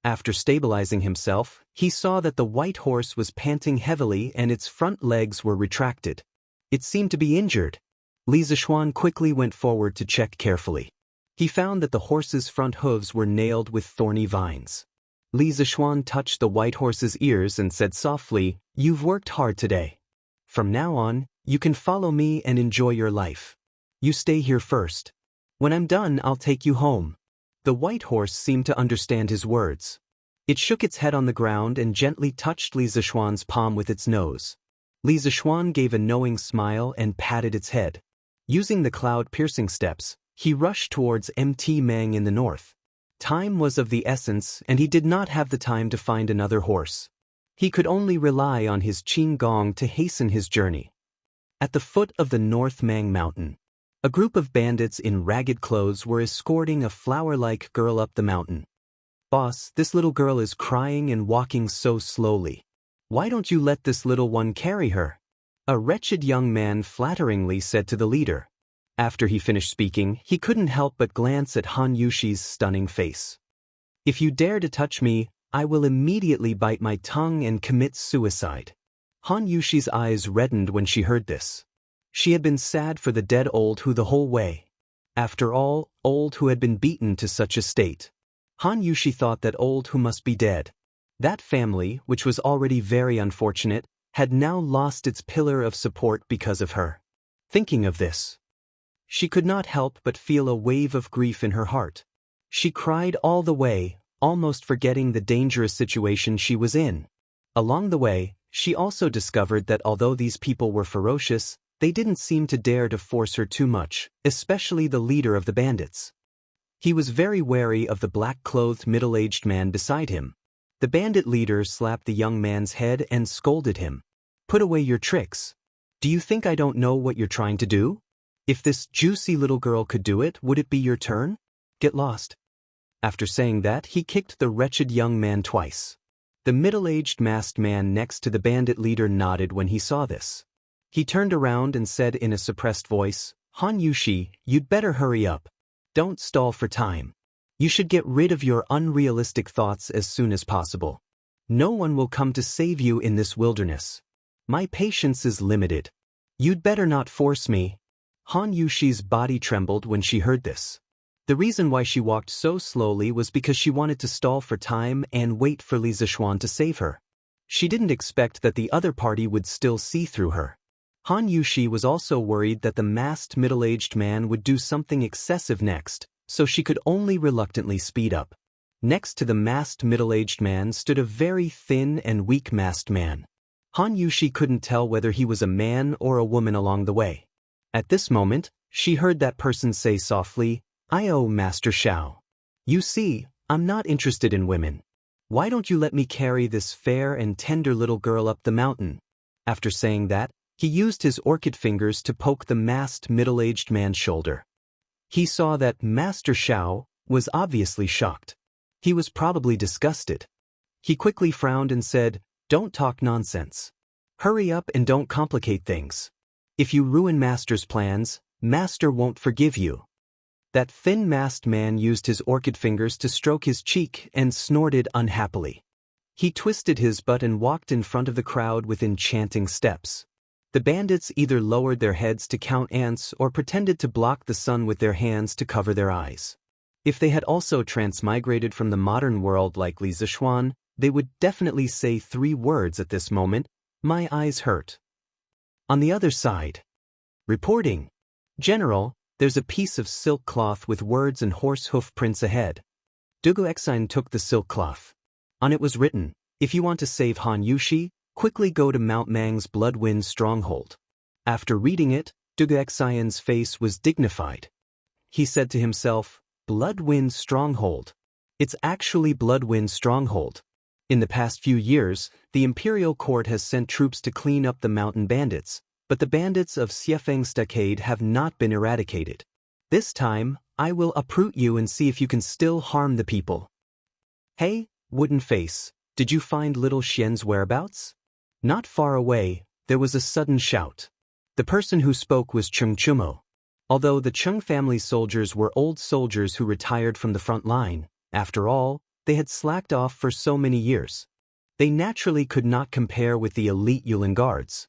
After stabilizing himself, he saw that the white horse was panting heavily and its front legs were retracted. It seemed to be injured. Li Zishuan quickly went forward to check carefully. He found that the horse's front hooves were nailed with thorny vines. Li Zishuan touched the white horse's ears and said softly, "You've worked hard today. From now on, you can follow me and enjoy your life. You stay here first. When I'm done, I'll take you home." The white horse seemed to understand his words. It shook its head on the ground and gently touched Li Zishuan's palm with its nose. Li Zishuan gave a knowing smile and patted its head. Using the cloud-piercing steps, he rushed towards Mt. Mang in the north. Time was of the essence and he did not have the time to find another horse. He could only rely on his Qinggong to hasten his journey. At the foot of the North Mang Mountain, a group of bandits in ragged clothes were escorting a flower-like girl up the mountain. "Boss, this little girl is crying and walking so slowly. Why don't you let this little one carry her?" A wretched young man flatteringly said to the leader. After he finished speaking, he couldn't help but glance at Han Yushi's stunning face. "If you dare to touch me, I will immediately bite my tongue and commit suicide." Han Yushi's eyes reddened when she heard this. She had been sad for the dead old Hu the whole way. After all, old Hu had been beaten to such a state. Han Yushi thought that old Hu must be dead. That family, which was already very unfortunate, had now lost its pillar of support because of her. Thinking of this, she could not help but feel a wave of grief in her heart. She cried all the way, almost forgetting the dangerous situation she was in. Along the way, she also discovered that although these people were ferocious, they didn't seem to dare to force her too much, especially the leader of the bandits. He was very wary of the black-clothed middle-aged man beside him. The bandit leader slapped the young man's head and scolded him. "Put away your tricks. Do you think I don't know what you're trying to do? If this juicy little girl could do it, would it be your turn? Get lost." After saying that, he kicked the wretched young man twice. The middle-aged masked man next to the bandit leader nodded when he saw this. He turned around and said in a suppressed voice, "Han Yushi, you'd better hurry up. Don't stall for time. You should get rid of your unrealistic thoughts as soon as possible. No one will come to save you in this wilderness. My patience is limited. You'd better not force me." Han Yushi's body trembled when she heard this. The reason why she walked so slowly was because she wanted to stall for time and wait for Li Zishuan to save her. She didn't expect that the other party would still see through her. Han Yushi was also worried that the masked middle-aged man would do something excessive next, so she could only reluctantly speed up. Next to the masked middle-aged man stood a very thin and weak masked man. Han Yushi couldn't tell whether he was a man or a woman along the way. At this moment, she heard that person say softly, "I Master Xiao. You see, I'm not interested in women. Why don't you let me carry this fair and tender little girl up the mountain?" After saying that, he used his orchid fingers to poke the masked middle-aged man's shoulder. He saw that Master Xiao was obviously shocked. He was probably disgusted. He quickly frowned and said, "Don't talk nonsense. Hurry up and don't complicate things. If you ruin Master's plans, Master won't forgive you." That thin-masked man used his orchid fingers to stroke his cheek and snorted unhappily. He twisted his butt and walked in front of the crowd with enchanting steps. The bandits either lowered their heads to count ants or pretended to block the sun with their hands to cover their eyes. If they had also transmigrated from the modern world like Li Zixuan, they would definitely say 3 words at this moment: "My eyes hurt." On the other side. Reporting. "General, there's a piece of silk cloth with words and horse hoof prints ahead." Duguexin took the silk cloth. On it was written, "If you want to save Han Yushi, quickly go to Mount Mang's Bloodwind stronghold." After reading it, Duguexin's face was dignified. He said to himself, "Bloodwind stronghold. It's actually Bloodwind stronghold." In the past few years, the imperial court has sent troops to clean up the mountain bandits, but the bandits of Xiefeng Stockade have not been eradicated. This time, I will uproot you and see if you can still harm the people. "Hey, Wooden Face, did you find little Xian's whereabouts?" Not far away, there was a sudden shout. The person who spoke was Cheng Chumo. Although the Cheng family soldiers were old soldiers who retired from the front line, after all, they had slacked off for so many years. They naturally could not compare with the elite Yulin Guards.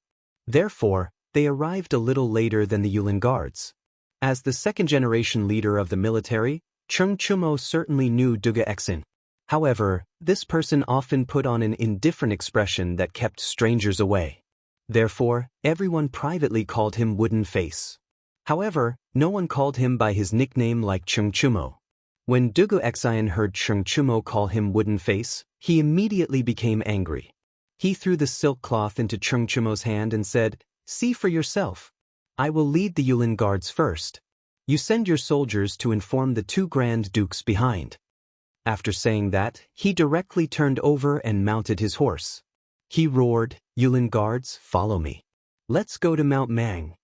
Therefore, they arrived a little later than the Yulin Guards. As the second-generation leader of the military, Cheng Chumo certainly knew Duguexin. However, this person often put on an indifferent expression that kept strangers away. Therefore, everyone privately called him Wooden Face. However, no one called him by his nickname like Cheng Chumo. When Duguexin heard Cheng Chumo call him Wooden Face, he immediately became angry. He threw the silk cloth into Cheng Chumo's hand and said, "See for yourself. I will lead the Yulin Guards first. You send your soldiers to inform the 2 Grand Dukes behind." After saying that, he directly turned over and mounted his horse. He roared, "Yulin Guards, follow me. Let's go to Mount Mang."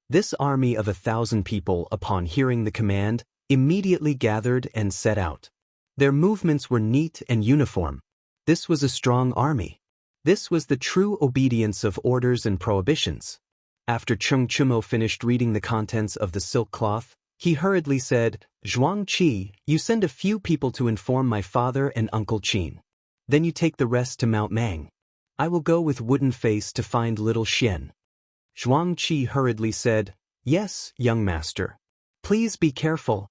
This army of 1,000 people, upon hearing the command, immediately gathered and set out. Their movements were neat and uniform. This was a strong army. This was the true obedience of orders and prohibitions. After Cheng Chumo finished reading the contents of the silk cloth, he hurriedly said, "Zhuang Qi, you send a few people to inform my father and Uncle Qin. Then you take the rest to Mount Mang. I will go with Wooden Face to find little Xian." Zhuang Qi hurriedly said, "Yes, young master. Please be careful."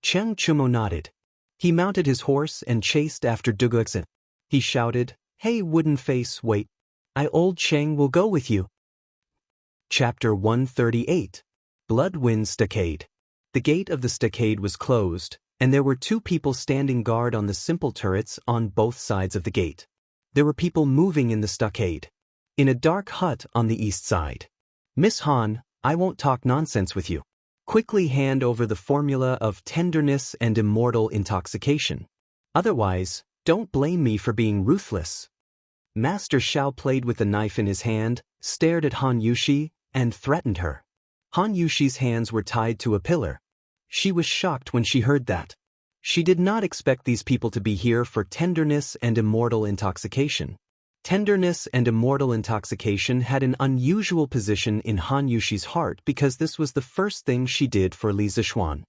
Cheng Chumo nodded. He mounted his horse and chased after Duguexin. He shouted, "Hey, Wooden Face, wait. Old Cheng will go with you." Chapter 138. Bloodwind Stockade. The gate of the stockade was closed, and there were 2 people standing guard on the simple turrets on both sides of the gate. There were people moving in the stockade. In a dark hut on the east side. "Miss Han, I won't talk nonsense with you. Quickly hand over the formula of tenderness and immortal intoxication. Otherwise, don't blame me for being ruthless." Master Xiao played with the knife in his hand, stared at Han Yushi, and threatened her. Han Yushi's hands were tied to a pillar. She was shocked when she heard that. She did not expect these people to be here for tenderness and immortal intoxication. Tenderness and immortal intoxication had an unusual position in Han Yushi's heart because this was the first thing she did for Li Zixuan.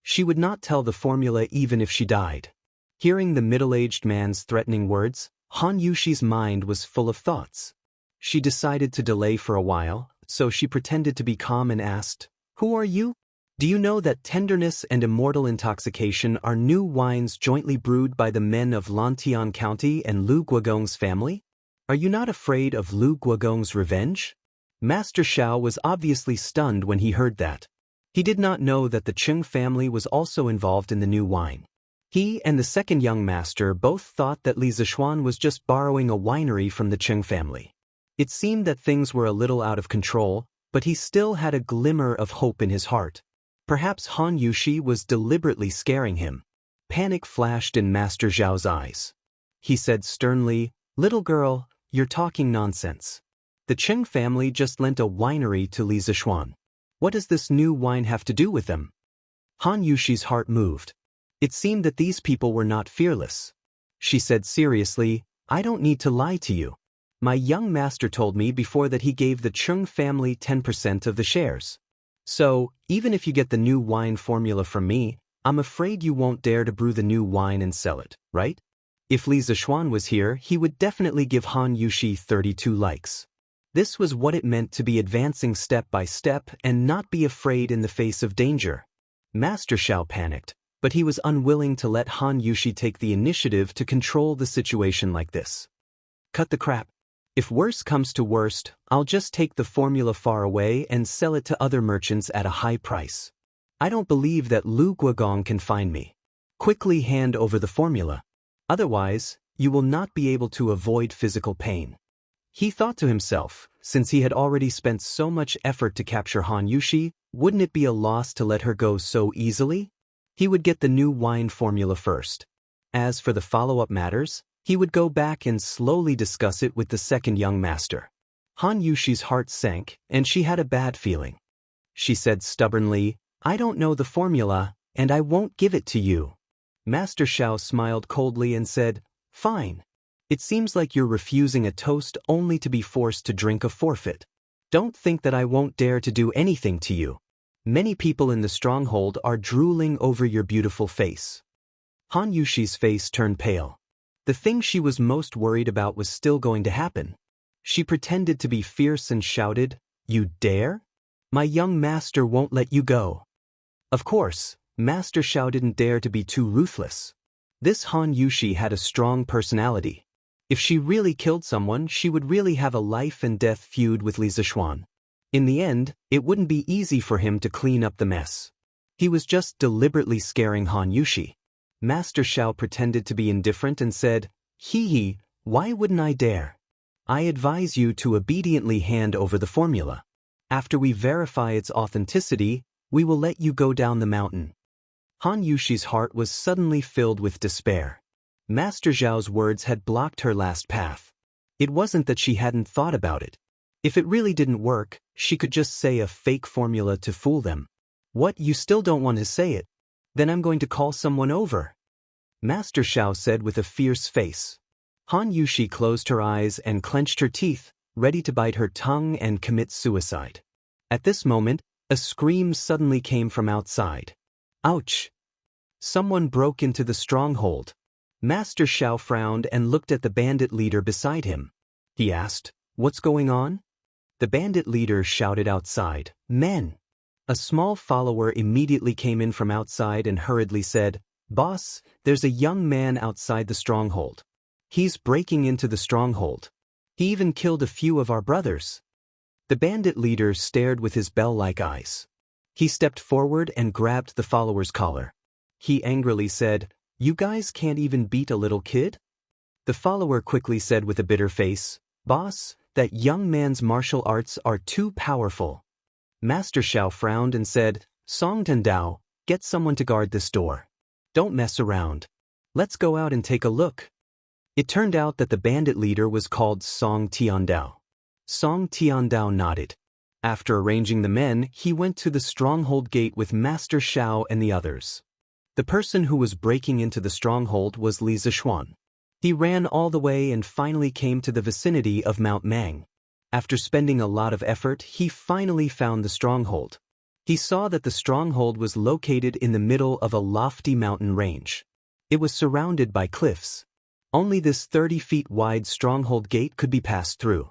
She would not tell the formula even if she died. Hearing the middle-aged man's threatening words, Han Yushi's mind was full of thoughts. She decided to delay for a while, so she pretended to be calm and asked, "Who are you? Do you know that tenderness and immortal intoxication are new wines jointly brewed by the men of Lantian County and Lu Guogong's family? Are you not afraid of Lu Guogong's revenge?" Master Xiao was obviously stunned when he heard that. He did not know that the Cheng family was also involved in the new wine. He and the second young master both thought that Li Zixuan was just borrowing a winery from the Cheng family. It seemed that things were a little out of control, but he still had a glimmer of hope in his heart. Perhaps Han Yushi was deliberately scaring him. Panic flashed in Master Zhao's eyes. He said sternly, "Little girl, you're talking nonsense. The Cheng family just lent a winery to Li Zixuan. What does this new wine have to do with them?" Han Yushi's heart moved. It seemed that these people were not fearless. She said seriously, "I don't need to lie to you. My young master told me before that he gave the Cheng family 10% of the shares. So, even if you get the new wine formula from me, I'm afraid you won't dare to brew the new wine and sell it, right? If Li Zishuan was here, he would definitely give Han Yushi 32 likes. This was what it meant to be advancing step by step and not be afraid in the face of danger. Master Xiao panicked, but he was unwilling to let Han Yushi take the initiative to control the situation like this. Cut the crap. If worse comes to worst, I'll just take the formula far away and sell it to other merchants at a high price. I don't believe that Lu Guogong can find me. Quickly hand over the formula. Otherwise, you will not be able to avoid physical pain. He thought to himself, since he had already spent so much effort to capture Han Yushi, wouldn't it be a loss to let her go so easily? He would get the new wine formula first. As for the follow-up matters, he would go back and slowly discuss it with the second young master. Han Yushi's heart sank, and she had a bad feeling. She said stubbornly, "I don't know the formula, and I won't give it to you." Master Xiao smiled coldly and said, "Fine. It seems like you're refusing a toast only to be forced to drink a forfeit. Don't think that I won't dare to do anything to you. Many people in the stronghold are drooling over your beautiful face." Han Yushi's face turned pale. The thing she was most worried about was still going to happen. She pretended to be fierce and shouted, "You dare? My young master won't let you go." Of course, Master Xiao didn't dare to be too ruthless. This Han Yushi had a strong personality. If she really killed someone, she would really have a life and death feud with Li Zishuan. In the end, it wouldn't be easy for him to clean up the mess. He was just deliberately scaring Han Yushi. Master Xiao pretended to be indifferent and said, "Hee, why wouldn't I dare? I advise you to obediently hand over the formula. After we verify its authenticity, we will let you go down the mountain." Han Yushi's heart was suddenly filled with despair. Master Zhao's words had blocked her last path. It wasn't that she hadn't thought about it. If it really didn't work, she could just say a fake formula to fool them. "What, you still don't want to say it? Then I'm going to call someone over," Master Xiao said with a fierce face. Han Yushi closed her eyes and clenched her teeth, ready to bite her tongue and commit suicide. At this moment, a scream suddenly came from outside. Ouch! Someone broke into the stronghold. Master Xiao frowned and looked at the bandit leader beside him. He asked, "What's going on?" The bandit leader shouted outside, "Men!" A small follower immediately came in from outside and hurriedly said, "Boss, there's a young man outside the stronghold. He's breaking into the stronghold. He even killed a few of our brothers." The bandit leader stared with his bell-like eyes. He stepped forward and grabbed the follower's collar. He angrily said, "You guys can't even beat a little kid?" The follower quickly said with a bitter face, "Boss, that young man's martial arts are too powerful." Master Xiao frowned and said, "Song Tendao, get someone to guard this door. Don't mess around. Let's go out and take a look." It turned out that the bandit leader was called Song Tiandao. Song Tiandao nodded. After arranging the men, he went to the stronghold gate with Master Xiao and the others. The person who was breaking into the stronghold was Li Zishuan. He ran all the way and finally came to the vicinity of Mount Mang. After spending a lot of effort, he finally found the stronghold. He saw that the stronghold was located in the middle of a lofty mountain range. It was surrounded by cliffs. Only this 30 feet wide stronghold gate could be passed through.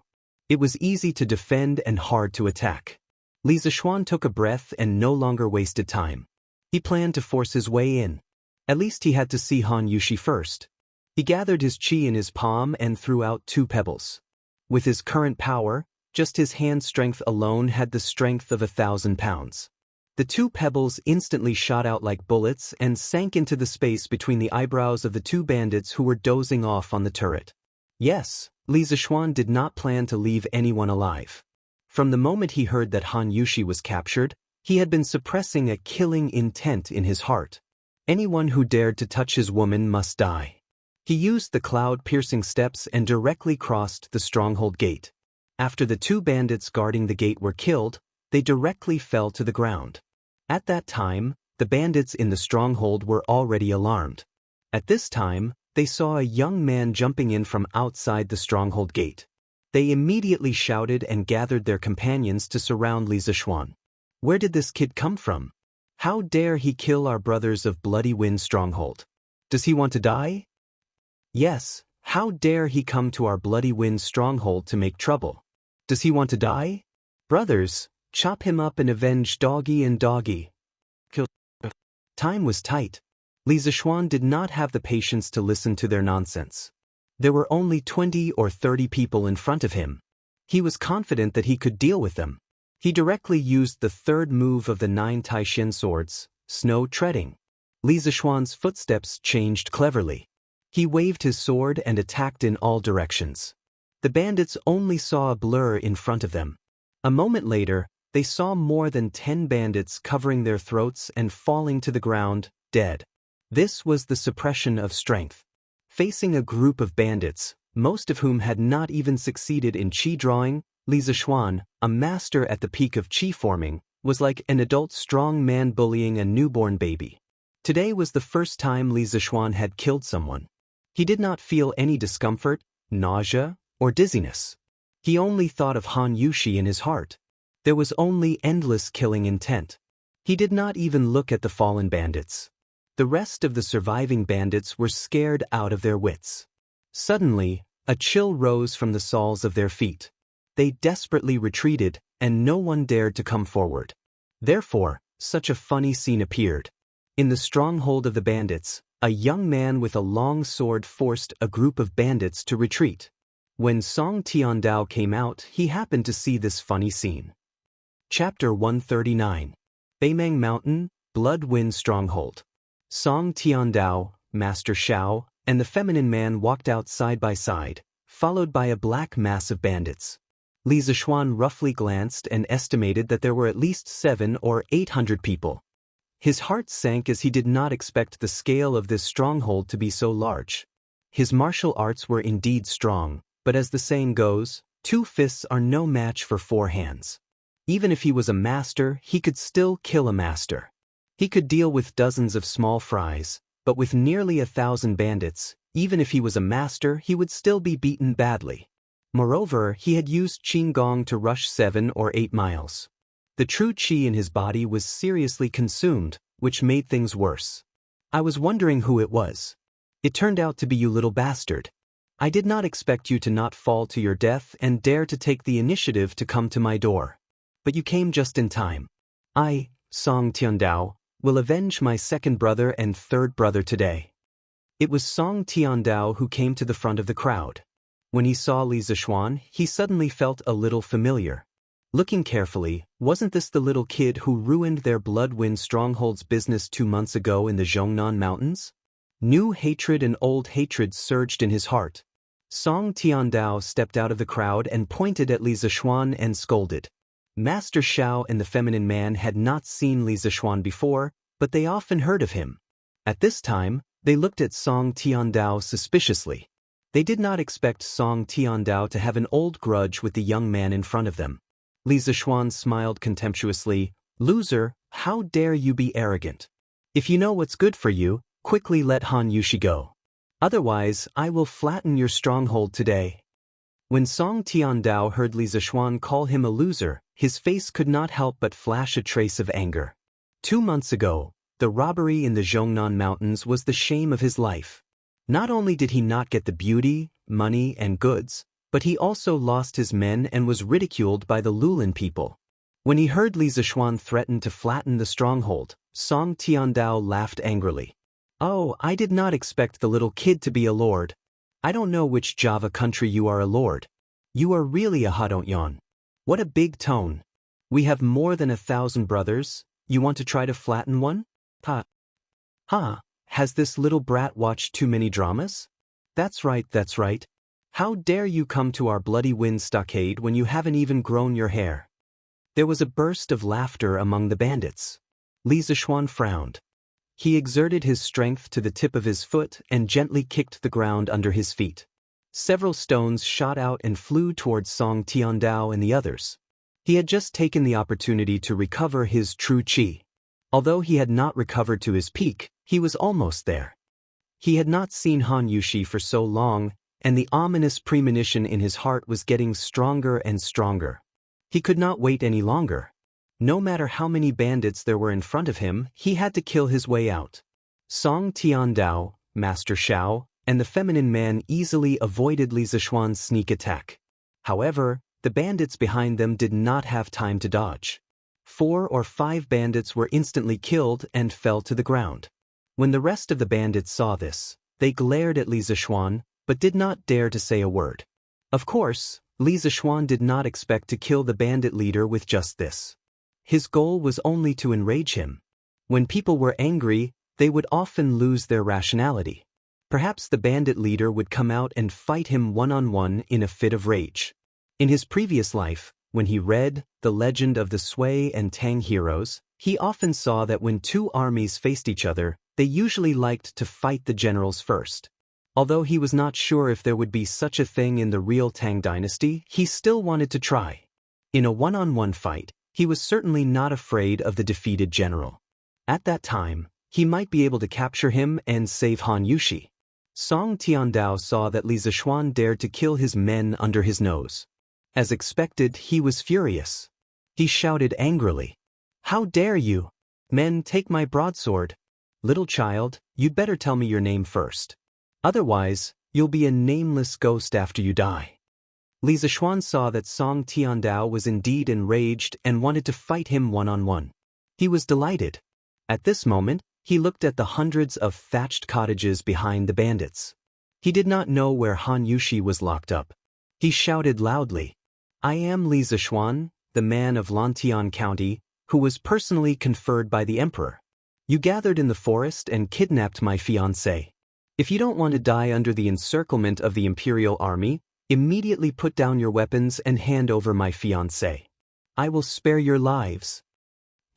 It was easy to defend and hard to attack. Li Zishuan took a breath and no longer wasted time. He planned to force his way in. At least he had to see Han Yushi first. He gathered his chi in his palm and threw out 2 pebbles. With his current power, just his hand strength alone had the strength of 1,000 pounds. The 2 pebbles instantly shot out like bullets and sank into the space between the eyebrows of the 2 bandits who were dozing off on the turret. Yes, Li Zishuan did not plan to leave anyone alive. From the moment he heard that Han Yushi was captured, he had been suppressing a killing intent in his heart. Anyone who dared to touch his woman must die. He used the cloud-piercing steps and directly crossed the stronghold gate. After the 2 bandits guarding the gate were killed, they directly fell to the ground. At that time, the bandits in the stronghold were already alarmed. At this time, they saw a young man jumping in from outside the stronghold gate. They immediately shouted and gathered their companions to surround Li Zishuan. Where did this kid come from? How dare he kill our brothers of Bloody Wind Stronghold? Does he want to die? Yes, how dare he come to our Bloody Wind Stronghold to make trouble? Does he want to die? Brothers, chop him up and avenge Doggy and Doggy. Kill. Time was tight. Li Zishuan did not have the patience to listen to their nonsense. There were only 20 or 30 people in front of him. He was confident that he could deal with them. He directly used the third move of the 9 Taishin swords, snow treading. Li Zishuan's footsteps changed cleverly. He waved his sword and attacked in all directions. The bandits only saw a blur in front of them. A moment later, they saw more than 10 bandits covering their throats and falling to the ground, dead. This was the suppression of strength. Facing a group of bandits, most of whom had not even succeeded in chi drawing, Li Zishuan, a master at the peak of chi forming, was like an adult strong man bullying a newborn baby. Today was the first time Li Zishuan had killed someone. He did not feel any discomfort, nausea, or dizziness. He only thought of Han Yushi in his heart. There was only endless killing intent. He did not even look at the fallen bandits. The rest of the surviving bandits were scared out of their wits. Suddenly, a chill rose from the soles of their feet. They desperately retreated, and no one dared to come forward. Therefore, such a funny scene appeared. In the stronghold of the bandits, a young man with a long sword forced a group of bandits to retreat. When Song Tiandao came out, he happened to see this funny scene. Chapter 139. Beimeng Mountain, Blood Wind Stronghold. Song Tiandao, Master Shao, and the feminine man walked out side by side, followed by a black mass of bandits. Li Zishuan roughly glanced and estimated that there were at least 700 or 800 people. His heart sank as he did not expect the scale of this stronghold to be so large. His martial arts were indeed strong, but as the saying goes, 2 fists are no match for 4 hands. Even if he was a master, he could still kill a master. He could deal with dozens of small fries, but with nearly 1,000 bandits, even if he was a master, he would still be beaten badly. Moreover, he had used Qinggong to rush 7 or 8 miles. The true qi in his body was seriously consumed, which made things worse. I was wondering who it was. It turned out to be you, little bastard. I did not expect you to not fall to your death and dare to take the initiative to come to my door. But you came just in time. I, Song Tiandao, will avenge my second brother and third brother today. It was Song Tiandao who came to the front of the crowd. When he saw Li Zishuan, he suddenly felt a little familiar. Looking carefully, wasn't this the little kid who ruined their Blood Wind Stronghold's business 2 months ago in the Zhongnan Mountains? New hatred and old hatred surged in his heart. Song Tiandao stepped out of the crowd and pointed at Li Zishuan and scolded. Master Shao and the feminine man had not seen Li Zishuan before, but they often heard of him. At this time, they looked at Song Tiandao suspiciously. They did not expect Song Tiandao to have an old grudge with the young man in front of them. Li Zishuan smiled contemptuously. Loser, how dare you be arrogant? If you know what's good for you, quickly let Han Yushi go. Otherwise, I will flatten your stronghold today. When Song Tiandao heard Li Zishuan call him a loser, his face could not help but flash a trace of anger. 2 months ago, the robbery in the Zhongnan Mountains was the shame of his life. Not only did he not get the beauty, money, and goods, but he also lost his men and was ridiculed by the Lulin people. When he heard Li Zishuan threaten to flatten the stronghold, Song Tiandao laughed angrily. Oh, I did not expect the little kid to be a lord. I don't know which Java country you are a lord. You are really a Hadonyan. What a big tone. We have more than 1,000 brothers. You want to try to flatten one? Ha. Ha. Has this little brat watched too many dramas? That's right, that's right. How dare you come to our Bloody Wind stockade when you haven't even grown your hair? There was a burst of laughter among the bandits. Li Zishuan frowned. He exerted his strength to the tip of his foot and gently kicked the ground under his feet. Several stones shot out and flew towards Song Tiandao and the others. He had just taken the opportunity to recover his true qi. Although he had not recovered to his peak, he was almost there. He had not seen Han Yushi for so long, and the ominous premonition in his heart was getting stronger and stronger. He could not wait any longer. No matter how many bandits there were in front of him, he had to kill his way out. Song Tiandao, Master Xiao, and the feminine man easily avoided Li Zishuan's sneak attack. However, the bandits behind them did not have time to dodge. 4 or 5 bandits were instantly killed and fell to the ground. When the rest of the bandits saw this, they glared at Li Zishuan, but did not dare to say a word. Of course, Li Zishuan did not expect to kill the bandit leader with just this. His goal was only to enrage him. When people were angry, they would often lose their rationality. Perhaps the bandit leader would come out and fight him one-on-one in a fit of rage. In his previous life, when he read The Legend of the Sui and Tang Heroes, he often saw that when 2 armies faced each other, they usually liked to fight the generals first. Although he was not sure if there would be such a thing in the real Tang dynasty, he still wanted to try. In a one-on-one fight, he was certainly not afraid of the defeated general. At that time, he might be able to capture him and save Han Yushi. Song Tiandao saw that Li Zishuan dared to kill his men under his nose. As expected, he was furious. He shouted angrily, "How dare you? Men, take my broadsword. Little child, you'd better tell me your name first. Otherwise, you'll be a nameless ghost after you die." Li Zishuan saw that Song Tiandao was indeed enraged and wanted to fight him one-on-one. He was delighted. At this moment, he looked at the hundreds of thatched cottages behind the bandits. He did not know where Han Yushi was locked up. He shouted loudly, "I am Li Zishuan, the man of Lantian County, who was personally conferred by the emperor. You gathered in the forest and kidnapped my fiancée. If you don't want to die under the encirclement of the imperial army, immediately put down your weapons and hand over my fiancée. I will spare your lives."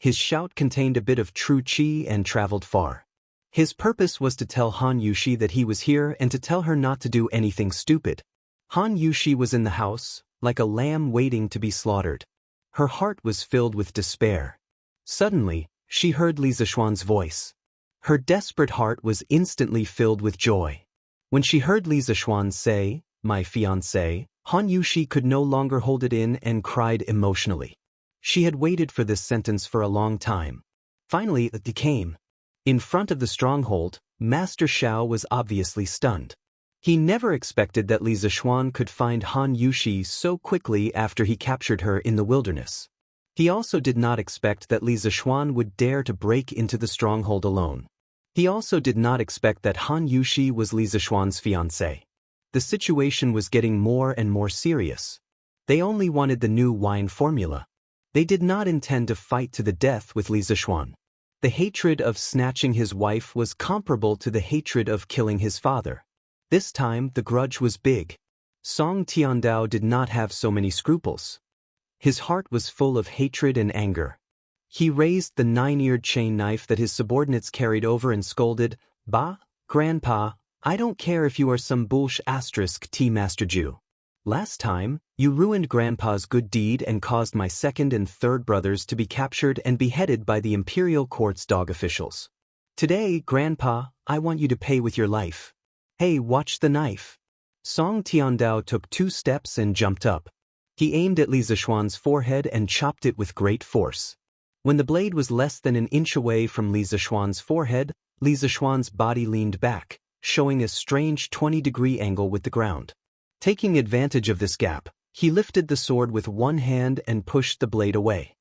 His shout contained a bit of true qi and traveled far. His purpose was to tell Han Yushi that he was here and to tell her not to do anything stupid. Han Yushi was in the house, like a lamb waiting to be slaughtered. Her heart was filled with despair. Suddenly, she heard Li Zishuan's voice. Her desperate heart was instantly filled with joy. When she heard Li Zishuan say, "My fiancé," Han Yushi could no longer hold it in and cried emotionally. She had waited for this sentence for a long time. Finally, it came. In front of the stronghold, Master Xiao was obviously stunned. He never expected that Li Zishuan could find Han Yushi so quickly after he captured her in the wilderness. He also did not expect that Li Zishuan would dare to break into the stronghold alone. He also did not expect that Han Yushi was Li Zishuan's fiancé. The situation was getting more and more serious. They only wanted the new wine formula. They did not intend to fight to the death with Li Zishuan. The hatred of snatching his wife was comparable to the hatred of killing his father. This time, the grudge was big. Song Tiandao did not have so many scruples. His heart was full of hatred and anger. He raised the 9-eared chain knife that his subordinates carried over and scolded, "Bah, Grandpa, I don't care if you are some *T Master Jew. Last time, you ruined Grandpa's good deed and caused my 2nd and 3rd brothers to be captured and beheaded by the imperial court's dog officials. Today, Grandpa, I want you to pay with your life. Hey, watch the knife." Song Tiandao took 2 steps and jumped up. He aimed at Li Zishuan's forehead and chopped it with great force. When the blade was less than an inch away from Li Zishuan's forehead, Li Zishuan's body leaned back, showing a strange 20-degree angle with the ground. Taking advantage of this gap, he lifted the sword with one hand and pushed the blade away.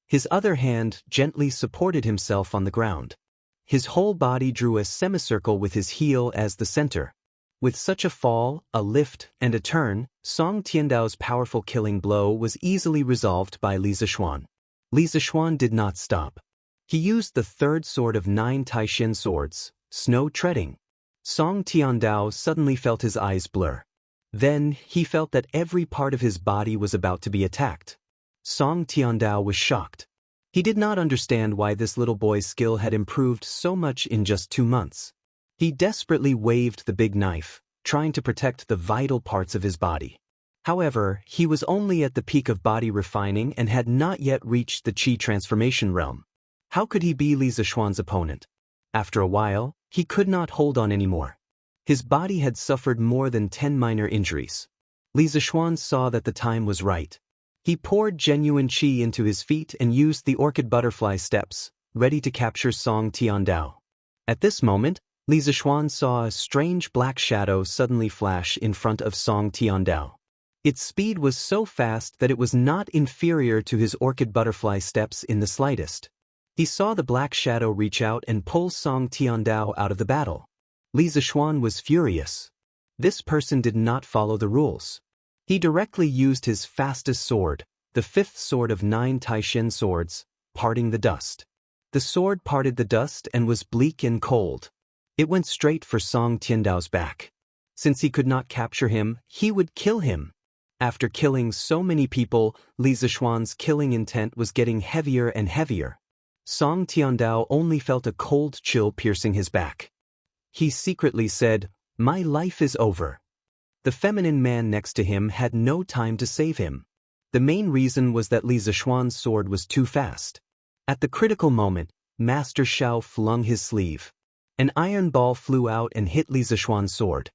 His other hand gently supported himself on the ground. His whole body drew a semicircle with his heel as the center. With such a fall, a lift, and a turn, Song Tiandao's powerful killing blow was easily resolved by Li Zishuan. Li Zishuan did not stop. He used the 3rd sword of 9 Taishin swords, Snow Treading. Song Tiandao suddenly felt his eyes blur. Then, he felt that every part of his body was about to be attacked. Song Tiandao was shocked. He did not understand why this little boy's skill had improved so much in just 2 months. He desperately waved the big knife, trying to protect the vital parts of his body. However, he was only at the peak of body refining and had not yet reached the Qi transformation realm. How could he be Li Zishuan's opponent? After a while, he could not hold on anymore. His body had suffered more than 10 minor injuries. Li Zishuan saw that the time was right. He poured genuine qi into his feet and used the orchid butterfly steps, ready to capture Song Tiandao. At this moment, Li Zixuan saw a strange black shadow suddenly flash in front of Song Tiandao. Its speed was so fast that it was not inferior to his orchid butterfly steps in the slightest. He saw the black shadow reach out and pull Song Tiandao out of the battle. Li Zixuan was furious. This person did not follow the rules. He directly used his fastest sword, the fifth sword of 9 Taishin swords, parting the dust. The sword parted the dust and was bleak and cold. It went straight for Song Tiandao's back. Since he could not capture him, he would kill him. After killing so many people, Li Zixuan's killing intent was getting heavier and heavier. Song Tiandao only felt a cold chill piercing his back. He secretly said, "My life is over." The feminine man next to him had no time to save him. The main reason was that Li Zixuan's sword was too fast. At the critical moment, Master Xiao flung his sleeve. An iron ball flew out and hit Li Zixuan's sword.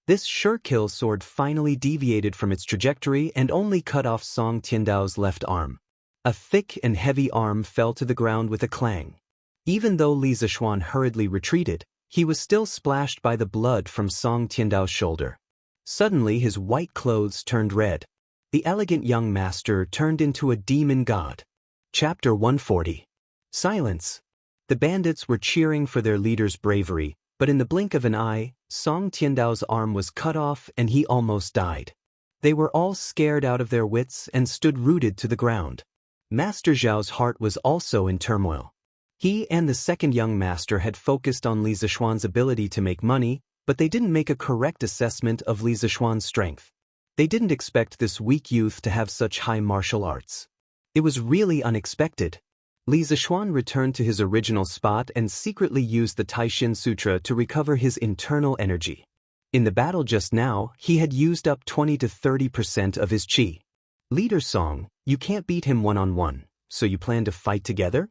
This sure-kill sword finally deviated from its trajectory and only cut off Song Tiandao's left arm. A thick and heavy arm fell to the ground with a clang. Even though Li Zixuan hurriedly retreated, he was still splashed by the blood from Song Tiandao's shoulder. Suddenly his white clothes turned red. The elegant young master turned into a demon god. Chapter 140. Silence. The bandits were cheering for their leader's bravery, but in the blink of an eye, Song Tiandao's arm was cut off and he almost died. They were all scared out of their wits and stood rooted to the ground. Master Zhao's heart was also in turmoil. He and the second young master had focused on Li Zixuan's ability to make money, but they didn't make a correct assessment of Li Zixuan's strength. They didn't expect this weak youth to have such high martial arts. It was really unexpected. Li Zixuan returned to his original spot and secretly used the Taishin Sutra to recover his internal energy. In the battle just now, he had used up 20 to 30% of his qi. "Leader Song, you can't beat him one-on-one, so you plan to fight together?"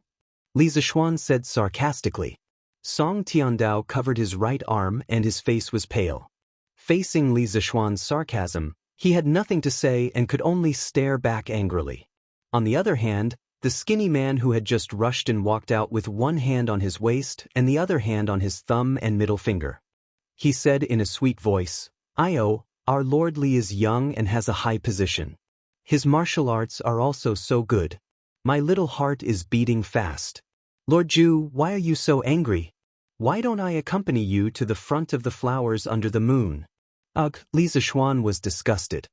Li Zixuan said sarcastically. Song Tiandao covered his right arm and his face was pale. Facing Li Zixuan's sarcasm, he had nothing to say and could only stare back angrily. On the other hand, the skinny man who had just rushed and walked out with one hand on his waist and the other hand on his thumb and middle finger. He said in a sweet voice, "Io, our Lord Li is young and has a high position. His martial arts are also so good. My little heart is beating fast. Lord Zhu, why are you so angry? Why don't I accompany you to the front of the flowers under the moon?" Ugh, Li Zixuan was disgusted.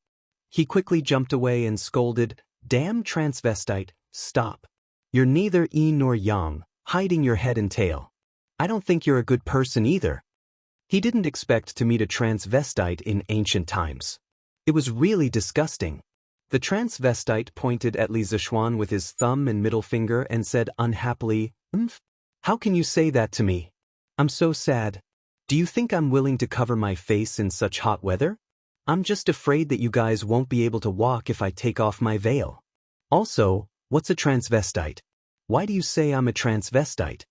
He quickly jumped away and scolded, "Damn transvestite, stop. You're neither yin nor yang, hiding your head and tail. I don't think you're a good person either." He didn't expect to meet a transvestite in ancient times. It was really disgusting. The transvestite pointed at Li Zixuan with his thumb and middle finger and said unhappily, "How can you say that to me? I'm so sad. Do you think I'm willing to cover my face in such hot weather? I'm just afraid that you guys won't be able to walk if I take off my veil. Also, what's a transvestite? Why do you say I'm a transvestite?"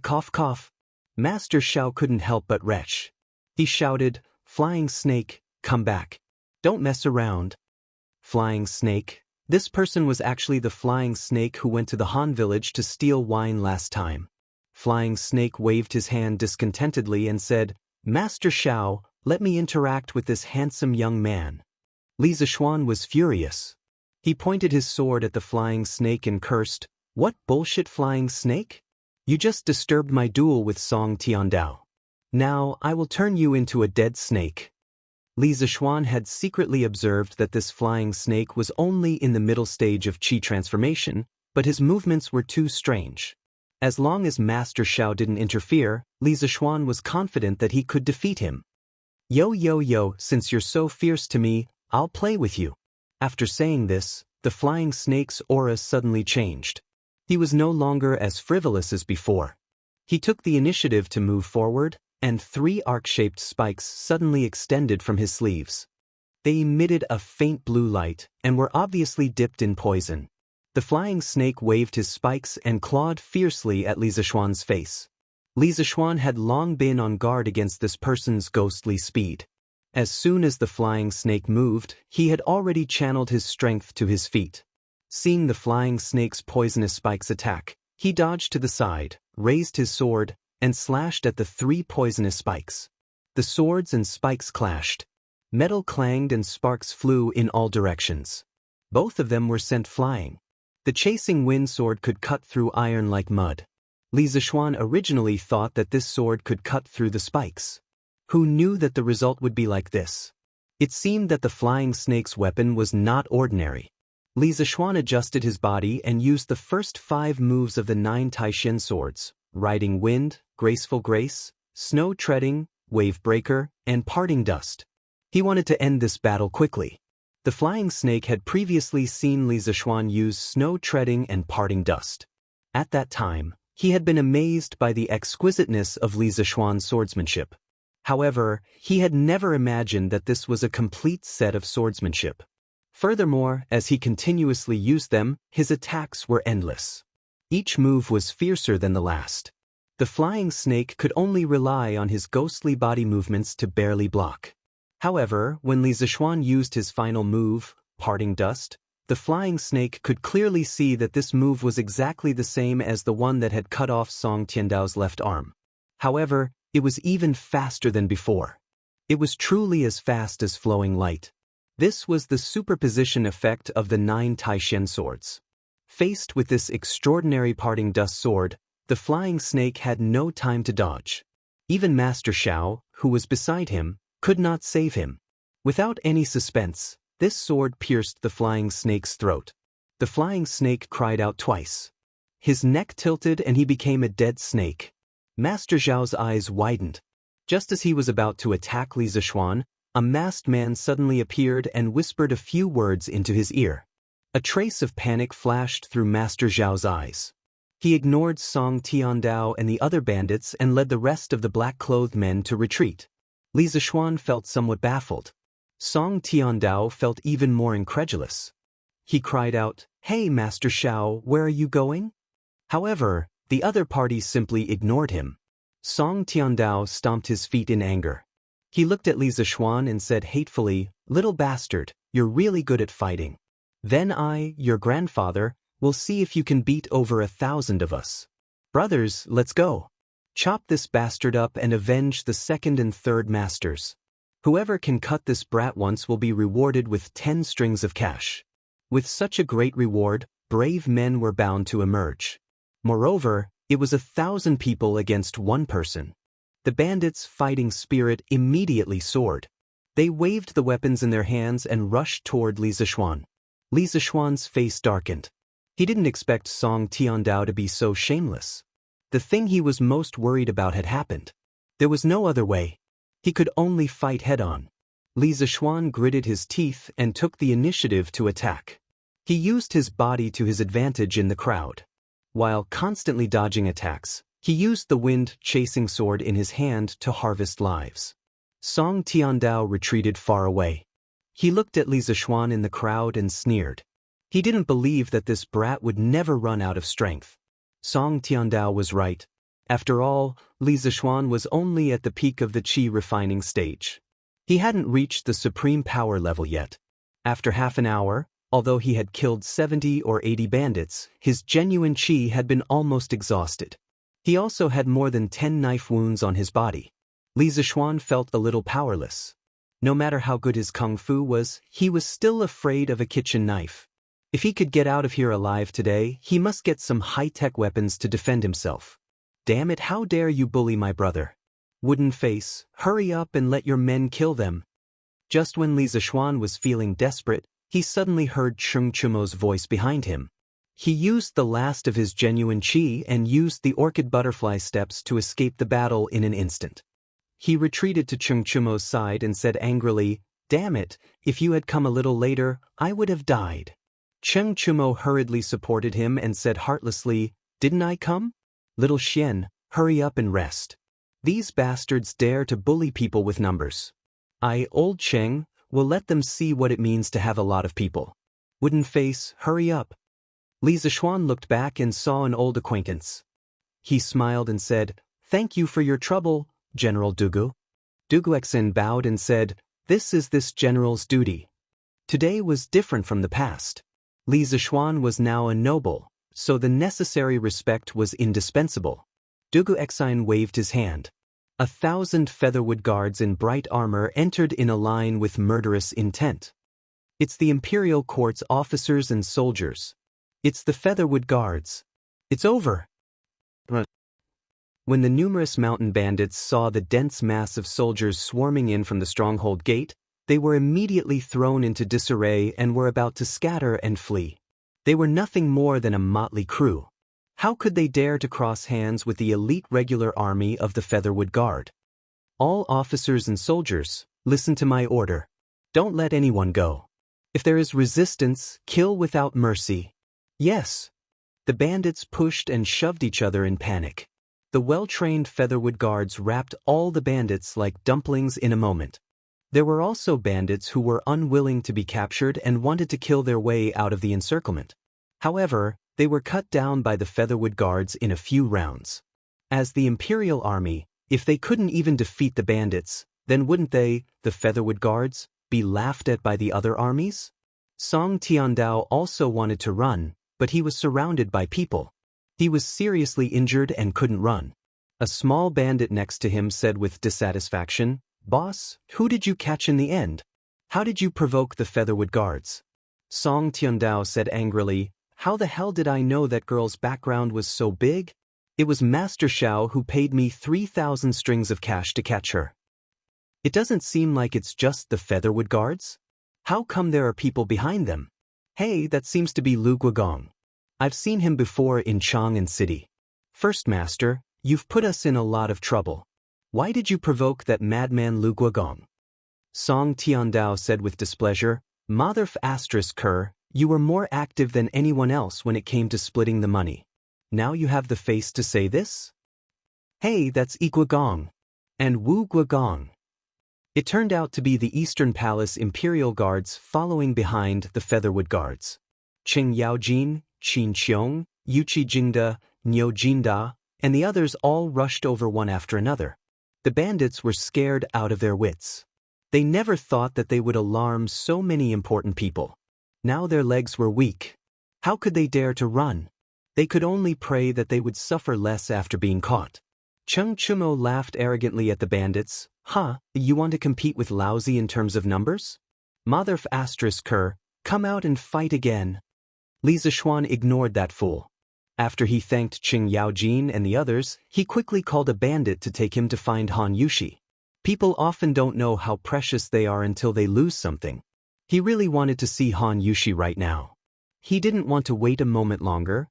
Cough cough. Master Xiao couldn't help but retch. He shouted, "Flying snake, come back. Don't mess around." Flying snake? This person was actually the flying snake who went to the Han village to steal wine last time. Flying snake waved his hand discontentedly and said, "Master Xiao, let me interact with this handsome young man." Li Zixuan was furious. He pointed his sword at the flying snake and cursed, "What bullshit, flying snake? You just disturbed my duel with Song Tiandao. Now I will turn you into a dead snake." Li Zixuan had secretly observed that this flying snake was only in the middle stage of qi transformation, but his movements were too strange. As long as Master Xiao didn't interfere, Li Zixuan was confident that he could defeat him. "Yo yo yo, since you're so fierce to me, I'll play with you." After saying this, the flying snake's aura suddenly changed. He was no longer as frivolous as before. He took the initiative to move forward, and 3 arc-shaped spikes suddenly extended from his sleeves. They emitted a faint blue light and were obviously dipped in poison. The flying snake waved his spikes and clawed fiercely at Li Zixuan's face. Li Zixuan had long been on guard against this person's ghostly speed. As soon as the flying snake moved, he had already channeled his strength to his feet. Seeing the flying snake's poisonous spikes attack, he dodged to the side, raised his sword, and slashed at the 3 poisonous spikes. The swords and spikes clashed. Metal clanged and sparks flew in all directions. Both of them were sent flying. The chasing wind sword could cut through iron like mud. Li Zishuan originally thought that this sword could cut through the spikes. Who knew that the result would be like this? It seemed that the flying snake's weapon was not ordinary. Li Zishuan adjusted his body and used the first 5 moves of the 9 Taishin swords: Riding Wind, Graceful Grace, Snow Treading, Wave Breaker, and Parting Dust. He wanted to end this battle quickly. The flying snake had previously seen Li Zishuan use Snow Treading and Parting Dust. At that time, he had been amazed by the exquisiteness of Li Zishuan's swordsmanship. However, he had never imagined that this was a complete set of swordsmanship. Furthermore, as he continuously used them, his attacks were endless. Each move was fiercer than the last. The flying snake could only rely on his ghostly body movements to barely block. However, when Li Zishuan used his final move, Parting Dust, the flying snake could clearly see that this move was exactly the same as the one that had cut off Song Tiandao's left arm. However, it was even faster than before. It was truly as fast as flowing light. This was the superposition effect of the 9 Taishin swords. Faced with this extraordinary Parting Dust sword, the flying snake had no time to dodge. Even Master Xiao, who was beside him, could not save him. Without any suspense, this sword pierced the flying snake's throat. The flying snake cried out twice. His neck tilted and he became a dead snake. Master Xiao's eyes widened. Just as he was about to attack Li Zishuan, a masked man suddenly appeared and whispered a few words into his ear. A trace of panic flashed through Master Xiao's eyes. He ignored Song Tiandao and the other bandits and led the rest of the black-clothed men to retreat. Li Zishuan felt somewhat baffled. Song Tiandao felt even more incredulous. He cried out, "Hey, Master Xiao, where are you going?" However, the other party simply ignored him. Song Tiandao stomped his feet in anger. He looked at Li Zishuan and said hatefully, "Little bastard, you're really good at fighting. Then I, your grandfather, will see if you can beat over 1,000 of us. Brothers, let's go. Chop this bastard up and avenge the 2nd and 3rd masters. Whoever can cut this brat once will be rewarded with 10 strings of cash." With such a great reward, brave men were bound to emerge. Moreover, it was 1,000 people against 1 person. The bandits' fighting spirit immediately soared. They waved the weapons in their hands and rushed toward Li Zishuan. Li Zishuan's face darkened. He didn't expect Song Tiandao to be so shameless. The thing he was most worried about had happened. There was no other way. He could only fight head-on. Li Zishuan gritted his teeth and took the initiative to attack. He used his body to his advantage in the crowd. While constantly dodging attacks, he used the wind-chasing sword in his hand to harvest lives. Song Tiandao retreated far away. He looked at Li Zishuan in the crowd and sneered. He didn't believe that this brat would never run out of strength. Song Tiandao was right. After all, Li Zishuan was only at the peak of the qi refining stage. He hadn't reached the supreme power level yet. After half an hour, although he had killed 70 or 80 bandits, his genuine qi had been almost exhausted. He also had more than 10 knife wounds on his body. Li Zishuan felt a little powerless. No matter how good his kung fu was, he was still afraid of a kitchen knife. If he could get out of here alive today, he must get some high-tech weapons to defend himself. Damn it, how dare you bully my brother? Wooden face, hurry up and let your men kill them. Just when Li Zishuan was feeling desperate, he suddenly heard Cheng Chumo's voice behind him. He used the last of his genuine qi and used the orchid butterfly steps to escape the battle in an instant. He retreated to Cheng Chumo's side and said angrily, "Damn it, if you had come a little later, I would have died." Cheng Chumo hurriedly supported him and said heartlessly, "Didn't I come? Little Xian, hurry up and rest. These bastards dare to bully people with numbers. I, old Cheng, will let them see what it means to have a lot of people. Wooden face, hurry up." Li Zishuan looked back and saw an old acquaintance. He smiled and said, "Thank you for your trouble, General Dugu." Duguexin bowed and said, This general's duty. Today was different from the past. Li Zishuan was now a noble, so the necessary respect was indispensable. Dugu Exine waved his hand. 1,000 featherwood guards in bright armor entered in a line with murderous intent. It's the imperial court's officers and soldiers. It's the featherwood guards. It's over. When the numerous mountain bandits saw the dense mass of soldiers swarming in from the stronghold gate, they were immediately thrown into disarray and were about to scatter and flee. They were nothing more than a motley crew. How could they dare to cross hands with the elite regular army of the Featherwood Guard? All officers and soldiers, listen to my order. Don't let anyone go. If there is resistance, kill without mercy. Yes. The bandits pushed and shoved each other in panic. The well-trained Featherwood Guards wrapped all the bandits like dumplings in a moment. There were also bandits who were unwilling to be captured and wanted to kill their way out of the encirclement. However, they were cut down by the Featherwood Guards in a few rounds. As the Imperial Army, if they couldn't even defeat the bandits, then wouldn't they, the Featherwood Guards, be laughed at by the other armies? Song Tiandao also wanted to run, but he was surrounded by people. He was seriously injured and couldn't run. A small bandit next to him said with dissatisfaction, "Boss, who did you catch in the end? How did you provoke the Featherwood Guards?" Song Tiandao said angrily, "How the hell did I know that girl's background was so big? It was Master Xiao who paid me 3,000 strings of cash to catch her. It doesn't seem like it's just the Featherwood Guards. How come there are people behind them? Hey, that seems to be Lu Guogong. I've seen him before in Chang'an City. First Master, you've put us in a lot of trouble. Why did you provoke that madman Lu Guogong?" Song Tiandao said with displeasure, "Mother Ker, you were more active than anyone else when it came to splitting the money. Now you have the face to say this? Hey, that's Yi Guogong. And Wu Guogong." It turned out to be the Eastern Palace Imperial Guards following behind the Featherwood Guards. Qing Yaojin, Qin Qiong, Yuqi Jingda, Niu Jinda, and the others all rushed over one after another. The bandits were scared out of their wits. They never thought that they would alarm so many important people. Now their legs were weak. How could they dare to run? They could only pray that they would suffer less after being caught. Cheng Chumo laughed arrogantly at the bandits. "Huh, you want to compete with Lousy in terms of numbers? Mother Ker, come out and fight again." Li Zishuan ignored that fool. After he thanked Qing Yaojin and the others, he quickly called a bandit to take him to find Han Yushi. People often don't know how precious they are until they lose something. He really wanted to see Han Yushi right now. He didn't want to wait a moment longer.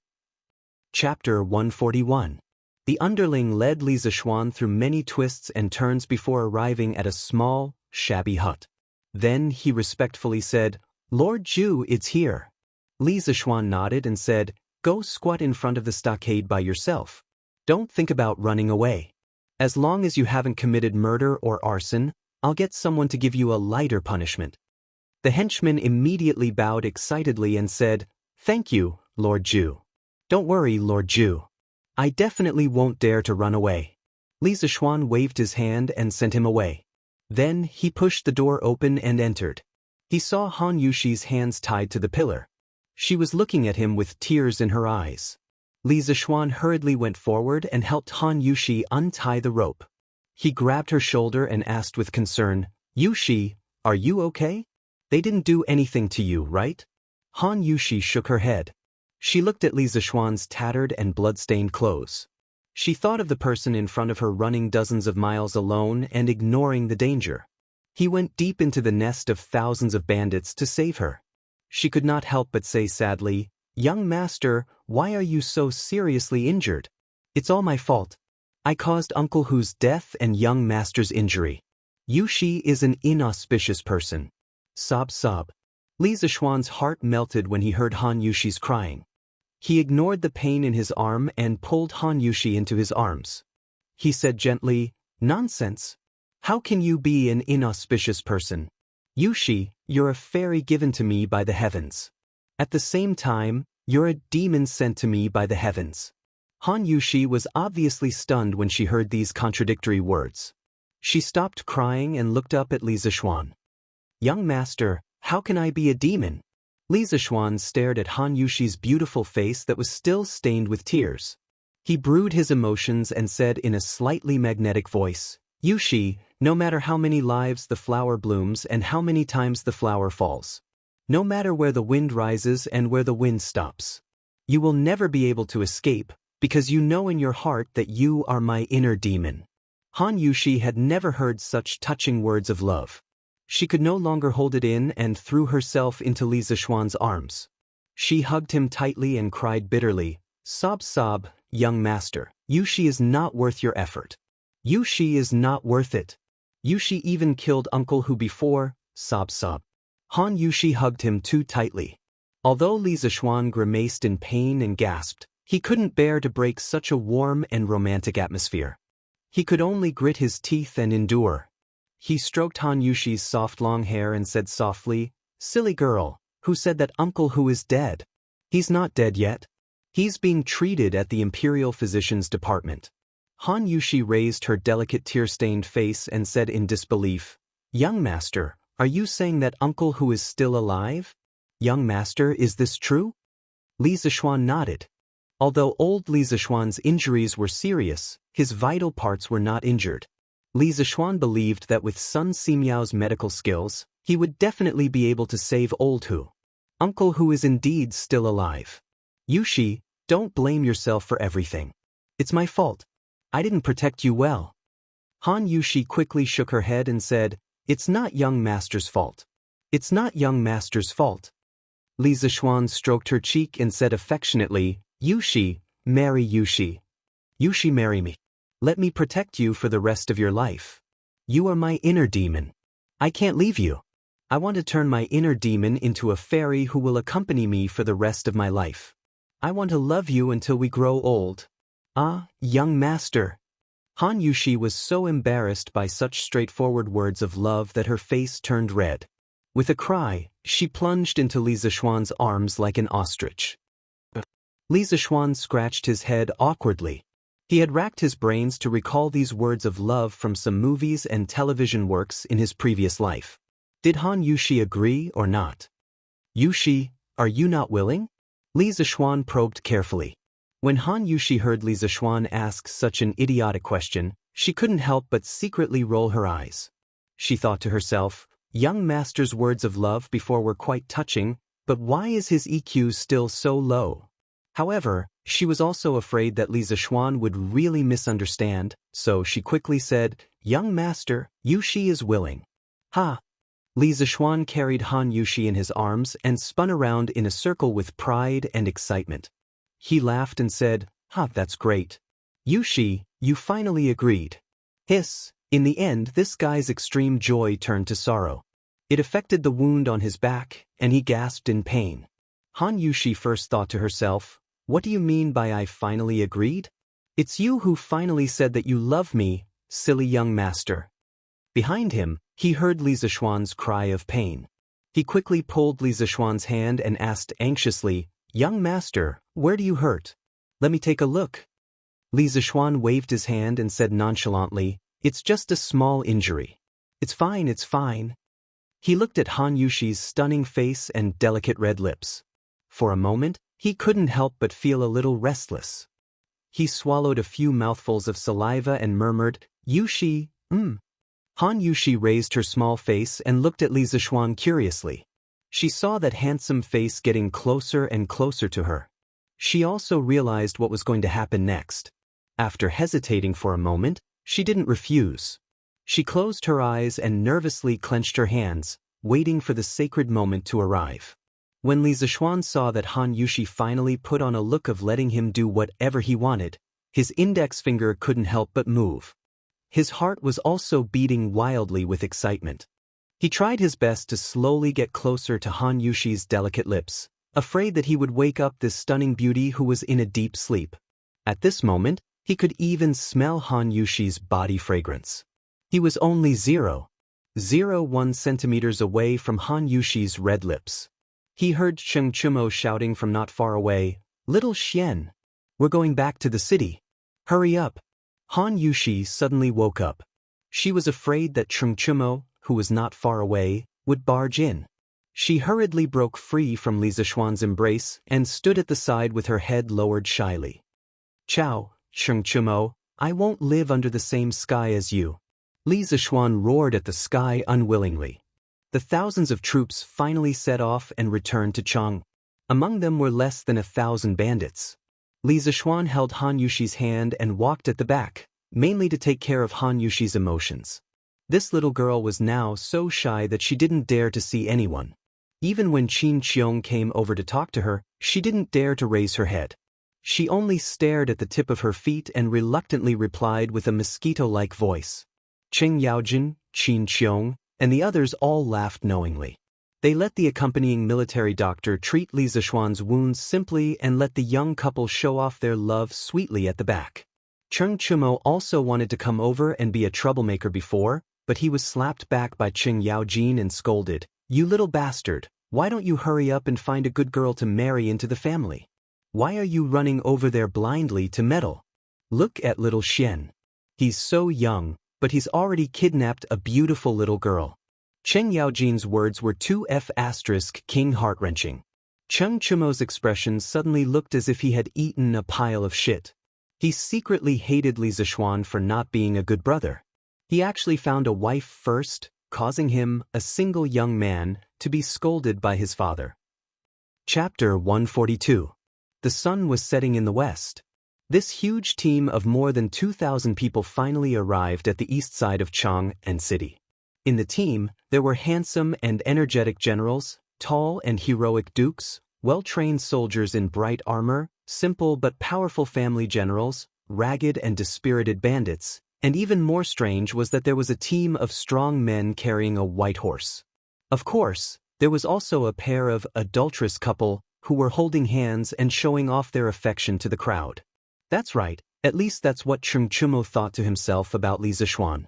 Chapter 141. The underling led Li Zishuan through many twists and turns before arriving at a small, shabby hut. Then he respectfully said, "Lord Zhu, it's here." Li Zishuan nodded and said, "Go squat in front of the stockade by yourself. Don't think about running away. As long as you haven't committed murder or arson, I'll get someone to give you a lighter punishment." The henchman immediately bowed excitedly and said, "Thank you, Lord Zhu." "Don't worry, Lord Zhu. I definitely won't dare to run away." Li Zishuan waved his hand and sent him away. Then he pushed the door open and entered. He saw Han Yushi's hands tied to the pillar. She was looking at him with tears in her eyes. Li Zishuan hurriedly went forward and helped Han Yushi untie the rope. He grabbed her shoulder and asked with concern, "Yushi, are you okay? They didn't do anything to you, right?" Han Yushi shook her head. She looked at Li Zishuan's tattered and blood-stained clothes. She thought of the person in front of her running dozens of miles alone and ignoring the danger. He went deep into the nest of thousands of bandits to save her. She could not help but say sadly, "Young master, why are you so seriously injured?" "It's all my fault. I caused Uncle Hu's death and young master's injury. Yushi is an inauspicious person." Sob sob. Li Zishuan's heart melted when he heard Han Yushi's crying. He ignored the pain in his arm and pulled Han Yushi into his arms. He said gently, "Nonsense. How can you be an inauspicious person? Yushi, you're a fairy given to me by the heavens. At the same time, you're a demon sent to me by the heavens." Han Yushi was obviously stunned when she heard these contradictory words. She stopped crying and looked up at Li Zishuan. Young master, how can I be a demon? Li Zishuan stared at Han Yushi's beautiful face that was still stained with tears. He brewed his emotions and said in a slightly magnetic voice, Yushi, no matter how many lives the flower blooms and how many times the flower falls, no matter where the wind rises and where the wind stops, you will never be able to escape, because you know in your heart that you are my inner demon. Han Yushi had never heard such touching words of love. She could no longer hold it in and threw herself into Li Zishuan's arms. She hugged him tightly and cried bitterly, sob sob, young master, Yushi is not worth your effort. Yushi is not worth it. Yushi even killed uncle who before, sob sob. Han Yushi hugged him too tightly. Although Li Zishuan grimaced in pain and gasped, he couldn't bear to break such a warm and romantic atmosphere. He could only grit his teeth and endure. He stroked Han Yushi's soft long hair and said softly, silly girl, who said that uncle who is dead? He's not dead yet. He's being treated at the Imperial Physician's Department. Han Yushi raised her delicate tear-stained face and said in disbelief, young master, are you saying that uncle who is still alive? Young master, is this true? Li Zishuan nodded. Although old Li Zishuan's injuries were serious, his vital parts were not injured. Li Zishuan believed that with Sun Simiao's medical skills, he would definitely be able to save old Hu. Uncle who is indeed still alive. Yushi, don't blame yourself for everything. It's my fault. I didn't protect you well. Han Yushi quickly shook her head and said, it's not young master's fault. It's not young master's fault. Li Zishuan stroked her cheek and said affectionately, Yushi, marry Yushi. Yushi, marry me. Let me protect you for the rest of your life. You are my inner demon. I can't leave you. I want to turn my inner demon into a fairy who will accompany me for the rest of my life. I want to love you until we grow old. Ah, young master. Han Yushi was so embarrassed by such straightforward words of love that her face turned red. With a cry, she plunged into Li Zishuan's arms like an ostrich. Li Zishuan scratched his head awkwardly. He had racked his brains to recall these words of love from some movies and television works in his previous life. Did Han Yushi agree or not? Yushi, are you not willing? Li Zishuan probed carefully. When Han Yushi heard Li Zishuan ask such an idiotic question, she couldn't help but secretly roll her eyes. She thought to herself, young master's words of love before were quite touching, but why is his EQ still so low? However, she was also afraid that Li Zishuan would really misunderstand, so she quickly said, young master, Yushi is willing. Ha! Li Zishuan carried Han Yushi in his arms and spun around in a circle with pride and excitement. He laughed and said, ha, that's great. Yushi, you finally agreed. Hiss, in the end this guy's extreme joy turned to sorrow. It affected the wound on his back, and he gasped in pain. Han Yushi first thought to herself, what do you mean by I finally agreed? It's you who finally said that you love me, silly young master. Behind him, he heard Li Zishuan's cry of pain. He quickly pulled Li Zishuan's hand and asked anxiously, young master, where do you hurt? Let me take a look. Li Zishuan waved his hand and said nonchalantly, it's just a small injury. It's fine, it's fine. He looked at Han Yushi's stunning face and delicate red lips. For a moment, he couldn't help but feel a little restless. He swallowed a few mouthfuls of saliva and murmured, Yushi, Han Yushi raised her small face and looked at Li Zishuan curiously. She saw that handsome face getting closer and closer to her. She also realized what was going to happen next. After hesitating for a moment, she didn't refuse. She closed her eyes and nervously clenched her hands, waiting for the sacred moment to arrive. When Li Zishuan saw that Han Yushi finally put on a look of letting him do whatever he wanted, his index finger couldn't help but move. His heart was also beating wildly with excitement. He tried his best to slowly get closer to Han Yushi's delicate lips, afraid that he would wake up this stunning beauty who was in a deep sleep. At this moment, he could even smell Han Yushi's body fragrance. He was only 0.01 centimeters away from Han Yushi's red lips. He heard Cheng Chumo shouting from not far away, little Xian, we're going back to the city. Hurry up. Han Yushi suddenly woke up. She was afraid that Cheng Chumo, who was not far away, would barge in. She hurriedly broke free from Li Zishuan's embrace and stood at the side with her head lowered shyly. Chow, Chengchumo, I won't live under the same sky as you. Li Zishuan roared at the sky unwillingly. The thousands of troops finally set off and returned to Chang. Among them were less than 1,000 bandits. Li Zishuan held Han Yushi's hand and walked at the back, mainly to take care of Han Yushi's emotions. This little girl was now so shy that she didn't dare to see anyone. Even when Qin Qiong came over to talk to her, she didn't dare to raise her head. She only stared at the tip of her feet and reluctantly replied with a mosquito-like voice. Cheng Yaojin, Qin Qiong, and the others all laughed knowingly. They let the accompanying military doctor treat Li Zishuan's wounds simply and let the young couple show off their love sweetly at the back. Cheng Chumo also wanted to come over and be a troublemaker before, but he was slapped back by Cheng Yaojin and scolded, "You little bastard, why don't you hurry up and find a good girl to marry into the family? Why are you running over there blindly to meddle? Look at little Xian. He's so young, but he's already kidnapped a beautiful little girl." Cheng Yaojin's words were too King heart-wrenching. Cheng Chumo's expression suddenly looked as if he had eaten a pile of shit. He secretly hated Li Zishuan for not being a good brother. He actually found a wife first, causing him, a single young man, to be scolded by his father. Chapter 142. The sun was setting in the west. This huge team of more than 2,000 people finally arrived at the east side of Chang'an City. In the team, there were handsome and energetic generals, tall and heroic dukes, well-trained soldiers in bright armor, simple but powerful family generals, ragged and dispirited bandits, and even more strange was that there was a team of strong men carrying a white horse. Of course, there was also a pair of adulterous couple who were holding hands and showing off their affection to the crowd. That's right, at least that's what Cheng Chumo thought to himself about Li Zishuan.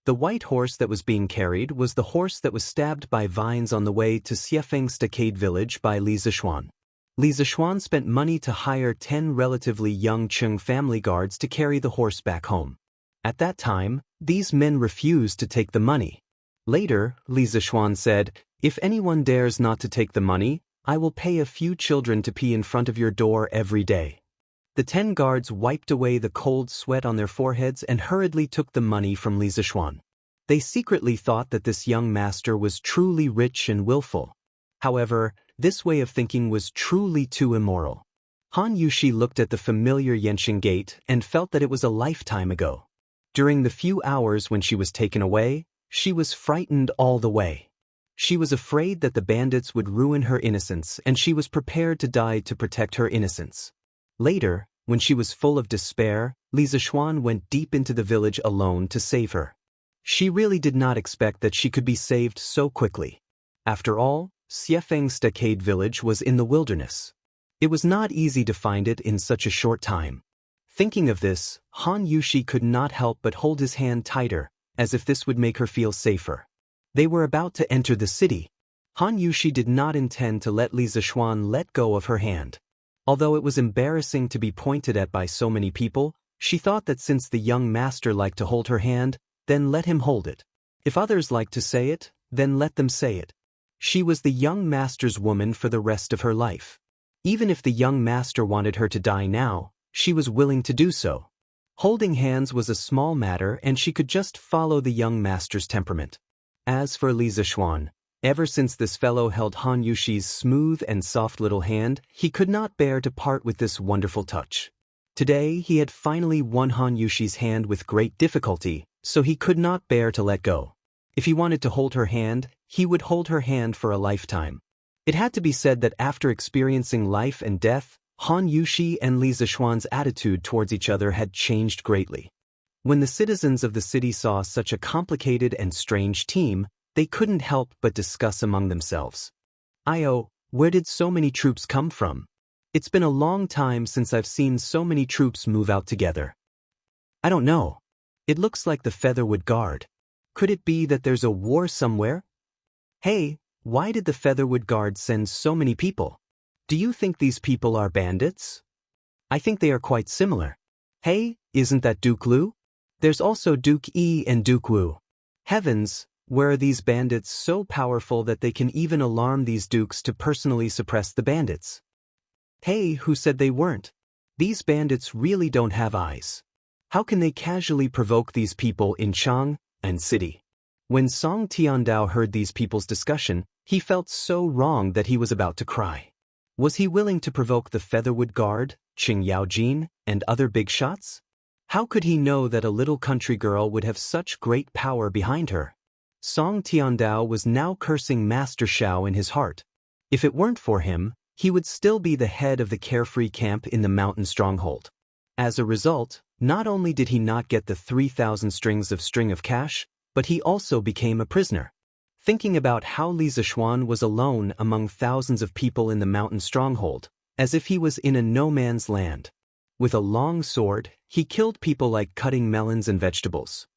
The white horse that was being carried was the horse that was stabbed by vines on the way to Xiefeng Stockade Village by Li Zishuan. Li Zishuan spent money to hire 10 relatively young Cheng family guards to carry the horse back home. At that time, these men refused to take the money. Later, Li Zishuan said, "If anyone dares not to take the money, I will pay a few children to pee in front of your door every day." The 10 guards wiped away the cold sweat on their foreheads and hurriedly took the money from Li Zishuan. They secretly thought that this young master was truly rich and willful. However, this way of thinking was truly too immoral. Han Yushi looked at the familiar Yanqing Gate and felt that it was a lifetime ago. During the few hours when she was taken away, she was frightened all the way. She was afraid that the bandits would ruin her innocence and she was prepared to die to protect her innocence. Later, when she was full of despair, Li Zishuan went deep into the village alone to save her. She really did not expect that she could be saved so quickly. After all, Xiefeng Stockade Village was in the wilderness. It was not easy to find it in such a short time. Thinking of this, Han Yushi could not help but hold his hand tighter, as if this would make her feel safer. They were about to enter the city. Han Yushi did not intend to let Li Zishuan let go of her hand. Although it was embarrassing to be pointed at by so many people, she thought that since the young master liked to hold her hand, then let him hold it. If others liked to say it, then let them say it. She was the young master's woman for the rest of her life. Even if the young master wanted her to die now, she was willing to do so. Holding hands was a small matter and she could just follow the young master's temperament. As for Li Zishuan, ever since this fellow held Han Yushi's smooth and soft little hand, he could not bear to part with this wonderful touch. Today, he had finally won Han Yushi's hand with great difficulty, so he could not bear to let go. If he wanted to hold her hand, he would hold her hand for a lifetime. It had to be said that after experiencing life and death, Han Yushi and Li Zishuan's attitude towards each other had changed greatly. When the citizens of the city saw such a complicated and strange team, they couldn't help but discuss among themselves. Where did so many troops come from? It's been a long time since I've seen so many troops move out together. I don't know. It looks like the Featherwood Guard. Could it be that there's a war somewhere? Hey, why did the Featherwood Guard send so many people? Do you think these people are bandits? I think they are quite similar. Hey, isn't that Duke Lu? There's also Duke Yi and Duke Wu. Heavens, Where are these bandits so powerful that they can even alarm these dukes to personally suppress the bandits? Hey, who said they weren't? These bandits really don't have eyes. How can they casually provoke these people in Chang'an city? When Song Tiandao heard these people's discussion, he felt so wrong that he was about to cry. Was he willing to provoke the Featherwood Guard, Qing Yaojin, and other big shots? How could he know that a little country girl would have such great power behind her? Song Tiandao was now cursing Master Shao in his heart. If it weren't for him, he would still be the head of the carefree camp in the mountain stronghold. As a result, not only did he not get the 3,000 strings of string of cash, but he also became a prisoner. Thinking about how Li Zishuan was alone among thousands of people in the mountain stronghold, as if he was in a no-man's land. With a long sword, he killed people like cutting melons and vegetables.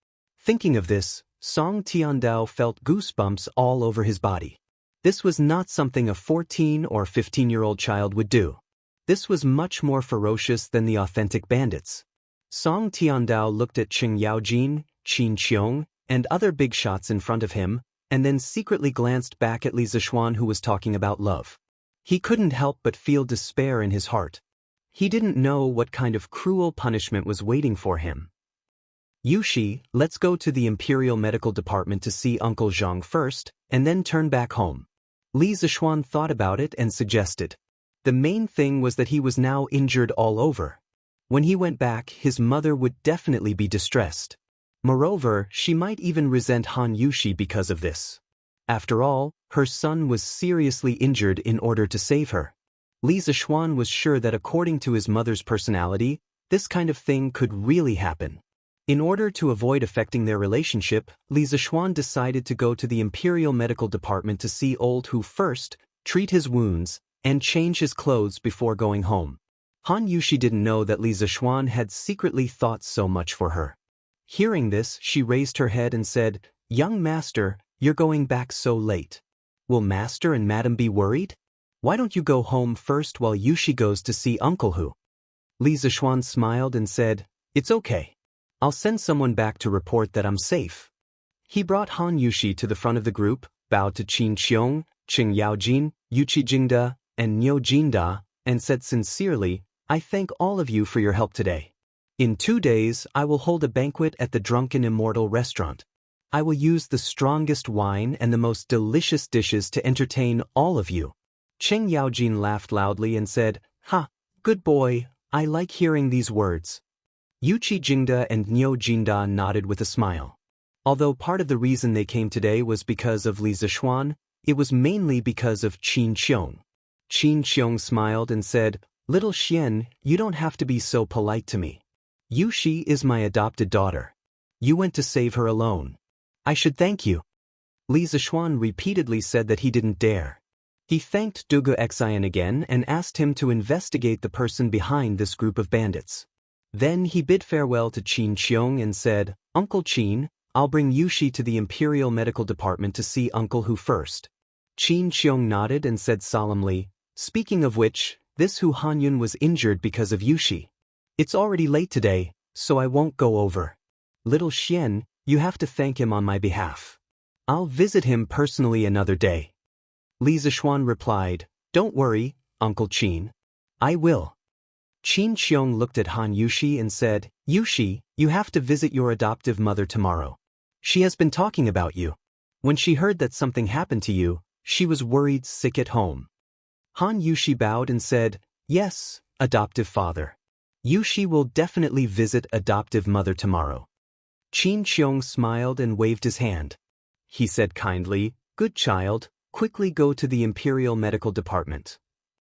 Thinking of this, Song Tiandao felt goosebumps all over his body. This was not something a 14 or 15-year-old child would do. This was much more ferocious than the authentic bandits. Song Tiandao looked at Qing Yaojin, Qin Qiong, and other big shots in front of him, and then secretly glanced back at Li Zishuan, who was talking about love. He couldn't help but feel despair in his heart. He didn't know what kind of cruel punishment was waiting for him. Yushi, let's go to the Imperial Medical Department to see Uncle Zhang first, and then turn back home. Li Zishuan thought about it and suggested. The main thing was that he was now injured all over. When he went back, his mother would definitely be distressed. Moreover, she might even resent Han Yushi because of this. After all, her son was seriously injured in order to save her. Li Zishuan was sure that according to his mother's personality, this kind of thing could really happen. In order to avoid affecting their relationship, Li Zishuan decided to go to the Imperial Medical Department to see Old Hu first, treat his wounds, and change his clothes before going home. Han Yushi didn't know that Li Zishuan had secretly thought so much for her. Hearing this, she raised her head and said, "Young master, you're going back so late. Will master and madam be worried? Why don't you go home first while Yushi goes to see Uncle Hu?" Li Zishuan smiled and said, "It's okay. I'll send someone back to report that I'm safe." He brought Han Yushi to the front of the group, bowed to Qin Qiong, Qing Yaojin, Yuqi Jingda, and Niu Jinda, and said sincerely, "I thank all of you for your help today. In 2 days, I will hold a banquet at the Drunken Immortal restaurant. I will use the strongest wine and the most delicious dishes to entertain all of you." Qing Yaojin laughed loudly and said, "Ha, good boy, I like hearing these words." Yuqi Jingda and Niu Jinda nodded with a smile. Although part of the reason they came today was because of Li Zishuan, it was mainly because of Qin Qiong. Qin Qiong smiled and said, "Little Xian, you don't have to be so polite to me. Yushi is my adopted daughter. You went to save her alone. I should thank you." Li Zishuan repeatedly said that he didn't dare. He thanked Dugu Xian again and asked him to investigate the person behind this group of bandits. Then he bid farewell to Qin Qiong and said, "Uncle Qin, I'll bring Yushi to the Imperial Medical Department to see Uncle Hu first." Qin Qiong nodded and said solemnly, "Speaking of which, this Hu Hanyun was injured because of Yushi. It's already late today, so I won't go over. Little Xian, you have to thank him on my behalf. I'll visit him personally another day." Li Zishuan replied, "Don't worry, Uncle Qin. I will." Qin Qiong looked at Han Yushi and said, "Yushi, you have to visit your adoptive mother tomorrow. She has been talking about you. When she heard that something happened to you, she was worried sick at home." Han Yushi bowed and said, "Yes, adoptive father. Yushi will definitely visit adoptive mother tomorrow." Qin Qiong smiled and waved his hand. He said kindly, "Good child, quickly go to the Imperial Medical Department."